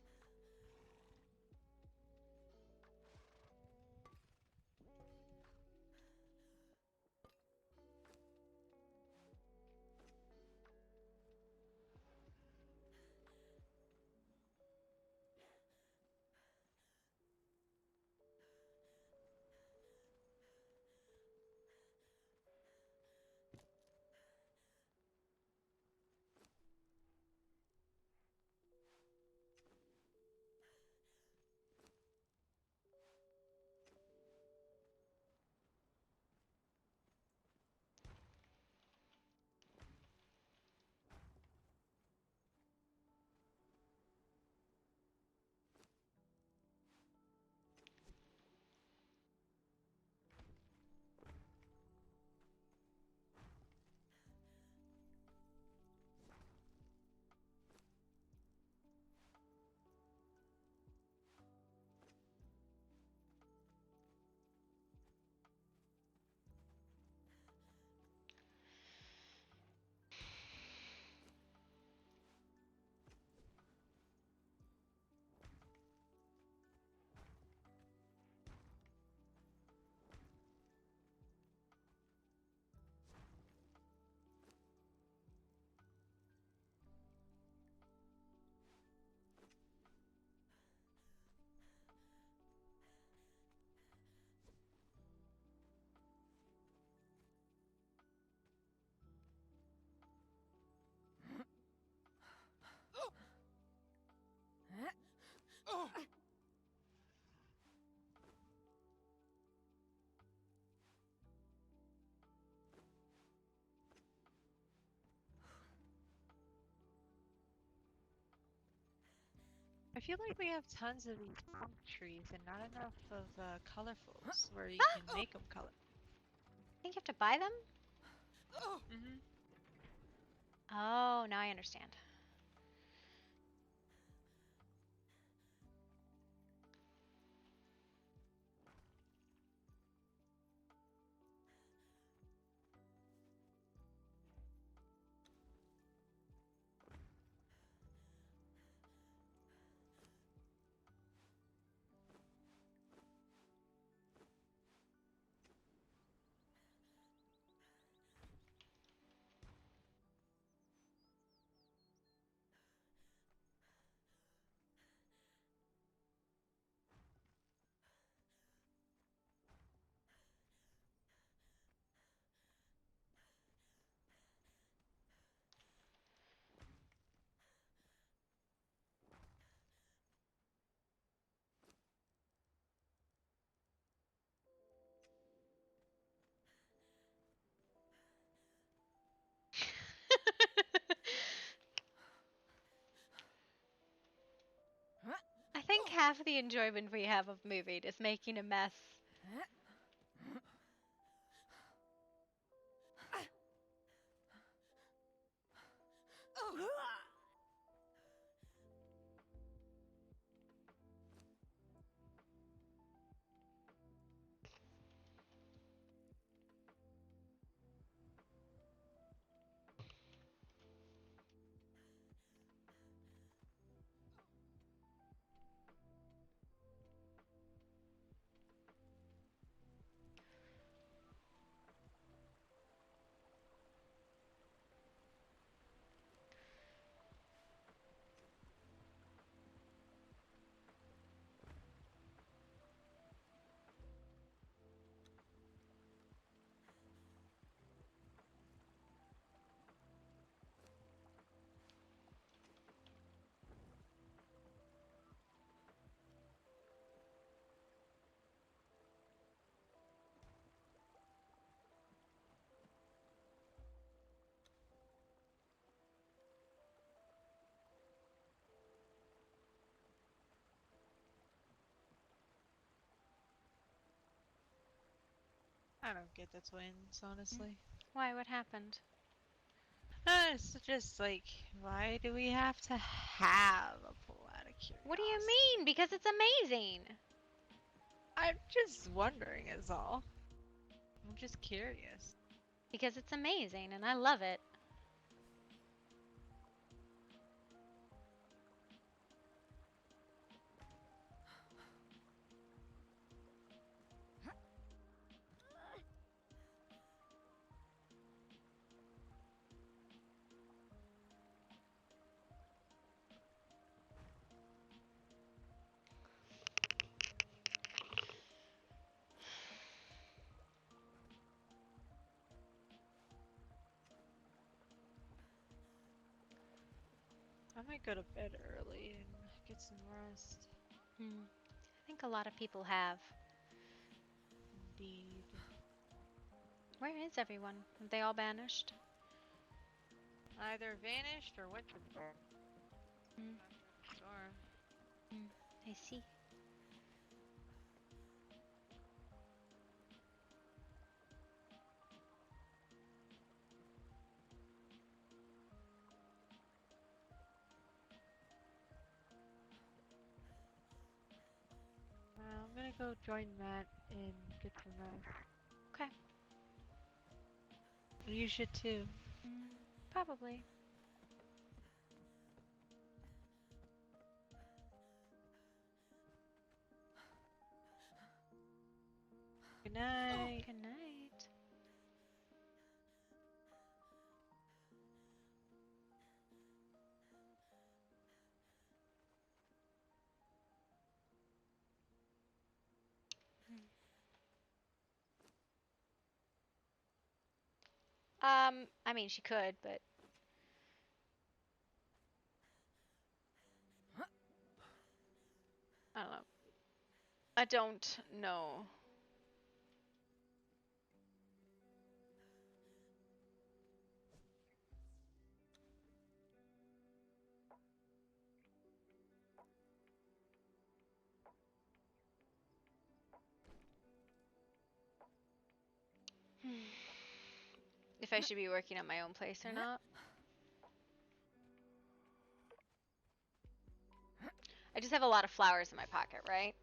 I feel like we have tons of these palm trees and not enough of colorfuls where you can make them color. Think you have to buy them? Mm-hmm. Oh, now I understand. half the enjoyment we have of moving is making a mess. I don't get the twins, honestly. Why? What happened? It's just like, why do we have to have a pool out of curiosity? What do you mean? Because it's amazing. I'm just wondering is all. I'm just curious. Because it's amazing and I love it. I might go to bed early and get some rest. I think a lot of people have. Indeed. Where is everyone? Have they all vanished? Either vanished or went to bed. Sure. I see. I'm gonna go join Matt and get some rest. Okay. You should too. Probably. Good night. Good night. I mean, she could, but I don't know. I don't know. If I should be working on my own place or not. I just have a lot of flowers in my pocket, right?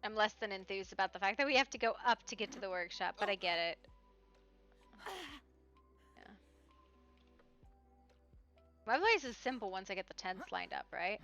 I'm less than enthused about the fact that we have to go up to get to the workshop, but I get it. Yeah. My place is simple once I get the tents lined up, right?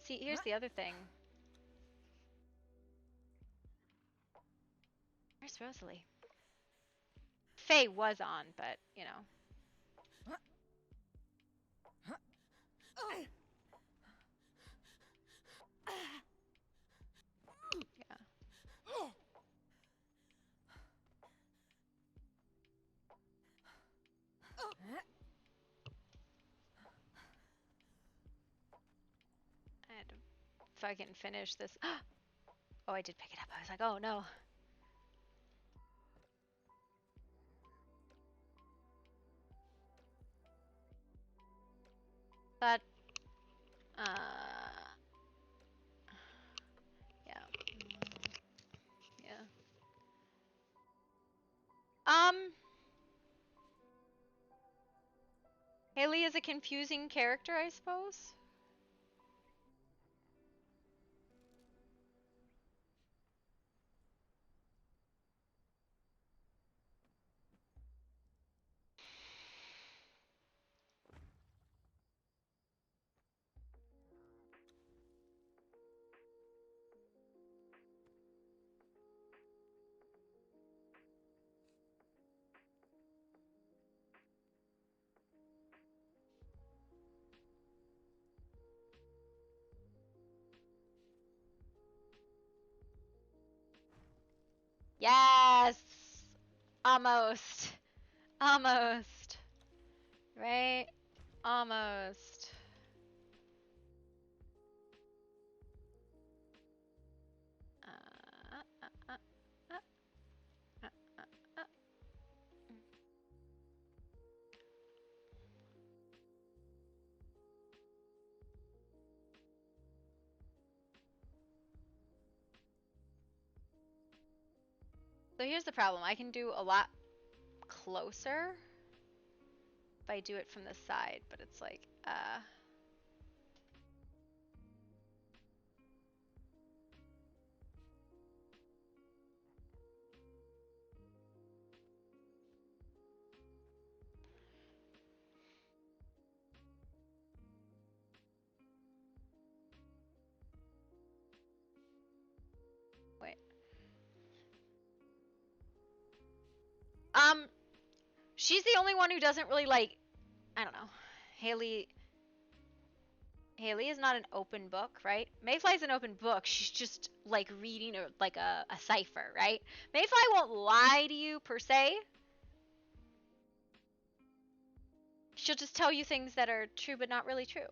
See, here's the other thing. Where's Rosalie? Faye was on, but, you know. Yeah. I had to fucking finish this. Oh, I did pick it up. I was like, oh no. But, yeah. Yeah. Haley is a confusing character, I suppose. Yes! Almost. Almost. Right? Almost. Uh, uh, uh, uh, uh, uh. So here's the problem. I can do a lot closer if I do it from the side, but it's like, wait. She's the only one who doesn't really like, I don't know. Haley is not an open book, right? Mayfly's an open book. She's just like reading or like a cipher, right? Mayfly won't lie to you per se. She'll just tell you things that are true but not really true.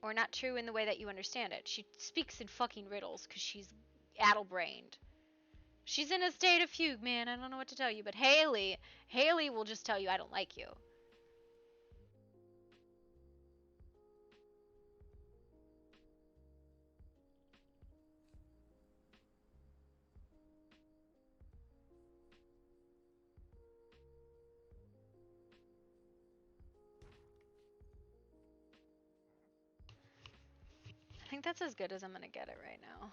Or not true in the way that you understand it. She speaks in fucking riddles because she's addle-brained. She's in a state of fugue, man. I don't know what to tell you. But Haley will just tell you I don't like you. I think that's as good as I'm gonna get it right now.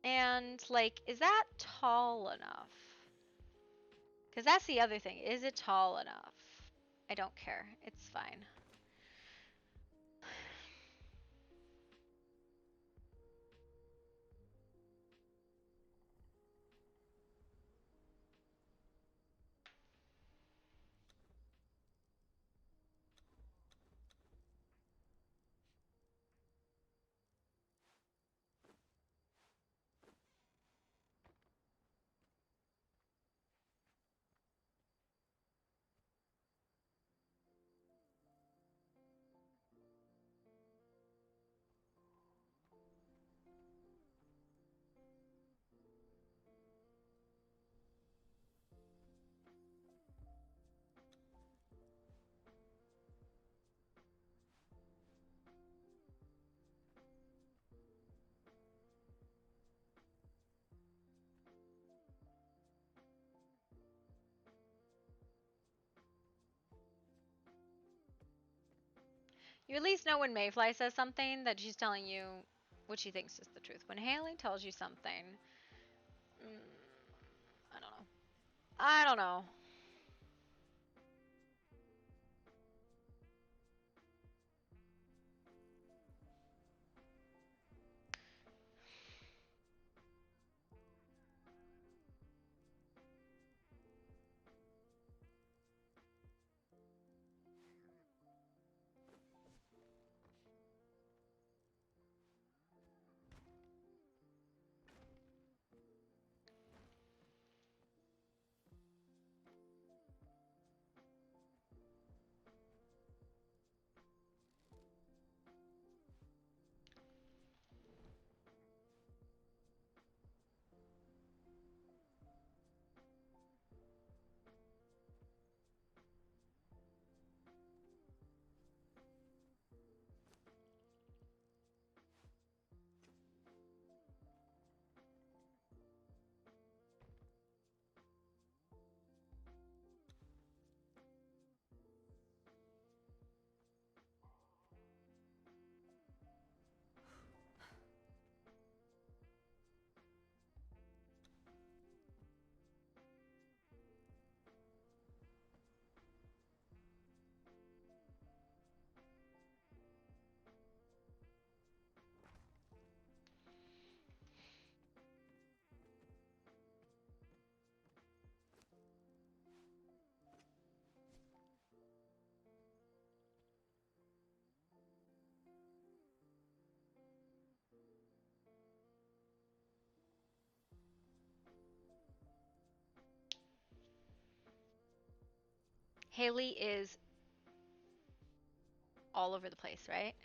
And, like, is that tall enough? Because that's the other thing. Is it tall enough? I don't care. It's fine. You at least know when Mayfly says something that she's telling you what she thinks is the truth. When Haley tells you something, I don't know. I don't know. Haley is all over the place, right?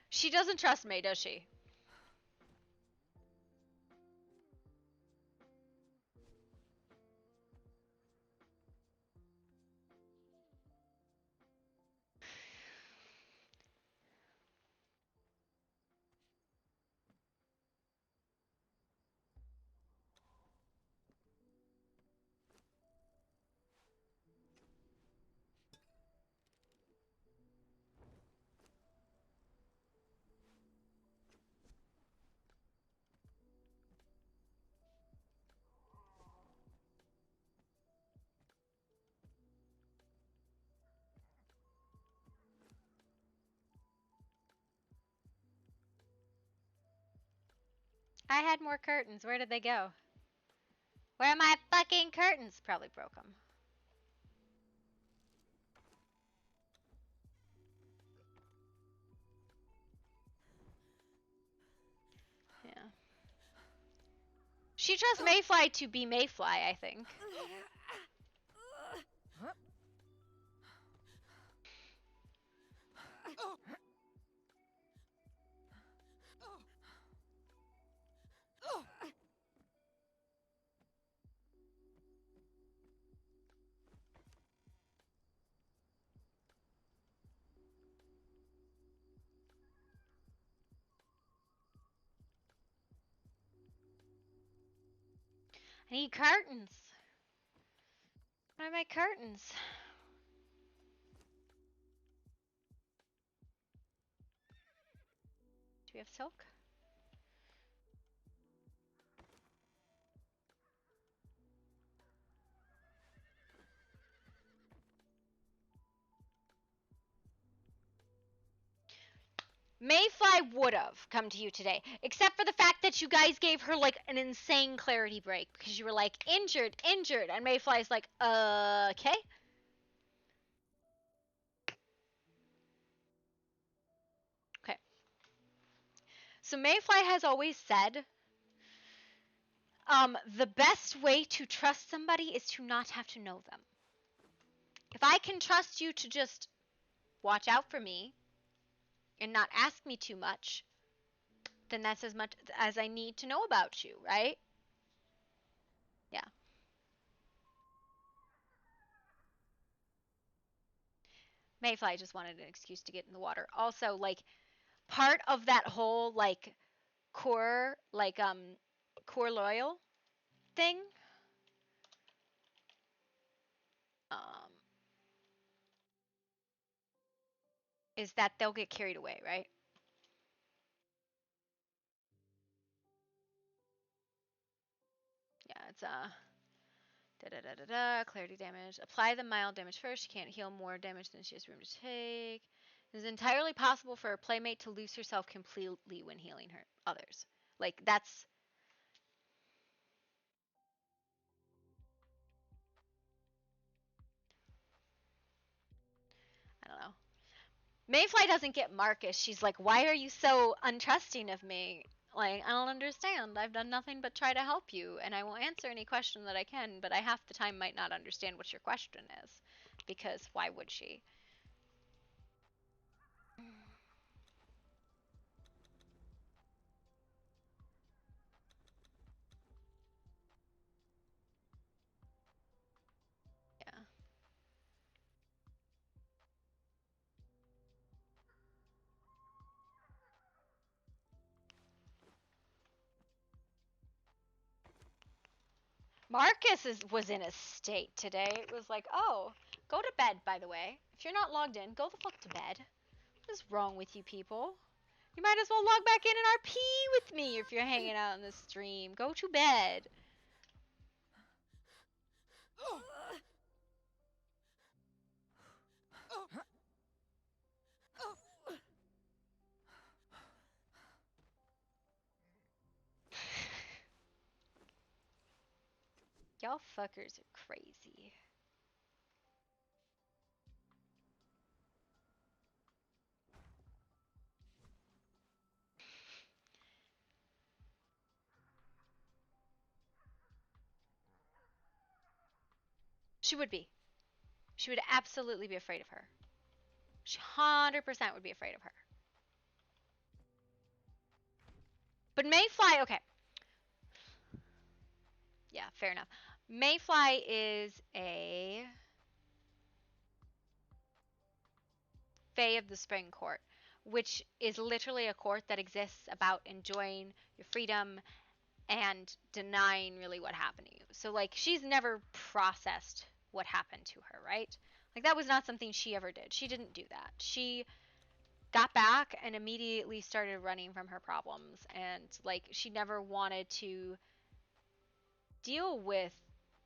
She doesn't trust May, does she? I had more curtains. Where did they go? Where are my fucking curtains? Probably broke them. Yeah. She trusts Mayfly to be Mayfly, I think. I need curtains. Where are my curtains? Do we have silk? Mayfly would have come to you today, except for the fact that you guys gave her like an insane clarity break because you were like injured, injured, and Mayfly's like, okay. Okay. So Mayfly has always said, the best way to trust somebody is to not have to know them. If I can trust you to just watch out for me and not ask me too much, then that's as much as I need to know about you, right? Yeah. Mayfly just wanted an excuse to get in the water. Also, like, part of that whole, like, core loyal thing, is that they'll get carried away, right? Yeah, it's, clarity damage. Apply the mild damage first. She can't heal more damage than she has room to take. It is entirely possible for a playmate to lose herself completely when healing her others. Like, that's... I don't know. Mayfly doesn't get Marcus. She's like, why are you so untrusting of me? Like, I don't understand. I've done nothing but try to help you, and I will answer any question that I can, but I half the time might not understand what your question is. Because why would she? Yeah. Marcus was in a state today. It was like, oh, go to bed, by the way. If you're not logged in, go the fuck to bed. What is wrong with you people? You might as well log back in and RP with me if you're hanging out in the stream. Go to bed. Y'all fuckers are crazy. She would be. She would absolutely be afraid of her. She 100% would be afraid of her. But Mayfly, okay. Yeah, fair enough. Mayfly is a Fae of the Spring Court, which is literally a court that exists about enjoying your freedom and denying really what happened to you. So like she's never processed what happened to her, right? Like that was not something she ever did. She didn't do that. She got back and immediately started running from her problems, and like she never wanted to deal with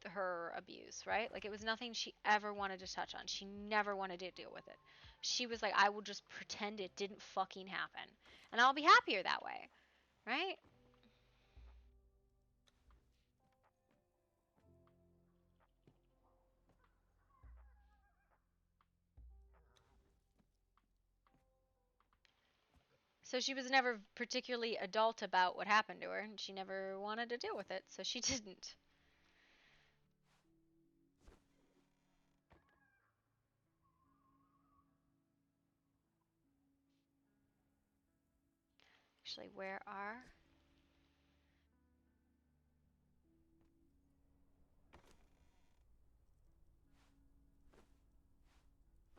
her abuse, right? Like it was nothing she ever wanted to touch on. She never wanted to deal with it. She was like, I will just pretend it didn't fucking happen and I'll be happier that way, right? So she was never particularly adult about what happened to her, and she never wanted to deal with it, so she didn't. Actually, where are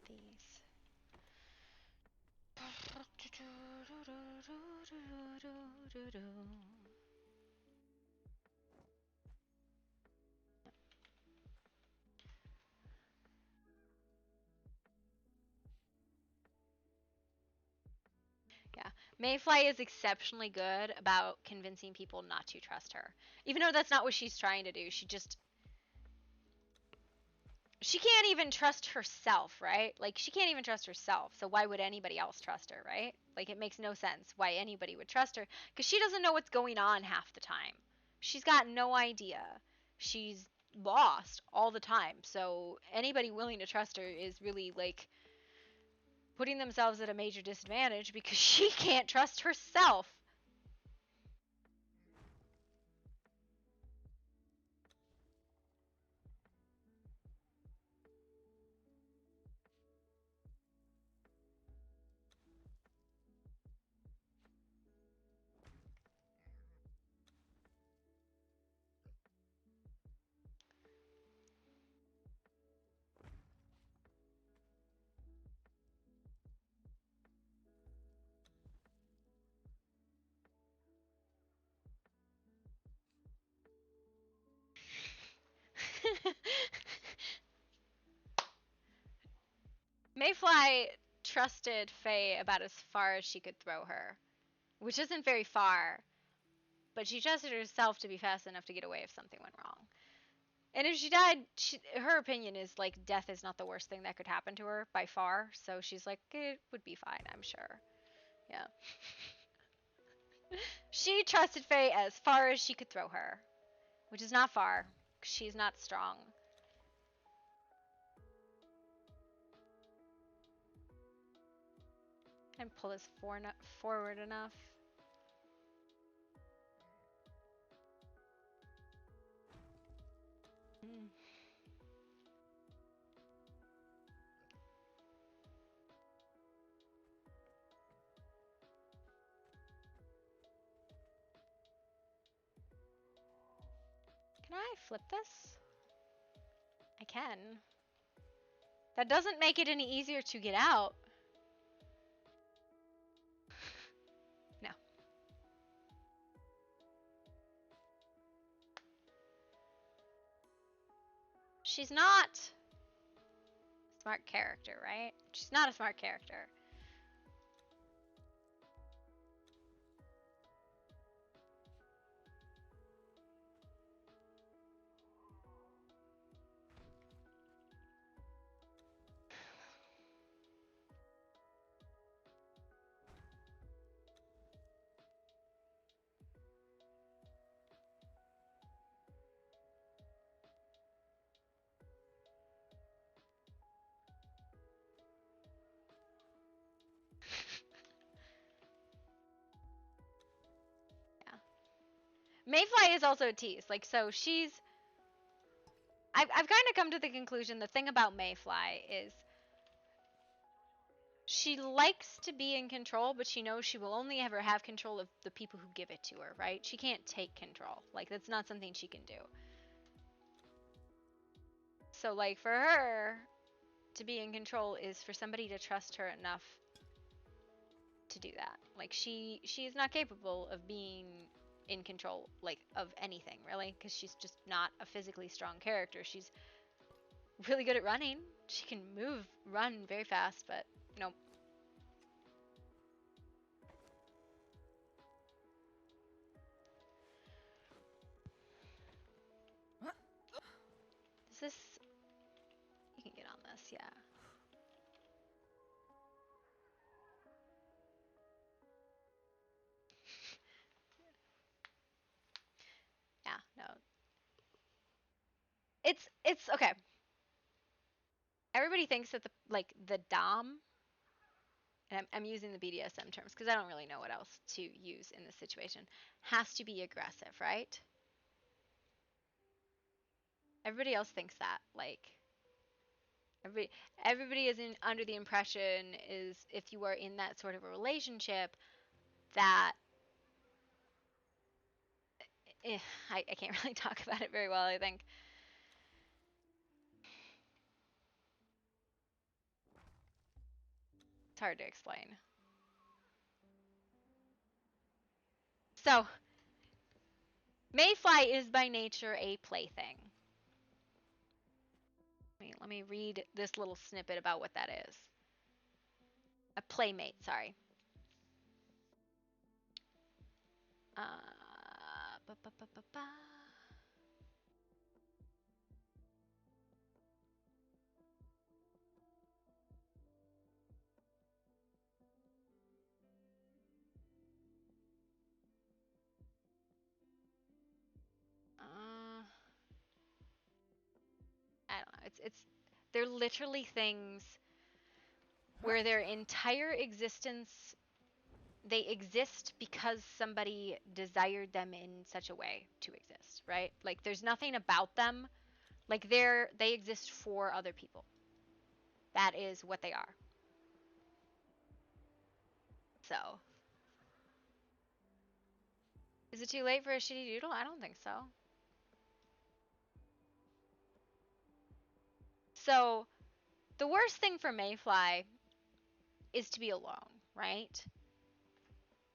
these? Yeah. Mayfly is exceptionally good about convincing people not to trust her. Even though that's not what she's trying to do. She can't even trust herself, right? Like she can't even trust herself. So why would anybody else trust her, right? Like it makes no sense why anybody would trust her cuz she doesn't know what's going on half the time. She's got no idea. She's lost all the time. So anybody willing to trust her is really like putting themselves at a major disadvantage because she can't trust herself. Mayfly trusted Faye about as far as she could throw her, which isn't very far, but she trusted herself to be fast enough to get away if something went wrong. And if she died, her opinion is like death is not the worst thing that could happen to her by far. So she's like, it would be fine, I'm sure. Yeah. She trusted Faye as far as she could throw her, which is not far. She's not strong. And pull this forward enough. Mm. Can I flip this? I can. That doesn't make it any easier to get out. No. She's not a smart character, right? She's not a smart character. Yeah. Mayfly is also a tease. Like, so she's I've kind of come to the conclusion the thing about Mayfly is she likes to be in control, but she knows she will only ever have control of the people who give it to her, right? She can't take control. Like, that's not something she can do. So, like, for her to be in control is for somebody to trust her enough to do that. Like, she is not capable of being in control, like, of anything, really, because she's just not a physically strong character. She's really good at running. She can run very fast, but no. Is this... You can get on this, yeah. Yeah, no. It's okay. Everybody thinks that the dom, and I'm using the BDSM terms because I don't really know what else to use in this situation, has to be aggressive, right? Everybody else thinks that. Like, everybody is under the impression is if you are in that sort of a relationship that I can't really talk about it very well, I think. It's hard to explain. So, Mayfly is by nature a plaything. Let me read this little snippet about what that is. A playmate, sorry. Ba, ba, ba, ba, ba. I don't know. They're literally things where their entire existence, they exist because somebody desired them in such a way to exist, right? Like, there's nothing about them. Like, they exist for other people. That is what they are. So, is it too late for a shitty doodle? I don't think so. So, the worst thing for Mayfly is to be alone, right?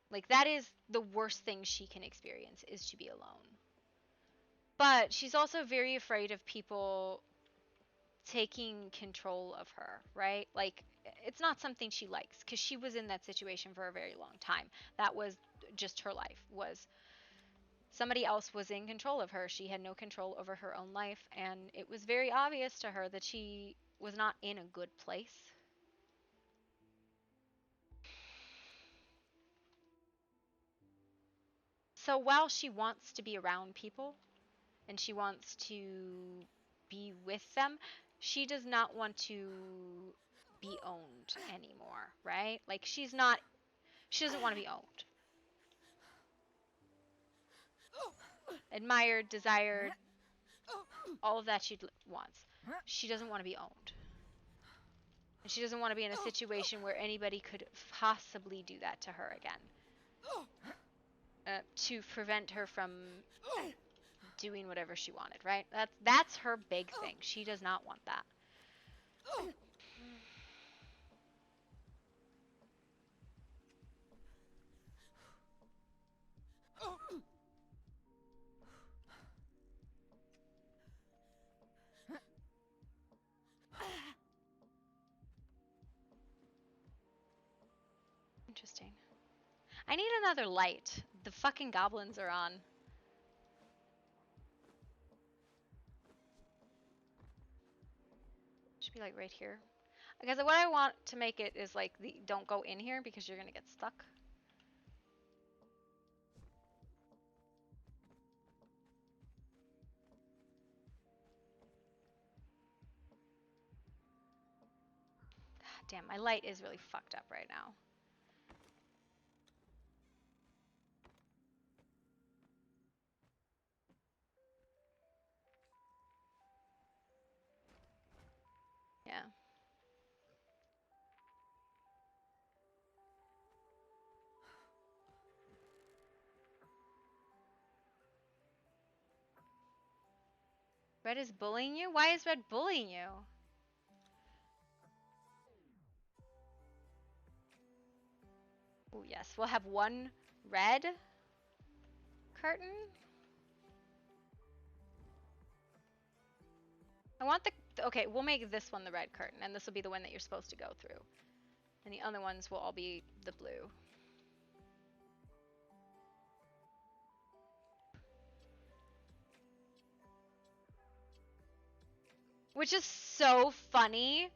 Like, that is the worst thing she can experience, is to be alone. But she's also very afraid of people taking control of her, right? Like, it's not something she likes because she was in that situation for a very long time. That was just her life, was somebody else was in control of her. She had no control over her own life, and it was very obvious to her that she was not in a good place. So while she wants to be around people and she wants to be with them, she does not want to be owned anymore, right? Like, she doesn't want to be owned. Admired, desired, all of that she wants. She doesn't want to be owned. And she doesn't want to be in a situation where anybody could possibly do that to her again. To prevent her from doing whatever she wanted, right? That's her big thing. She does not want that. Interesting. I need another light. The fucking goblins are on. Should be like right here. Because what I want to make it is like don't go in here because you're gonna get stuck. God damn, my light is really fucked up right now. Red is bullying you? Why is Red bullying you? Oh, yes. We'll have one red curtain. I want the... Okay, we'll make this one the red curtain, and this will be the one that you're supposed to go through. And the other ones will all be the blue. Which is so funny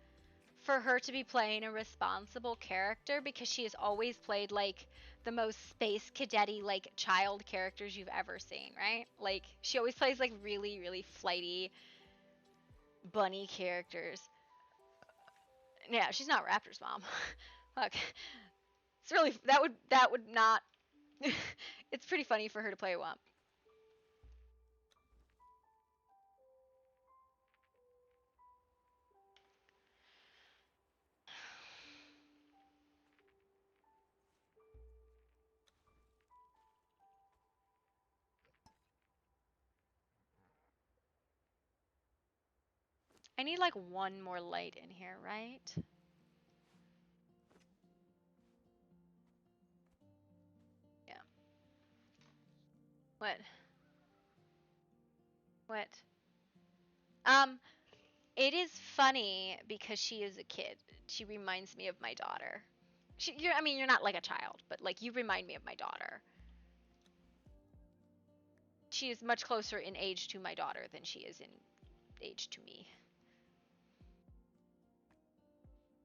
for her to be playing a responsible character because she has always played like the most space cadetty like child characters you've ever seen, right? Like she always plays like really, really flighty bunny characters. Yeah, she's not Raptor's mom. Look, it's really that would not. It's pretty funny for her to play a Wump. I need like one more light in here, right? Yeah. What? What? It is funny because she is a kid. She reminds me of my daughter. I mean, you're not like a child, but like you remind me of my daughter. She is much closer in age to my daughter than she is in age to me.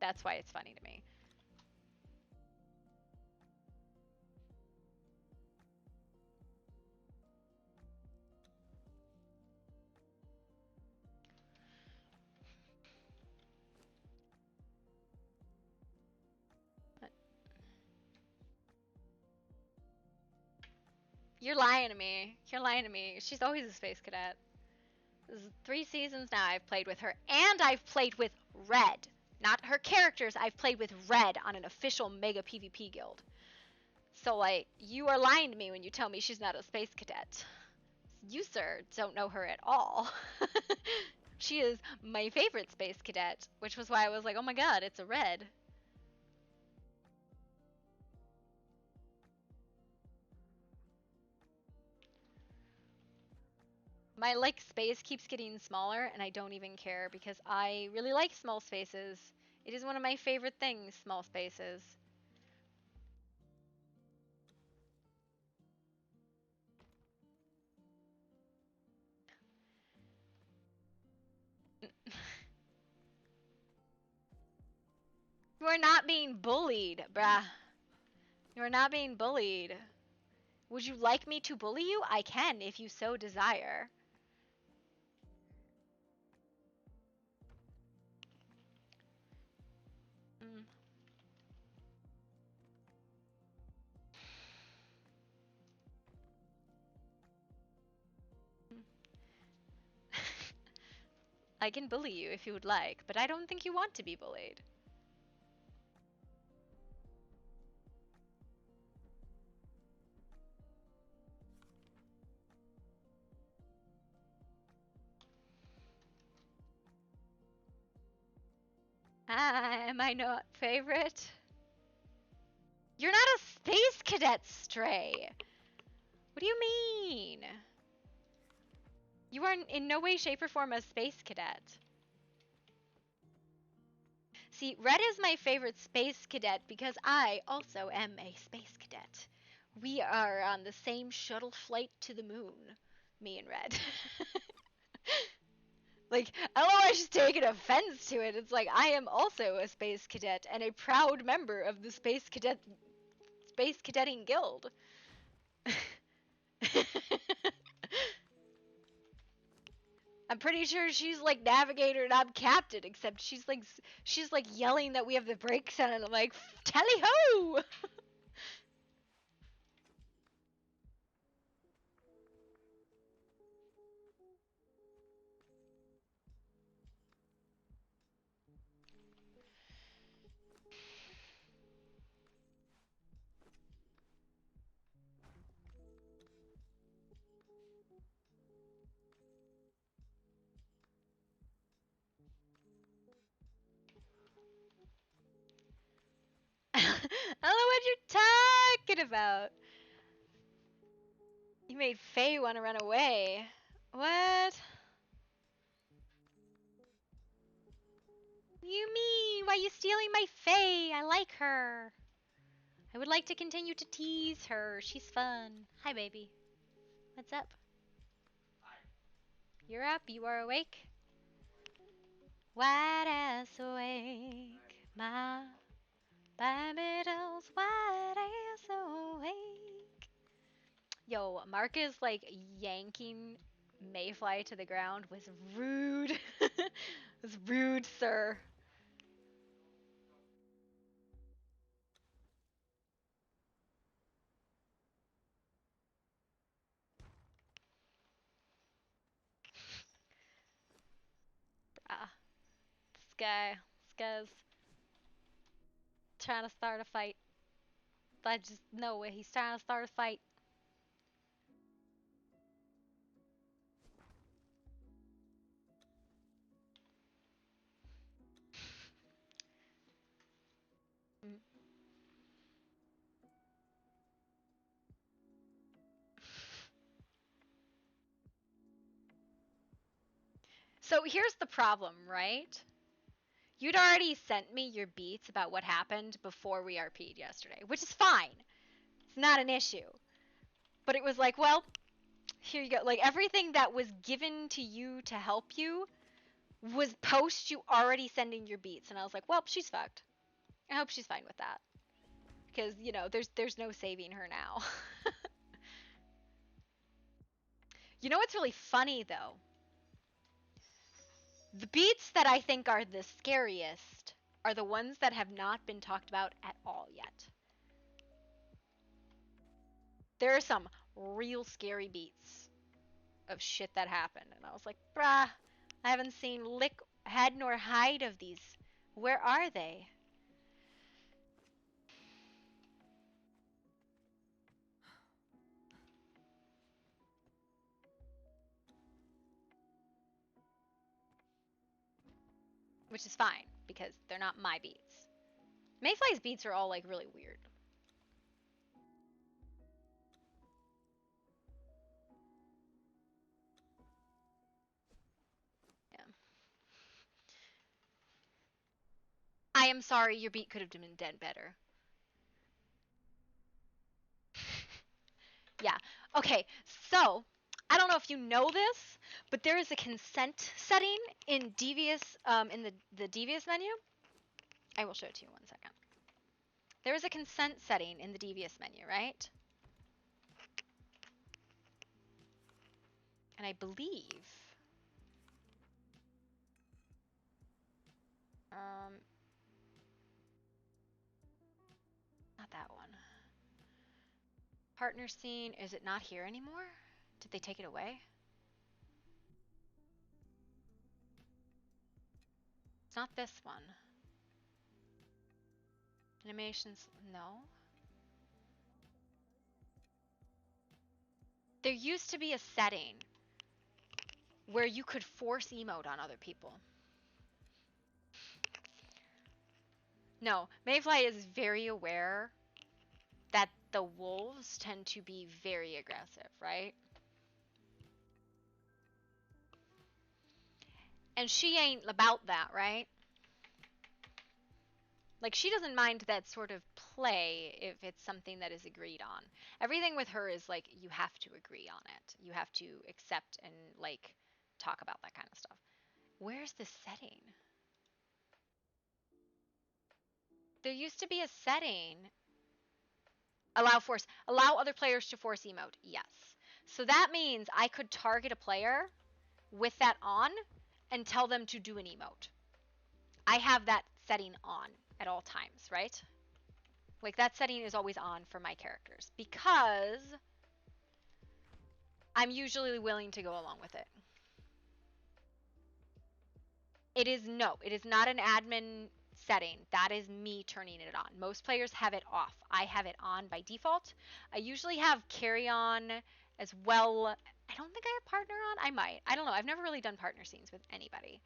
That's why it's funny to me. You're lying to me. You're lying to me. She's always a space cadet. This is 3 seasons now I've played with her, and I've played with Red. Not her characters, I've played with Red on an official Mega PvP guild. So, like, you are lying to me when you tell me she's not a space cadet. You, sir, don't know her at all. She is my favorite space cadet, which was why I was like, oh my god, it's a Red. My like space keeps getting smaller and I don't even care because I really like small spaces. It is one of my favorite things, small spaces. You are not being bullied, bruh. You are not being bullied. Would you like me to bully you? I can if you so desire. Mm. I can bully you if you would like, but I don't think you want to be bullied. Ah, am I not favorite? You're not a space cadet, Stray. What do you mean? You are in no way, shape, or form a space cadet. See, Red is my favorite space cadet because I also am a space cadet. We are on the same shuttle flight to the moon, me and Red. Like, I don't know why she's taking offense to it. It's like, I am also a space cadet and a proud member of the space cadetting guild. I'm pretty sure she's like navigator and I'm captain, except she's like yelling that we have the brakes on and I'm like, tally ho! what you're talking about. You made Faye want to run away. What? You mean? Why are you stealing my Faye? I like her. I would like to continue to tease her. She's fun. Hi, baby. What's up? You're up. You are awake. Wide ass awake. My Bambidel's wide ass awake. Yo, Marcus like yanking Mayfly to the ground was rude. Was rude, sir. Ah, this guy's trying to start a fight. I just know it. He's trying to start a fight. Mm. So here's the problem, right? You'd already sent me your beats about what happened before we RP'd yesterday, which is fine. It's not an issue. But it was like, well, here you go. Like everything that was given to you to help you was post you already sending your beats, and I was like, well, she's fucked. I hope she's fine with that, because you know, there's no saving her now. You know what's really funny though? The beats that I think are the scariest are the ones that have not been talked about at all yet. There are some real scary beats of shit that happened, and I was like, bruh, I haven't seen lick, head, nor hide of these. Where are they? Which is fine, because they're not my beats. Mayfly's beats are all like really weird. Yeah. I am sorry, your beat could have been done better. Yeah. Okay, so I don't know if you know this, but there is a consent setting in Devious, in the Devious menu. I will show it to you in 1 second. There is a consent setting in the Devious menu, right? And I believe, not that one. Partner scene, is it not here anymore? Did they take it away? It's not this one. Animations, no. There used to be a setting where you could force emote on other people. No, Mayfly is very aware that the wolves tend to be very aggressive, right? And she ain't about that, right? Like, she doesn't mind that sort of play if it's something that is agreed on. Everything with her is like, you have to agree on it. You have to accept and, like, talk about that kind of stuff. Where's the setting? There used to be a setting. Allow other players to force emote. Yes. So that means I could target a player with that on and tell them to do an emote. I have that setting on at all times, right? Like, that setting is always on for my characters because I'm usually willing to go along with it. It is not an admin setting. That is me turning it on. Most players have it off. I have it on by default. I usually have carry on as well. I don't think I have partner on. I might. I don't know. I've never really done partner scenes with anybody.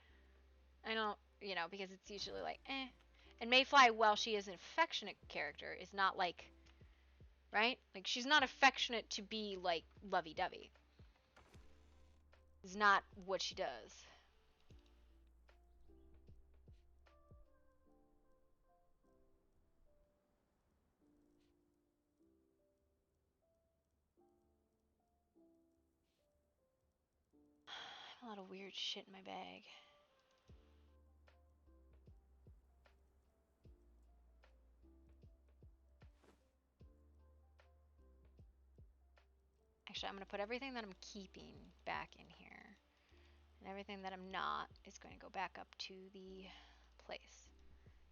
I don't, because it's usually like, eh. And Mayfly, while she is an affectionate character, is not like, right? Like, she's not affectionate to be, like, lovey-dovey. It's not what she does. I have a lot of weird shit in my bag. Actually, I'm going to put everything that I'm keeping back in here. And everything that I'm not is going to go back up to the place.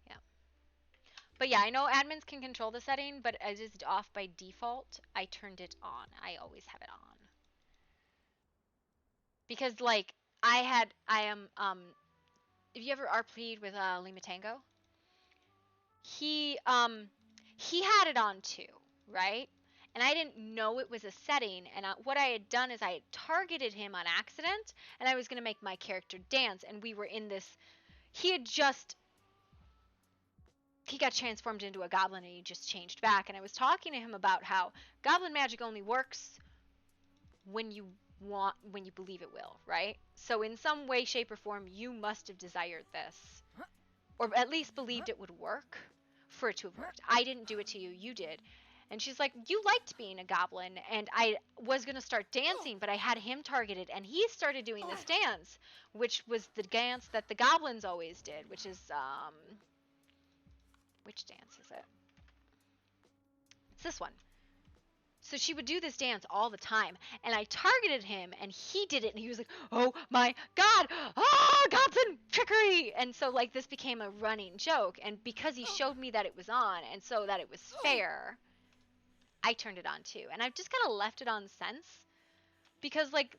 Yeah. But yeah, I know admins can control the setting, but as it's off by default, I turned it on. I always have it on. Because, like, I am, if you ever RP'd with Lima Tango, he had it on too, right? And I didn't know it was a setting, and what I had done is I had targeted him on accident, and I was going to make my character dance, and we were in this, he got transformed into a goblin, and he just changed back, and I was talking to him about how goblin magic only works when you believe it will, right? So in some way, shape, or form, you must have desired this, or at least believed it would work for it to have worked. I didn't do it to you, you did. And she's like, you liked being a goblin, and I was going to start dancing, but I had him targeted, and he started doing this dance, which was the dance that the goblins always did, which is, which dance is it? It's this one. So she would do this dance all the time, and I targeted him, and he did it, and he was like, oh my god, ah, goblin trickery! And so, like, this became a running joke, and because he showed me that it was on, and so that it was fair, I turned it on too. And I've just kind of left it on since, because, like,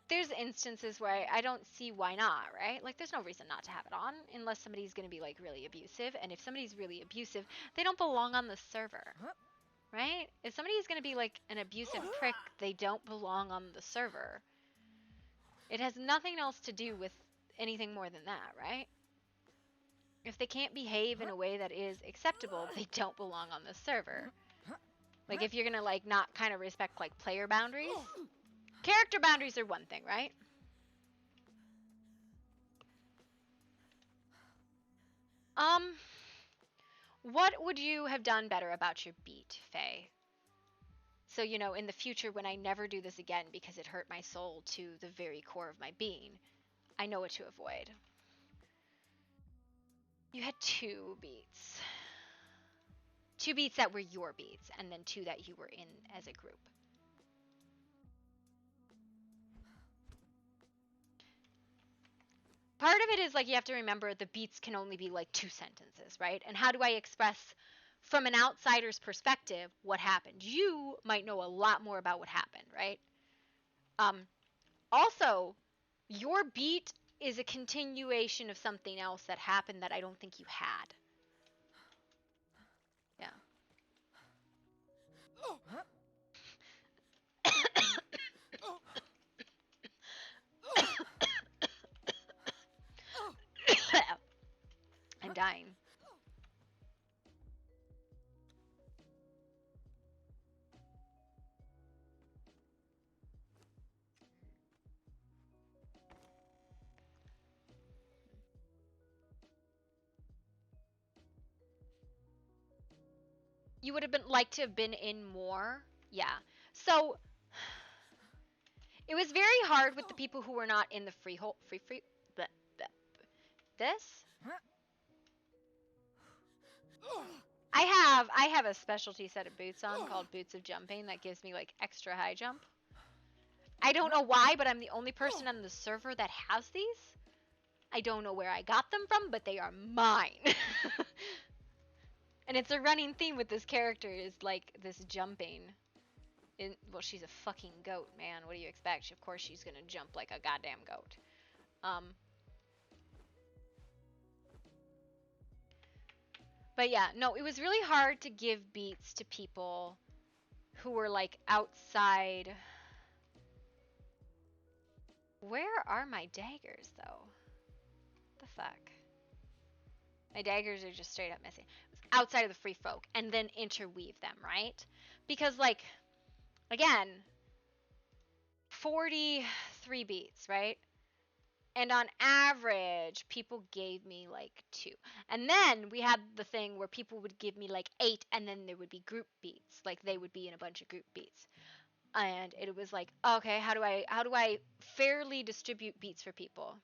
there's instances where I don't see why not, right? Like, there's no reason not to have it on, unless somebody's going to be, like, really abusive, and if somebody's really abusive, they don't belong on the server. Right? If somebody's going to be like an abusive prick, they don't belong on the server. It has nothing else to do with anything more than that, right? If they can't behave in a way that is acceptable, they don't belong on the server. Like, if you're going to, like, not kind of respect, like, player boundaries. Character boundaries are one thing, right? What would you have done better about your beat, Faye? So, you know, in the future when I never do this again because it hurt my soul to the very core of my being, I know what to avoid. You had 2 beats. 2 beats that were your beats, and then 2 that you were in as a group. Part of it is, like, you have to remember the beats can only be, like, 2 sentences, right? And how do I express, from an outsider's perspective, what happened? You might know a lot more about what happened, right? Also, your beat is a continuation of something else that happened that I don't think you had. Yeah. I'm dying. You would have been like to have been in more. Yeah. So it was very hard with the people who were not in the free bleh, bleh. This I have a specialty set of boots on called boots of jumping that gives me like extra high jump. I don't know why, but I'm the only person on the server that has these. I don't know where I got them from, but they are mine. And it's a running theme with this character is like this jumping. Well, she's a fucking goat, man. What do you expect? Of course she's gonna jump like a goddamn goat. But yeah, no, it was really hard to give beats to people who were like outside. Where are my daggers though? The fuck? My daggers are just straight up missing. Outside of the free folk, and then interweave them, right? Because, like, again, 43 beats, right? And on average, people gave me like 2. And then we had the thing where people would give me like 8, and then there would be group beats. Like they would be in a bunch of group beats. And it was like, okay, how do I fairly distribute beats for people?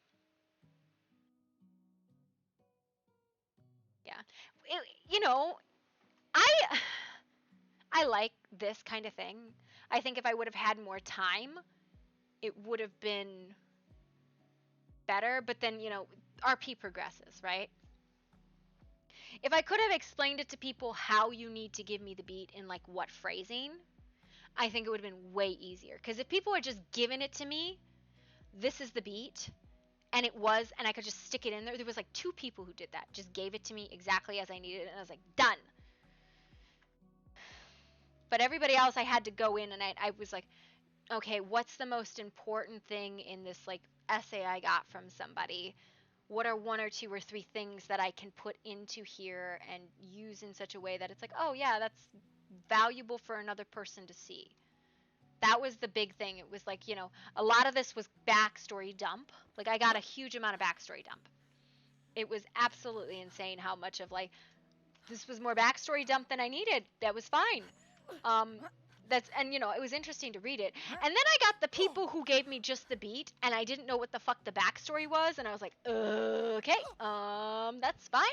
Yeah. You know, I like this kind of thing. I think if I would have had more time, it would have been better, but then, RP progresses, right? If I could have explained it to people how you need to give me the beat in like what phrasing, I think it would have been way easier. Because if people had just given it to me, this is the beat, and I could just stick it in there. There was like 2 people who did that, just gave it to me exactly as I needed it, and I was like, done. But everybody else, I had to go in, and I was like, okay, what's the most important thing in this like essay I got from somebody? What are 1 or 2 or 3 things that I can put into here and use in such a way that it's like, oh yeah, that's valuable for another person to see. That was the big thing. It was like, a lot of this was backstory dump. Like I got a huge amount of backstory dump. It was absolutely insane how much of like this was more backstory dump than I needed. That was fine. It was interesting to read it. And then I got the people who gave me just the beat, and I didn't know what the fuck the backstory was, and I was like, okay, that's fine.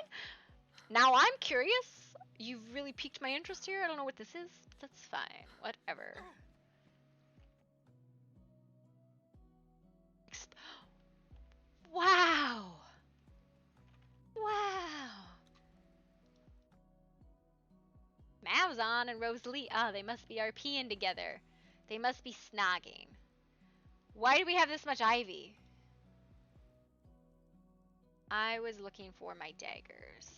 Now I'm curious. You've really piqued my interest here. I don't know what this is. That's fine. Whatever. Wow. Wow. Malzahn and Rosalie. Ah, they must be RPing together. They must be snogging. Why do we have this much ivy? I was looking for my daggers.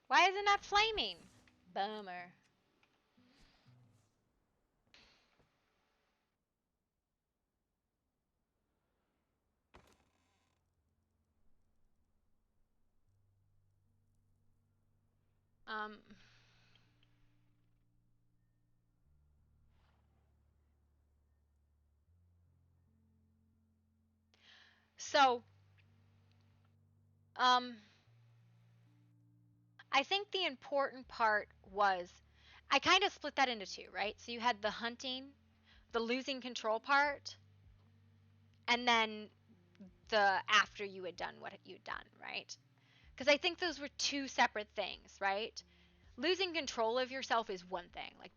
Why is it not flaming? Bummer. Um. So, um, I think the important part was I kind of split that into 2, right? So you had the hunting, the losing control part, and then the after you had done what you'd done, right? Because I think those were 2 separate things, right? Losing control of yourself is one thing. Like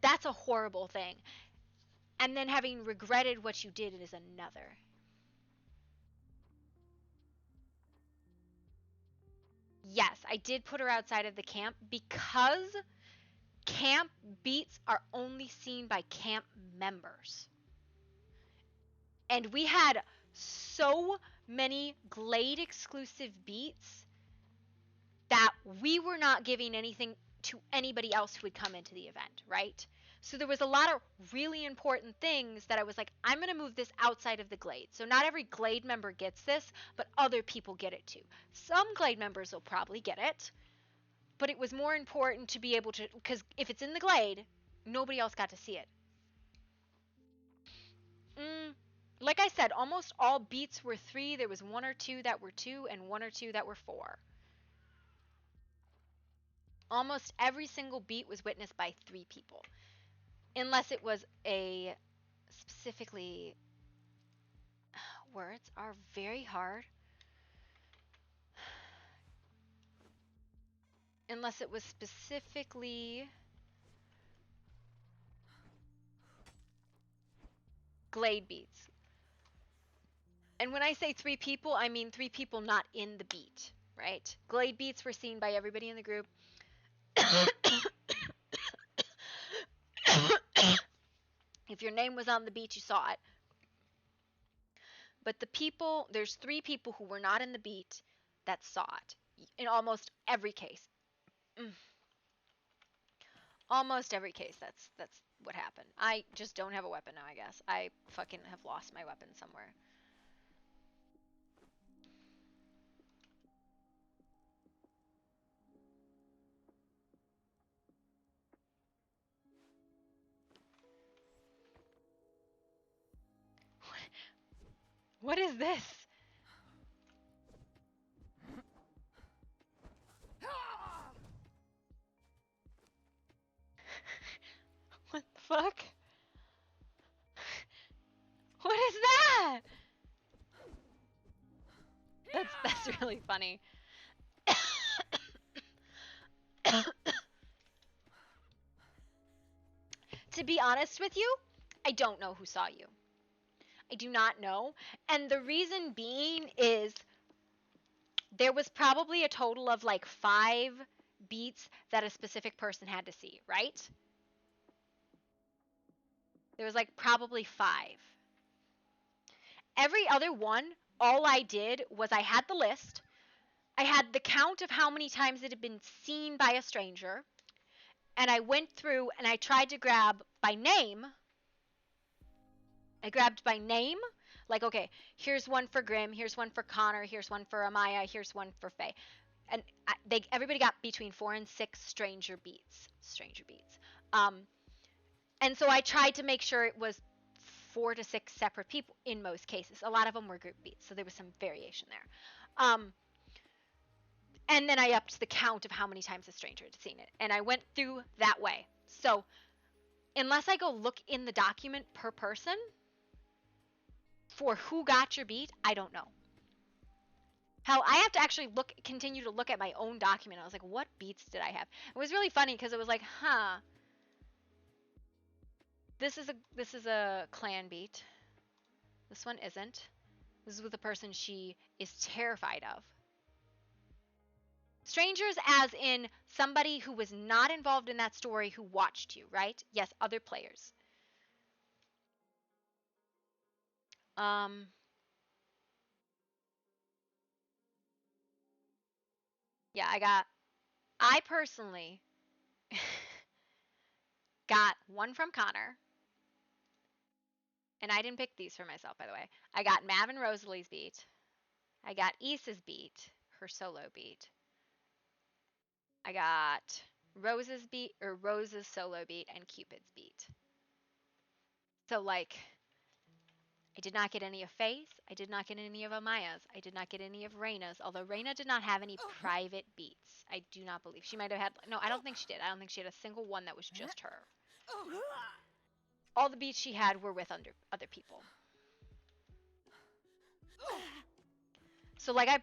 that's a horrible thing. And then having regretted what you did is another. Yes, I did put her outside of the camp because camp beats are only seen by camp members. And we had so many Glade exclusive beats that we were not giving anything to anybody else who would come into the event, right? So there was a lot of really important things that I was like, I'm going to move this outside of the Glade. So not every Glade member gets this, but other people get it too. Some Glade members will probably get it, but it was more important to be able to, because if it's in the Glade, nobody else got to see it. Like I said, almost all beats were 3. There was 1 or 2 that were 2 and 1 or 2 that were 4. Almost every single beat was witnessed by 3 people. Unless it was a specifically words are very hard. Unless it was specifically Glade beats. And when I say 3 people, I mean 3 people not in the beat, right? Glade beats were seen by everybody in the group. If your name was on the beat, you saw it. But there's 3 people who were not in the beat that saw it in almost every case. Almost every case, that's what happened. I just don't have a weapon now, I guess. I fucking have lost my weapon somewhere. What is this? What the fuck? What is that? That's really funny. To be honest with you, I don't know who saw you. I do not know. And the reason being is there was probably a total of like 5 beats that a specific person had to see, right? There was like probably 5. Every other one, all I did was I had the list. I had the count of how many times it had been seen by a stranger. And I went through and I tried to grab by name. I grabbed by name. Like, okay, here's one for Grim, here's one for Connor, here's one for Amaya, here's one for Faye. And everybody got between 4 and 6 stranger beats. And so I tried to make sure it was 4 to 6 separate people in most cases. A lot of them were group beats, so there was some variation there. And then I upped the count of how many times a stranger had seen it. And I went through that way. So unless I go look in the document per person for who got your beat, I don't know. Hell, I have to actually continue to look at my own document. I was like, what beats did I have? It was really funny because it was like, huh. This is a clan beat. This one isn't. This is with a person she is terrified of. Strangers as in somebody who was not involved in that story who watched you, right? Yes, other players. Yeah, I personally got one from Connor. And I didn't pick these for myself, by the way. I got Mav and Rosalie's beat. I got Issa's beat, her solo beat. I got Rose's solo beat and Cupid's beat. So like, I did not get any of Faye's. I did not get any of Amaya's. I did not get any of Raina's, although Raina did not have any private beats. I do not believe. She might have had, no, I don't think she did. I don't think she had a single one that was just her. All the beats she had were with other people. So like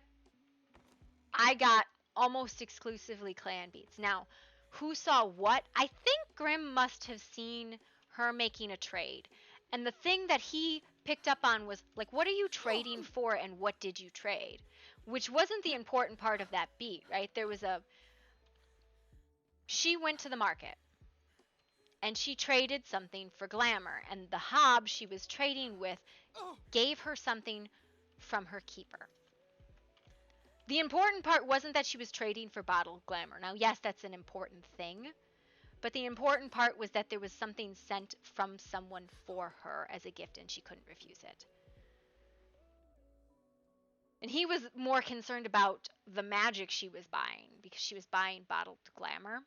I got almost exclusively clan beats. Now, who saw what? I think Grim must have seen her making a trade. And the thing that he picked up on was like, what are you trading for and what did you trade? Which wasn't the important part of that beat, right? She went to the market and she traded something for glamour. And the hob she was trading with gave her something from her keeper. The important part wasn't that she was trading for bottled glamour. Now, yes, that's an important thing. But the important part was that there was something sent from someone for her as a gift and she couldn't refuse it. And he was more concerned about the magic she was buying because she was buying bottled glamour.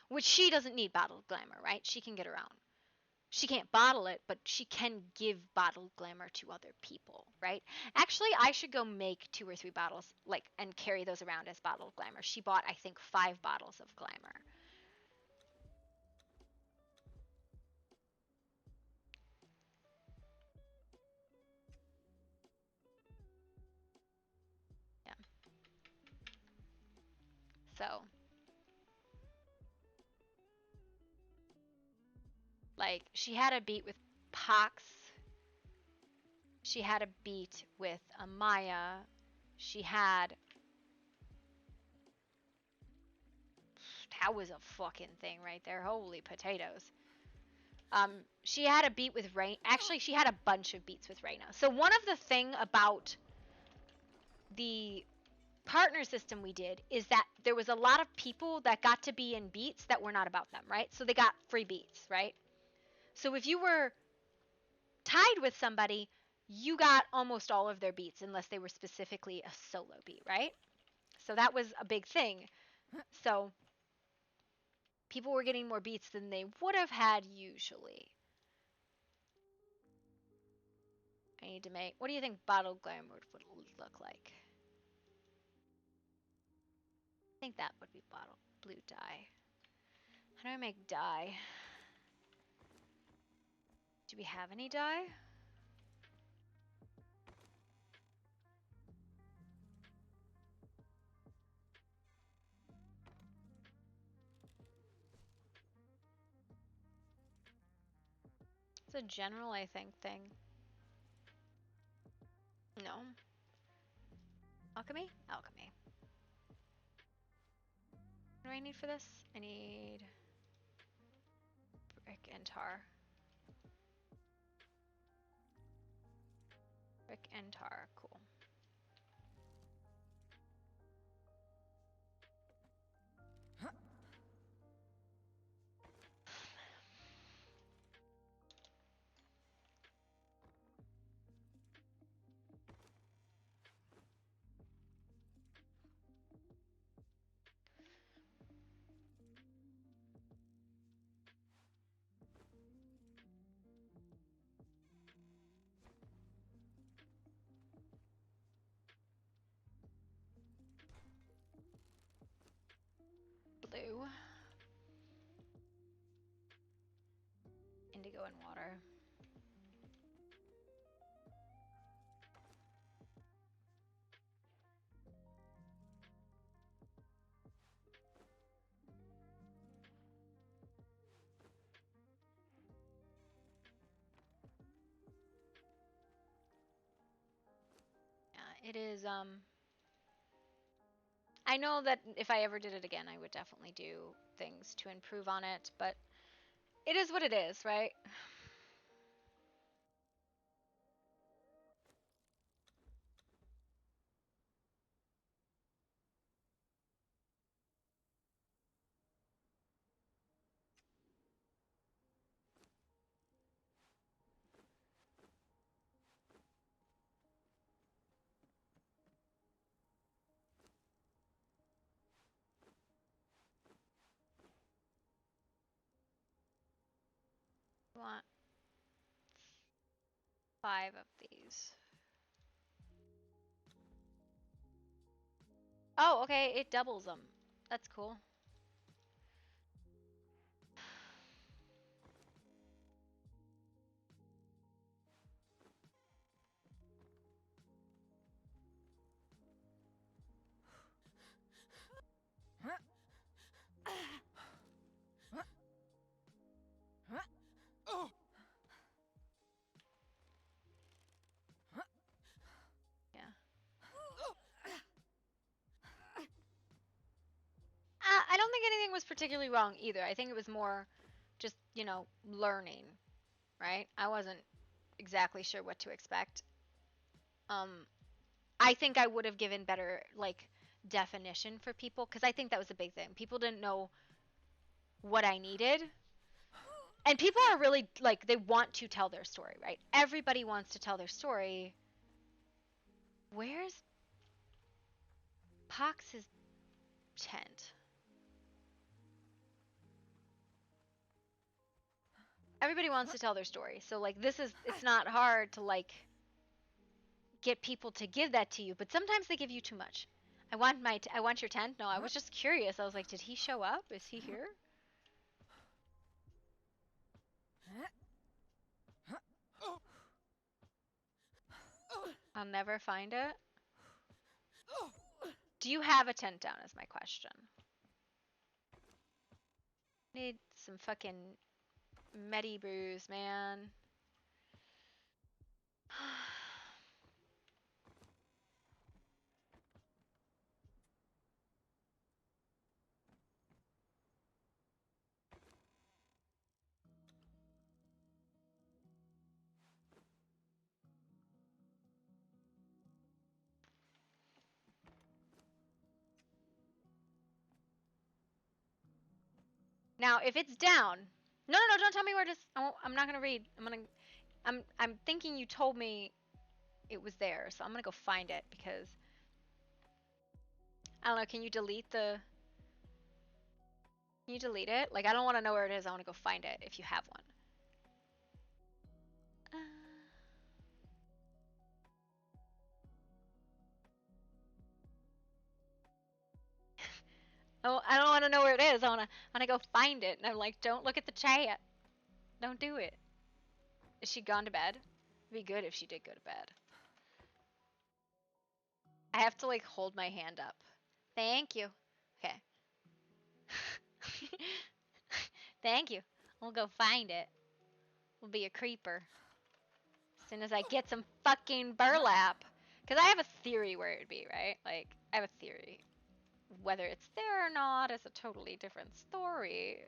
Which she doesn't need bottled glamour, right? She can get around. She can't bottle it, but she can give bottled glamour to other people, right? Actually, I should go make 2 or 3 bottles, like, and carry those around as bottled glamour. She bought, I think, 5 bottles of glamour. Yeah. So, like, she had a beat with Pox. She had a beat with Amaya. She had... That was a fucking thing right there. Holy potatoes. She had a beat with Rain. Actually, she had a bunch of beats with Reyna. So one of the thing about the partner system we did is that there was a lot of people that got to be in beats that were not about them, right? So they got free beats, right? So if you were tied with somebody, you got almost all of their beats unless they were specifically a solo beat, right? So that was a big thing. So people were getting more beats than they would have had usually. I need to make. What do you think bottle glamour would look like? I think that would be bottle blue dye. How do I make dye? Do we have any dye? It's a general, I think, thing. No. Alchemy? Alchemy. What do I need for this? I need brick and tar. Brick and tar, cool. Blue. Indigo and water. Yeah, it is, I know that if I ever did it again, I would definitely do things to improve on it, but it is what it is, right? I want 5 of these. Oh, okay, it doubles them. That's cool. Yeah. I don't think anything was particularly wrong either. I think it was more just, you know, learning, right? I wasn't exactly sure what to expect. I think I would have given better, like, definition for people because I think that was a big thing. People didn't know what I needed. And people are really, like, they want to tell their story, right? Everybody wants to tell their story. Where's Pox's tent? Everybody wants to tell their story. So, like, it's not hard to, like, get people to give that to you, but sometimes they give you too much. I want your tent. No, I was just curious. I was like, did he show up? Is he here? I'll never find it. Do you have a tent down is my question. Need some fucking medi brews, man. Now, if it's down, no, don't tell me where it is. Oh, I'm not gonna read. I'm thinking you told me it was there, so I'm gonna go find it because I don't know. Can you delete the? Can you delete it? Like, I don't want to know where it is. I want to go find it if you have one. Oh, I don't want to know where it is. I wanna go find it. And I'm like, don't look at the chat. Don't do it. Is she gone to bed? It'd be good if she did go to bed. I have to like hold my hand up. Thank you. Okay. Thank you. We'll go find it. We'll be a creeper. As soon as I get some fucking burlap. Because I have a theory where it would be, right? Like, I have a theory. Whether it's there or not is a totally different story.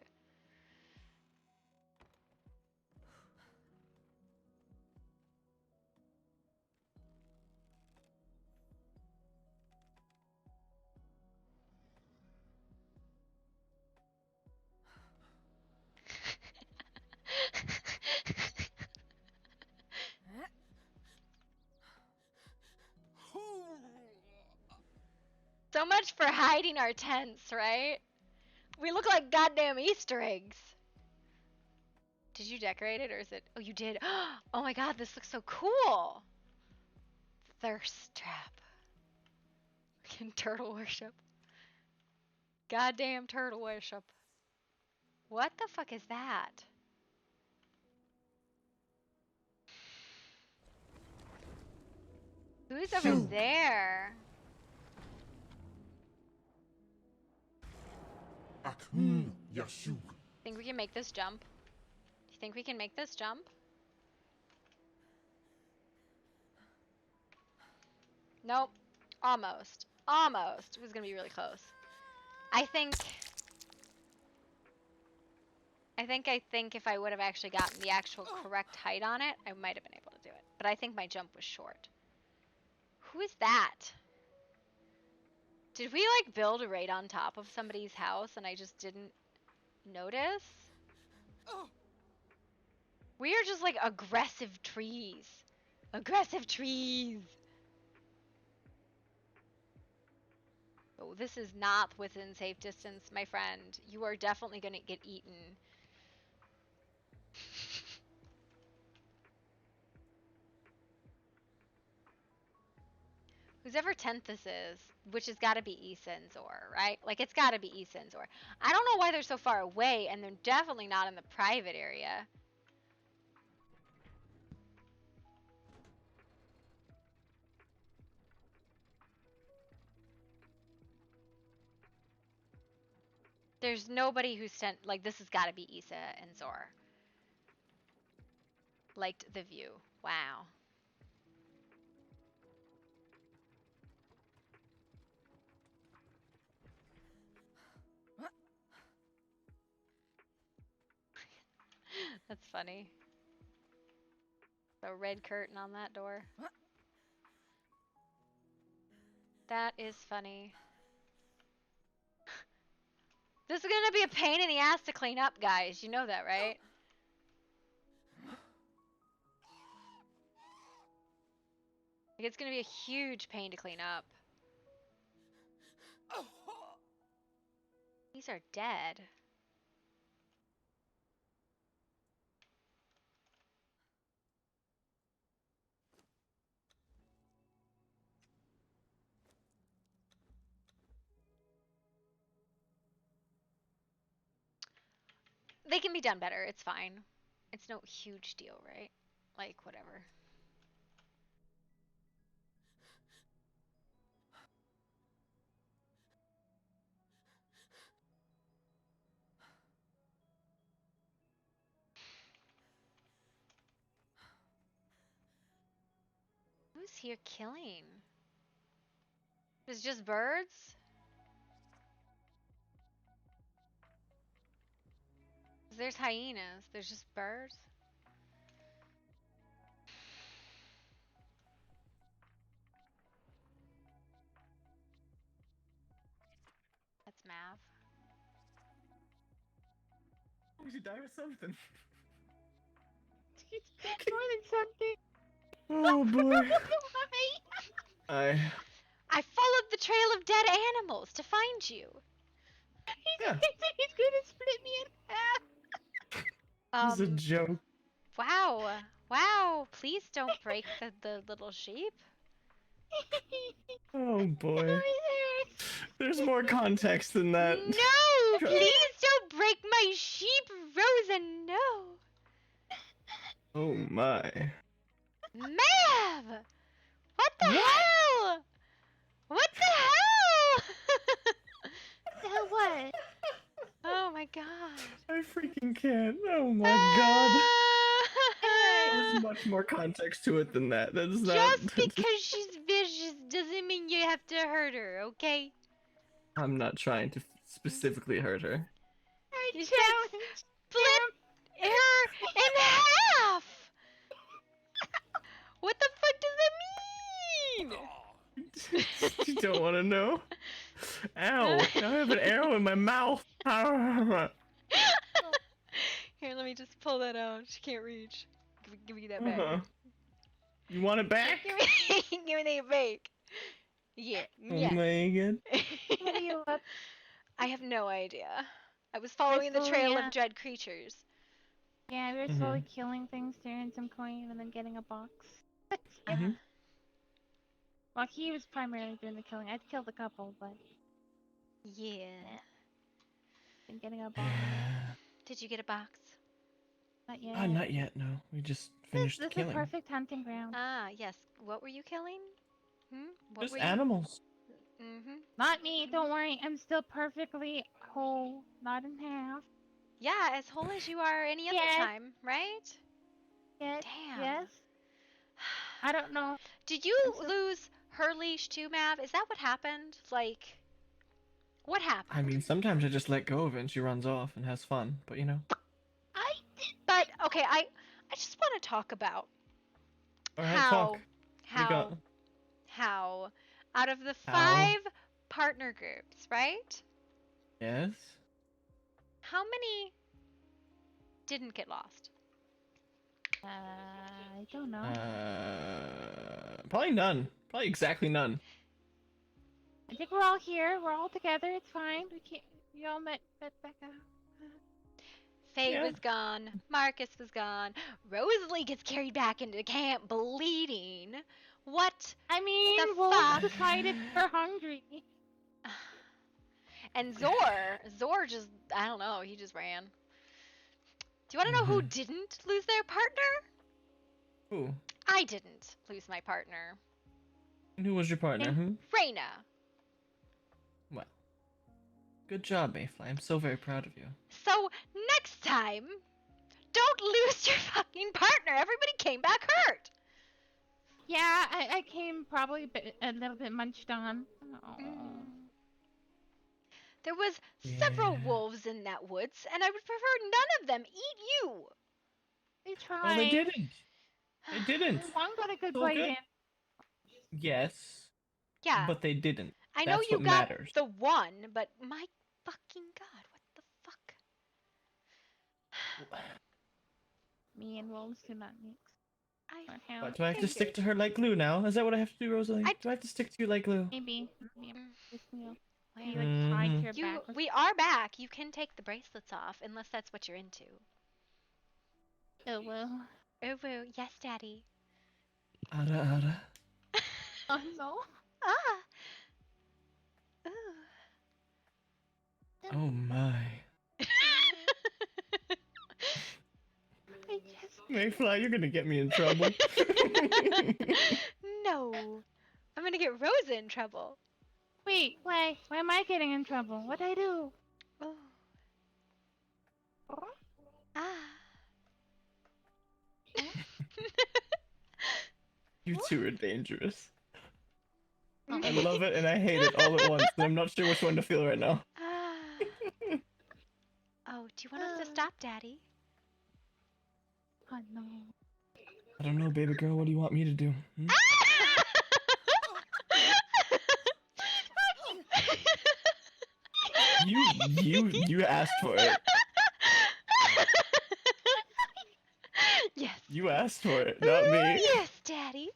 So much for hiding our tents, right? We look like goddamn Easter eggs. Did you decorate it or is it? Oh, you did. Oh my god, this looks so cool. Thirst trap. Fucking turtle worship. Goddamn turtle worship. What the fuck is that? Who's over there? Think we can make this jump? Do you think we can make this jump? Nope. Almost. Almost. It was gonna be really close. I think if I would have actually gotten the actual correct height on it, I might have been able to do it. But I think my jump was short. Who is that? Did we like build right on top of somebody's house and I just didn't notice? We are just like aggressive trees. Aggressive trees. Oh, this is not within safe distance, my friend. You are definitely gonna get eaten. Whoever tent this is, which has got to be Esenzor, right? Like, it's got to be Esenzor. I don't know why they're so far away, and they're definitely not in the private area. There's nobody who's sent, like, this has got to be Issa and Zor. Liked the view. Wow. That's funny. The red curtain on that door. That is funny. This is gonna be a pain in the ass to clean up, guys. You know that, right? Like, it's gonna be a huge pain to clean up. These are dead. They can be done better. It's fine. It's no huge deal, right? Like, whatever. Who's here killing? There's just birds? There's hyenas. There's just birds? That's Mav. You should die with something. It's more than something. Oh boy. Why? I. I followed the trail of dead animals to find you. Yeah. He's gonna split me in half. This is a joke. Wow. Wow. Please don't break the little sheep. Oh boy. There's more context than that. No! Please don't break my sheep, Rosa, no! Oh my. Mav! What the What? hell? What the hell? What the hell what? Oh my god. I freaking can't. Oh my god. There's much more context to it than that. That is not. Just because she's vicious doesn't mean you have to hurt her, okay? I'm not trying to specifically hurt her. You said split her in half! What the fuck does that mean? You don't want to know? Ow! Now I have an arrow in my mouth. Here, let me just pull that out. She can't reach. Give me that back. You want it back? Give me that back. Yeah. Oh Yeah. my god. What are you up? I have no idea. I was following the trail of dread creatures. Yeah, we were slowly killing things, stealing some coin, and then getting a box. Mhm. Well, he was primarily doing the killing. I'd killed a couple, but Yeah. been getting a box. Did you get a box? Not yet. Not yet, no. We just finished This is killing. a perfect hunting ground. Ah, yes. What were you killing? What Just were you? animals. Not me, don't worry. I'm still perfectly whole, not in half. Yeah, as whole as you are any other time, right? Yes. Damn. Yes. I don't know. Did you lose her leash too, Mav? Is that what happened? Like, what happened? I mean, sometimes I just let go of it and she runs off and has fun, but you know. But okay, I just want to talk about Alright, how talk. how out of the How? 5 partner groups, right? Yes? How many didn't get lost? I don't know. Probably none. Probably exactly none. I think we're all here. We're all together. It's fine. We all met Becca. Faye was gone. Marcus was gone. Rosalie gets carried back into camp bleeding. What? I mean, the Wolves fuck? decided they're hungry. And Zor just, I don't know, he just ran. Do you want to know who didn't lose their partner? Who? I didn't lose my partner. And who was your partner? Who? Reyna. Well. Good job, Mayfly. I'm so very proud of you. So, next time, don't lose your fucking partner. Everybody came back hurt. Yeah, I came probably a little bit munched on. There was several wolves in that woods, and I would prefer none of them eat you. They tried. Well, they didn't. They didn't. One got a good So bite good. in. Yes. Yeah. But they didn't. I know That's you what got matters. the one, but my fucking god, what the fuck? Me and wolves do not mix. What, do I have to stick to her like glue now? Is that what I have to do, Rosalie? Do I have to stick to you like glue? Maybe. Just you like tied to your back. We are back. You can take the bracelets off, unless that's what you're into. Oh well. Oh woo, yes, daddy. Ada, Ada. Oh no. Ah. Ooh. Oh my. Mayfly, you're gonna get me in trouble. No. I'm gonna get Rosa in trouble. Wait, why am I getting in trouble? What'd I do? Oh. Ah. You two are dangerous. I love it and I hate it all at once, and I'm not sure which one to feel right now. Oh, do you want us to stop, Daddy? Oh no. I don't know, baby girl. What do you want me to do? You asked for it. You asked for it, not me. Yes, Daddy.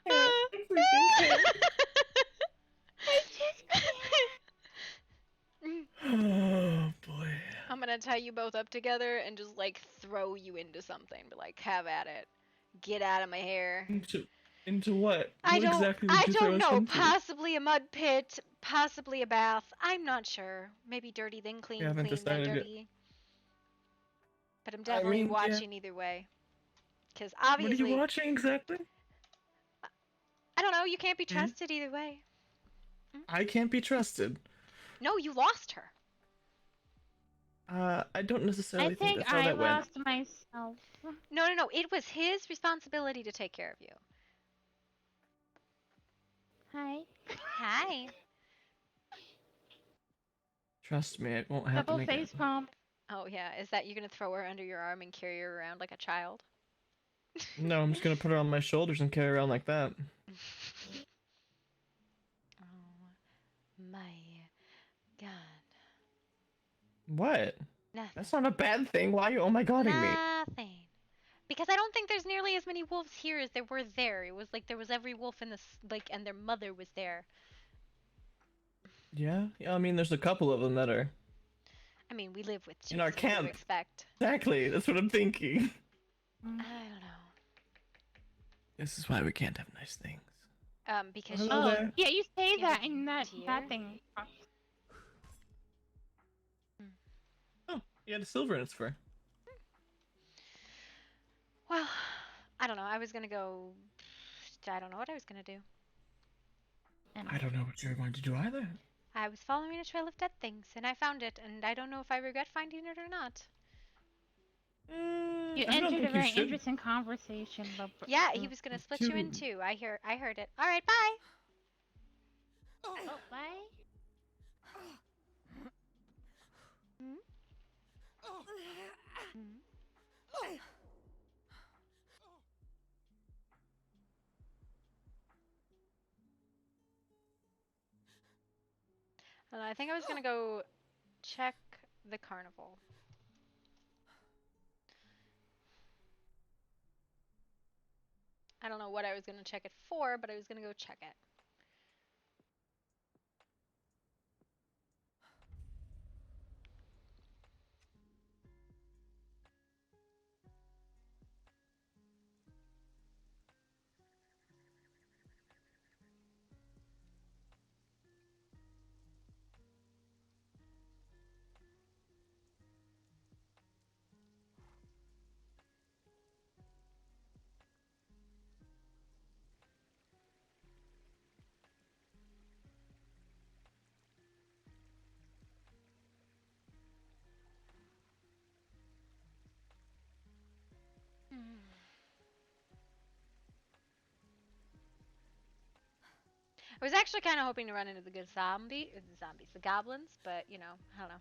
I freaking can't. Oh boy. I'm gonna tie you both up together and just like throw you into something. Be like, have at it. Get out of my hair. Into what? I What don't. exactly would I you throw don't us know. into? Possibly a mud pit. Possibly a bath. I'm not sure. Maybe dirty then We clean. haven't Clean then decided yet. dirty. But I'm definitely yeah. watching either way. Because What are obviously, you watching exactly? I don't know. You can't be Hmm? trusted either way. I can't be trusted. No, you lost her. I don't necessarily I think think that's how I that went. lost myself. No, no, no. It was his responsibility to take care of you. Hi. Hi. Trust me, it won't happen Double again. face pump. Oh yeah. Is that you're gonna throw her under your arm and carry her around like a child? No, I'm just gonna put her on my shoulders and carry her around like that. Oh my god. What? Nothing. That's not a bad thing. Why are you oh my godding me? Nothing. Because I don't think there's nearly as many wolves here as there were there. It was like there was every wolf in this like, and their mother was there. Yeah? Yeah, I mean, there's a couple of them that are I mean, we live with in our chicks. What do you camp. expect? Exactly, that's what I'm thinking. I don't know. This is why we can't have nice things. Because Hello she. there. Yeah, you say You that have and that deer? thing. Oh, you had a silver in its fur. Well, I don't know. I was gonna go. I don't know what I was gonna do. I don't know what you're going to do either. I was following a trail of dead things, and I found it, and I don't know if I regret finding it or not. You I don't entered a think you very should. interesting conversation. Yeah, he was gonna split you in two. I heard it. All right, bye. Oh, bye. Hmm? Hmm? I don't know, I think I was gonna go check the carnival. I don't know what I was gonna check it for, but I was gonna go check it. I was actually kind of hoping to run into the good the goblins, but you know, I don't know.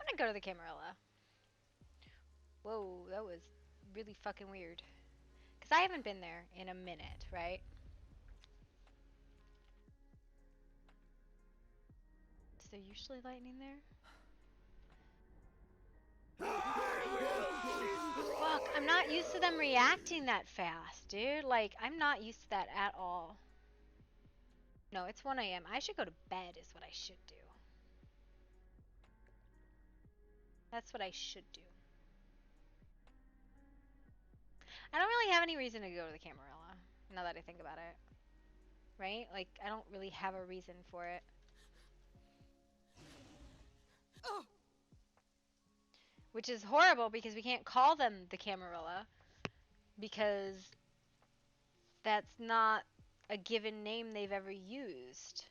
I'm gonna go to the Camarilla. Whoa, that was really fucking weird. Because I haven't been there in a minute, right? Is there usually lightning there? Fuck, I'm not used to them reacting that fast, dude. Like, I'm not used to that at all. No, it's 1 a.m. I should go to bed is what I should do. That's what I should do. I don't really have any reason to go to the Camarilla, now that I think about it. Right? Like, I don't really have a reason for it. Which is horrible because we can't call them the Camarilla. Because that's not a given name they've ever used.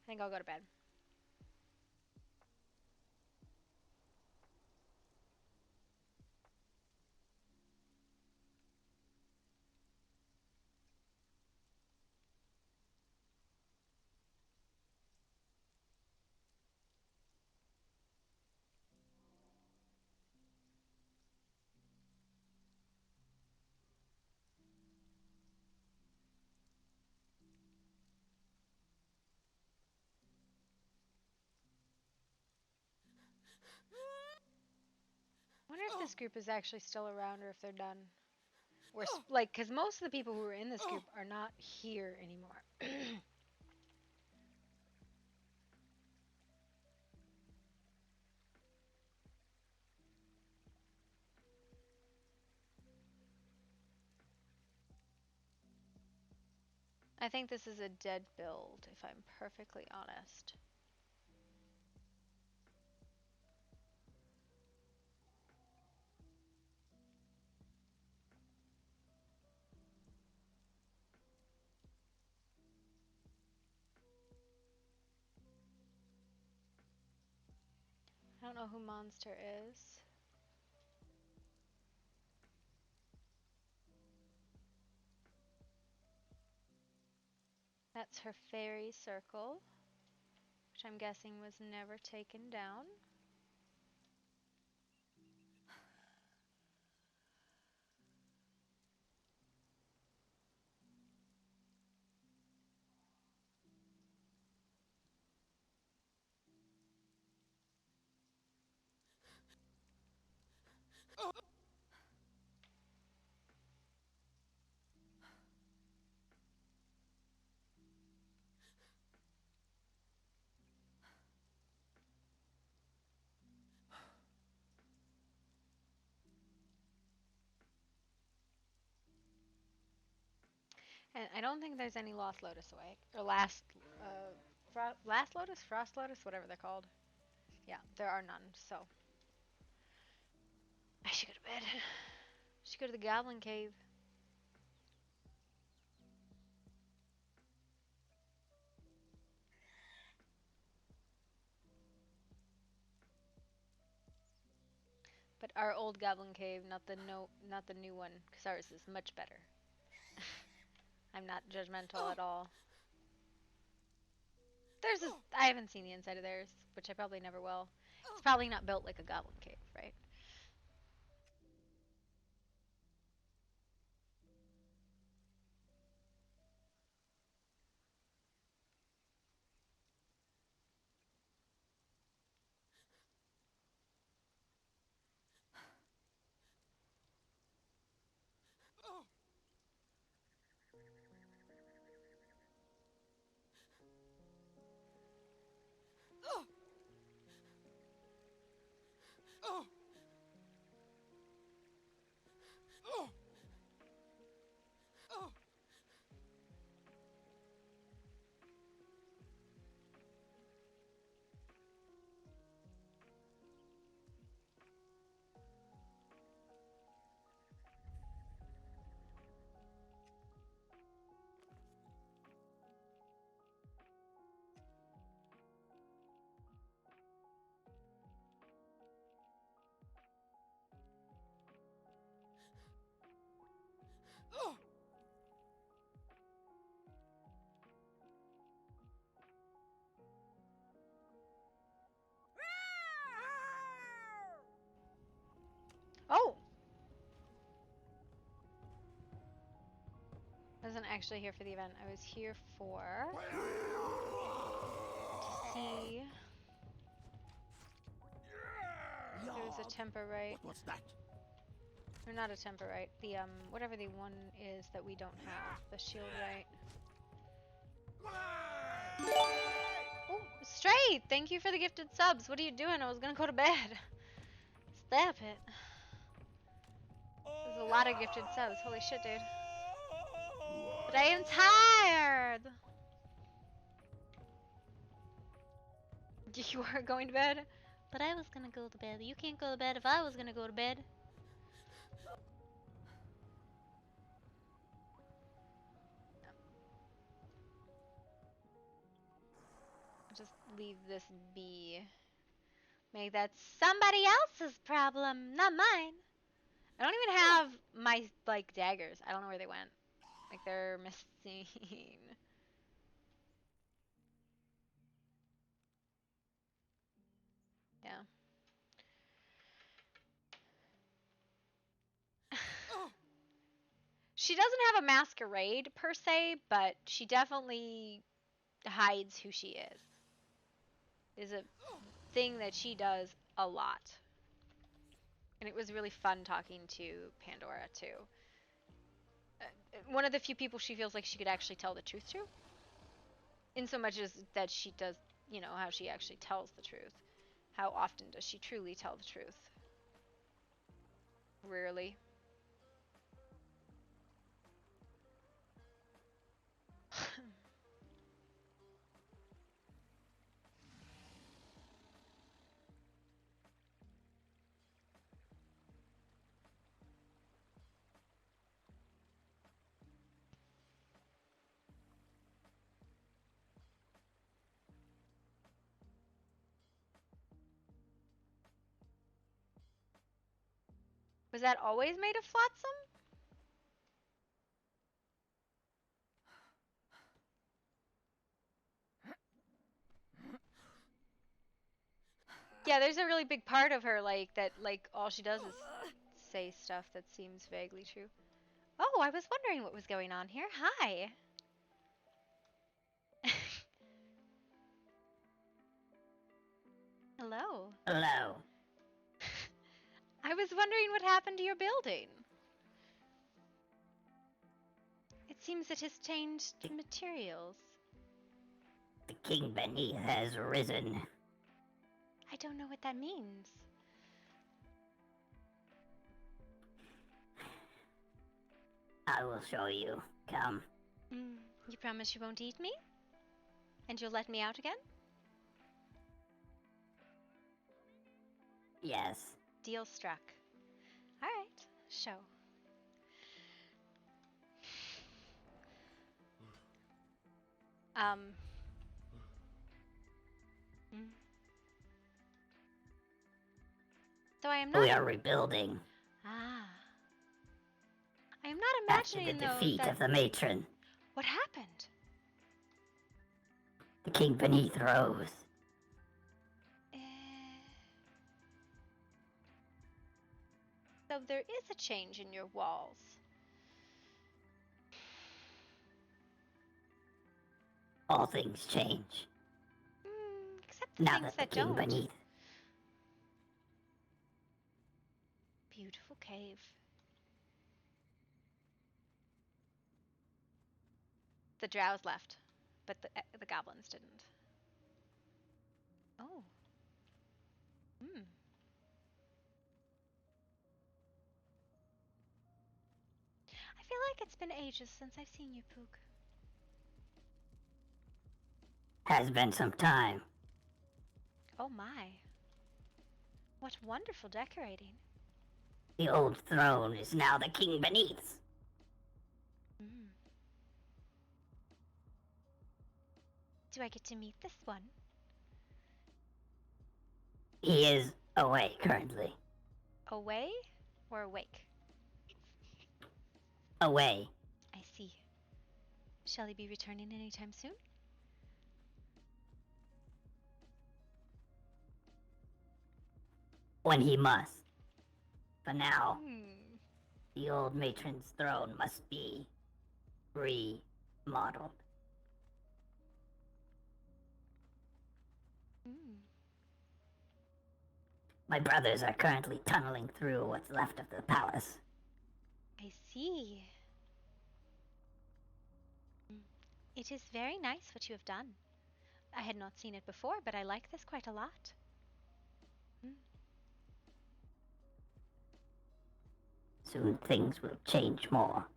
I think I'll go to bed. I wonder if this group is actually still around or if they're done. Or like, because most of the people who are in this group are not here anymore. I think this is a dead build, if I'm perfectly honest. I don't know who Monster is. That's her fairy circle, which I'm guessing was never taken down. And I don't think there's any Lost Lotus away. Or Last Lotus? Frost Lotus? Whatever they're called. Yeah, there are none, so. I should go to bed. I should go to the Goblin Cave. But our old Goblin Cave, not the new one, because ours is much better. I'm not judgmental at all. I haven't seen the inside of theirs, which I probably never will. It's probably not built like a Goblin Cave, right? Oh! I wasn't actually here for the event. I was here to see. There was a temperite. What's that? Or not a temperite. The whatever the one is that we don't have. The shield right. Oh, Straight! Thank you for the gifted subs. What are you doing? I was gonna go to bed. Stop it. There's a lot of gifted subs. Holy shit, dude. But I am tired! You are going to bed? But I was gonna go to bed. You can't go to bed if I was gonna go to bed. leave this be. Make that somebody else's problem, not mine. I don't even have my, like, daggers. I don't know where they went. Like, they're missing. Yeah. She doesn't have a masquerade per se, but she definitely hides who she is. Is a thing that she does a lot. And it was really fun talking to Pandora too. One of the few people she feels like she could actually tell the truth to. In so much as that she does, you know, how she actually tells the truth. How often does she truly tell the truth? Rarely. Was that always made of flotsam? Yeah, there's a really big part of her, like, that, like, all she does is say stuff that seems vaguely true. Oh, I was wondering what was going on here. Hi. Hello. Hello. I was wondering what happened to your building. It seems it has changed materials. The king beneath has risen. I don't know what that means. I will show you. Come. You promise you won't eat me? And you'll let me out again? Yes. Deal struck. Alright, show. So I am not. We are rebuilding. Ah. I am not After the imagining, though, defeat that. of the matron, What happened? the king beneath rose. So there is a change in your walls. All things change. Except the Now things that the that king don't. beneath. Beautiful cave. The drows left, but the goblins didn't. Oh. I feel like it's been ages since I've seen you, Pook. Has been some time. Oh my. What wonderful decorating. The old throne is now the king beneath's. Do I get to meet this one? He is away currently. Away or awake? Away. I see. Shall he be returning anytime soon? When he must. For now, the old matron's throne must be remodeled. My brothers are currently tunneling through what's left of the palace. I see. It is very nice what you have done. I had not seen it before, but I like this quite a lot. Soon things will change more.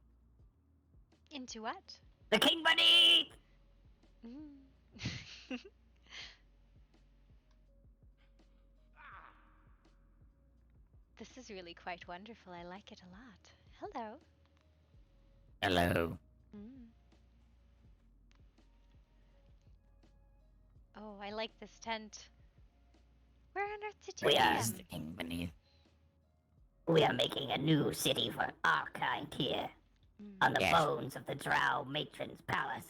Into what? The king beneath! This is really quite wonderful. I like it a lot. Hello. Hello. Oh, I like this tent. Where on earth did you We get are them? the king beneath. We are making a new city for our kind here, on the bones of the Drow matron's palace.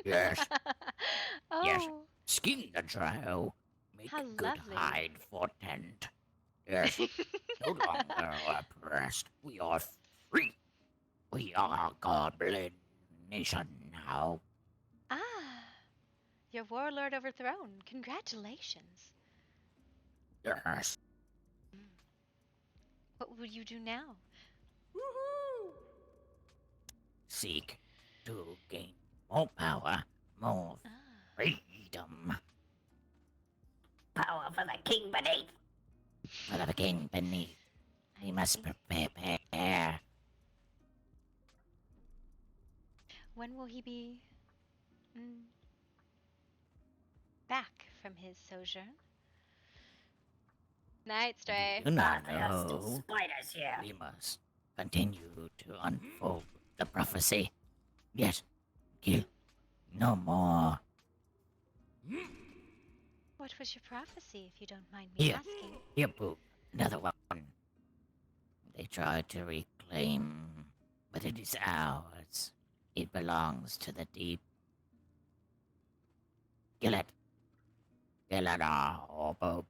Yes, yes. Oh, Skin the drow. Make how a good lovely. hide for tent. Yes, no longer oppressed. We are free. We are a goblin nation now. Ah, your warlord overthrown. Congratulations. Yes. What would you do now? Seek to gain more power, more Ah, freedom. Power for the king beneath. For the king beneath, we must prepare. when will he be back from his sojourn? Night, Stray. Do not There are still know. spiders here. We must continue to unfold the prophecy. Yes, kill no more. What was your prophecy, if you don't mind me asking? Here, Boo. Another one. They tried to reclaim, but it is ours. It belongs to the deep. Kill it. Kill it all, Boo.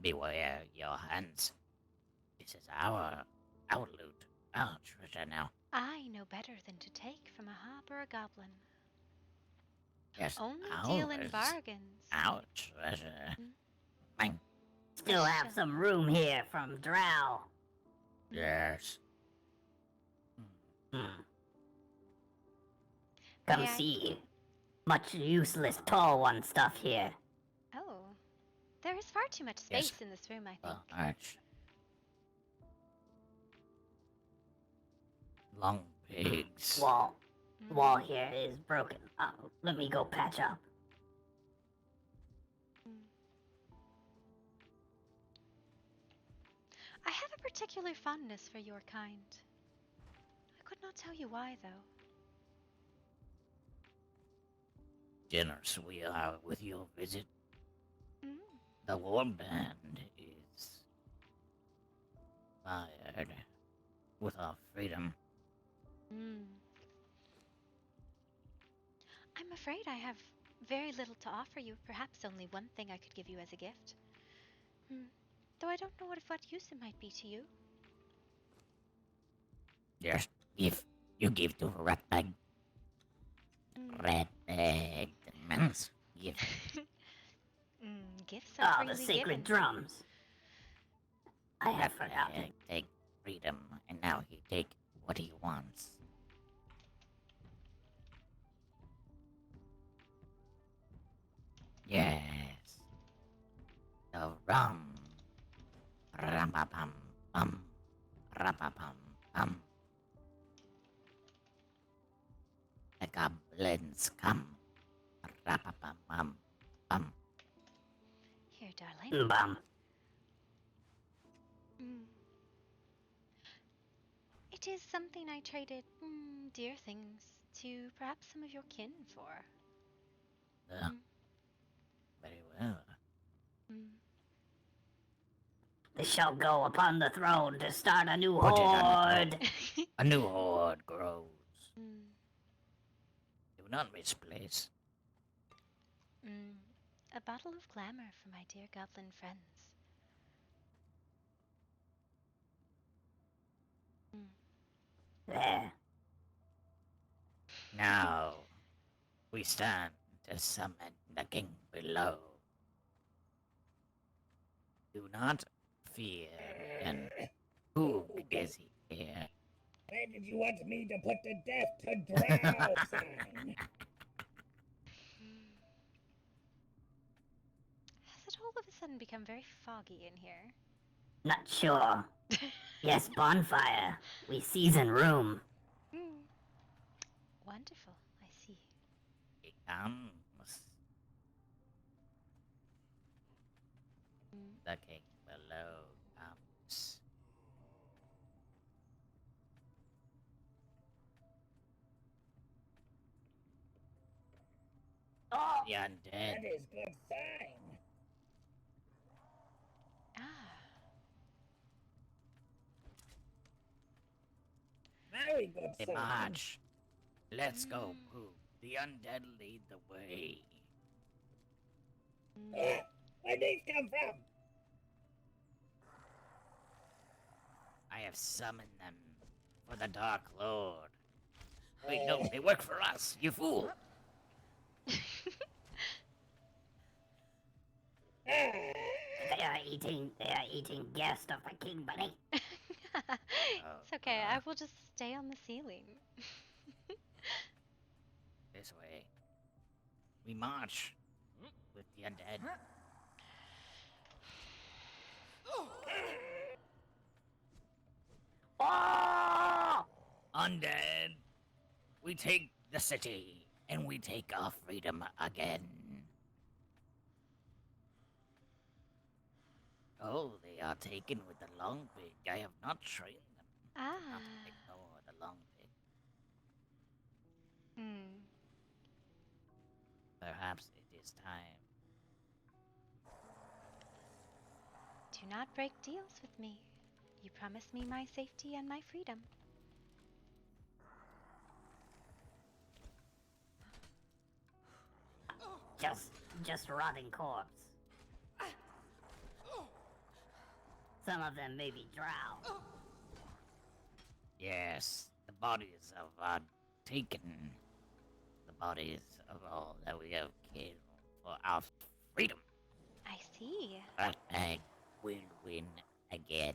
Beware your hands. This is our loot, our treasure now. I know better than to take from a hop or a goblin. Yes, Only ours. deal in bargains. Our treasure. Mine. Still have some room here from Drow. Yes. Come May I- see. Much useless tall one stuff here. Oh, there is far too much space in this room, I think. Arch. Long pigs. Wall here is broken. Let me go patch up. I have a particular fondness for your kind. I could not tell you why, though. Generous we are with your visit. The warband is fired with our freedom. I'm afraid I have very little to offer you. Perhaps only one thing I could give you as a gift. Though I don't know what use it might be to you. Yes, if you give to Ratbag. Ratbag demands gift. Gifts are the freely sacred given. drums. I have forgotten. Take freedom, and now he take what he wants. Yes. The rum. Ram-pa-pum, pum. Ram-pa-pum, pum. The goblins come. Ram-pa-pum, pum, pum. Here, darling. Bum. It is something I traded dear things to perhaps some of your kin for. Very well. They shall go upon the throne to start a new Put it on the horde. A new horde grows. Do not misplace. A bottle of glamour for my dear goblin friends. There. Now we stand to summon the king below. Do not fear, and who is here? Where did you want me to put the death to drow sign? Has it all of a sudden become very foggy in here? Not sure. Yes, bonfire. We season room. Wonderful, I see. He comes. The king below comes. the undead. That is good sign. Ah. Very good Hey, sign. March. Let's go, Pooh. The undead lead the way. Where these come from? I have summoned them for the Dark Lord. Wait, no, they work for us, you fool! They are eating guest of the king, buddy. It's okay. I will just stay on the ceiling. This way. We march with the undead. Oh! Undead! We take the city, and we take our freedom again. Oh, they are taken with the long pig. I have not trained them. Not to ignore the long pig. Perhaps it is time. Do not break deals with me. You promised me my safety and my freedom. Just rotting corpse. Some of them may be drow. Yes, the bodies of our taken. The bodies of all that we have killed for our freedom. I see. That bag will win again.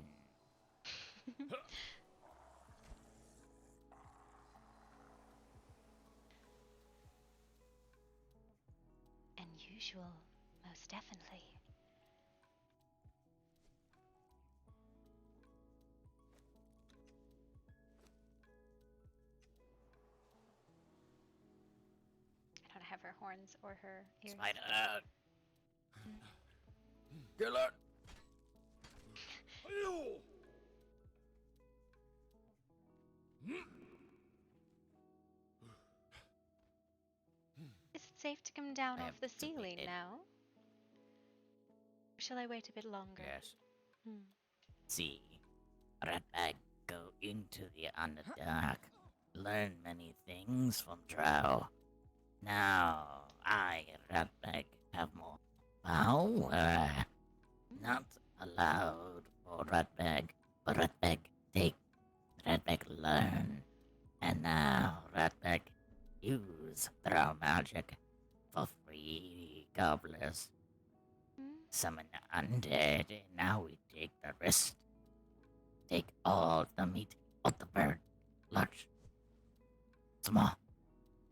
Unusual, most definitely. I don't have her horns or her ears. Spider! Kill it! Is it safe to come down I off have the ceiling defeated. now? Or shall I wait a bit longer? Yes. Hmm. See, Ratbag go into the Underdark, learn many things from Drow. Now, I, Ratbag, have more power. Not allowed for Ratbag, but Ratbag take, Ratbag learn. And now, Ratbag use Drow magic for free gobblers. Summon undead, and now we take the rest. Take all the meat of the bird. Large. Small.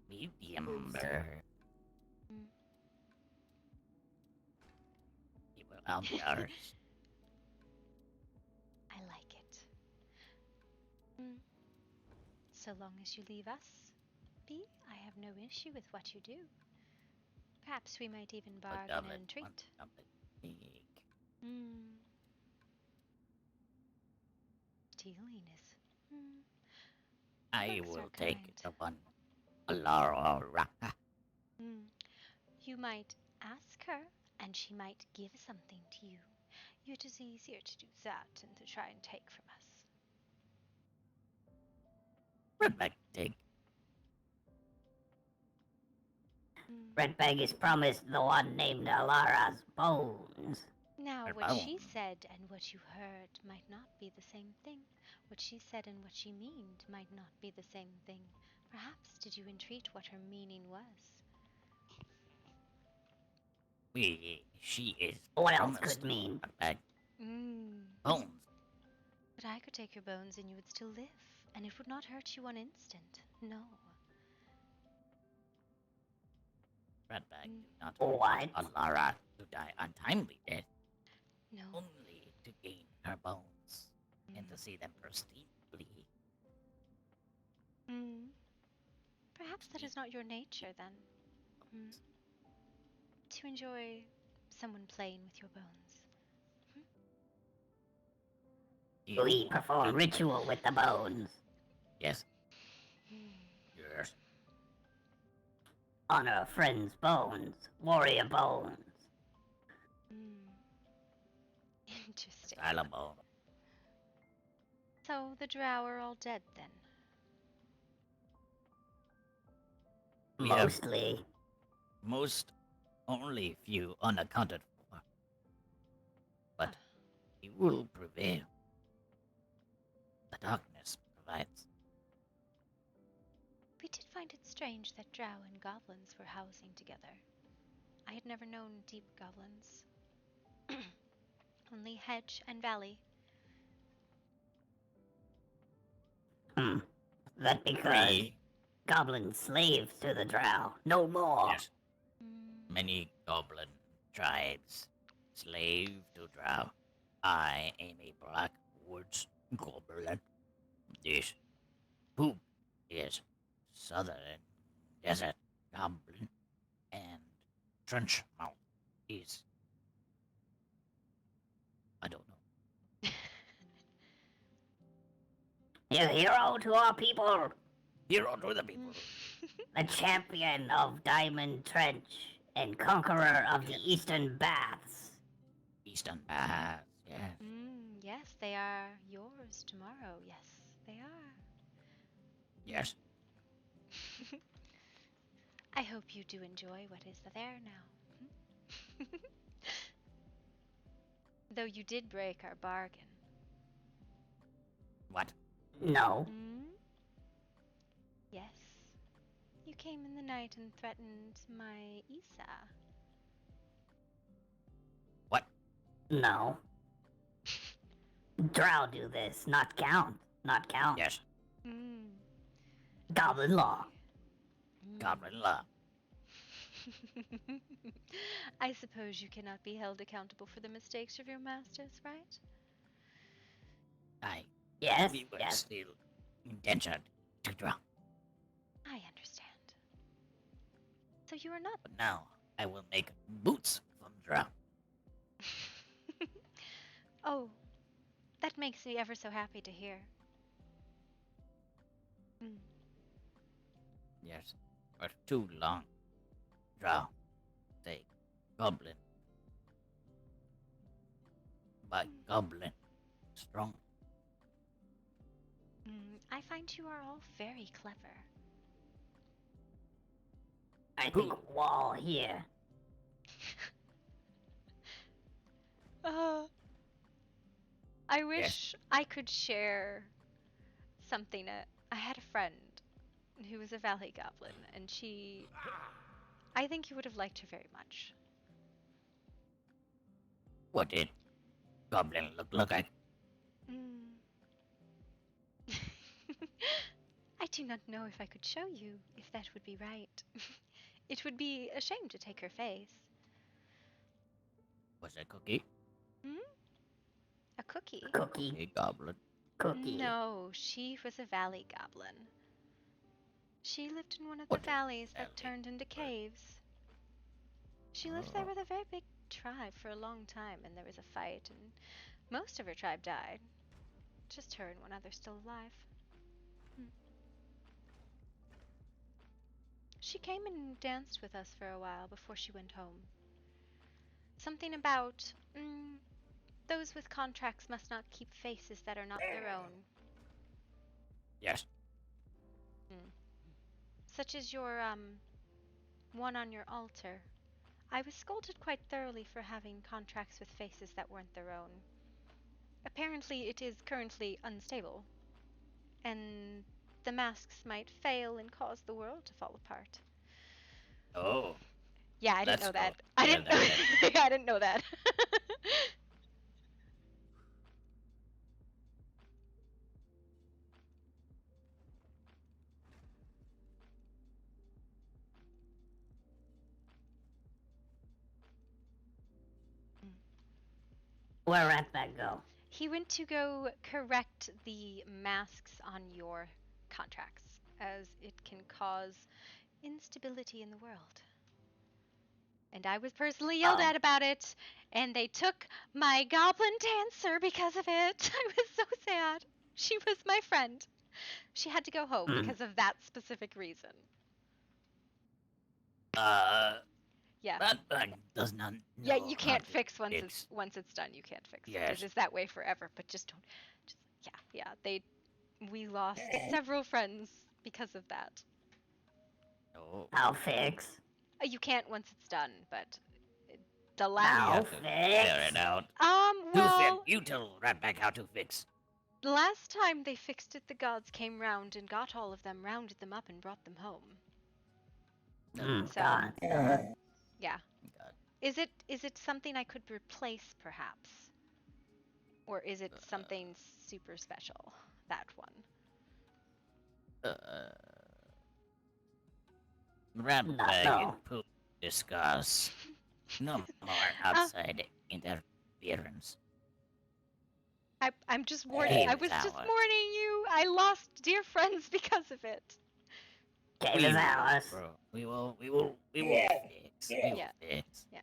Medium bird. It will all be ours. I like it. So long as you leave us be, I have no issue with what you do. Perhaps we might even bargain and treat. Dealing is. I Folks are will take kind. the one. Alara Raka. You might ask her, and she might give something to you. It is easier to do that than to try and take from us. Redback take. Redbag is promised the one named Alara's bones. Now, Her what she bones. said and what you heard might not be the same thing. What she said and what she meaned might not be the same thing. Perhaps did you entreat what her meaning was? She is. What else promised could mean? Redback bones. But I could take your bones and you would still live, and it would not hurt you one instant. No. Redback do not What? want Alara to die untimely death. No. Only to gain her bones and to see them pristinely. Perhaps that is not your nature then. To enjoy someone playing with your bones. We perform ritual with the bones. Yes. Yes. On our friend's bones, warrior bones. Interesting. Salabo. So the drow are all dead then? Mostly. Most only few unaccounted for. But it will prevail. The darkness provides. We did find it strange that drow and goblins were housing together. I had never known deep goblins. Only hedge and valley. That because goblin slaves to the drow. No more. Yes. Many goblin tribes slave to drow. I am a black woods goblin. This poop is southern desert goblin, and trench mouth is I don't know. You hero to our people. Hero to the people. The champion of Diamond Trench and conqueror of the Eastern Baths. Eastern Baths, yes. Yes, they are yours tomorrow. Yes, they are. Yes. I hope you do enjoy what is there now. Though you did break our bargain. What? No. Yes. You came in the night and threatened my Isa. What? No. Drow do this, not count. Not count. Yes. Goblin law. Goblin law. I suppose you cannot be held accountable for the mistakes of your masters, right? Yes, We were yes. still indentured to drow. I understand. So you are not. But now I will make boots from drow. Oh, that makes me ever so happy to hear. Yes. For too long. Drow. Say goblin. But goblin. Strong. I find you are all very clever. I think wall here. I wish I could share something. I had a friend who was a valley goblin, and I think you would have liked her very much. What did goblin look like? I do not know if I could show you, if that would be right. It would be a shame to take her face. Was it cookie? A cookie? Cookie. A goblin. Cookie. No, she was a valley goblin. She lived in one of the valleys that turned into caves. She lived there with a very big tribe for a long time, and there was a fight, and most of her tribe died. Just her and one other still alive. She came and danced with us for a while before she went home. Something about those with contracts must not keep faces that are not their own. Yes. Such as your one on your altar. I was scolded quite thoroughly for having contracts with faces that weren't their own. Apparently it is currently unstable, and the masks might fail and cause the world to fall apart. Oh. Yeah, I didn't Let's know that. go. I Yeah, didn't know yeah, I didn't know that. Where'd that go? He went to go correct the masks on your contracts, as it can cause instability in the world. And I was personally yelled at about it, and they took my goblin dancer because of it. I was so sad. She was my friend. She had to go home because of that specific reason. Yeah. Ratbag does not know Yeah, you how can't to fix fix. once it's done. You can't fix it. Yes. It is that way forever. But just don't. Just we lost several friends because of that. Oh. I'll fix. You can't once it's done, but the We last. I'll have to figure fix. it out. Well, You tell Ratbag how to fix. the last time they fixed it, the gods came round and got all of them, rounded them up, and brought them home. So, God. yeah. God. Is it something I could replace, perhaps? Or is it something super special? That one. Ratbag No. and Pooh discuss. No more outside interference. I'm just warning. Here I is was just ours. warning you. I lost dear friends because of it. Game is ours. Bro. We will Yeah, fix. yeah. We will Yeah. fix. Yeah.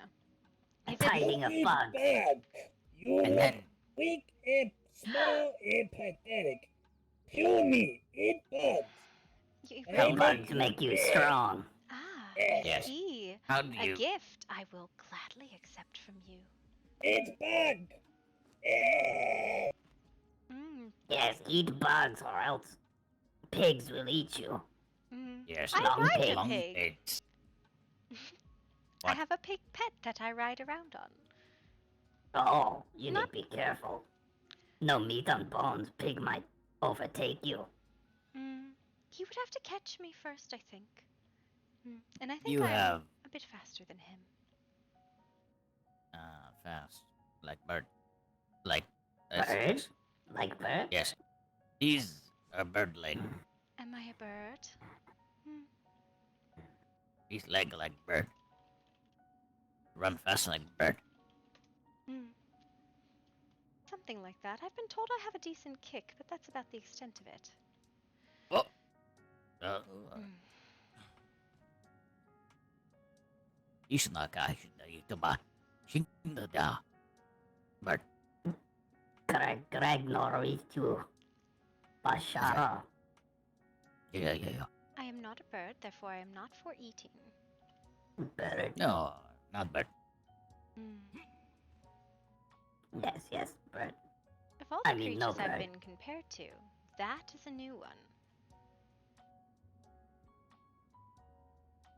A Is it? tiding of bugs. Bug. You And look then weak and small and pathetic. Puny. Eat bugs. The I bugs make you strong. Ah, Yeah. I Yes. see. How do A you gift I will gladly accept from you. It's bug. Yeah. Mm, Yes, eat bugs or else pigs will eat you. Yes, I long ride pig. a long pig. pigs. I What? have a pig pet that I ride around on. Oh, you Not- need to be careful. No meat on bones. Pig might overtake you. He would have to catch me first, I think. And I think You I'm have a bit faster than him. fast like bird. Like Bird? Like bird? Yes. He's a birdling. Am I a bird? He's like bird. Run fast like bird. Something like that. I've been told I have a decent kick, but that's about the extent of it. Oh. Isnaka Shindayutuba. Shindada. Bird. Greg Norwichu. Bashara. Yeah. I am not a bird, therefore I am not for eating. Bird. No, not bird. Yes, bird. Of all the I mean, creatures no I've bird. been compared to, that is a new one.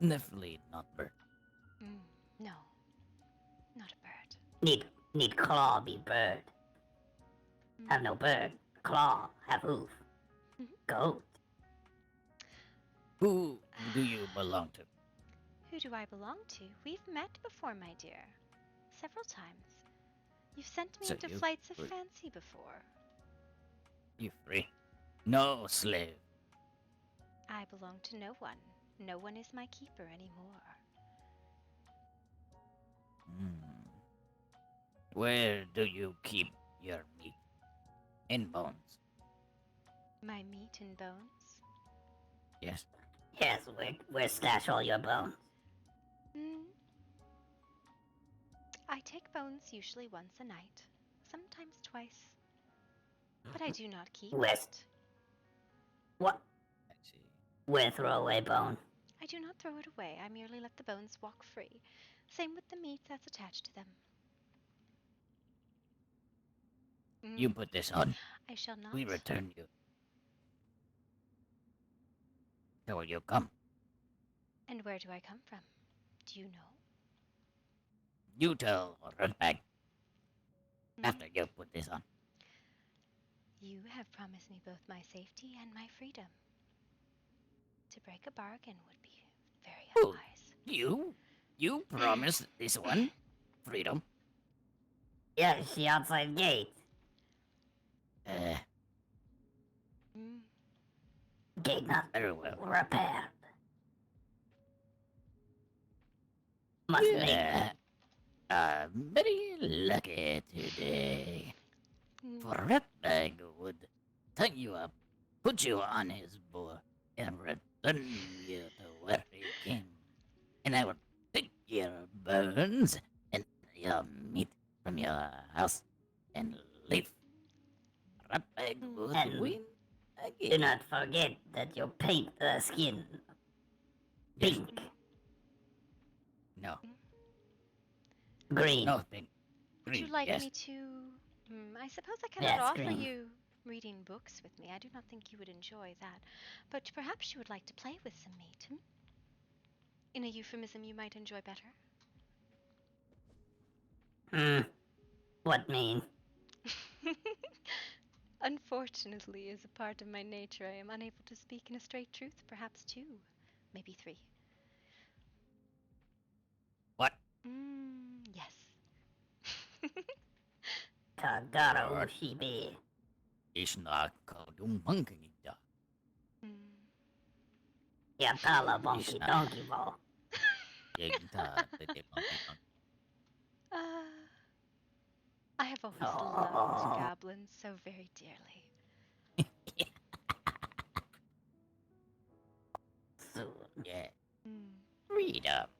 Definitely not bird. No, not a bird. Need claw be bird. Have no bird. Claw. Have hoof. Goat. Who do you belong to? Who do I belong to? We've met before, my dear. Several times. You've sent me So into you flights of were- fancy before. You free. No slave. I belong to no one. No one is my keeper anymore. Where do you keep your meat and bones? My meat and bones? Yes. Yes, where stash all your bones? I take bones usually once a night, sometimes twice. But I do not keep West. it. What? I see. Where throw away bone? I do not throw it away. I merely let the bones walk free. Same with the meat that's attached to them. You put this on. I shall not. We return you. Where will you come? And where do I come from? Do you know? You tell Redbag. After you put this on. You have promised me both my safety and my freedom. To break a bargain would be very unwise. You promised this one? Freedom? Yeah, she outside gate. Gate not Very well. repaired. Must make Very lucky today. For Redbag would tie you up, put you on his board, and return you to where you came. And I would take your bones and your meat from your house and leave. Redbag would And win again. do not forget that you paint the skin pink. No. Green. No thing. Would you Green, like yes. me to? I suppose I cannot Yes, offer green. you reading books with me. I do not think you would enjoy that. But perhaps you would like to play with some meat. In a euphemism you might enjoy better. What mean? Unfortunately, as a part of my nature, I am unable to speak in a straight truth. Perhaps 2, maybe 3. What? Yes. Tagaro Shibi. Ishna Kodumpunkinita. Yatala Bonky Donkey Ball. I have always loved goblins so very dearly. Soon. Yeah. Read up.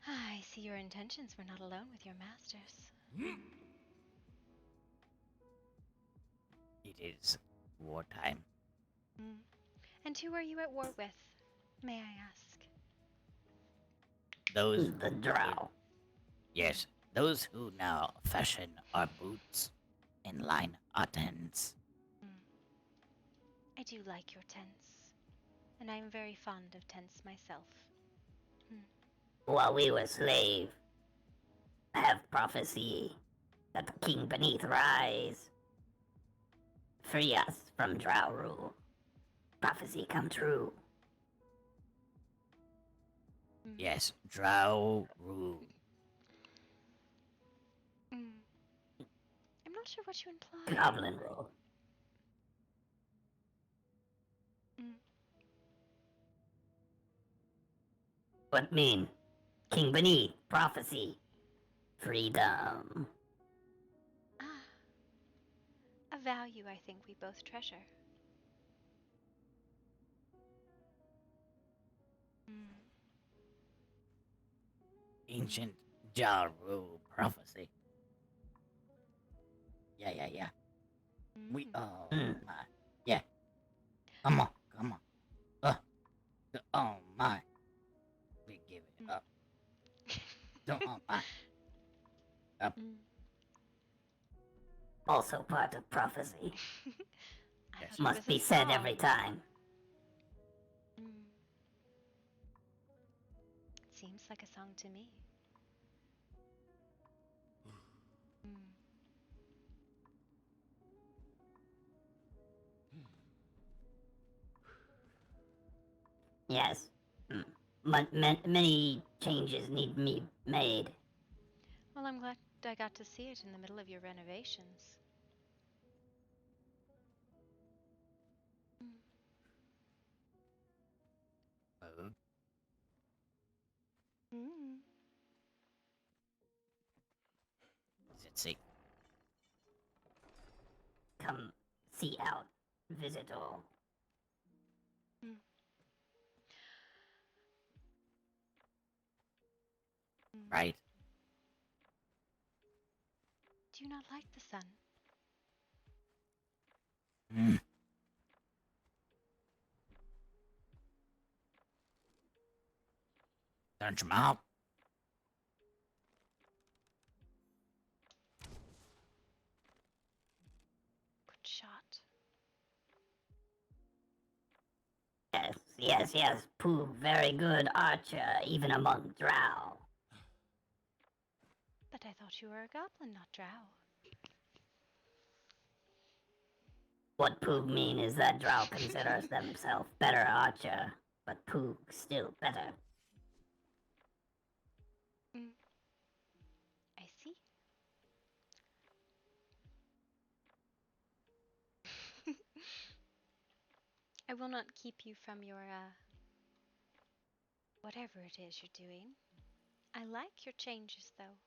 I see your intentions were not alone with your masters. It is wartime. And who are you at war with, may I ask? Those The drow. Yes, those who now fashion our boots and line our tents. I do like your tents, and I am very fond of tents myself. While we were slave, have prophecy that the king beneath rise. Free us from drow rule. Prophecy come true. Yes, drow rule. I'm not sure what you imply. Goblin rule. What mean? King beneath, prophecy, freedom. A value I think we both treasure. Ancient jar rule prophecy. Yeah. We yeah. Come on. Oh my. We give it up. Don't my. Up. Also part of prophecy. Yes. Must be said every time. Seems like a song to me. Yes. But many changes need to be made. Well, I'm glad I got to see it in the middle of your renovations. Let's see. Come see out. Visit all. Right. Do you not like the sun? Don't you mouth? Good shot. Yes. Pooh, very good archer, even among drow. But I thought you were a goblin, not drow. What Poog mean is that drow considers themselves better archer, but Poog still better. I see. I will not keep you from your, whatever it is you're doing. I like your changes, though.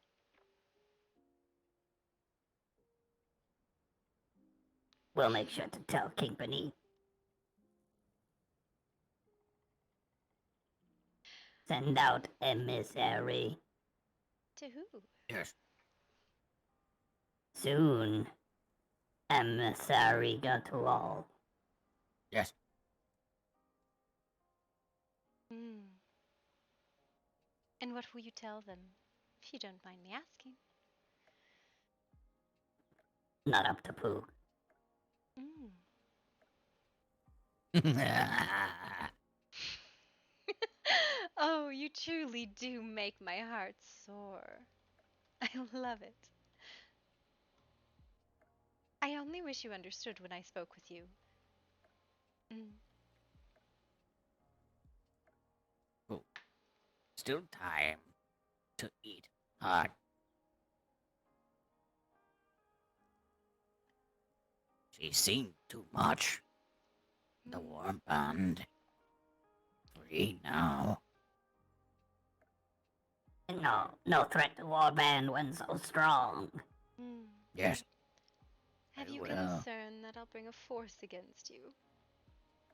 We'll make sure to tell King Beneath. Send out emissary. To who? Yes. Soon. Emissary got to all. Yes. Mm. And what will you tell them, if you don't mind me asking? Not up to poo. Mm. Oh, you truly do make my heart soar. I love it. I only wish you understood when I spoke with you. Mm. Oh, still time to eat hot. She's seen too much. The warm bond. Free now. No threat to warband when so strong. Mm. Yes. Have I you will. concern that I'll bring a force against you?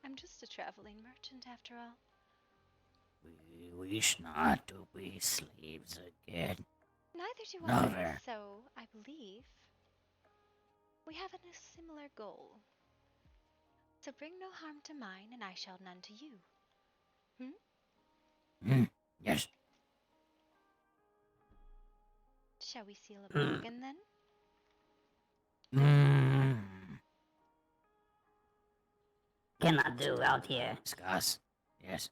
I'm just a traveling merchant after all. We wish not to be slaves again. Neither do I, Never. so I believe we have a similar goal. So bring no harm to mine, and I shall none to you. Yes. Shall we seal a bargain then? Cannot do out here. Discuss. Yes.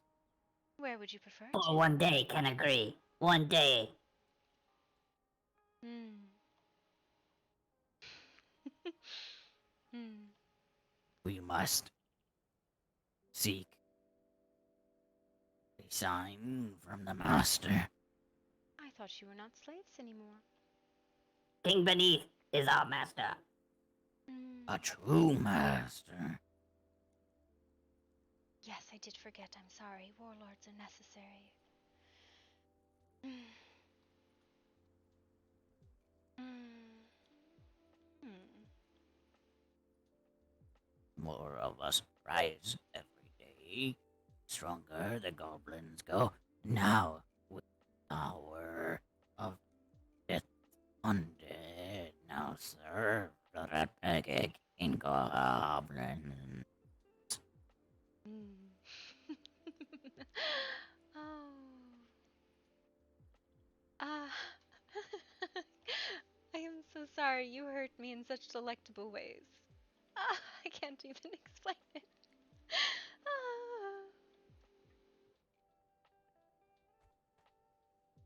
Where would you prefer For to? one day can agree. One day. Hmm. Hmm. We must seek a sign from the master. I thought you were not slaves anymore. King Beneath is our master. A true master. Yes, I did forget. I'm sorry. Warlords are necessary. More of us rise every day. Stronger the goblins go. Now, with the power of death undead, now serve the rat bag in goblin. Oh. Ah. I am so sorry you hurt me in such delectable ways. Ah, I can't even explain it. Ah.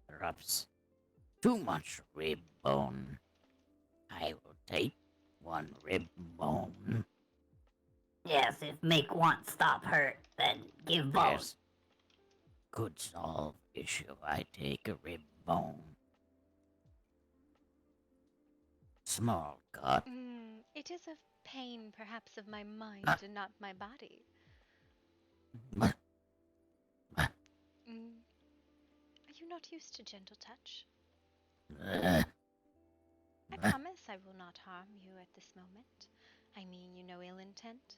Perhaps too much rib bone. I will take one rib bone. Yes, if make want stop hurt, then give both. Yes. Could solve issue. I take a rib bone. Small cut. It is a pain, perhaps, of my mind and not my body. Are you not used to gentle touch? I promise I will not harm you at this moment. I mean you no ill intent.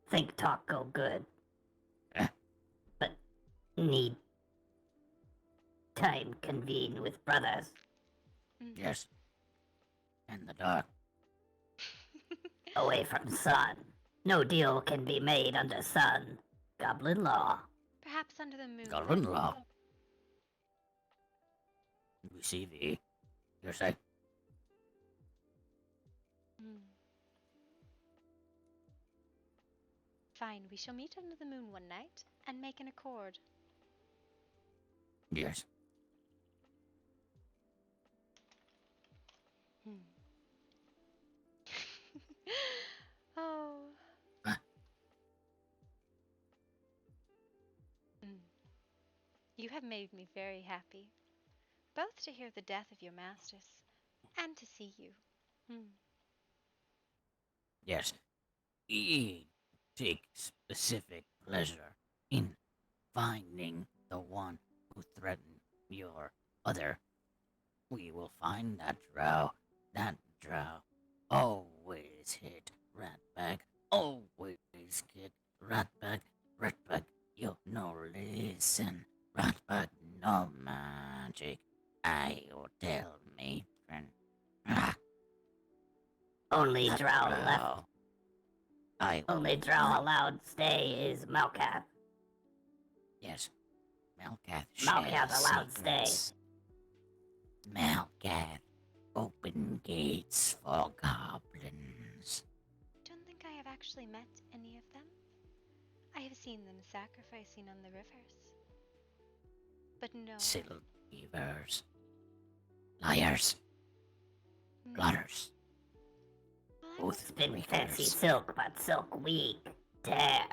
Think talk go good. But need time convene with brothers. Yes. In the dark. Away from sun. No deal can be made under sun. Goblin law. Perhaps under the moon. Goblin law. Receive ye. Your say. Fine, we shall meet under the moon one night and make an accord. Yes. Oh. You have made me very happy, both to hear the death of your masters and to see you. Yes. Ye take specific pleasure in finding the one who threatened your other. We will find that drow. That drow always hit ratbag. Always get ratbag. Ratbag, you no listen. Ratbag, no magic. I will tell matron. Only Only drow left. Only drow allowed stay is Malkath. Yes, Malkath Malkath shares allowed stay. secrets. Malkath, open gates for goblins. Don't think I have actually met any of them. I have seen them sacrificing on the rivers. But no. Silk weavers. Liars. Plotters. Both spin fancy silk, but silk weak. Dare.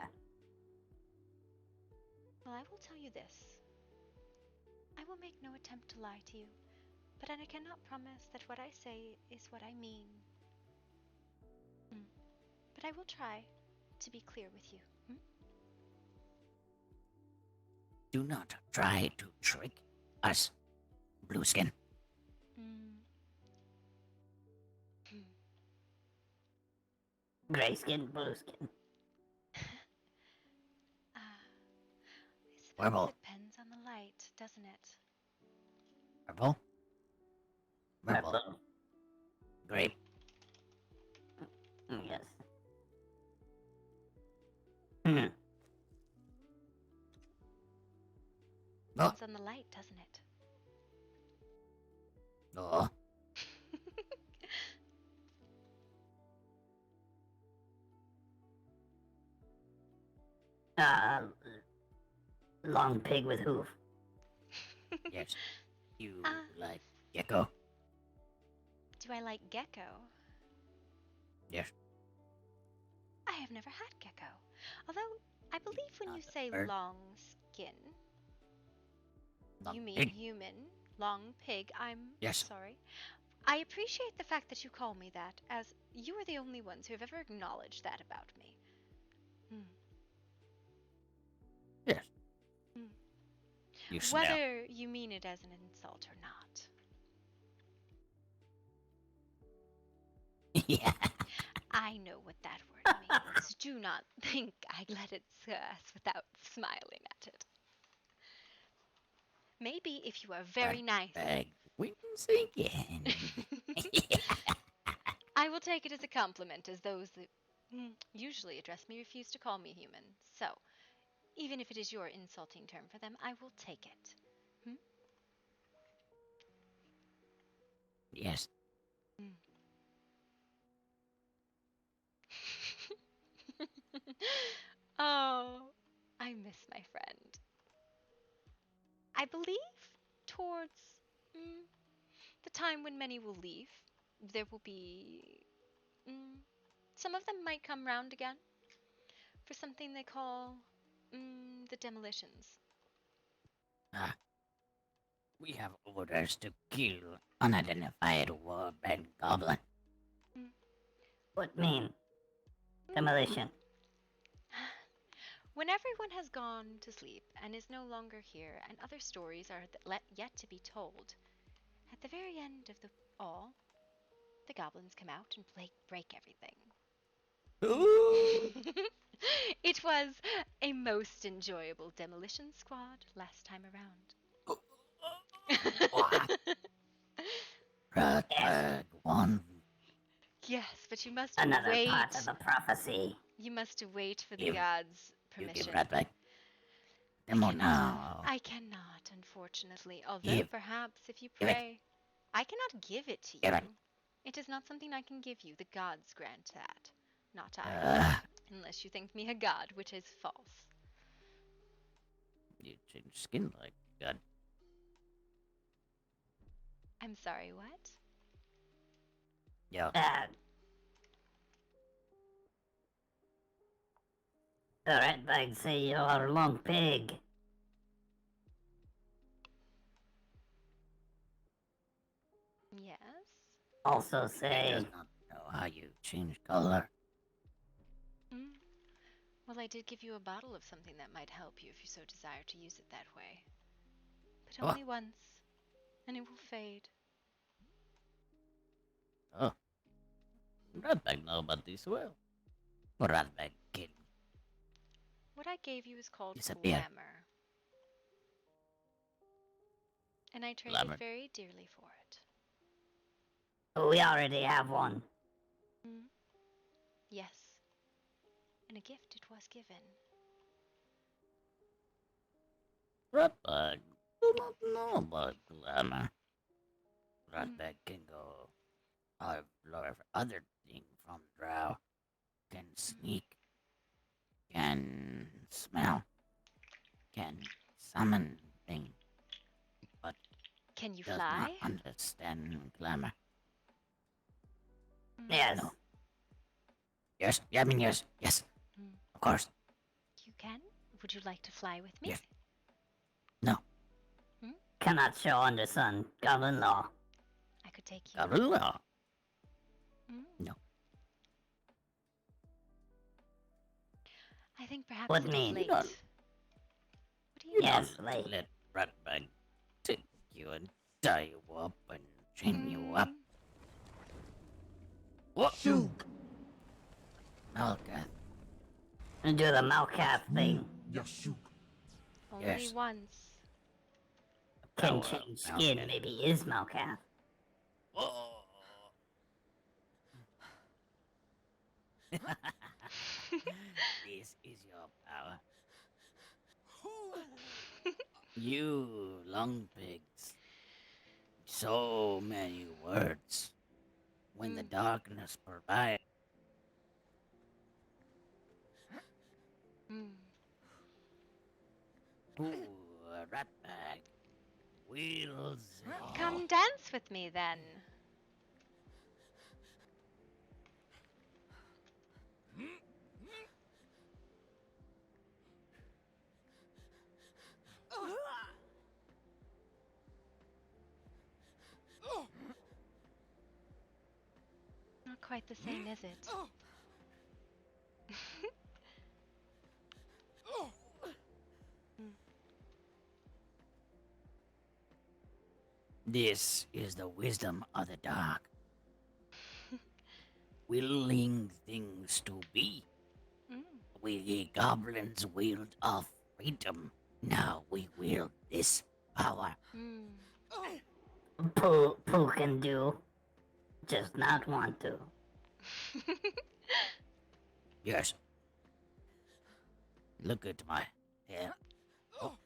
Well, I will tell you this. I will make no attempt to lie to you, but I cannot promise that what I say is what I mean. But I will try to be clear with you. Do not try to trick us, Blueskin. Grayskin, blueskin. I suppose it depends on the light, doesn't it? Purple? Purple. Grape. Yes. Depends on the light, doesn't it? No. Long pig with hoof. Yes. You like gecko? Do I like gecko? Yes. I have never had gecko. Although, I believe when you say bird. long skin, Long you mean pig. human. Long pig, I'm Yes. sorry. I appreciate the fact that you call me that, as you are the only ones who have ever acknowledged that about me. Yes. You smell. Whether you mean it as an insult or not. Yeah. I know what that word means. Do not think I let it pass without smiling at it. Maybe if you are very nice. Bag wings again. I will take it as a compliment, as those that usually address me refuse to call me human. So, even if it is your insulting term for them, I will take it. Yes. Oh, I miss my friend. I believe towards the time when many will leave, there will be. Some of them might come round again for something they call the demolitions. We have orders to kill unidentified warband goblin. What mean? Demolition. When everyone has gone to sleep and is no longer here, and other stories are yet to be told, at the very end of all, the goblins come out and break everything. It was a most enjoyable demolition squad last time around. One. Yes, but you must Another wait. part of the prophecy. You must wait for the gods' permission. You give Ratbag. Demo now. I cannot, unfortunately. Although perhaps if you pray, I cannot give it to you. It is not something I can give you. The gods grant that, not I. Unless you think me a god, which is false. You change skin like God. I'm sorry, what? Yeah. The Ratbag say you are a long pig. Yes. Also say. He does not know how you change color. Well, I did give you a bottle of something that might help you if you so desire to use it that way. But only once, and it will fade. Oh. Ratbag know about this well. Ratbag kid. What I gave you is called Disappear. glamour. And I traded very dearly for it. We already have one. Yes, and a gift it was given. Ratbag, do not know about glamour. Ratbag can go. I've learned other thing from drow. Can sneak, can smell, can summon thing, but Can you does fly? not understand glamour. Mm. Yeah, no. Yes, yeah, I mean yes, yes, Mm. of course. You can? Would you like to fly with me? Yes. No. Cannot show under sun. Goblin law. I could take you. Garula. Mm. No. I think perhaps What it is mean? late. don't- What do you Yes, think? late. Let Ratbag take you and tie you up and chain you up. What? Shoot! Malkath. And do the Malkath thing. Yashuk. Only Yes. once. Can Oh, change well, skin. okay. Maybe is Malkath. Oh. This is your power. You long pigs. So many words. When the darkness prevails. Mm. Ooh, a rat bag. We'll see. Come dance with me then. Not quite the same, is it? This is the wisdom of the dark. Willing things to be. We goblins wield our freedom. Now we wield this power. Pooh can do. Just not want to. Yes. Look at my hair. Oh.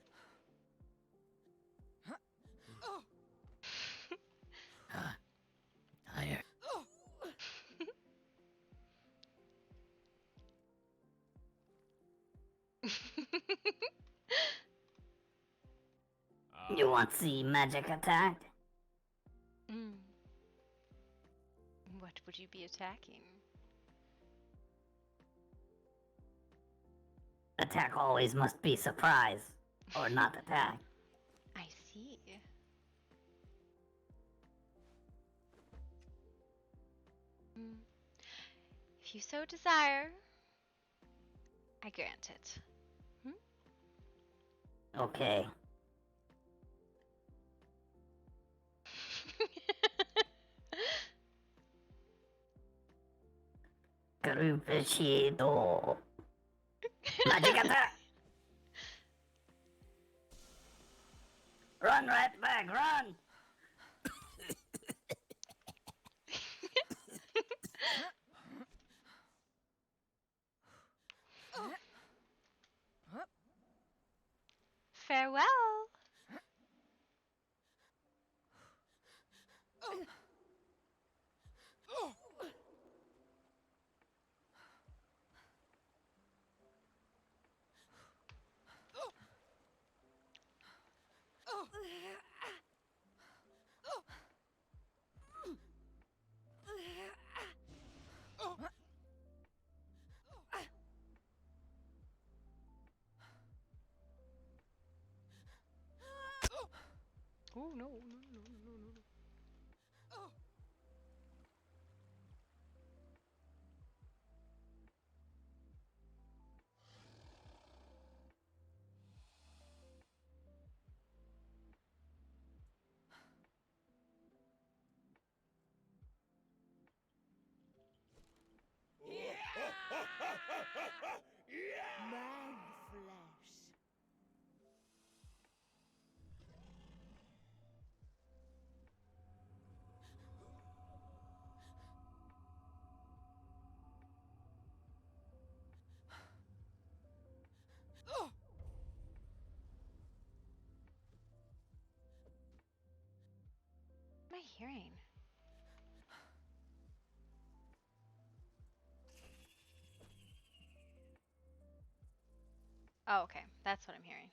Tired. You want to see magic attack? What would you be attacking? Attack always must be surprise. Or not attack. I see. If you so desire, I grant it. Okay. Grupecido. Magic attack! Run, rat bag, run! Farewell. Oh no, no, no, no, no, no. Man flesh. hearing? Oh, okay. That's what I'm hearing.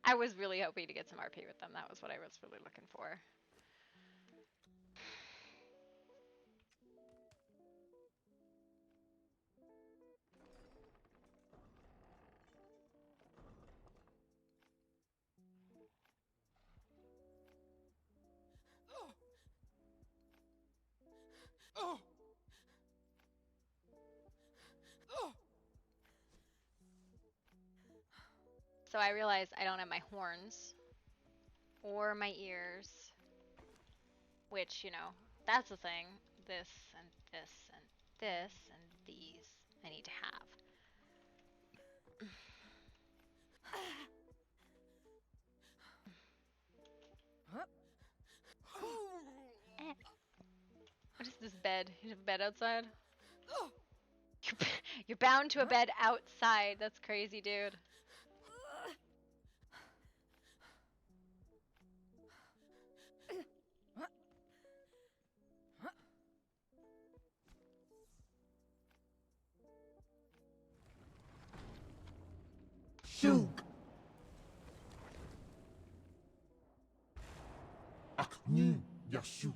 I was really hoping to get some RP with them. That was what I was really looking for. So I realized I don't have my horns or my ears, which, you know, that's the thing. This and this and this and these I need to have. What is this bed? You have a bed outside? You're bound to a bed outside. That's crazy, dude. Shoot! Akni Yashuk.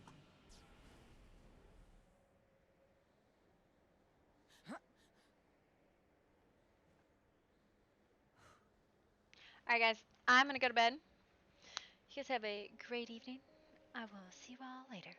Alright, guys. I'm gonna go to bed. You guys have a great evening. I will see you all later.